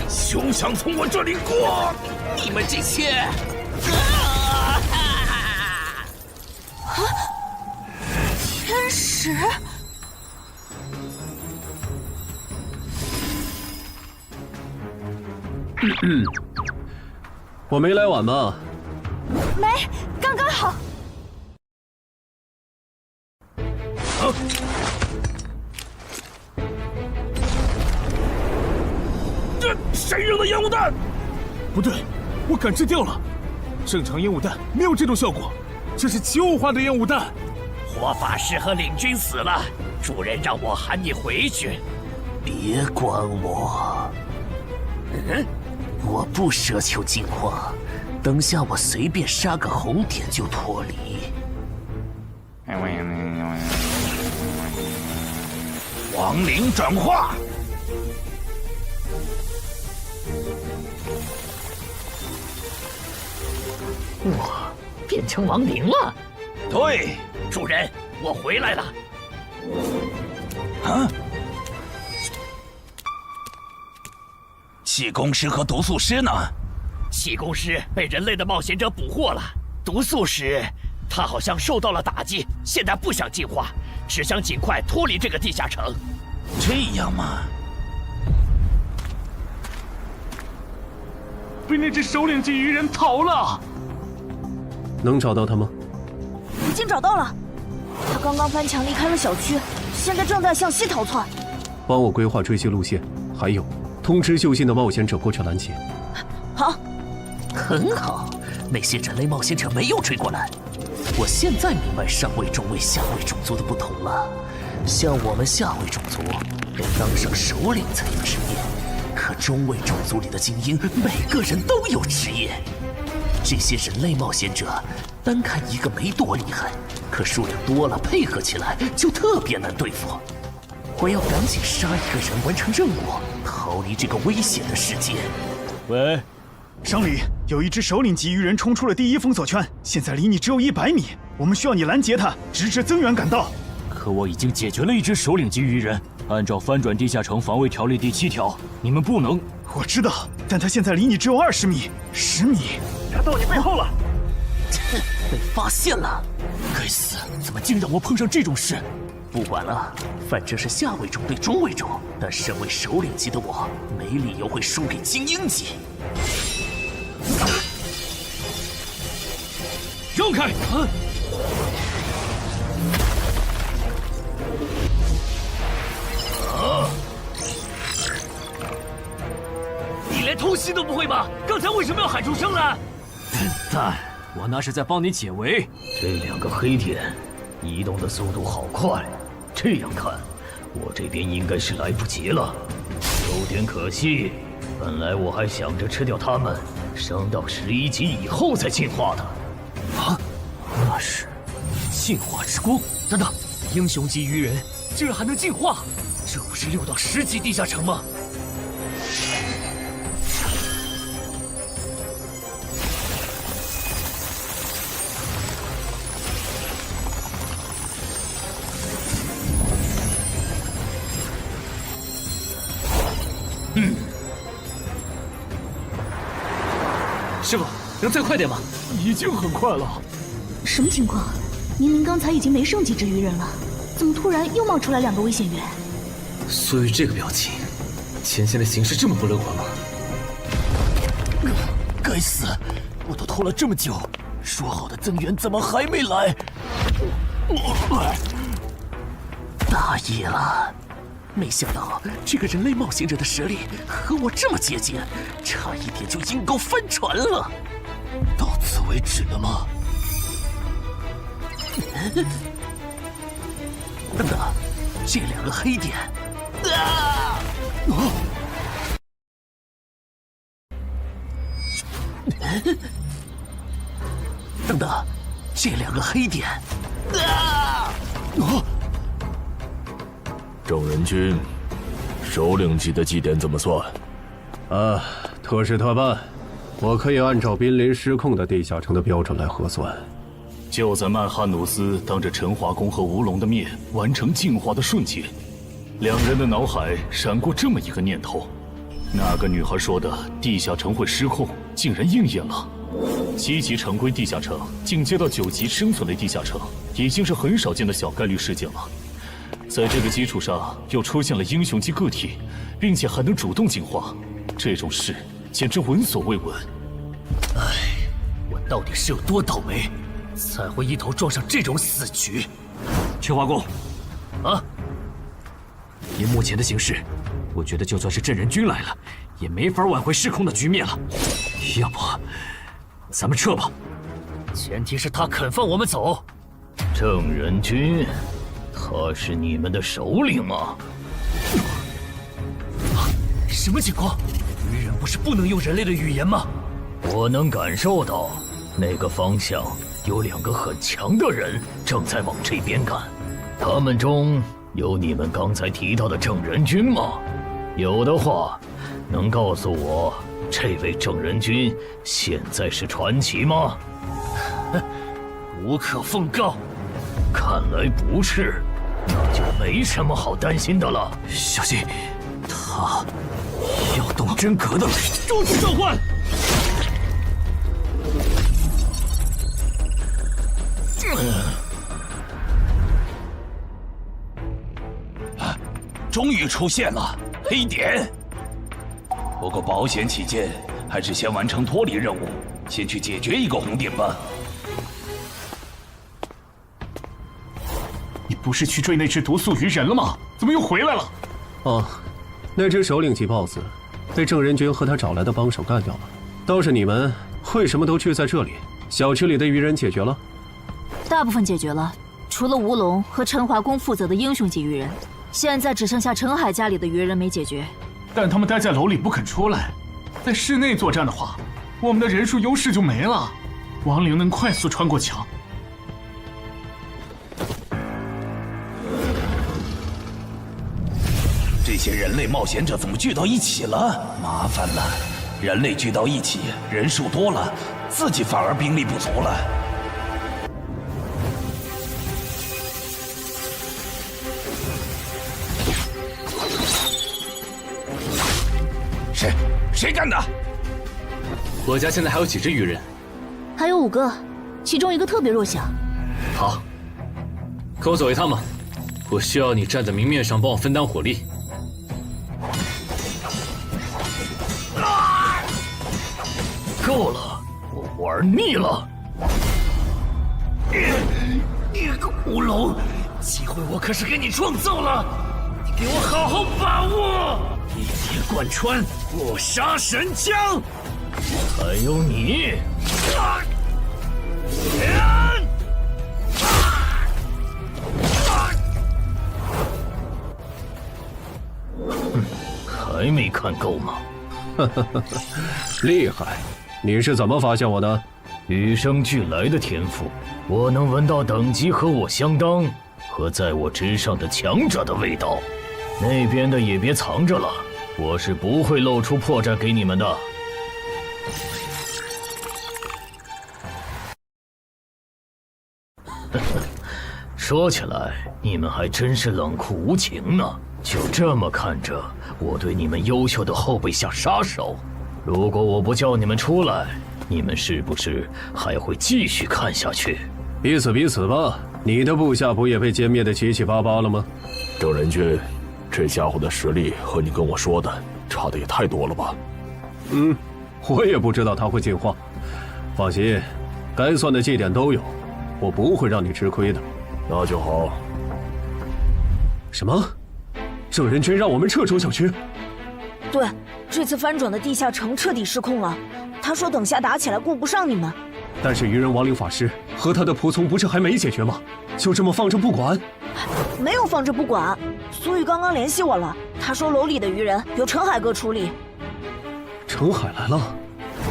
休想从我这里过！你们这些……天使，我没来晚吧？没，刚刚好。这谁扔的烟雾弹？不对，我感知掉了。正常烟雾弹没有这种效果，这是奇物化的烟雾弹。火法师和领军死了，主人让我喊你回去。别管我，我不奢求进化，等下我随便杀个红点就脱离。亡灵转化。我变成亡灵了。对，主人，我回来了。啊！气功师和毒素师呢？气功师被人类的冒险者捕获了，毒素师他好像受到了打击，现在不想进化，只想尽快脱离这个地下城。这样吗？被那只首领级鱼人逃了。能找到他吗？已经找到了，他刚刚翻墙离开了小区，现在正在向西逃窜。帮我规划追击路线，还有通知就近的冒险者过去拦截。好，很好，那些人类冒险者没有追过来。我现在明白上位、中位、下位种族的不同了。像我们下位种族，得当上首领才有职业，可中位种族里的精英，每个人都有职业。这些人类冒险者，单看一个没多厉害，可数量多了，配合起来就特别难对付。我要赶紧杀一个人，完成任务，逃离这个危险的世界。喂，商里，有一只首领级鱼人冲出了第1封锁圈，现在离你只有100米，我们需要你拦截他，直至增援赶到。可我已经解决了一只首领级鱼人，按照翻转地下城防卫条例第7条，你们不能……我知道，但他现在离你只有20米、10米。他到你背后了。被发现了！该死，怎么竟让我碰上这种事？不管了，反正是下位种对中位种，但身为首领级的我，没理由会输给精英级。让开！你连偷袭都不会吗？刚才为什么要喊出声来？笨蛋，我那是在帮你解围。这2个黑点移动的速度好快，这样看，我这边应该是来不及了，有点可惜。本来我还想着吃掉它们，升到11级以后再进化的。啊，那是进化之光。等等，英雄级鱼人竟然还能进化，这不是6到10级地下城吗？师傅，能再快点吗？已经很快了。什么情况？明明刚才已经没剩几只鱼人了，怎么突然又冒出来2个危险源？苏玉这个表情，前线的形势这么不乐观吗？该死！我都拖了这么久，说好的增援怎么还没来？大意了！没想到这个人类冒险者的实力和我这么接近，差一点就阴沟翻船了。到此为止了吗？等等，这2个黑点，等等，这2个黑点，正人君，首领级的祭典怎么算？特事特办，我可以按照濒临失控的地下城的标准来核算。就在曼哈努斯当着陈华宫和吴龙的面完成进化的瞬间，2人的脑海闪过这么一个念头：那个女孩说的地下城会失控，竟然应验了。7级常规地下城进阶到9级生存类地下城，已经是很少见的小概率事件了。在这个基础上，又出现了英雄级个体，并且还能主动进化，这种事简直闻所未闻。唉，我到底是有多倒霉，才会一头撞上这种死局？陈华宫，啊！以目前的形势，我觉得就算是镇人君来了，也没法挽回失控的局面了。要不，咱们撤吧。前提是他肯放我们走。郑人君，他是你们的首领吗？什么情况？鱼人不是不能用人类的语言吗？我能感受到，那个方向有2个很强的人正在往这边赶。他们中有你们刚才提到的郑人君吗？有的话，能告诉我这位郑人君现在是传奇吗？无可奉告。看来不是，那就没什么好担心的了。小心，他要动真格的了！终止召唤！终于出现了黑点，不过保险起见，还是先完成脱离任务，先去解决一个红点吧。你不是去追那只毒素鱼人了吗？怎么又回来了？哦，那只首领级 BOSS 被郑人君和他找来的帮手干掉了。倒是你们为什么都聚在这里？小区里的鱼人解决了？大部分解决了，除了吴龙和陈华宫负责的英雄级鱼人，现在只剩下陈海家里的鱼人没解决。但他们待在楼里不肯出来，在室内作战的话，我们的人数优势就没了。亡灵能快速穿过墙。这些人类冒险者怎么聚到一起了？麻烦了，人类聚到一起，人数多了，自己反而兵力不足了。谁干的？我家现在还有几只鱼人？还有5个，其中一个特别弱小。好，跟我走一趟吧。我需要你站在明面上帮我分担火力。够了，我玩腻了。你个乌龙，机会我可是给你创造了，你给我好好把握！一铁贯穿，不杀神枪，还有你！还没看够吗？厉害！你是怎么发现我的？与生俱来的天赋，我能闻到等级和我相当和在我之上的强者的味道。那边的也别藏着了，我是不会露出破绽给你们的。说起来，你们还真是冷酷无情呢。就这么看着我对你们优秀的后辈下杀手，如果我不叫你们出来，你们是不是还会继续看下去？彼此彼此吧。你的部下不也被歼灭的七七八八了吗？郑仁君，这家伙的实力和你跟我说的差的也太多了吧？我也不知道他会进化。放心，该算的绩点都有，我不会让你吃亏的。那就好。什么？郑仁君让我们撤出小区？对，这次翻转的地下城彻底失控了。他说等下打起来顾不上你们。但是愚人亡灵法师和他的仆从不是还没解决吗？就这么放着不管？没有放着不管，苏玉刚刚联系我了，他说楼里的愚人由陈海哥处理。陈海来了，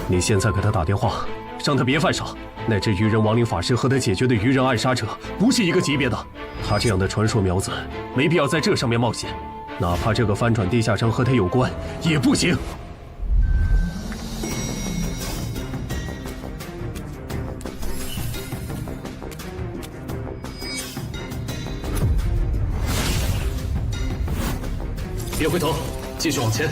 你现在给他打电话，让他别犯傻。那只愚人亡灵法师和他解决的愚人暗杀者不是一个级别的，他这样的传说苗子没必要在这上面冒险，哪怕这个翻转地下城和他有关也不行。别回头，继续往前。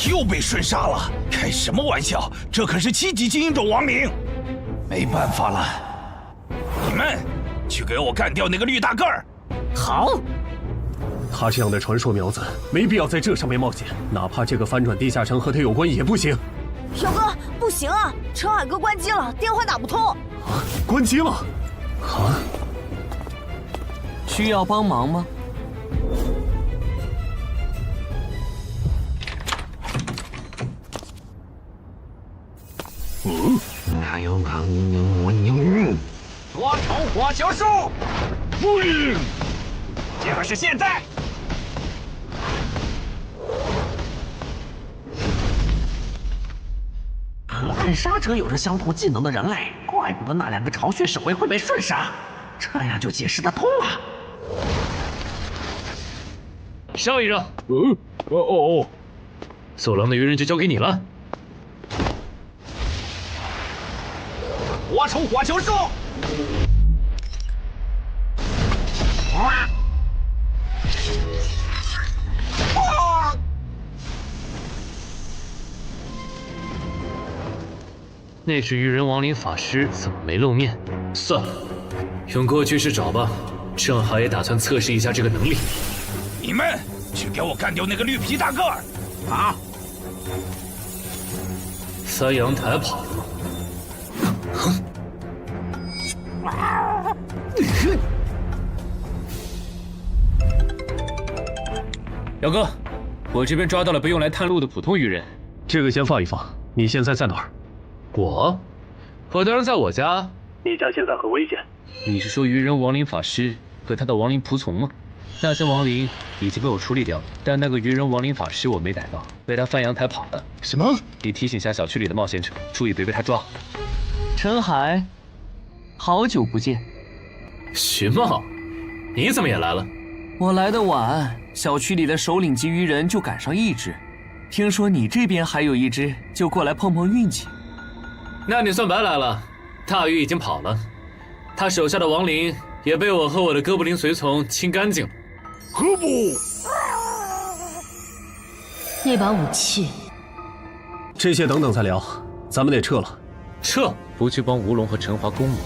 又被瞬杀了，开什么玩笑？这可是7级精英种亡灵，没办法了。你们去给我干掉那个绿大个儿。好。他这样的传说苗子没必要在这上面冒险，哪怕这个翻转地下城和他有关也不行。小哥，不行啊，陈海哥关机了，电话打不通。啊，关机了？啊？需要帮忙吗？多重火球术，就是现在！和暗杀者有着相同技能的人类，怪不得那2个巢穴守卫会被瞬杀，这样就解释得通了。上一任，走廊的愚人就交给你了。多重火球术，那是愚人亡灵法师，怎么没露面？算了，用过去式找吧。正好也打算测试一下这个能力。你们去给我干掉那个绿皮大个儿！啊！三阳台跑了。姚哥，我这边抓到了不用来探路的普通愚人。这个先放一放。你现在在哪儿？我当然在我家。你家现在很危险。你是说愚人亡灵法师和他的亡灵仆从吗？那些亡灵已经被我处理掉了，但那个愚人亡灵法师我没逮到，被他翻阳台跑了。什么？你提醒下小区里的冒险者，注意别被他抓。陈海，好久不见。徐茂，你怎么也来了？我来的晚，小区里的首领级愚人就赶上1只，听说你这边还有1只，就过来碰碰运气。那你算白来了，大鱼已经跑了，他手下的亡灵也被我和我的哥布林随从清干净了。何不？那把武器，这些等等再聊，咱们得撤了。撤？不去帮吴龙和陈华攻我，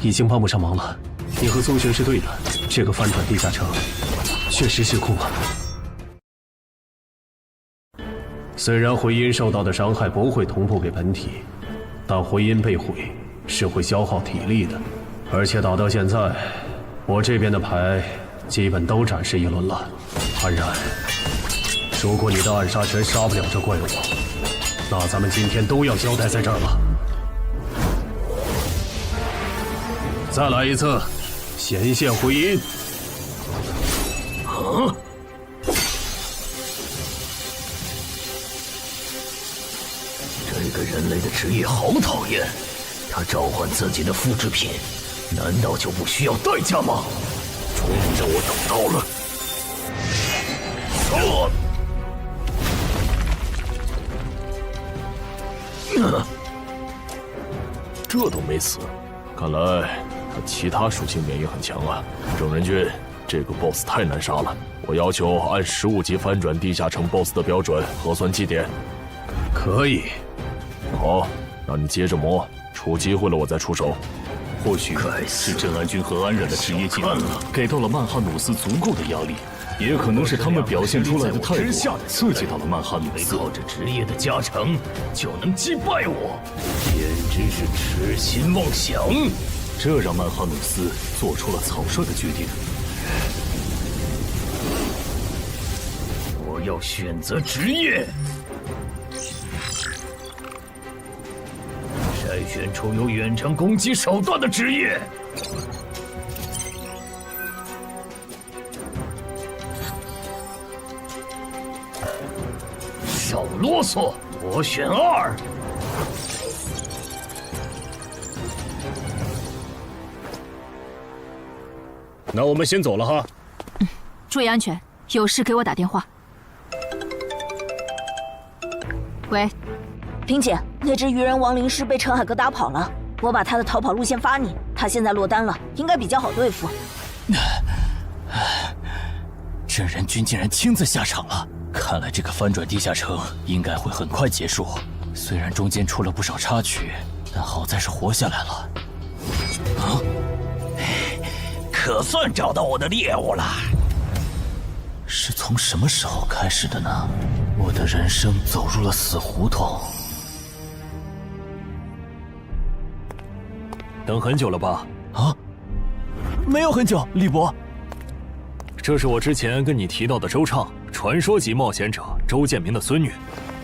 已经帮不上忙了。你和宗玄是对的，这个翻转地下城确实失控了。虽然回音受到的伤害不会同步给本体，但回音被毁是会消耗体力的。而且打到现在，我这边的牌基本都展示一轮了。安然，如果你的暗杀拳杀不了这怪物，那咱们今天都要交代在这儿了。再来一次，显现回音。啊！这个人类的职业好讨厌，他召唤自己的复制品，难道就不需要代价吗？终于让我等到了。这都没死，看来他其他属性免疫很强啊！正人君，这个 BOSS 太难杀了，我要求按15级翻转地下城 BOSS 的标准核算绩点。可以。好，那你接着磨，出机会了我再出手。或许是镇安君和安然的职业技能给到了曼哈努斯足够的压力，也可能是他们表现出来的态度刺激到了曼哈努斯。靠着职业的加成就能击败我，简直是痴心妄想。这让曼哈努斯做出了草率的决定。我要选择职业，筛选出有远程攻击手段的职业。少啰嗦，我选2。那我们先走了哈。注意安全，有事给我打电话。喂，萍姐，那只鱼人亡灵师被陈海哥打跑了，我把他的逃跑路线发你，他现在落单了，应该比较好对付。镇人君竟然亲自下场了，看来这个翻转地下城应该会很快结束。虽然中间出了不少插曲，但好在是活下来了。啊！可算找到我的猎物了。是从什么时候开始的呢？我的人生走入了死胡同。等很久了吧？啊，没有很久，李伯。这是我之前跟你提到的周畅，传说级冒险者周建明的孙女。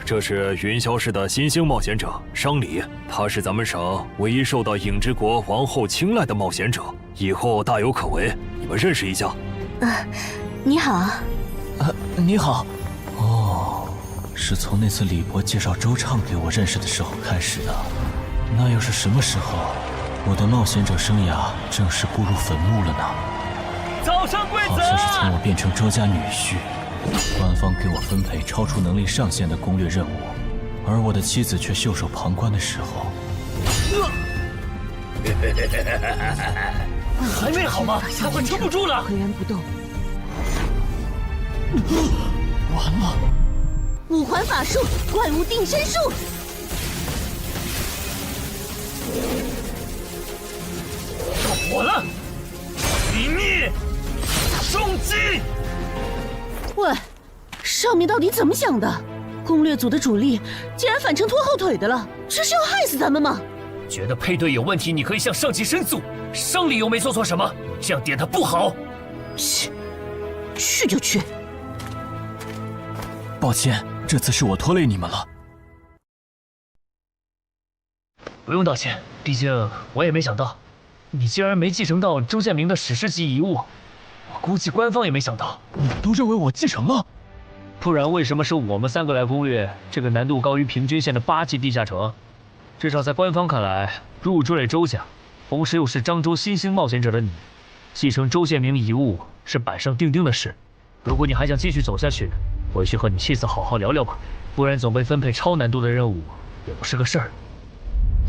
这是云霄市的新兴冒险者商礼，她是咱们省唯一受到影之国王后青睐的冒险者，以后大有可为。你们认识一下。你好。你好。哦，是从那次李伯介绍周畅给我认识的时候开始的。那又是什么时候，我的冒险者生涯正式步入坟墓了呢？早上贵子，好像是从我变成周家女婿，官方给我分配超出能力上限的攻略任务，而我的妻子却袖手旁观的时候。还没好吗？他快撑不住了。岿然不动。完了！五环法术，怪物定身术。要火了！殇灭！重击！喂，上面到底怎么想的？攻略组的主力竟然反成拖后腿的了，这是要害死咱们吗？觉得配对有问题，你可以向上级申诉。商礼又没做错什么，这样点他不好。去就去。抱歉，这次是我拖累你们了。不用道歉，毕竟我也没想到，你竟然没继承到周建明的史诗级遗物。我估计官方也没想到。你们都认为我继承了？不然为什么是我们3个来攻略这个难度高于平均线的8级地下城？至少在官方看来，入赘周家，同时又是漳州新兴冒险者的你，继承周建明遗物是板上钉钉的事。如果你还想继续走下去，回去和你妻子好好聊聊吧，不然总被分配超难度的任务也不是个事儿。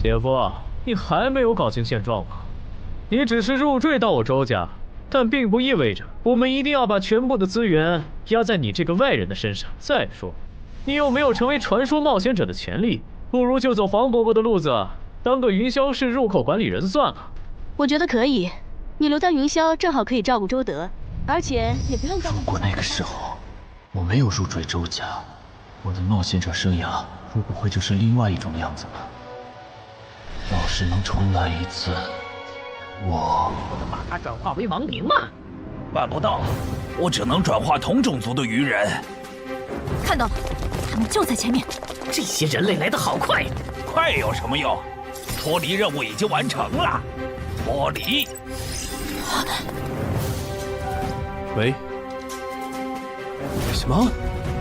姐夫，你还没有搞清现状吗？你只是入赘到我周家，但并不意味着我们一定要把全部的资源压在你这个外人的身上。再说，你又没有成为传说冒险者的潜力，不如就走黄伯伯的路子，当个云霄市入口管理人算了。我觉得可以，你留在云霄正好可以照顾周德，而且也不用照顾。如果那个时候我没有入赘周家，我的冒险者生涯会不会就是另外一种样子呢？要是能重来一次，我能把它转化为亡灵吗？办不到，我只能转化同种族的鱼人。看到了，他们就在前面。这些人类来得好快，快有什么用？脱离任务已经完成了。脱离。喂？什么？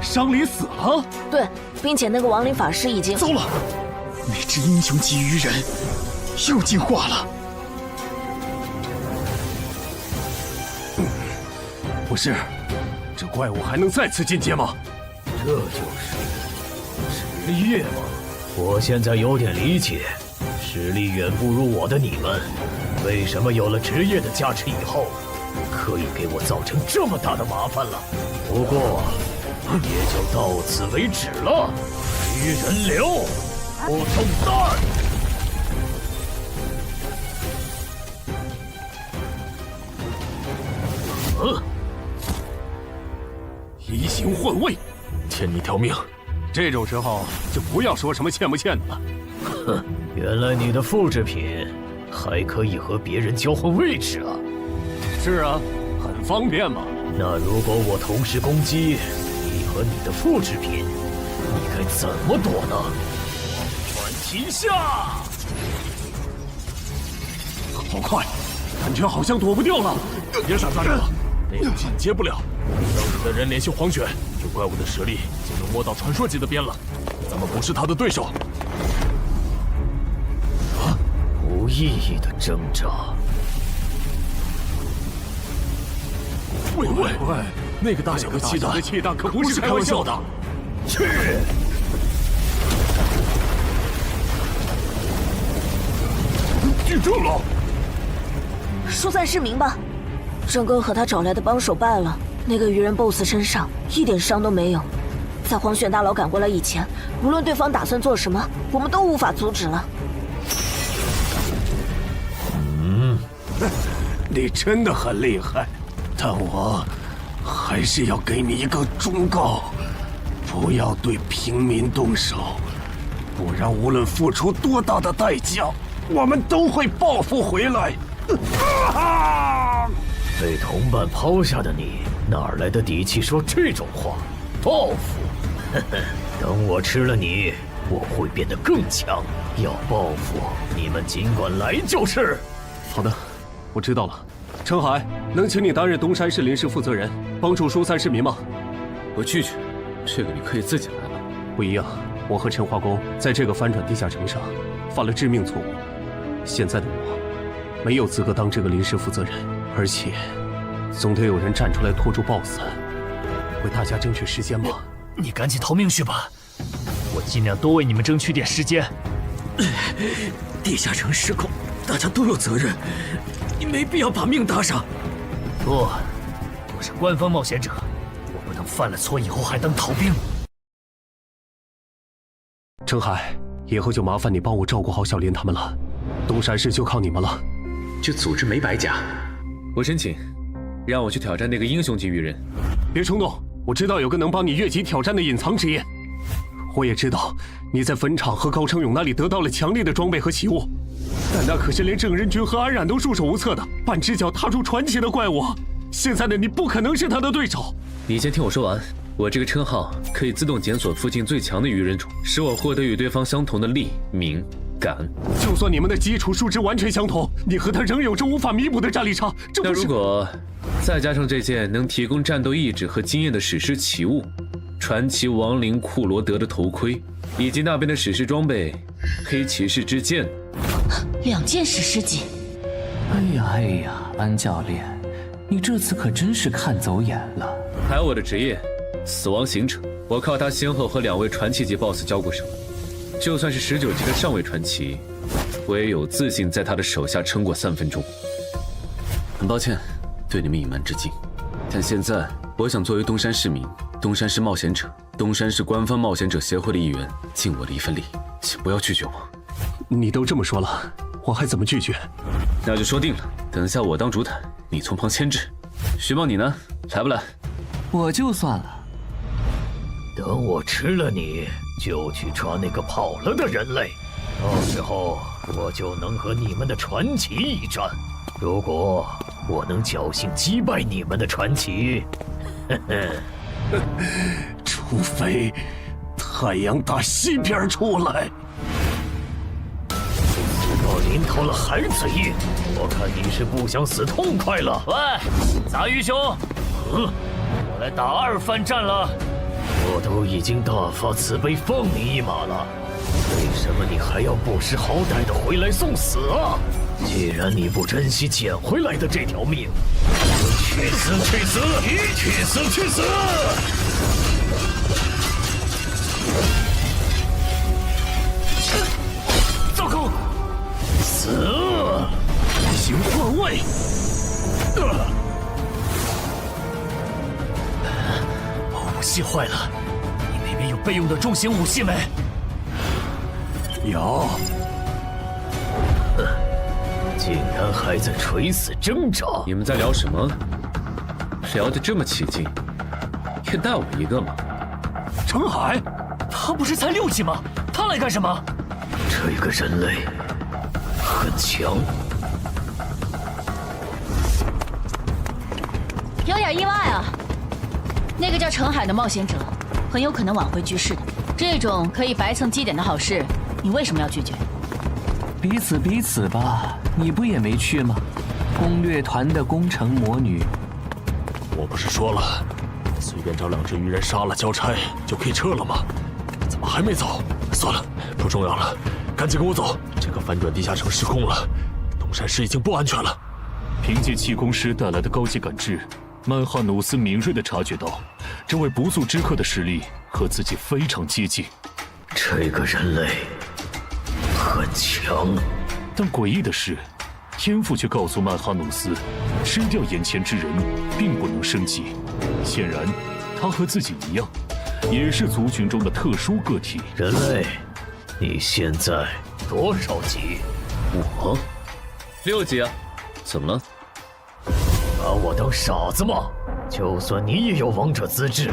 伤离死了？对，并且那个亡灵法师已经……糟了，那只英雄级鱼人又进化了。不是，这怪物还能再次进阶吗？这就是实力吗？我现在有点理解，实力远不如我的你们，为什么有了职业的加持以后，可以给我造成这么大的麻烦了。不过，也就到此为止了。鱼人流，不中弹。移形换位，欠你条命。这种时候就不要说什么欠不欠的了。哼，原来你的复制品还可以和别人交换位置啊！是啊，很方便嘛。那如果我同时攻击你和你的复制品，你该怎么躲呢？传奇下，好快，感觉好像躲不掉了。别傻撒着了，那个进阶不了。当时的人连续黄泉，这怪物的实力已经能摸到传说级的边了。咱们不是他的对手。无意义的挣扎。喂，那个大小的气弹可不是开玩笑的。去！记住了，疏散市民吧。郑哥和他找来的帮手败了，那个鱼人 BOSS 身上一点伤都没有。在黄玄大佬赶过来以前，无论对方打算做什么，我们都无法阻止了。你真的很厉害，但我还是要给你一个忠告：不要对平民动手，不然无论付出多大的代价，我们都会报复回来。被同伴抛下的你，哪来的底气说这种话？报复？等我吃了你，我会变得更强。要报复，你们尽管来就是。好的，我知道了。陈海，能请你担任东山市临时负责人，帮助疏散市民吗？我拒绝，这个你可以自己来了。不一样，我和陈化工在这个翻转地下城上犯了致命错误，现在的我没有资格当这个临时负责人，而且总得有人站出来拖住 BOSS， 为大家争取时间吧。你赶紧逃命去吧，我尽量多为你们争取点时间。地下城失控，大家都有责任，你没必要把命搭上。不，我是官方冒险者，我不能犯了错以后还当逃兵。陈海，以后就麻烦你帮我照顾好小林他们了，东山市就靠你们了。这组织没白假，我申请，让我去挑战那个英雄级鱼人。别冲动，我知道有个能帮你越级挑战的隐藏职业。我也知道你在坟场和高成勇那里得到了强力的装备和奇物，但那可是连郑仁君和安冉都束手无策的半只脚踏入传奇的怪物。现在的你不可能是他的对手。你先听我说完，我这个称号可以自动检索附近最强的鱼人种，使我获得与对方相同的力、名、感。就算你们的基础数值完全相同，你和他仍有着无法弥补的战力差。这不是……那如果再加上这件能提供战斗意志和经验的史诗奇物——传奇亡灵库罗德的头盔，以及那边的史诗装备——黑骑士之剑，2件史诗级。哎呀，安教练，你这次可真是看走眼了。还有我的职业，死亡行者，我靠他先后和2位传奇级 BOSS 交过手，就算是19级的上位传奇，我也有自信在他的手下撑过3分钟。很抱歉对你们隐瞒至今，但现在我想作为东山市民、东山市冒险者、东山市官方冒险者协会的一员，尽我的一份力，请不要拒绝我。你都这么说了，我还怎么拒绝？那就说定了，等下我当主坦，你从旁牵制。徐茂，你呢？来不来？我就算了。等我吃了你，就去抓那个跑了的人类，到时候我就能和你们的传奇一战。如果我能侥幸击败你们的传奇，除非太阳打西边出来。死到临头了还嘴硬，我看你是不想死痛快了。喂，杂鱼兄，我来打2番战了。我都已经大发慈悲放你一马了，为什么你还要不识好歹的回来送死啊？既然你不珍惜捡回来的这条命，去死去死，去死去死！糟糕，死！行换位。武器坏了，你那边有备用的重型武器没？有。竟然还在垂死挣扎！你们在聊什么？聊得这么起劲，愿带我一个吗？程海，他不是才6级吗？他来干什么？这个人类很强。有点意外啊！那个叫程海的冒险者，很有可能挽回局势的。这种可以白蹭基点的好事，你为什么要拒绝？彼此彼此吧，你不也没去吗？攻略团的攻城魔女，我不是说了，随便找2只鱼人杀了交差就可以撤了吗？怎么还没走？算了，不重要了，赶紧跟我走。这个翻转地下城失控了，东山市已经不安全了。凭借气功师带来的高级感知，曼哈努斯敏锐地察觉到，这位不速之客的实力和自己非常接近。这个人类很强，但诡异的是，天赋却告诉曼哈努斯，吃掉眼前之人并不能升级。显然，他和自己一样，也是族群中的特殊个体。人类，你现在多少级？我6级啊，怎么了？把我当傻子吗？就算你也有王者资质，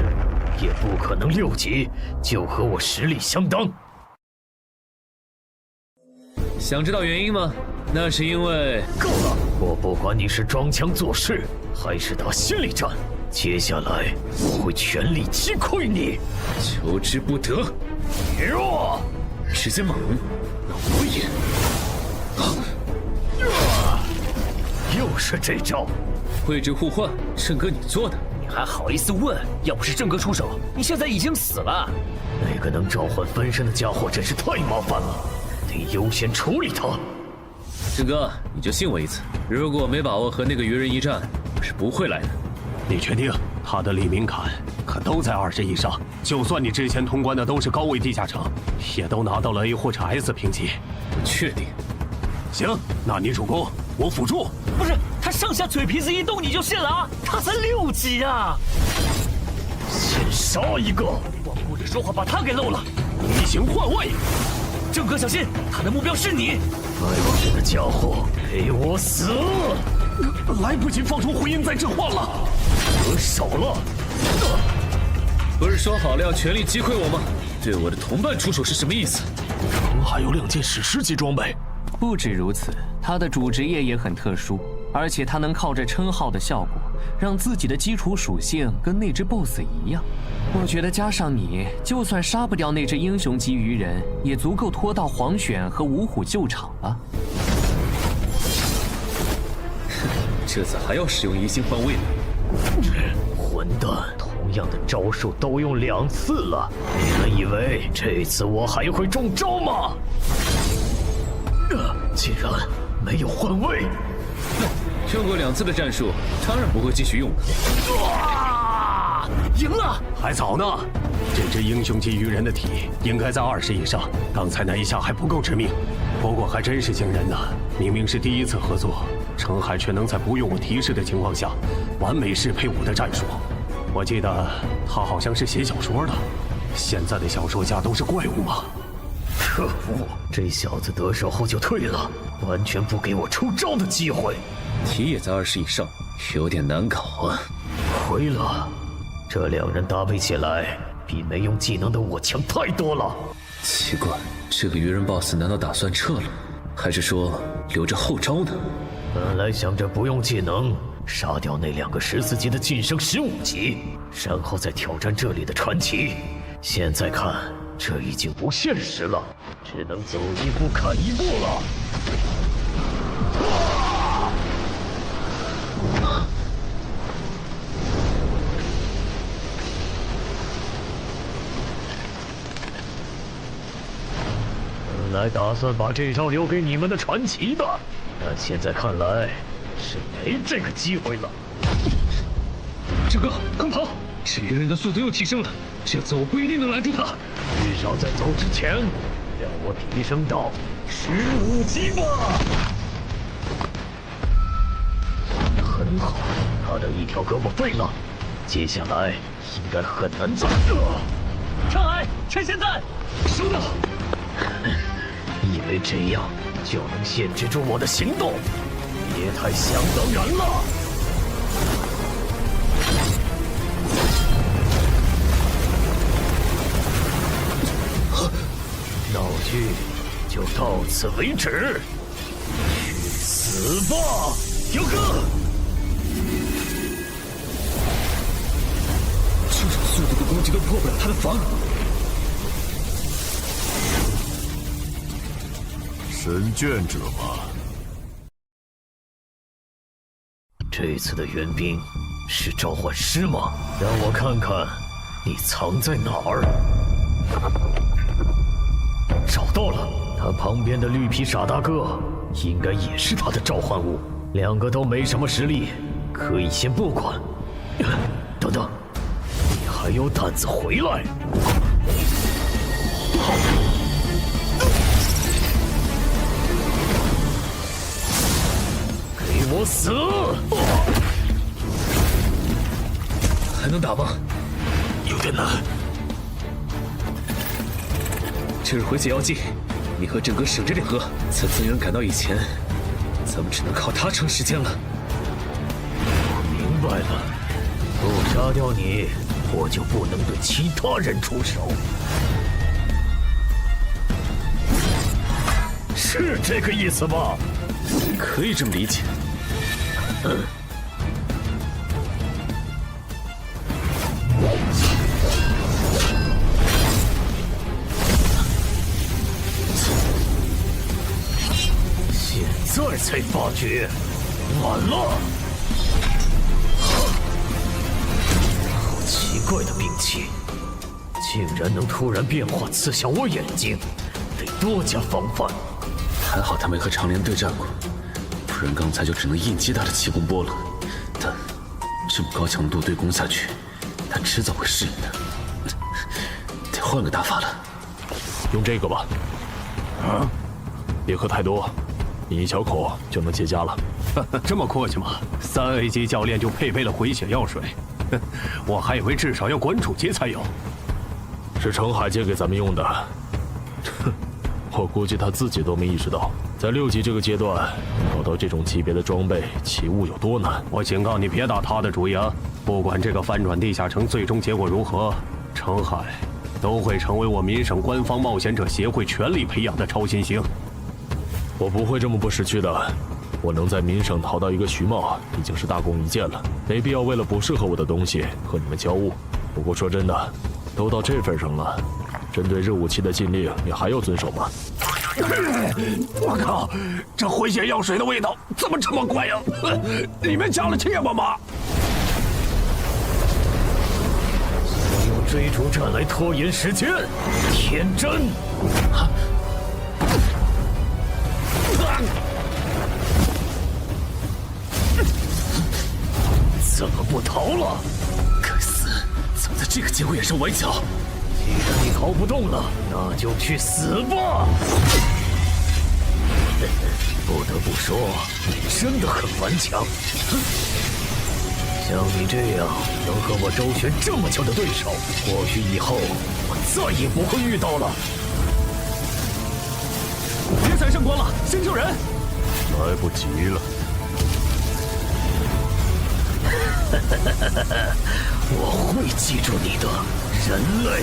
也不可能6级就和我实力相当。想知道原因吗？那是因为……够了！我不管你是装腔作势，还是打心理战，接下来我会全力击溃你。求之不得！弱，时间猛，让我也……又是这招！位置互换，郑哥你做的，你还好意思问？要不是郑哥出手，你现在已经死了。那个能召唤分身的家伙真是太麻烦了，得优先处理他。郑哥，你就信我一次，如果没把握和那个鱼人一战，我是不会来的。你确定？他的黎明坎可都在20以上，就算你之前通关的都是高位地下城，也都拿到了 A 或者 S 评级。不确定。行，那你主攻，我辅助。不是，他上下嘴皮子一动你就信了啊？他才6级啊！先杀一个！光顾着说话把他给漏了。移形换位！郑哥小心，他的目标是你。外面的家伙，给我死！来不及放出回音再置换了，得手了！不是说好了要全力击溃我吗？对我的同伴出手是什么意思？程海有2件史诗级装备。不止如此，他的主职业也很特殊，而且他能靠着称号的效果，让自己的基础属性跟那只 BOSS 一样。我觉得加上你，就算杀不掉那只英雄级鱼人，也足够拖到黄选和五虎救场了。这次还要使用移形换位呢？混蛋！同样的招数都用2次了，你们以为这次我还会中招吗？竟然没有换位！用过2次的战术，当然不会继续用了。赢了！还早呢，这只英雄级鱼人的体应该在20以上，刚才那一下还不够致命。不过还真是惊人呢，明明是第1次合作，程海却能在不用我提示的情况下，完美适配我的战术。我记得他好像是写小说的，现在的小说家都是怪物吗？可恶，这小子得手后就退了，完全不给我出招的机会。体也在20以上，有点难搞啊。亏了，这两人搭配起来比没用技能的我强太多了。奇怪，这个鱼人 BOSS 难道打算撤了，还是说留着后招呢？本来想着不用技能杀掉那2个14级的晋升15级，然后再挑战这里的传奇。现在看，这已经不现实了，只能走一步看一步了。本来打算把这招留给你们的传奇的，但现在看来是没这个机会了。这个快跑！这鱼人的速度又提升了，这次我不一定能拦住他。至少在走之前，让我提升到15级吧。很好，他的一条胳膊废了，接下来应该很难再。上来，趁现在，收到。以为这样就能限制住我的行动，别太想当然了。闹剧就到此为止，去死吧，彪哥！这种速度的攻击都破不了他的防。神眷者吗？这次的援兵是召唤师吗？让我看看你藏在哪儿。找到了，他旁边的绿皮傻大个应该也是他的召唤物。2个都没什么实力，可以先不管。等等，你还有胆子回来？给我死！还能打吗？有点难。这是回血药剂，你和郑哥省着点喝。在增援赶到以前，咱们只能靠他撑时间了。我明白了，不杀掉你，我就不能对其他人出手。是这个意思吧？可以这么理解。现在才发觉，晚了。好奇怪的兵器，竟然能突然变化刺向我眼睛，得多加防范。还好他没和长莲对战过，不然刚才就只能硬接他的气功波了。但这么高强度对攻下去，他迟早会适应的。得换个打法了。用这个吧。啊，别喝太多，你一小口就能结痂了。这么阔气吗？3A 级教练就配备了回血药水，我还以为至少要馆主级才有。是程海借给咱们用的。我估计他自己都没意识到，在6级这个阶段搞到这种级别的装备起雾有多难。我警告你别打他的主意啊！不管这个翻转地下城最终结果如何，程海都会成为我民省官方冒险者协会全力培养的超新星。我不会这么不识趣的。我能在民省淘到一个徐茂，已经是大功一件了，没必要为了不适合我的东西和你们交恶。不过说真的，都到这份上了，针对热武器的禁令，你还要遵守吗？我靠，这回血药水的味道怎么这么怪呀？里面加了芥末吗？想用追逐战来拖延时间，天真！怎么不逃了？该死，怎么在这个节骨眼上崴脚？既然你逃不动了，那就去死吧！不得不说，你真的很顽强。像你这样能和我周旋这么久的对手，或许以后我再也不会遇到了。光了，先救人！来不及了。我会记住你的，人类。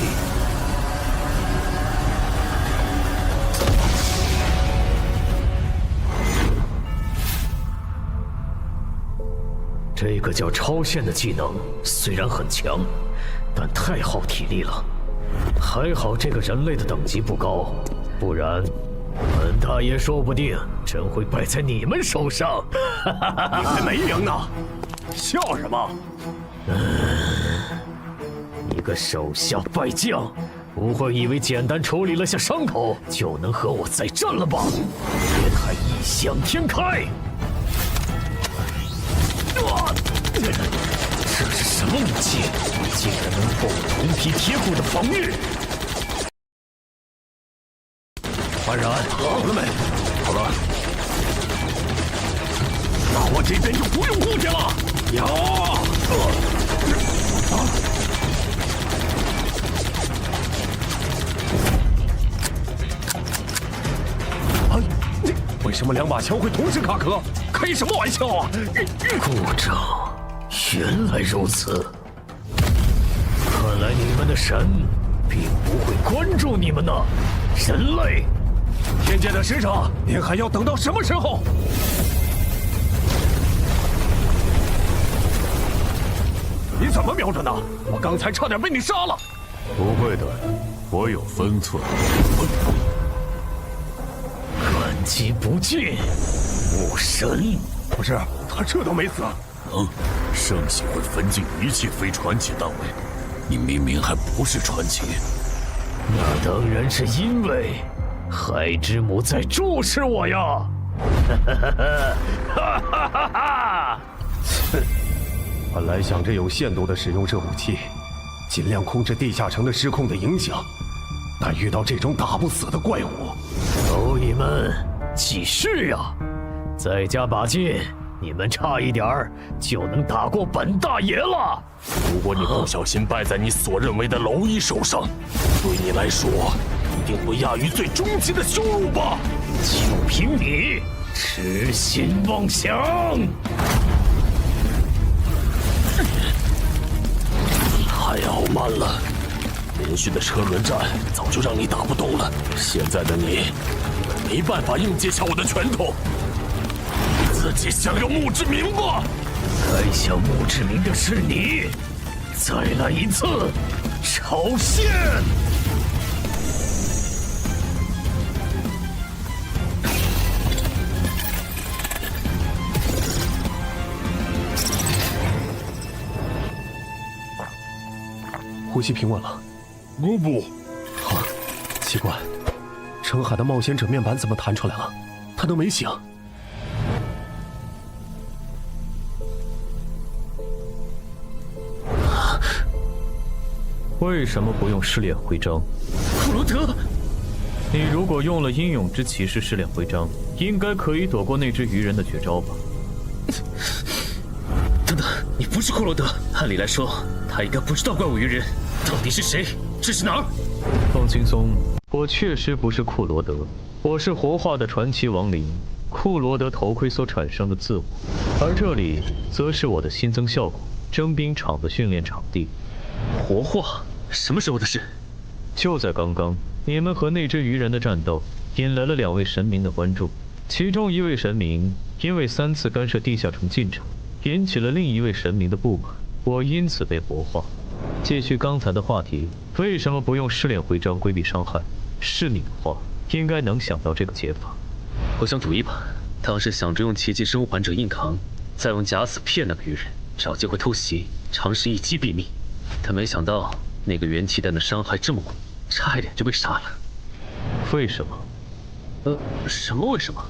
这个叫超限的技能虽然很强，但太耗体力了。还好这个人类的等级不高，不然本大爷说不定真会败在你们手上。你还没赢呢，笑什么？你个手下败将，不会以为简单处理了下伤口就能和我再战了吧？别太异想天开！这是什么武器？竟然能破我铜皮铁骨的防御！安然，好了没？好了。那我这边就不用顾忌了。呀！为什么2把枪会同时卡壳？开什么玩笑啊！故障，原来如此。看来你们的神并不会关注你们呢，人类。天界的使者，您还要等到什么时候？你怎么瞄准的？我刚才差点被你杀了。不会的，我有分寸。感激不尽，武神。不是，他这都没死。圣血会焚尽一切非传奇单位，你明明还不是传奇。那当然是因为海之母在注视我呀！哈哈哈哈！本来想着有限度的使用这武器，尽量控制地下城的失控的影响，但遇到这种打不死的怪物，蝼蚁们继续呀！再加把劲，你们差一点儿就能打过本大爷了。如果你不小心败在你所认为的蝼蚁手上，对你来说一定不亚于最终极的羞辱吧？就凭你痴心妄想！太傲慢了，连续的车轮战早就让你打不动了。现在的你没办法硬接下我的拳头。自己享有墓志铭吧！该享墓志铭的是你！再来一次，超限！呼吸平稳了。不，奇怪，澄海的冒险者面板怎么弹出来了？他都没醒。为什么不用试炼徽章？库罗德，你如果用了英勇之骑士试炼徽章，应该可以躲过那只鱼人的绝招吧？等等，你不是库罗德，按理来说他应该不知道怪物鱼人到底是谁，这是哪儿？放轻松，我确实不是库罗德，我是活化的传奇亡灵库罗德头盔所产生的自我，而这里则是我的新增效果征兵场的训练场地。活化？什么时候的事？就在刚刚，你们和那只鱼人的战斗引来了2位神明的关注，其中一位神明因为3次干涉地下城进程，引起了另一位神明的不满，我因此被活化。继续刚才的话题，为什么不用试炼徽章规避伤害？是你的话，应该能想到这个解法。我想主意吧，当时想着用奇迹生还者硬扛，再用假死骗那个鱼人，找机会偷袭，尝试一击毙命。但没想到那个元气弹的伤害这么猛，差一点就被杀了。为什么？什么为什么？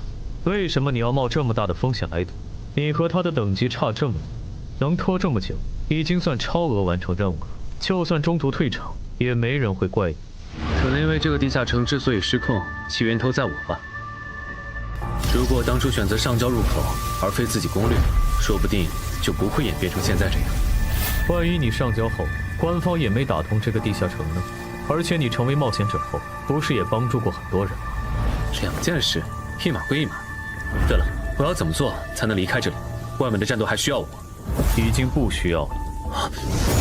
为什么你要冒这么大的风险来赌？你和他的等级差这么多，能拖这么久，已经算超额完成任务了。就算中途退场，也没人会怪你。可能因为这个地下城之所以失控，其源头在我吧。如果我当初选择上交入口，而非自己攻略，说不定就不会演变成现在这样。万一你上交后，官方也没打通这个地下城呢？而且你成为冒险者后，不是也帮助过很多人吗？2件事，一码归一码。对了，我要怎么做才能离开这里？外面的战斗还需要我？已经不需要了。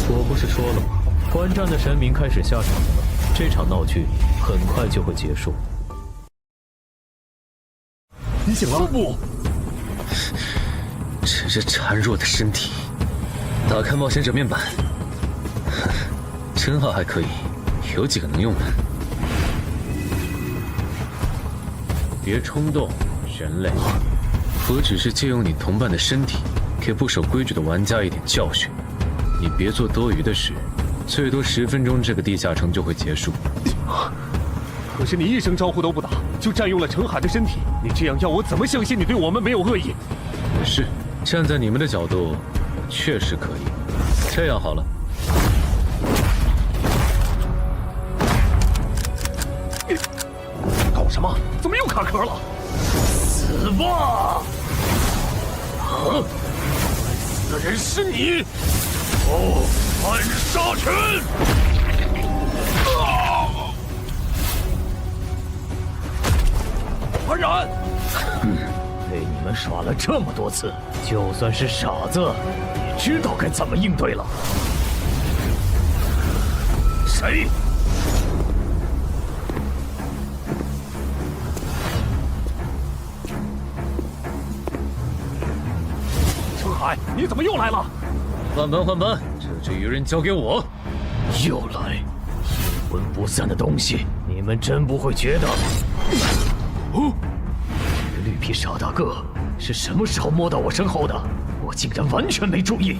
我不是说了吗？观战的神明开始下场了，这场闹剧很快就会结束。你醒了？不，这是孱弱的身体。打开冒险者面板，称号还可以，有几个能用的。别冲动，人类。我只是借用你同伴的身体，给不守规矩的玩家一点教训。你别做多余的事，最多10分钟，这个地下城就会结束。可是你一声招呼都不打，就占用了程海的身体，你这样要我怎么相信你对我们没有恶意？是，站在你们的角度，确实可以。这样好了。搞什么？怎么又卡壳了？死吧！啊！死的人是你！哦，暗杀拳！安然，被你们耍了这么多次，就算是傻子，也知道该怎么应对了。谁？程海，你怎么又来了？换班换班，这只鱼人交给我。又来，阴魂不散的东西，你们真不会觉得？哦，这个绿皮傻大个是什么时候摸到我身后的？我竟然完全没注意。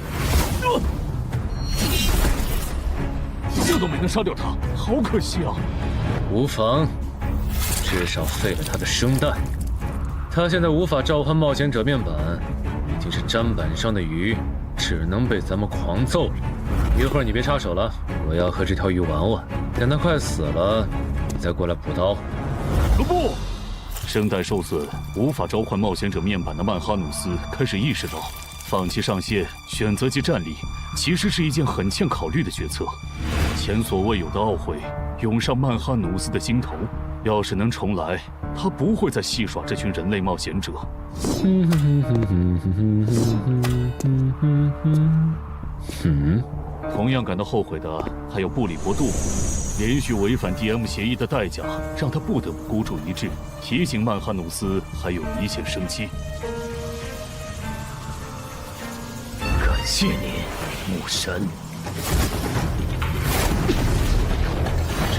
这都没能杀掉他，好可惜啊！无妨，至少废了他的生蛋。他现在无法召唤冒险者面板，已经是砧板上的鱼，只能被咱们狂揍了。一会儿你别插手了，我要和这条鱼玩玩。等它快死了，你再过来补刀。不，声带受损，无法召唤冒险者面板的曼哈努斯开始意识到，放弃上线，选择其战力，其实是一件很欠考虑的决策。前所未有的懊悔涌上曼哈努斯的心头。要是能重来，他不会再戏耍这群人类冒险者。同样感到后悔的还有布里伯杜，连续违反 DM 协议的代价，让他不得不孤注一掷，提醒曼哈努斯还有一线生机。感谢你，牧神。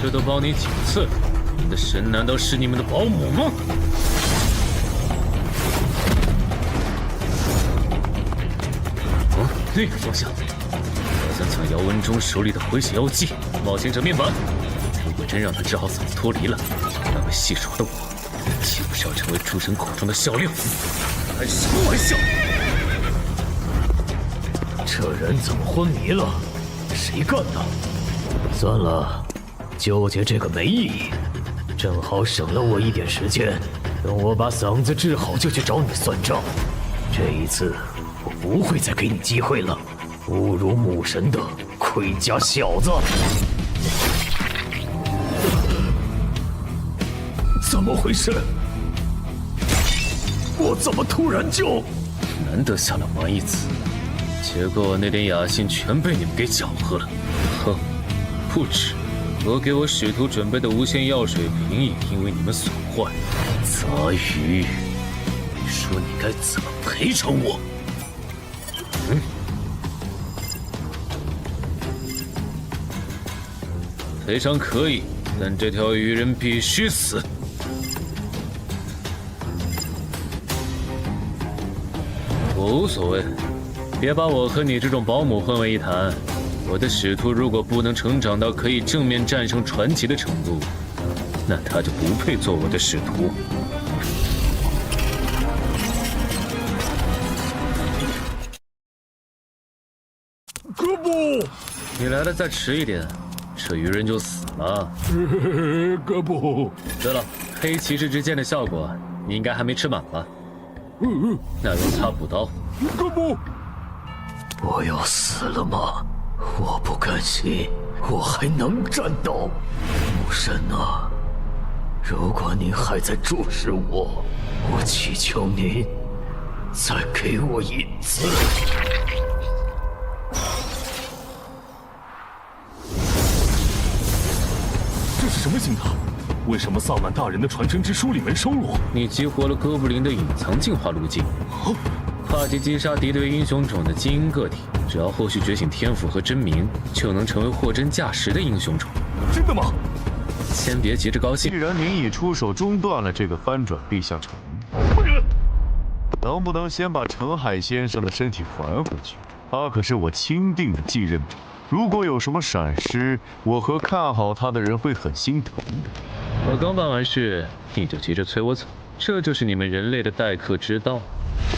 这都帮你几次了，你的神难道是你们的保姆吗？那个方向，好像抢姚文忠手里的回血药剂。冒险者面板，如果真让他治好嗓子脱离了，那么戏耍的我，岂不是要成为诸神口中的笑料？开什么玩笑！这人怎么昏迷了？谁干的？算了，纠结这个没意义，正好省了我一点时间。等我把嗓子治好，就去找你算账。这一次，我不会再给你机会了。侮辱母神的盔甲小子！怎么回事？我怎么突然就……难得下来玩一次，结果那点雅兴全被你们给搅和了。哼，不止，我给我使徒准备的无限药水瓶也因为你们损坏。杂鱼，你说你该怎么赔偿我？赔偿可以，但这条鱼人必须死。我无所谓，别把我和你这种保姆混为一谈。我的使徒如果不能成长到可以正面战胜传奇的程度，那他就不配做我的使徒。哥布，你来的再迟一点，这鱼人就死了。哥布。对了，黑骑士之剑的效果，你应该还没吃满吧？那用它补刀。哥布，我要死了吗？我不甘心，我还能战斗。母神啊，如果您还在注视我，我祈求您再给我一次。这是什么信条？为什么萨满大人的传承之书里没收录？你激活了哥布林的隐藏进化路径，帕吉击杀敌对英雄种的基因个体，只要后续觉醒天赋和真名，就能成为货真价实的英雄种。真的吗？先别急着高兴。既然您已出手中断了这个翻转地下城，能不能先把澄海先生的身体还回去？他可是我钦定的继任者，如果有什么闪失，我和看好他的人会很心疼的。我刚办完事，你就急着催我走，这就是你们人类的待客之道。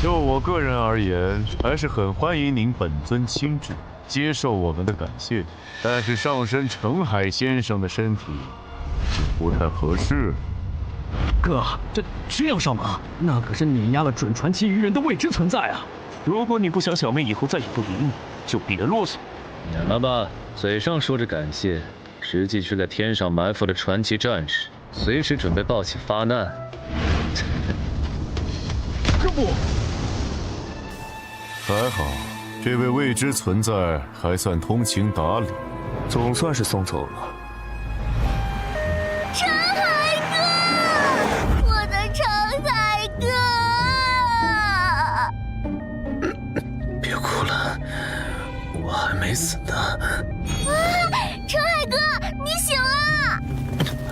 就我个人而言，还是很欢迎您本尊亲至，接受我们的感谢。但是上身澄海先生的身体就不太合适。哥，这样上马，那可是碾压了准传奇鱼人的未知存在啊！如果你不想小妹以后再也不理你，就别啰嗦。演了吧，嘴上说着感谢，实际却在天上埋伏了传奇战士，随时准备报喜发难。这不，还好，这位未知存在还算通情达理，总算是送走了。澄海哥，我的澄海哥！别哭了，我还没死呢。澄海哥，你醒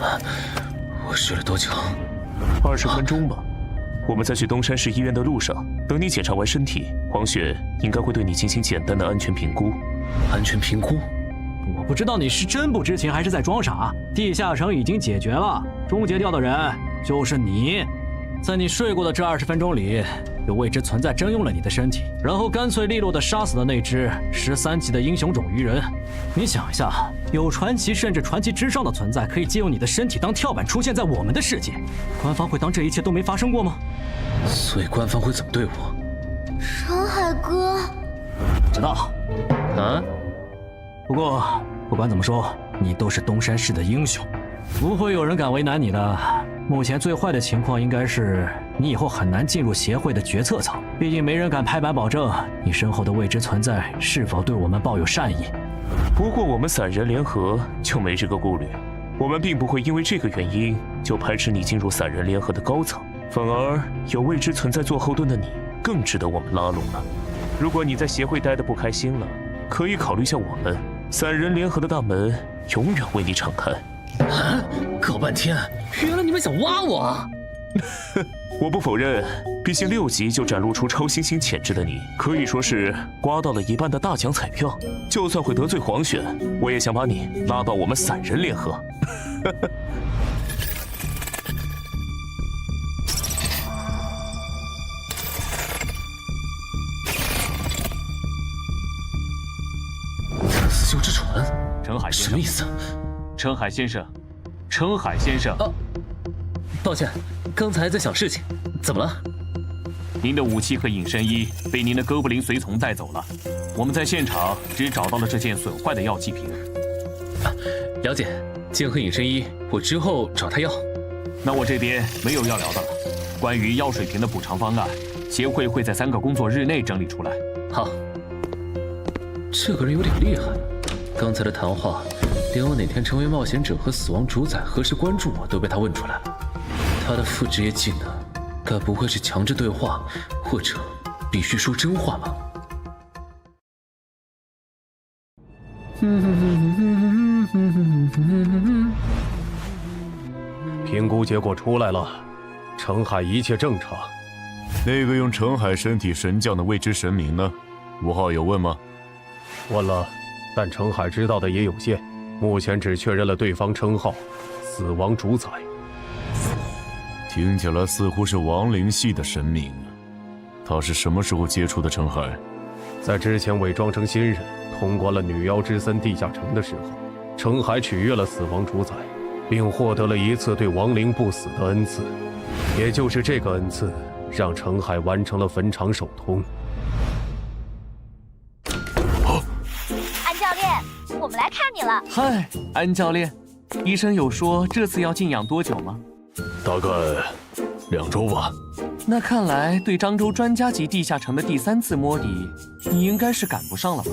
了！我睡了多久？20分钟吧。我们在去东山市医院的路上，等你检查完身体，黄雪应该会对你进行简单的安全评估。安全评估？我不知道你是真不知情还是在装傻。地下城已经解决了，终结掉的人就是你。在你睡过的这20分钟里，有未知存在征用了你的身体，然后干脆利落地杀死了那只13级的英雄种鱼人。你想一下，有传奇甚至传奇之上的存在可以借用你的身体当跳板出现在我们的世界，官方会当这一切都没发生过吗？所以官方会怎么对我？澄海哥，知道。啊？不过不管怎么说，你都是东山市的英雄，不会有人敢为难你的。目前最坏的情况应该是你以后很难进入协会的决策层，毕竟没人敢拍板保证你身后的未知存在是否对我们抱有善意。不过我们散人联合就没这个顾虑，我们并不会因为这个原因就排斥你进入散人联合的高层，反而有未知存在做后盾的你更值得我们拉拢了。如果你在协会待得不开心了，可以考虑下我们，散人联合的大门永远为你敞开。啊！搞半天，原来你们想挖我！我不否认，毕竟6级就展露出超新星潜质的你，可以说是刮到了一半的大奖彩票。就算会得罪黄选，我也想把你拉到我们散人联合。死囚之船，澄海先生，什么意思？澄海先生，澄海先生。抱歉，刚才在想事情，怎么了？您的武器和隐身衣被您的哥布林随从带走了，我们在现场只找到了这件损坏的药剂瓶。了解，剑和隐身衣，我之后找他要。那我这边没有要聊的了。关于药水瓶的补偿方案，协会会在3个工作日内整理出来。好。这个人有点厉害，刚才的谈话，连我哪天成为冒险者和死亡主宰何时关注我都被他问出来了。他的副职业技能，该不会是强制对话，或者必须说真话吧？评估结果出来了，澄海一切正常。那个用澄海身体神将的未知神明呢？5号有问吗？问了，但澄海知道的也有限，目前只确认了对方称号“死亡主宰”。听起来似乎是亡灵系的神明。他是什么时候接触的澄海？在之前伪装成新人，通关了女妖之森地下城的时候，澄海取悦了死亡主宰，并获得了一次对亡灵不死的恩赐。也就是这个恩赐，让澄海完成了坟场首通。安教练，我们来看你了。嗨，安教练，医生有说这次要静养多久吗？大概2周吧。那看来对漳州专家级地下城的第3次摸底，你应该是赶不上了吧？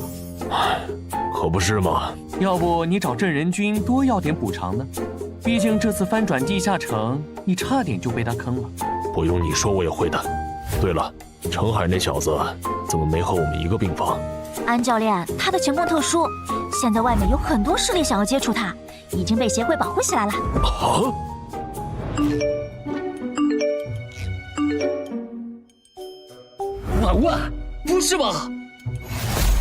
可不是嘛。要不你找镇人君多要点补偿呢？毕竟这次翻转地下城，你差点就被他坑了。不用你说，我也会的。对了，程海那小子怎么没和我们一个病房？安教练，他的情况特殊，现在外面有很多势力想要接触他，已经被协会保护起来了。啊！婉婉，不是吧？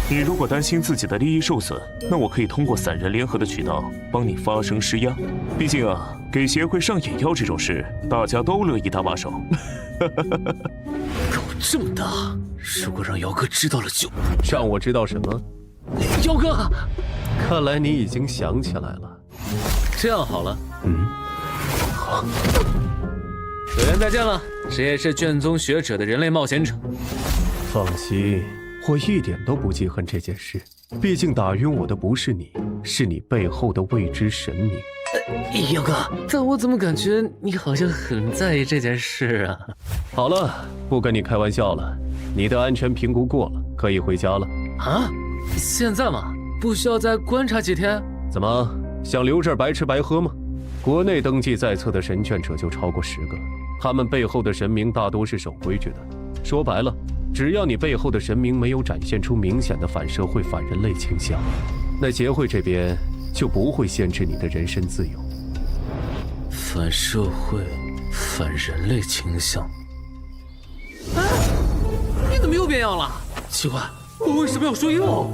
你如果担心自己的利益受损，那我可以通过散人联合的渠道帮你发声施压。毕竟啊，给协会上眼药这种事，大家都乐意搭把手。狗这么大，如果让姚哥知道了就……让我知道什么？姚哥，看来你已经想起来了。这样好了，有缘再见了，谁也是卷宗学者的人类冒险者。放心，我一点都不记恨这件事。毕竟打晕我的不是你，是你背后的未知神明。姚哥，但我怎么感觉你好像很在意这件事啊？好了，不跟你开玩笑了，你的安全评估过了，可以回家了。啊？现在吗？不需要再观察几天？怎么想留这儿白吃白喝吗？国内登记在册的神眷者就超过10个，他们背后的神明大多是守规矩的。说白了，只要你背后的神明没有展现出明显的反社会、反人类倾向，那协会这边就不会限制你的人身自由。反社会、反人类倾向？哎，你怎么又变样了？奇怪，我为什么要说又？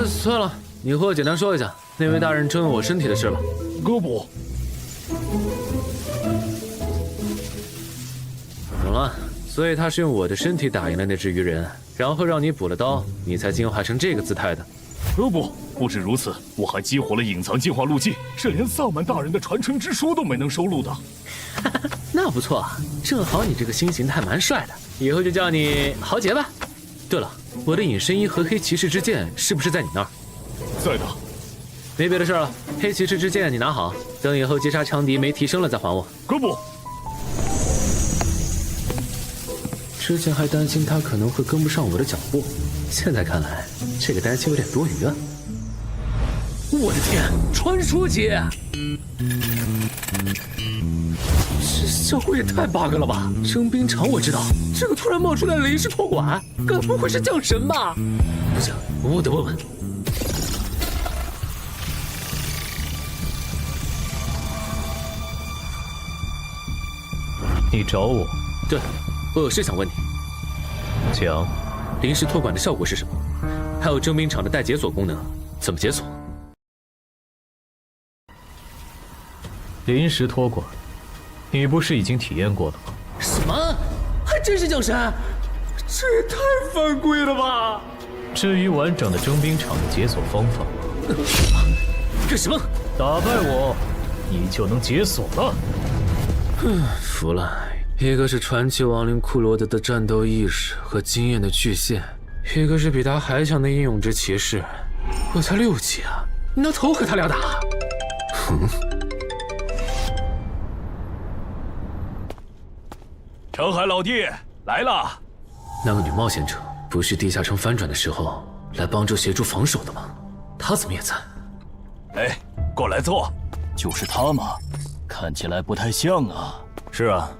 算了，你和我简单说一下那位大人征用我身体的事吧。哥不，懂了。所以他是用我的身体打赢了那只鱼人，然后让你补了刀，你才进化成这个姿态的。不止如此，我还激活了隐藏进化路径，是连萨满大人的传承之书都没能收录的。那不错，正好你这个新形态蛮帅的，以后就叫你豪杰吧。对了，我的隐身衣和黑骑士之剑是不是在你那儿？在的。没别的事了，黑骑士之剑你拿好，等以后击杀强敌没提升了再还我。哥不。之前还担心他可能会跟不上我的脚步，现在看来这个担心有点多余啊！我的天，传说节！这效果也太 bug 了吧！征兵场我知道，这个突然冒出来的临时托管，该不会是降神吧？不行，我得问问。你找我？对。我有事想问你，讲。临时托管的效果是什么？还有征兵场的带解锁功能，怎么解锁？临时托管，你不是已经体验过了吗？什么？还真是降神？这也太犯规了吧！至于完整的征兵场的解锁方法，干什么？打败我，你就能解锁了。服了。一个是传奇亡灵库罗德的战斗意识和经验的巨献，一个是比他还强的英勇之骑士。我才6级啊，你拿头和他俩打？程海老弟来了。那个女冒险者不是地下城翻转的时候来帮助协助防守的吗？她怎么也在？哎，过来坐。就是她吗？看起来不太像啊。是啊。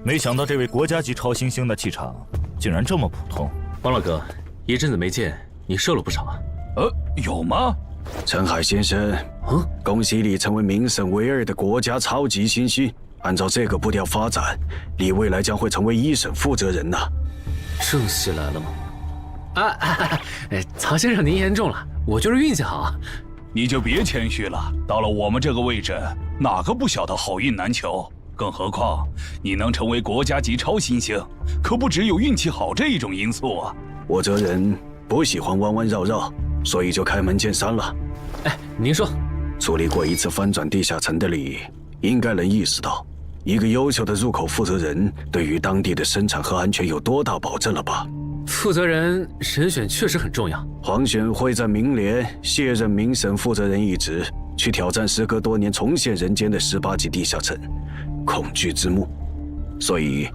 没想到这位国家级超新星的气场竟然这么普通。王老哥，一阵子没见，你瘦了不少啊。有吗？陈海先生，恭喜你成为名声唯2的国家超级新星。按照这个步调发展，你未来将会成为1省负责人呐。正戏来了吗？曹先生您言重了，我就是运气好。你就别谦虚了，到了我们这个位置，哪个不晓得好运难求？更何况，你能成为国家级超新星，可不只有运气好这一种因素啊！我这人不喜欢弯弯绕绕，所以就开门见山了。您说，处理过一次翻转地下城的你，应该能意识到，一个优秀的入口负责人对于当地的生产和安全有多大保证了吧？负责人人选确实很重要。黄选会在明年卸任明省负责人一职，去挑战时隔多年重现人间的18级地下城。恐惧之墓，所以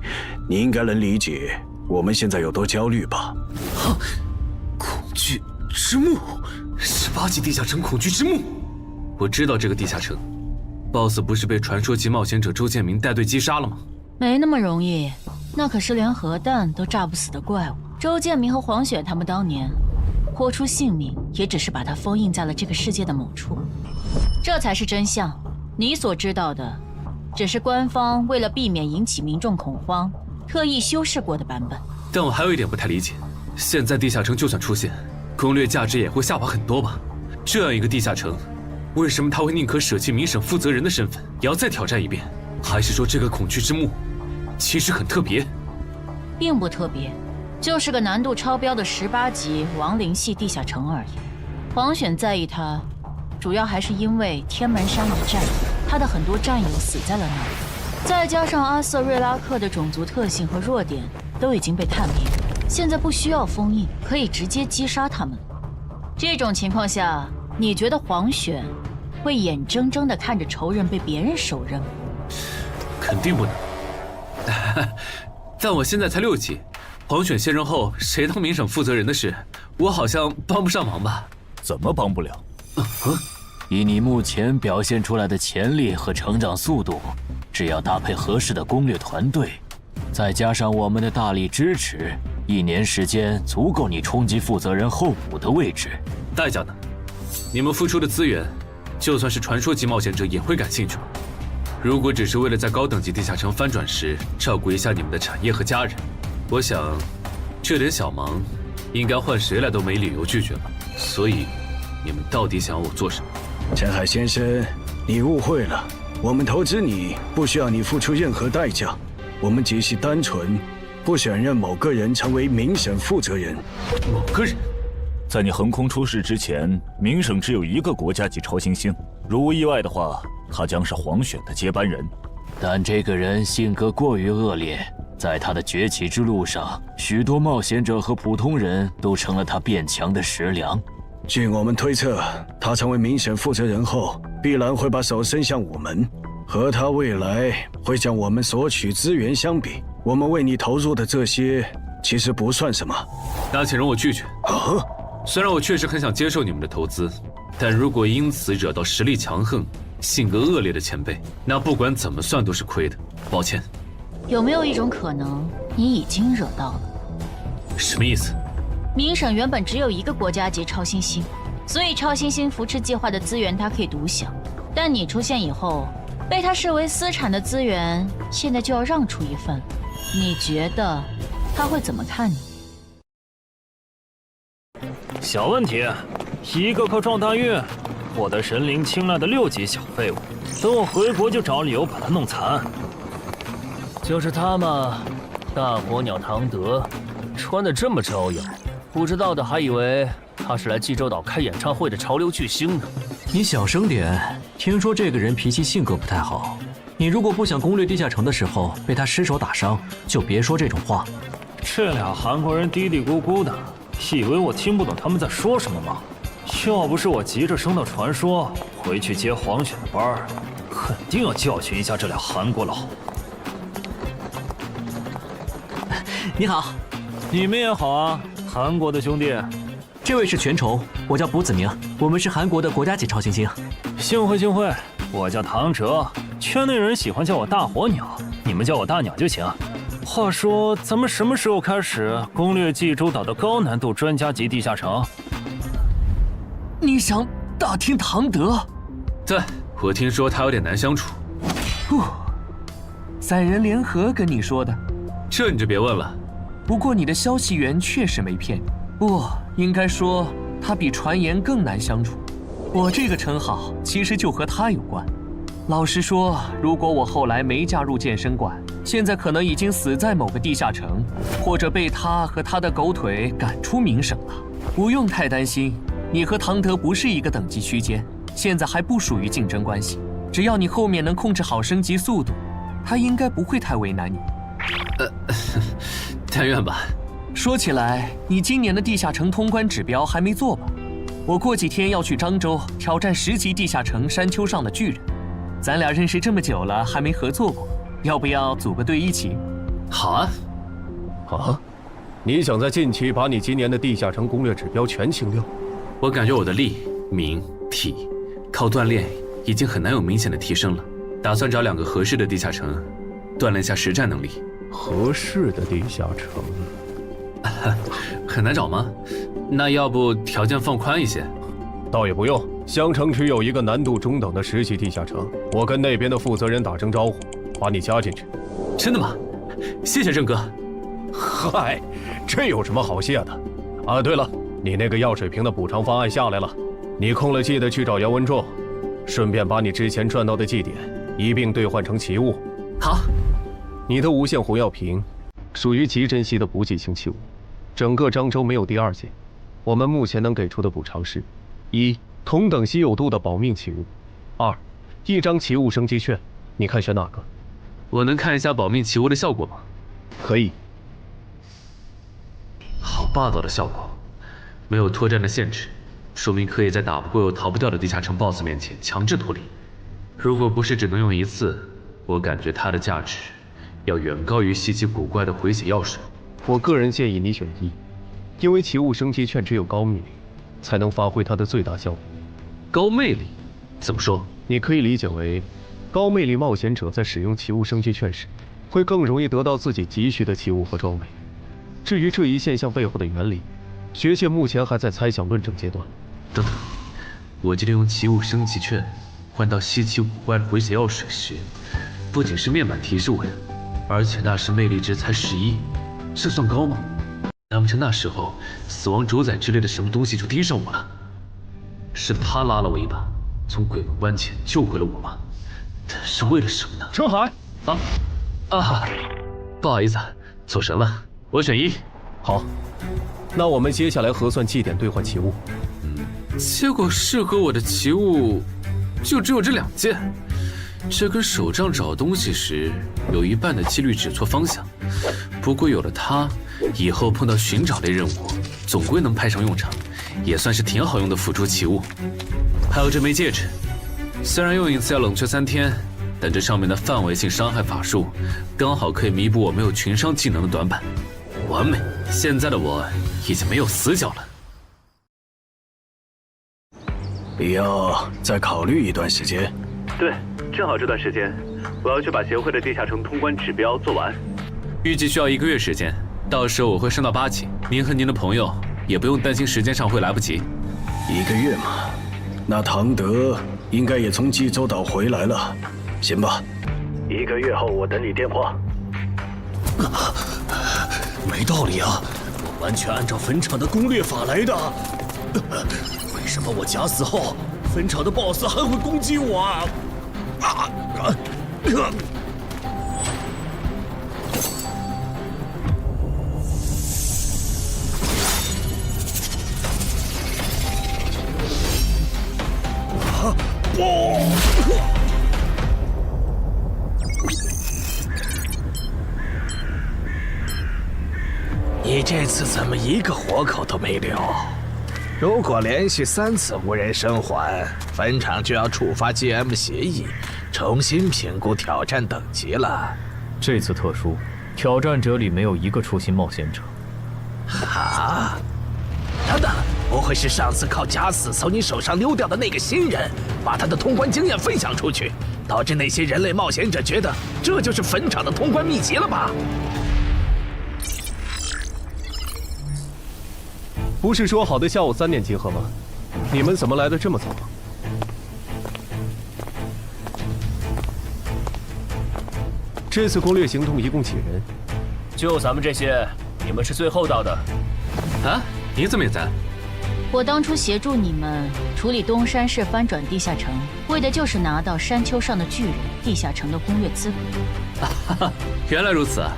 你应该能理解我们现在有多焦虑吧？恐惧之墓，18级地下城恐惧之墓。我知道这个地下城 ，BOSS 不是被传说级冒险者周建明带队击杀了吗？没那么容易，那可是连核弹都炸不死的怪物。周建明和黄雪他们当年豁出性命，也只是把它封印在了这个世界的某处，这才是真相。你所知道的，只是官方为了避免引起民众恐慌，特意修饰过的版本。但我还有一点不太理解，现在地下城就算出现，攻略价值也会下滑很多吧？这样一个地下城，为什么他会宁可舍弃民审负责人的身份，也要再挑战一遍？还是说这个恐惧之墓其实很特别？并不特别，就是个难度超标的18级亡灵系地下城而已。黄选在意它，主要还是因为天门山一战，他的很多战友死在了那里，再加上阿瑟瑞拉克的种族特性和弱点都已经被探明，现在不需要封印，可以直接击杀他们。这种情况下，你觉得黄选会眼睁睁地看着仇人被别人手刃吗？肯定不能。但我现在才6级，黄选卸任后谁当民审负责人的事，我好像帮不上忙吧？怎么帮不了？以你目前表现出来的潜力和成长速度，只要搭配合适的攻略团队，再加上我们的大力支持，1年时间足够你冲击负责人候补的位置。代价呢？你们付出的资源，就算是传说级冒险者也会感兴趣吗？如果只是为了在高等级地下城翻转时照顾一下你们的产业和家人，我想这点小忙，应该换谁来都没理由拒绝吧。所以，你们到底想要我做什么？陈海先生，你误会了，我们投资你不需要你付出任何代价，我们只是单纯不选任某个人成为民审负责人。某个人？在你横空出世之前，明省只有1个国家级超新星，如无意外的话，他将是黄选的接班人。但这个人性格过于恶劣，在他的崛起之路上，许多冒险者和普通人都成了他变强的食粮。据我们推测，他成为民审负责人后，必然会把手伸向我们，和他未来会向我们索取资源相比，我们为你投入的这些其实不算什么。那请容我拒绝。啊？虽然我确实很想接受你们的投资，但如果因此惹到实力强横、性格恶劣的前辈，那不管怎么算都是亏的。抱歉。有没有一种可能，你已经惹到了？什么意思？明省原本只有1个国家级超新星，所以超新星扶持计划的资源它可以独享。但你出现以后，被他视为私产的资源，现在就要让出一份，你觉得他会怎么看你？小问题，1个靠撞大运获得神灵青睐的6级小废物，等我回国就找理由把他弄残。就是他嘛，大火鸟唐德，穿得这么招摇，不知道的还以为他是来济州岛开演唱会的潮流巨星呢。你小声点，听说这个人脾气性格不太好。你如果不想攻略地下城的时候被他失手打伤，就别说这种话。这俩韩国人嘀嘀咕咕的，以为我听不懂他们在说什么吗？要不是我急着升到传说，回去接黄选的班儿，肯定要教训一下这俩韩国佬。你好，你们也好啊，韩国的兄弟。这位是全仇，我叫卜子明，我们是韩国的国家级超新星。幸会幸会，我叫唐哲，圈内人喜欢叫我大火鸟，你们叫我大鸟就行。话说，咱们什么时候开始攻略济州岛的高难度专家级地下城？你想打听唐德？对，我听说他有点难相处。3人联合跟你说的，这你就别问了。不过你的消息源确实没骗你，不，应该说他比传言更难相处。我这个称号其实就和他有关。老实说，如果我后来没加入健身馆，现在可能已经死在某个地下城，或者被他和他的狗腿赶出明省了。不用太担心，你和唐德不是一个等级区间，现在还不属于竞争关系。只要你后面能控制好升级速度，他应该不会太为难你。但愿吧。说起来，你今年的地下城通关指标还没做吧？我过几天要去漳州挑战10级地下城山丘上的巨人。咱俩认识这么久了，还没合作过，要不要组个队一起？好啊。啊？你想在近期把你今年的地下城攻略指标全清掉？我感觉我的力、名、体，靠锻炼已经很难有明显的提升了。打算找2个合适的地下城，锻炼下实战能力。合适的地下城，很难找吗？那要不条件放宽一些？倒也不用。襄城区有一个难度中等的10级地下城，我跟那边的负责人打声招呼，把你加进去。真的吗？谢谢郑哥。嗨，这有什么好谢的？啊，对了，你那个药水瓶的补偿方案下来了，你空了记得去找姚文仲，顺便把你之前赚到的祭点一并兑换成奇物。好。你的无限红药瓶属于极珍稀的补给型器物，整个漳州没有第2件。我们目前能给出的补偿是：1. 同等稀有度的保命奇物；2. 1张奇物升级券。你看选哪个？我能看一下保命奇物的效果吗？可以。好霸道的效果，没有脱战的限制，说明可以在打不过又逃不掉的地下城 BOSS 面前强制脱离。如果不是只能用1次，我感觉它的价值要远高于稀奇古怪的回血药水。我个人建议你选1，因为奇物升级券只有高魅力才能发挥它的最大效果。高魅力？怎么说？你可以理解为，高魅力冒险者在使用奇物升级券时，会更容易得到自己急需的奇物和装备。至于这一现象背后的原理，学界目前还在猜想论证阶段。等等，我记得用奇物升级券换到稀奇古怪的回血药水时，不仅是面板提示我呀，而且那时魅力值才11，这算高吗？难不成那时候死亡主宰之类的什么东西就盯上我了？是他拉了我一把，从鬼门关前救回了我吗？是为了什么呢？陈海，不好意思，走神了。我选1。好，那我们接下来核算祭点兑换奇物。结果适合我的奇物就只有这2件，这跟手杖找东西时有一半的几率指错方向。不过有了它，以后碰到寻找类任务，总归能派上用场，也算是挺好用的辅助奇物。还有这枚戒指，虽然用1次要冷却3天，但这上面的范围性伤害法术，刚好可以弥补我没有群伤技能的短板。完美！现在的我已经没有死角了。必要再考虑一段时间。对，正好这段时间，我要去把协会的地下城通关指标做完，预计需要1个月时间。到时候我会升到8级，您和您的朋友也不用担心时间上会来不及。1个月嘛，那唐德应该也从济州岛回来了。行吧，1个月后我等你电话。没道理啊！我完全按照坟场的攻略法来的。为什么我假死后，坟场的 BOSS 还会攻击我啊？你这次怎么一个活口都没留？如果连续3次无人生还，坟场就要触发 GM 协议，重新评估挑战等级了。这次特殊，挑战者里没有1个初心冒险者。啊！等等，不会是上次靠假死从你手上溜掉的那个新人，把他的通关经验分享出去，导致那些人类冒险者觉得这就是坟场的通关秘籍了吧？不是说好的下午3点集合吗？你们怎么来的这么早？这次攻略行动一共几人？就咱们这些，你们是最后到的。啊？你怎么也在？我当初协助你们处理东山市翻转地下城，为的就是拿到山丘上的巨人地下城的攻略资格。原来如此啊！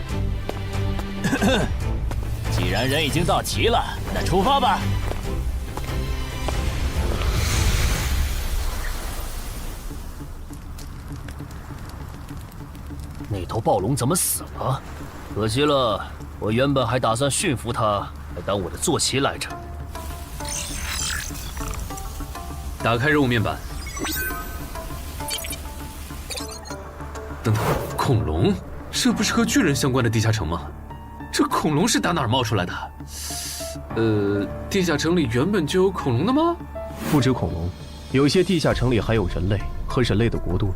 既然人已经到齐了，那出发吧。那头暴龙怎么死了？可惜了，我原本还打算驯服它，来当我的坐骑来着。打开任务面板。等等，恐龙？这不是和巨人相关的地下城吗？这恐龙是打哪儿冒出来的？地下城里原本就有恐龙的吗？不止恐龙，有些地下城里还有人类和人类的国度。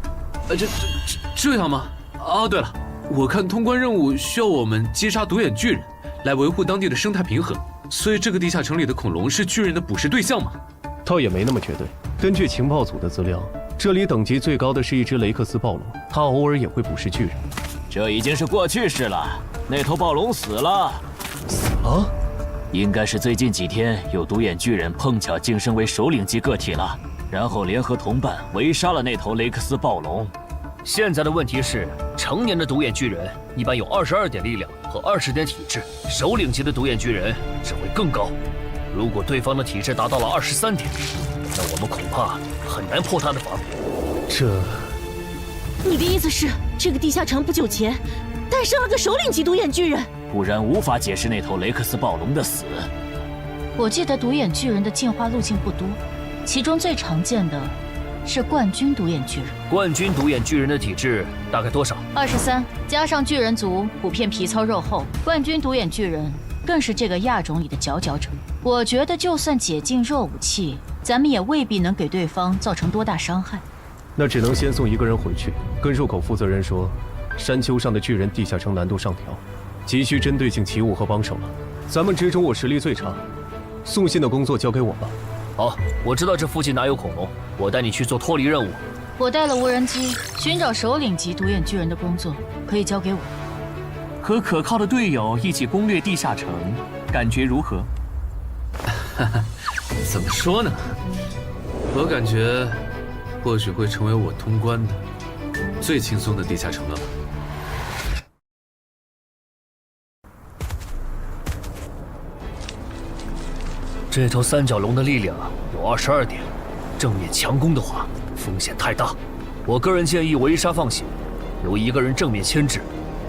这样吗？哦，对了，我看通关任务需要我们击杀独眼巨人，来维护当地的生态平衡，所以这个地下城里的恐龙是巨人的捕食对象吗？倒也没那么绝对。根据情报组的资料，这里等级最高的是一只雷克斯暴龙，它偶尔也会捕食巨人。这已经是过去式了，那头暴龙死了。死了？应该是最近几天有独眼巨人碰巧晋升为首领级个体了，然后联合同伴围杀了那头雷克斯暴龙。现在的问题是，成年的独眼巨人一般有22点力量和20点体质，首领级的独眼巨人只会更高。如果对方的体质达到了23点，那我们恐怕很难破他的防。你的意思是，这个地下城不久前诞生了个首领级独眼巨人？不然无法解释那头雷克斯暴龙的死。我记得独眼巨人的进化路径不多，其中最常见的是冠军独眼巨人。冠军独眼巨人的体质大概多少？23，加上巨人族普遍皮糙肉厚，冠军独眼巨人更是这个亚种里的佼佼者。我觉得就算解禁弱武器，咱们也未必能给对方造成多大伤害。那只能先送一个人回去，跟入口负责人说，山丘上的巨人地下城难度上调，急需针对性奇物和帮手了。咱们之中我实力最差，送信的工作交给我吧。好，我知道这附近哪有恐龙，我带你去做脱离任务。我带了无人机，寻找首领级独眼巨人的工作可以交给我。和可靠的队友一起攻略地下城，感觉如何？怎么说呢？我感觉或许会成为我通关的最轻松的地下城了吧。这头三角龙的力量有22点，正面强攻的话风险太大。我个人建议围杀放血，由一个人正面牵制，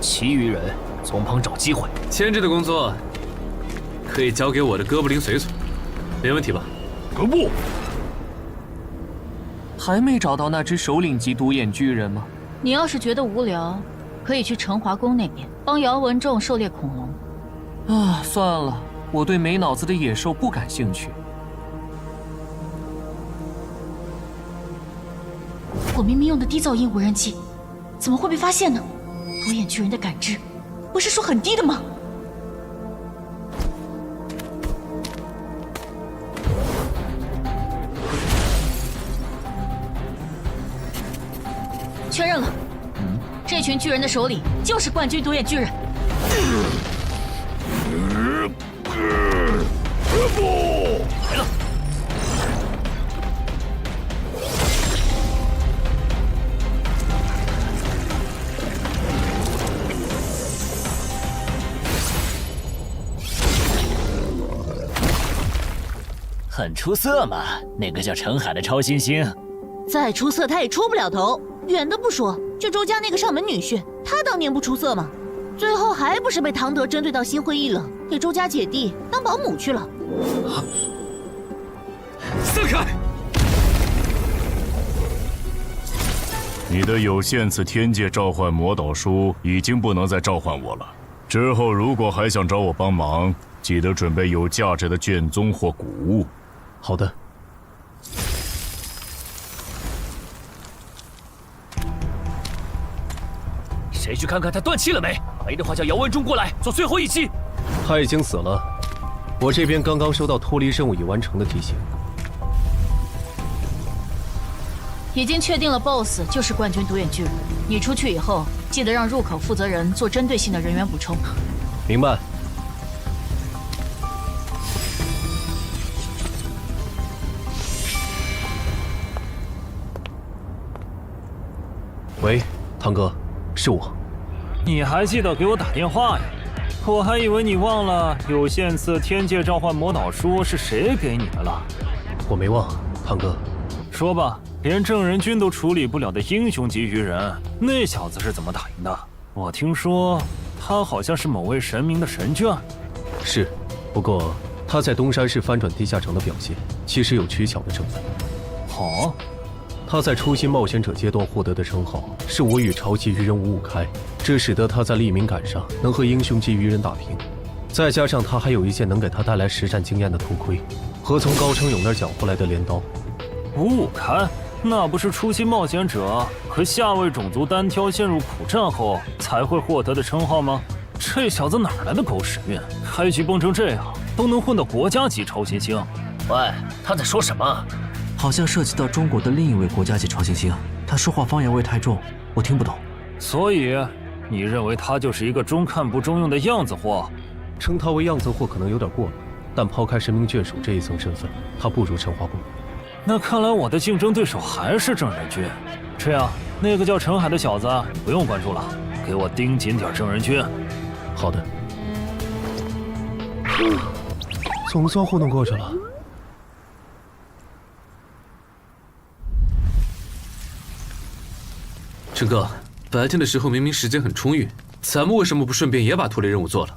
其余人从旁找机会。牵制的工作可以交给我的哥布林随从，没问题吧？不，还没找到那只首领级独眼巨人吗？你要是觉得无聊，可以去成华宫那边帮姚文仲狩猎恐龙。啊，算了，我对没脑子的野兽不感兴趣。我明明用的低噪音无人机，怎么会被发现呢？独眼巨人的感知，不是说很低的吗？确认了，这群巨人的首领就是冠军独眼巨人。不，来了！很出色嘛，那个叫澄海的超新星。再出色他也出不了头。远的不说，就周家那个上门女婿，他当年不出色吗？最后还不是被唐德针对到心灰意冷，给周家姐弟当保姆去了。散开！你的有限次天界召唤魔导书已经不能再召唤我了。之后如果还想找我帮忙，记得准备有价值的卷宗或古物。好的。谁去看看他断气了没？没的话叫姚文忠过来做最后一击。他已经死了，我这边刚刚收到脱离任务已完成的提醒。已经确定了 BOSS 就是冠军独眼巨人。你出去以后，记得让入口负责人做针对性的人员补充。明白。喂，唐哥，是我。你还记得给我打电话呀？我还以为你忘了有限次天界召唤魔导书是谁给你的了。我没忘，唐哥。说吧，连正人君都处理不了的英雄级鱼人，那小子是怎么打赢的？我听说他好像是某位神明的神眷。是，不过他在东山市翻转地下城的表现，其实有取巧的成分。好，他在初心冒险者阶段获得的称号是我与超级鱼人五五开，这使得他在力敏感上能和英雄级鱼人打平。再加上他还有一件能给他带来实战经验的头盔，和从高成勇那儿缴回来的镰刀。五五开，那不是初心冒险者和下位种族单挑陷入苦战后才会获得的称号吗？这小子哪来的狗屎运？开局崩成这样，都能混到国家级超新星。喂，他在说什么？好像涉及到中国的另一位国家级超新星，他说话方言味太重，我听不懂。所以，你认为他就是一个中看不中用的样子货？称他为样子货可能有点过了，但抛开神明眷属这一层身份，他不如陈华贵。那看来我的竞争对手还是正人君。这样，那个叫陈海的小子不用关注了，给我盯紧点正人君。好的。总算糊弄过去了。陈哥，白天的时候明明时间很充裕，咱们为什么不顺便也把脱离任务做了？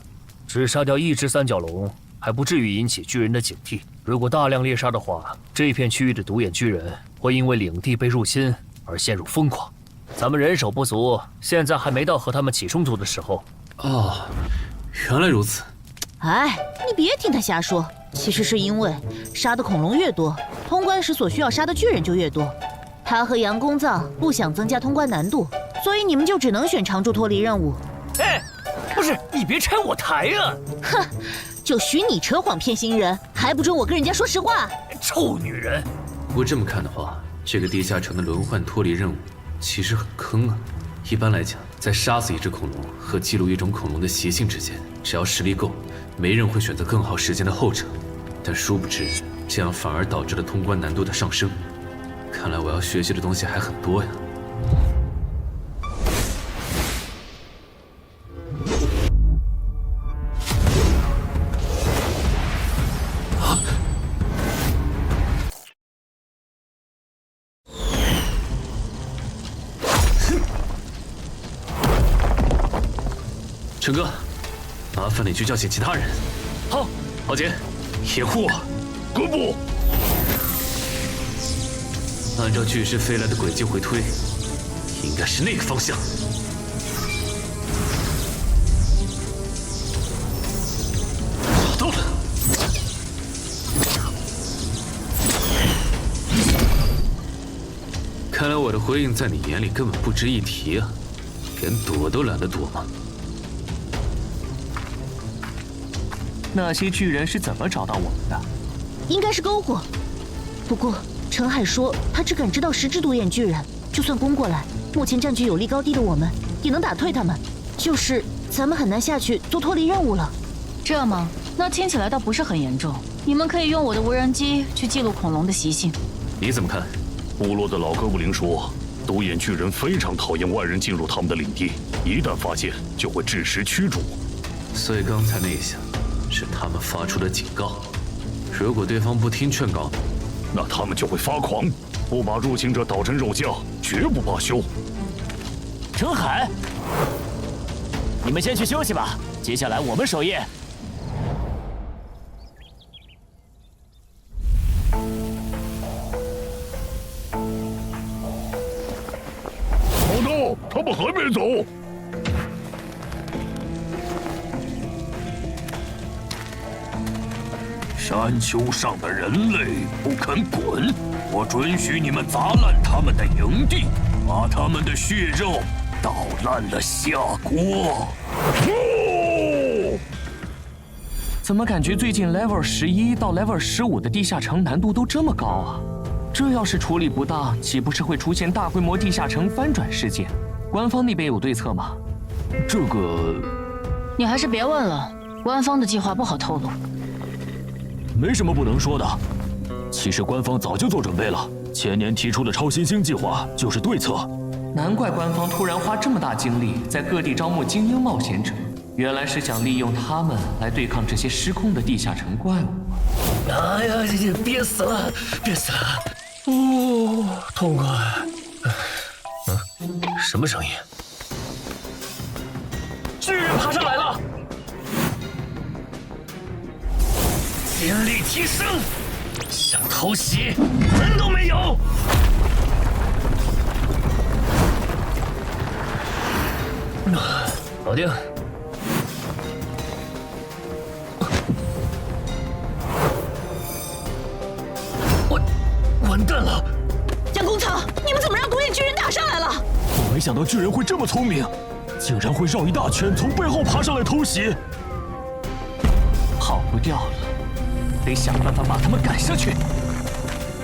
只杀掉一只三角龙，还不至于引起巨人的警惕。如果大量猎杀的话，这片区域的独眼巨人会因为领地被入侵而陷入疯狂。咱们人手不足，现在还没到和他们起冲突的时候。哦，原来如此。哎，你别听他瞎说，其实是因为杀的恐龙越多，通关时所需要杀的巨人就越多。他和杨公藏不想增加通关难度，所以你们就只能选常驻脱离任务。哎，不是，你别拆我台啊！哼，就许你扯谎骗新人，还不准我跟人家说实话？臭女人！不过这么看的话，这个地下城的轮换脱离任务其实很坑啊。一般来讲，在杀死一只恐龙和记录一种恐龙的习性之间，只要实力够，没人会选择更耗时间的后者。但殊不知，这样反而导致了通关难度的上升。看来我要学习的东西还很多呀。陈哥，麻烦你去叫醒其他人。好，豪杰，掩护我。哥布。按照巨石飞来的轨迹回推，应该是那个方向。找到了。看来我的回应在你眼里根本不值一提啊，连躲都懒得躲吗？那些巨人是怎么找到我们的？应该是篝火。不过陈海说他只感知到10只独眼巨人，就算攻过来，目前占据有利高低的我们也能打退他们，就是咱们很难下去做脱离任务了。这样吗？那听起来倒不是很严重。你们可以用我的无人机去记录恐龙的习性。你怎么看？部落的老哥布林说，独眼巨人非常讨厌外人进入他们的领地，一旦发现就会致时驱逐。所以刚才那一下是他们发出的警告，如果对方不听劝告，那他们就会发狂，不把入侵者捣成肉酱，绝不罢休。陈海，你们先去休息吧，接下来我们守夜。老豆，他们还没走。山丘上的人类不肯滚，我准许你们砸烂他们的营地，把他们的血肉捣烂了下锅。怎么感觉最近 level 11到 level 15的地下城难度都这么高啊？这要是处理不当，岂不是会出现大规模地下城翻转事件？官方那边有对策吗？这个，你还是别问了，官方的计划不好透露。没什么不能说的。其实官方早就做准备了，前年提出的超新星计划就是对策。难怪官方突然花这么大精力在各地招募精英冒险者，原来是想利用他们来对抗这些失控的地下城怪物。哎呀，憋死了，憋死了！哦，痛快。什么声音？巨人爬上来了！灵力提升，想偷袭门都没有。搞定。完蛋了！杨公曹，你们怎么让独眼巨人打上来了？我没想到巨人会这么聪明，竟然会绕一大圈从背后爬上来偷袭。跑不掉了，得想办法把他们赶下去。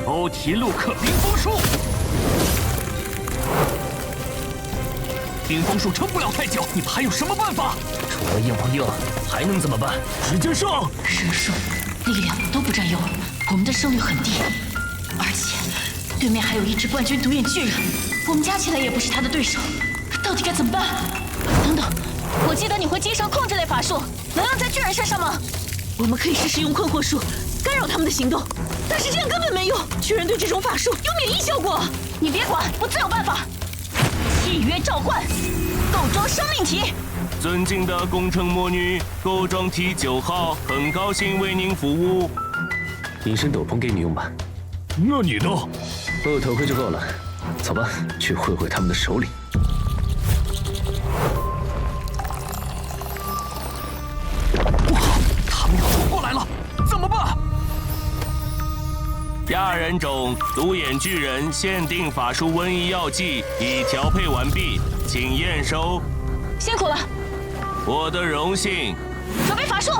欧提路克冰封术，冰封术撑不了太久，你们还有什么办法？除了硬碰硬，还能怎么办？直接上！人数、力量都不占优，我们的胜率很低。而且，对面还有一只冠军独眼巨人，我们加起来也不是他的对手，到底该怎么办？等等，我记得你会接上控制类法术，能用在巨人身上吗？我们可以试试用困惑术干扰他们的行动，但是这样根本没用，巨人对这种法术有免疫效果。你别管，我自有办法。契约召唤，构装生命体。尊敬的工程魔女，构装体9号，很高兴为您服务。隐身斗篷给你用吧。那你呢？我有头盔就够了。走吧，去会会他们的首领。不好，他们要冲过来了，怎么办？亚人种独眼巨人限定法术瘟疫药剂已调配完毕，请验收。辛苦了。我的荣幸。准备法术。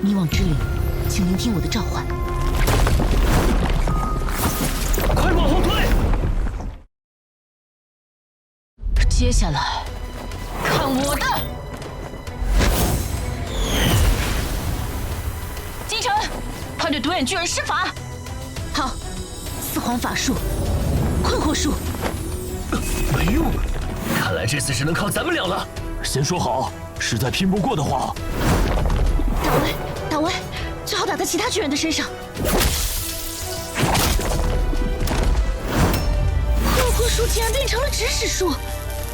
迷惘之灵，请聆听我的召唤。快往后退！接下来，看我的！金城，快对独眼巨人施法！好，4环法术，困惑术。没用，看来这次只能靠咱们俩了。先说好，实在拼不过的话，打歪，最好打在其他巨人的身上。困惑术竟然变成了指使术，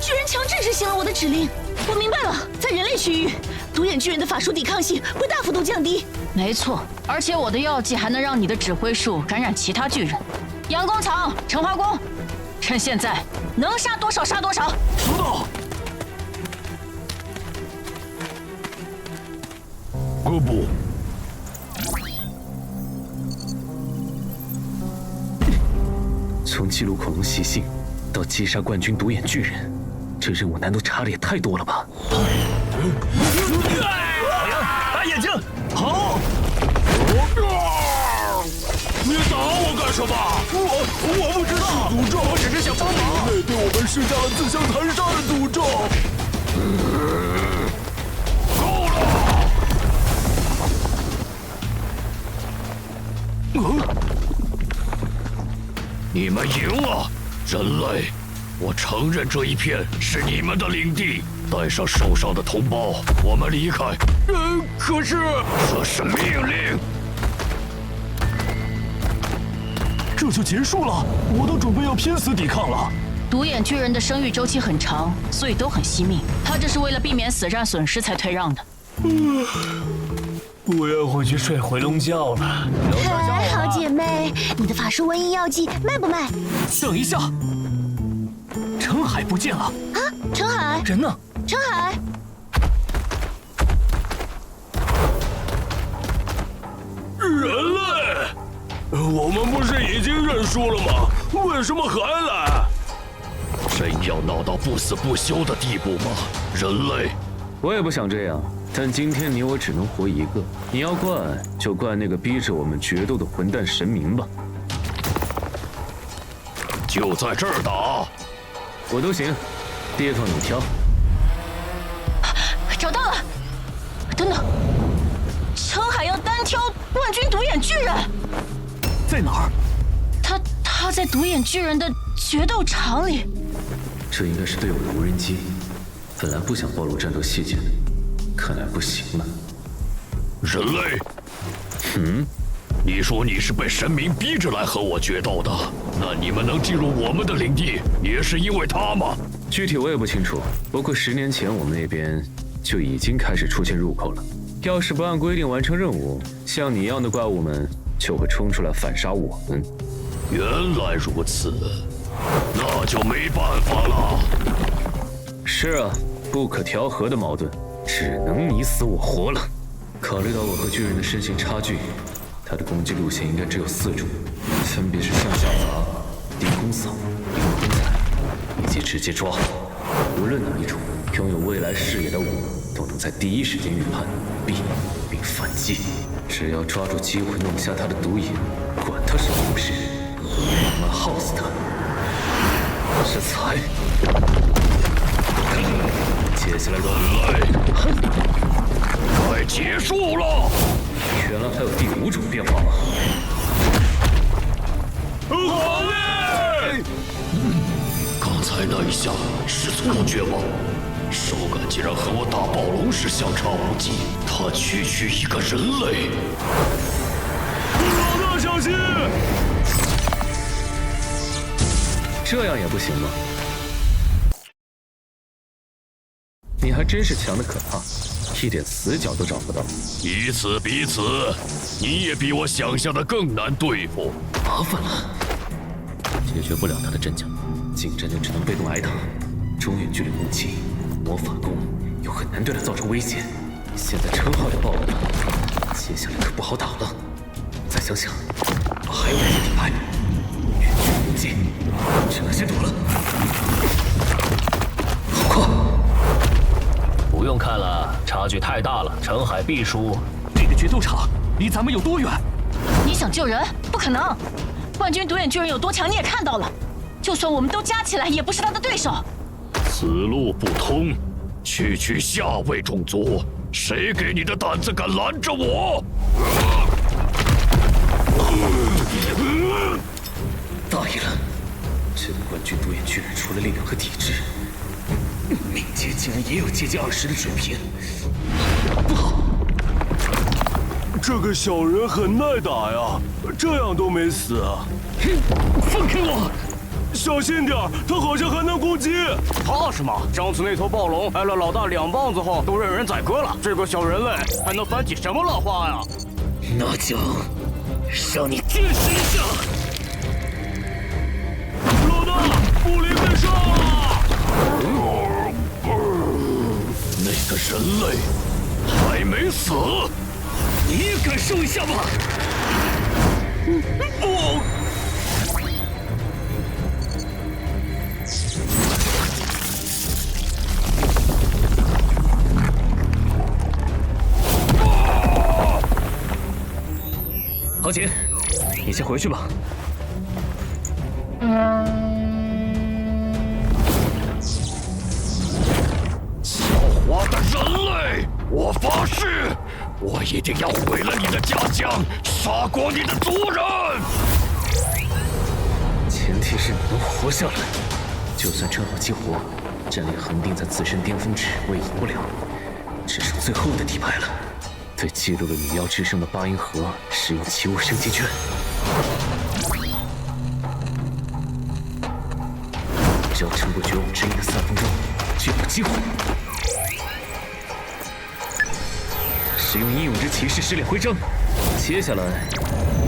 巨人强制执行了我的指令。我明白了，在人类区域，独眼巨人的法术抵抗性会大幅度降低。没错，而且我的药剂还能让你的指挥术感染其他巨人。阳光草、橙花宫，趁现在能杀多少杀多少。收到。哥布。从记录恐龙习性到击杀冠军独眼巨人，这任务难度差的也太多了吧？好呀，打眼睛！好。你打我干什么？我不知道，诅咒，我只是想帮忙。人类对我们施加了自相残杀的诅咒。够了！你们赢了，人类！我承认这一片是你们的领地。带上受伤的同胞，我们离开。可是这是命令。这就结束了，我都准备要拼死抵抗了。独眼巨人的生育周期很长，所以都很惜命。他这是为了避免死战损失才退让的。我要回去睡回笼觉了。嗨，好姐妹，你的法术瘟疫药剂卖不卖？等一下，陈海不见了。啊，陈海，人呢？陈海，人类，我们不是已经认输了吗？为什么还来？真要闹到不死不休的地步吗？人类，我也不想这样。但今天你我只能活一个，你要怪就怪那个逼着我们决斗的混蛋神明吧。就在这儿打，我都行，第一套你挑。找到了，等等，陈海要单挑冠军独眼巨人，在哪儿？他在独眼巨人的决斗场里。这应该是队友的无人机，本来不想暴露战斗细节的。看来不行了，人类。你说你是被神明逼着来和我决斗的，那你们能进入我们的领地，也是因为他吗？具体我也不清楚，不过10年前我们那边就已经开始出现入口了。要是不按规定完成任务，像你一样的怪物们就会冲出来反杀我们。原来如此，那就没办法了。是啊。不可调和的矛盾，只能你死我活了。考虑到我和巨人的身形差距，他的攻击路线应该只有4种，分别是上下砸、低空扫、凌空踩，以及直接抓。无论哪一种，拥有未来视野的我都能在第一时间预判、避并反击。只要抓住机会弄瞎他的毒眼，管他是不是，慢慢耗死他。是财。接下来人类，快结束了！原来还有第5种变化吗？皇帝！刚才那一下是错觉吗？手感竟然和我打暴龙时相差无几，他区区一个人类。老大小心！这样也不行吗？你还真是强的可怕，一点死角都找不到。彼此彼此，你也比我想象的更难对付。麻烦了，解决不了他的阵脚，近战就只能被动挨打。中远距离武器、魔法弓又很难对他造成威胁。现在称号也爆了，接下来可不好打了。再想想，还有哪些底牌？远距离武器，只能先躲了。好快！不用看了，差距太大了，澄海必输。这个决斗场离咱们有多远？你想救人？不可能！冠军独眼巨人有多强，你也看到了。就算我们都加起来，也不是他的对手。此路不通，区下位种族，谁给你的胆子敢拦着我？大意了，这个冠军独眼巨人除了力量和体质，敏捷竟然也有接近20的水平，不好！这个小人很耐打呀，这样都没死啊！放开我！小心点，他好像还能攻击。怕什么？上次那头暴龙挨了老大2棒子后，都任人宰割了。这个小人类还能翻起什么浪花呀？那就让你见识一下！老大，布林被杀了！那个人类还没死，你也感受一下吧！不！豪杰，你先回去吧。狡猾的人类！我发誓，我一定要毁了你的家乡，杀光你的族人！前提是你能活下来。就算正好激活，战力恒定在自身巅峰值，我也赢不了。只剩最后的底牌了。对记录了女妖之声的8银河使用奇物升级券，只要撑过绝望之音的3分钟，就有机会。使用英勇之骑士试炼徽章，接下来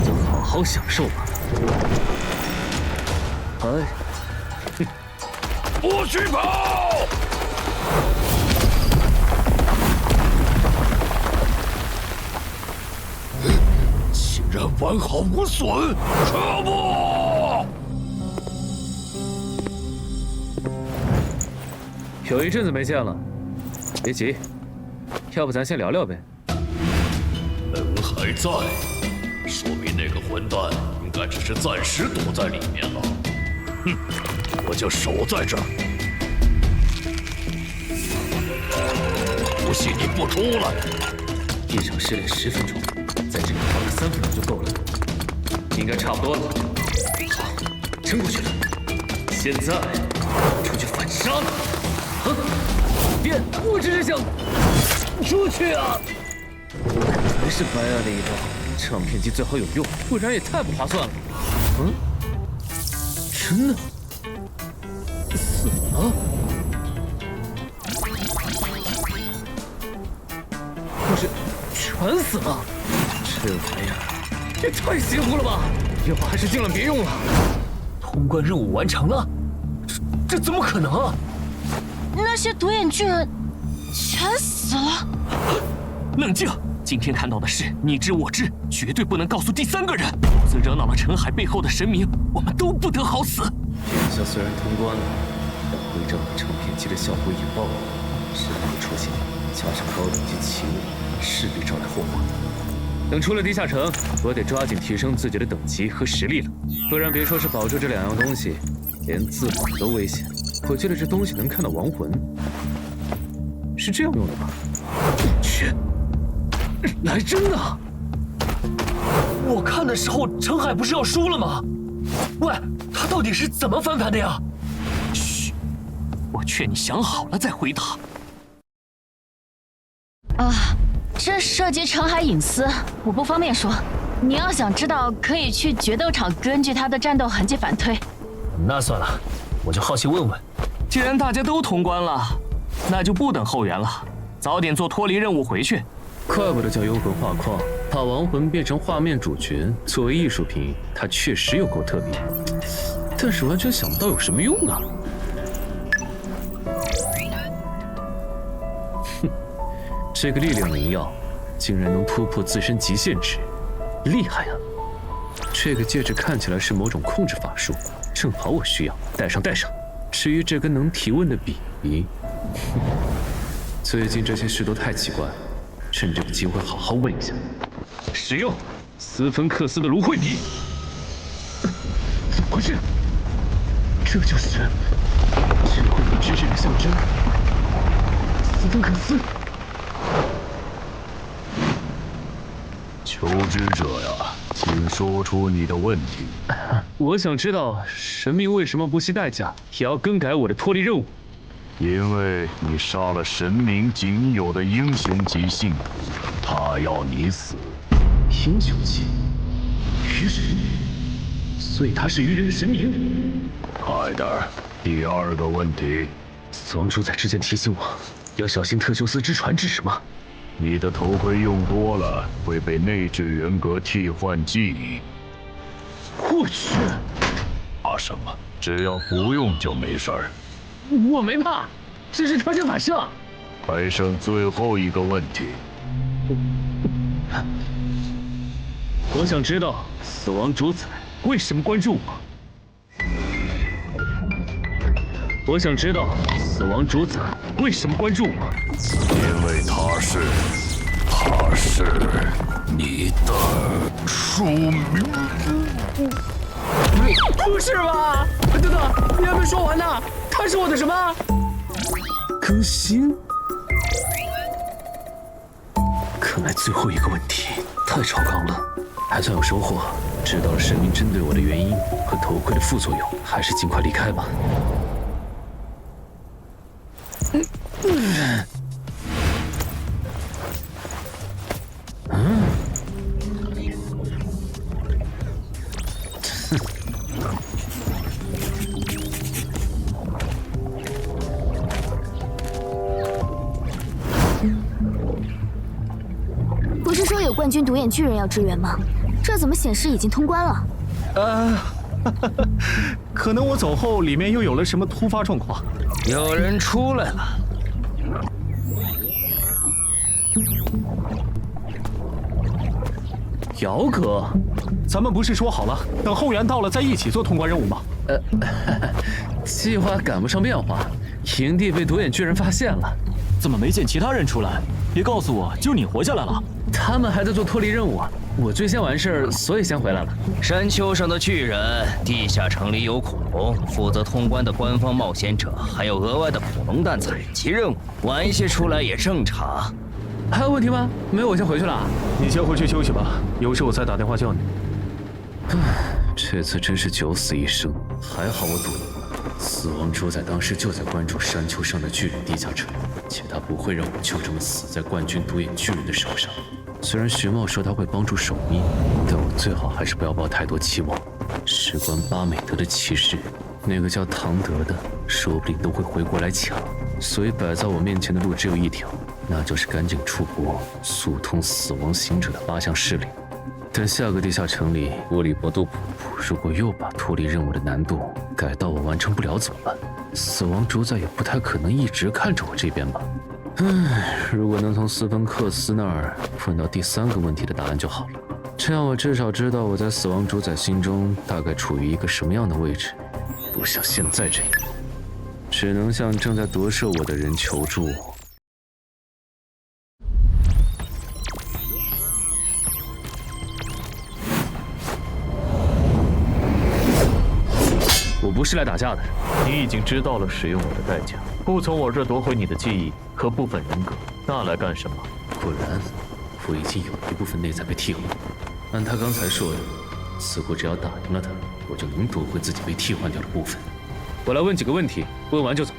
就好好享受吧。哎，不许跑！竟然完好无损，可恶！有一阵子没见了，别急，要不咱先聊聊呗。人还在，说明那个混蛋应该只是暂时躲在里面了。哼，我就守在这儿，不信你不出来。一场试炼10分钟，在这里花个3分钟就够了，应该差不多了。好，撑过去了。现在出去反杀了。啊！变！我只是想出去啊！还是白挨了一刀，唱片机最好有用，不然也太不划算了。嗯，真的死了？不是，全死了？这玩意儿也太邪乎了吧！要不还是尽量别用了。通关任务完成了？这怎么可能啊？那些独眼巨人全死了。冷静！今天看到的事，你知我知，绝对不能告诉第3个人，否则惹恼了陈海背后的神明，我们都不得好死。天下虽然通关了，但徽章和成片机的效果也爆了，神秘出现，加上高等级奇物，势必招来祸患。等出了地下城，我得抓紧提升自己的等级和实力了，不然别说是保住这2样东西，连自保都危险。我记得这东西能看到亡魂，是这样用的吗？去，来真的！我看的时候，陈海不是要输了吗？喂，他到底是怎么翻盘的呀？嘘，我劝你想好了再回答。这涉及陈海隐私，我不方便说。你要想知道，可以去决斗场根据他的战斗痕迹反推。那算了，我就好奇问问。既然大家都通关了，那就不等后援了，早点做脱离任务回去。怪不得叫幽魂画框，把亡魂变成画面主角，作为艺术品，它确实有够特别，但是完全想不到有什么用啊！哼，这个力量灵药竟然能突破自身极限值，厉害啊！这个戒指看起来是某种控制法术，正好我需要，戴上。至于这根能提问的笔，最近这些事都太奇怪了。趁这个机会好好问一下。使用斯芬克斯的芦荟笔。怎么回事？这就是智慧与知识的象征，斯芬克斯。求知者呀，请说出你的问题。我想知道神明为什么不惜代价也要更改我的脱离任务？因为你杀了神明仅有的英雄级信徒，他要你死。英雄级鱼神，所以他是鱼人的神明。快点儿，第2个问题。死亡主宰之前提醒我要小心特修斯之船，是什么？你的头盔用多了会被内置人格替换记忆。我去！怕什么？只要不用就没事儿。我没怕，这是穿针反射。还剩最后一个问题。我想知道死亡主宰为什么关注我。我想知道死亡主宰为什么关注我。因为他是你的署名。不是吧？等等，你还没说完呢。他是我的什么？更新？看来最后一个问题太超纲了，还算有收获。知道了神明针对我的原因和头盔的副作用，还是尽快离开吧。不是说有冠军独眼巨人要支援吗？这怎么显示已经通关了？可能我走后，里面又有了什么突发状况。有人出来了。姚哥，咱们不是说好了，等后援到了再一起做通关任务吗？计划赶不上变化，营地被独眼巨人发现了。怎么没见其他人出来？别告诉我，就你活下来了。他们还在做脱离任务啊，我最先完事，所以先回来了。山丘上的巨人，地下城里有恐龙，负责通关的官方冒险者，还有额外的恐龙蛋采集任务，晚一些出来也正常。还有问题吗？没有，我先回去了。你先回去休息吧，有事我再打电话叫你。这次真是九死一生，还好我赌赢了。死亡主宰当时就在关注山丘上的巨人地下城，且他不会让我就这么死在冠军独眼巨人的手上。虽然徐茂说他会帮助守密，但我最好还是不要抱太多期望。事关巴美德的骑士，那个叫唐德的，说不定都会回过来抢。所以摆在我面前的路只有一条，那就是赶紧出国，速通死亡行者的8项势力。但下个地下城里波利伯杜普如果又把脱离任务的难度改到我完成不了怎么办？死亡主宰也不太可能一直看着我这边吧。如果能从斯芬克斯那儿问到第3个问题的答案就好了，这样我至少知道我在死亡主宰心中大概处于一个什么样的位置，不像现在这样，只能向正在夺舍我的人求助。我不是来打架的，你已经知道了使用我的代价，不从我这夺回你的记忆和部分人格，那来干什么？果然，我已经有一部分内在被替换。按他刚才说的，似乎只要打赢了他，我就能夺回自己被替换掉的部分。我来问几个问题，问完就走。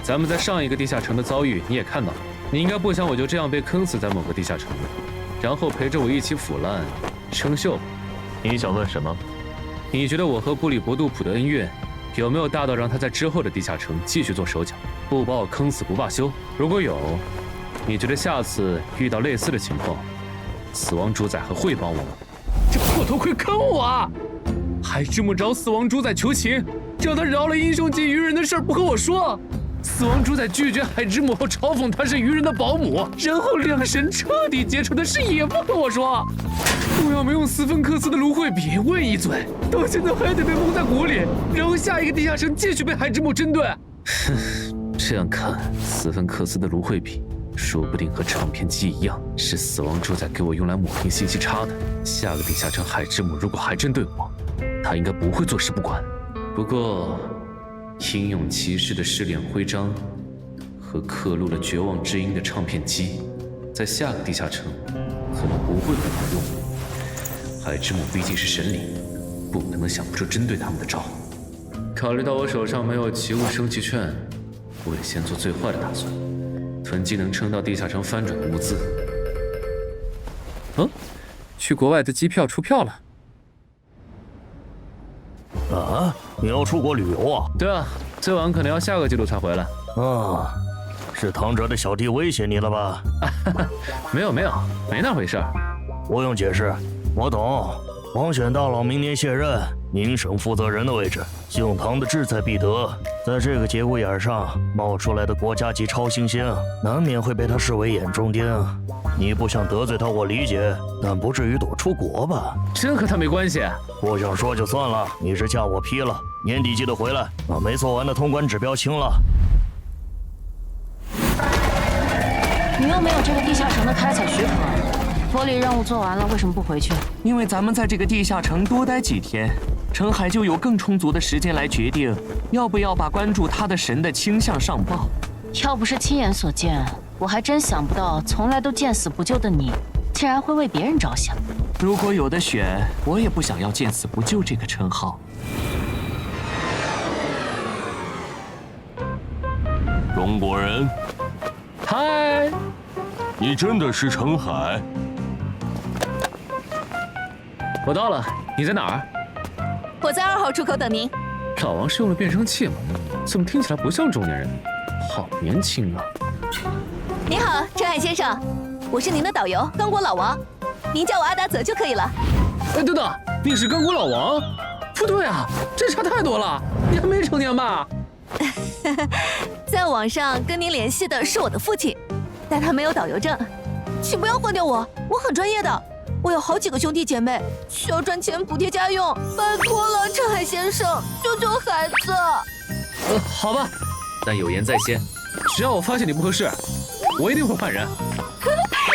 咱们在上一个地下城的遭遇你也看到了，你应该不想我就这样被坑死在某个地下城里，然后陪着我一起腐烂生锈。你想问什么？你觉得我和布里伯杜普的恩怨有没有大到让他在之后的地下城继续做手脚，不把我坑死不罢休？如果有，你觉得下次遇到类似的情况，死亡主宰还会帮我吗？这破头盔坑我啊！海之母找死亡主宰求情，叫他饶了英雄级鱼人的事儿不和我说。死亡主宰拒绝海之母后嘲讽他是鱼人的保姆，然后两神彻底结仇的事也不和我说。我要没用斯芬克斯的芦荟笔问一嘴，到现在还得被蒙在鼓里，然后下一个地下城继续被海之母针对。这样看，斯芬克斯的芦荟笔说不定和唱片机一样，是死亡主宰给我用来抹平信息差的。下个地下城海之母如果还针对我，他应该不会坐视不管。不过，英勇骑士的失联徽章和刻录了绝望之音的唱片机，在下个地下城可能不会很好用。海之母毕竟是神灵，不可能想不出针对他们的招。考虑到我手上没有奇物升级券，我得先做最坏的打算，囤积能撑到地下城翻转的物资。去国外的机票出票了。啊，你要出国旅游啊？对啊，最晚可能要下个季度才回来。啊，是唐哲的小弟威胁你了吧？没有，没那回事儿。不用解释，我懂。王选大佬明年卸任，宁省负责人的位置，姓唐的志在必得。在这个节骨眼上冒出来的国家级超新星，难免会被他视为眼中钉。你不想得罪他，我理解，但不至于躲出国吧？这和他没关系。不想说就算了，你是假我批了，年底记得回来，把没做完的通关指标清了。你又没有这个地下城的开采许可，玻璃任务做完了，为什么不回去？因为咱们在这个地下城多待几天，陈海就有更充足的时间来决定要不要把关注他的神的倾向上报。要不是亲眼所见，我还真想不到从来都见死不救的你，竟然会为别人着想。如果有的选，我也不想要见死不救这个称号。中国人，嗨，你真的是陈海？我到了，你在哪儿？我在2号出口等您。老王是用了变声器吗？怎么听起来不像中年人？好年轻啊！你好，陈海先生，我是您的导游刚果老王，您叫我阿达泽就可以了。哎，等等，你是刚果老王？不对啊，这差太多了，你还没成年吧？在网上跟您联系的是我的父亲，但他没有导游证。请不要换掉我，我很专业的。我有好几个兄弟姐妹，需要赚钱补贴家用，拜托了，陈海先生，救救孩子。好吧，但有言在先，只要我发现你不合适，我一定会换人。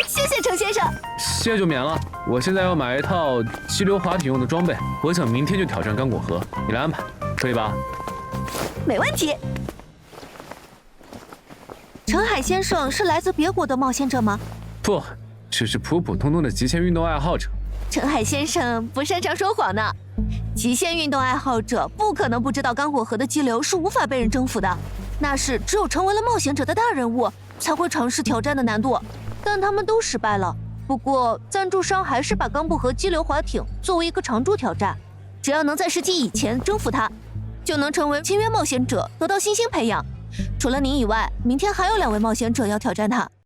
谢谢陈先生。谢就免了。我现在要买一套激流滑艇用的装备，我想明天就挑战刚果河，你来安排，可以吧？没问题。陈海先生是来自别国的冒险者吗？不，只是普普通通的极限运动爱好者。陈海先生不擅长说谎呢。极限运动爱好者不可能不知道刚果河的激流是无法被人征服的，那是只有成为了冒险者的大人物才会尝试挑战的难度，但他们都失败了。不过赞助商还是把刚布河激流滑艇作为一个常驻挑战，只要能在世纪以前征服它，就能成为签约冒险者，得到新星培养。除了您以外，明天还有2位冒险者要挑战它。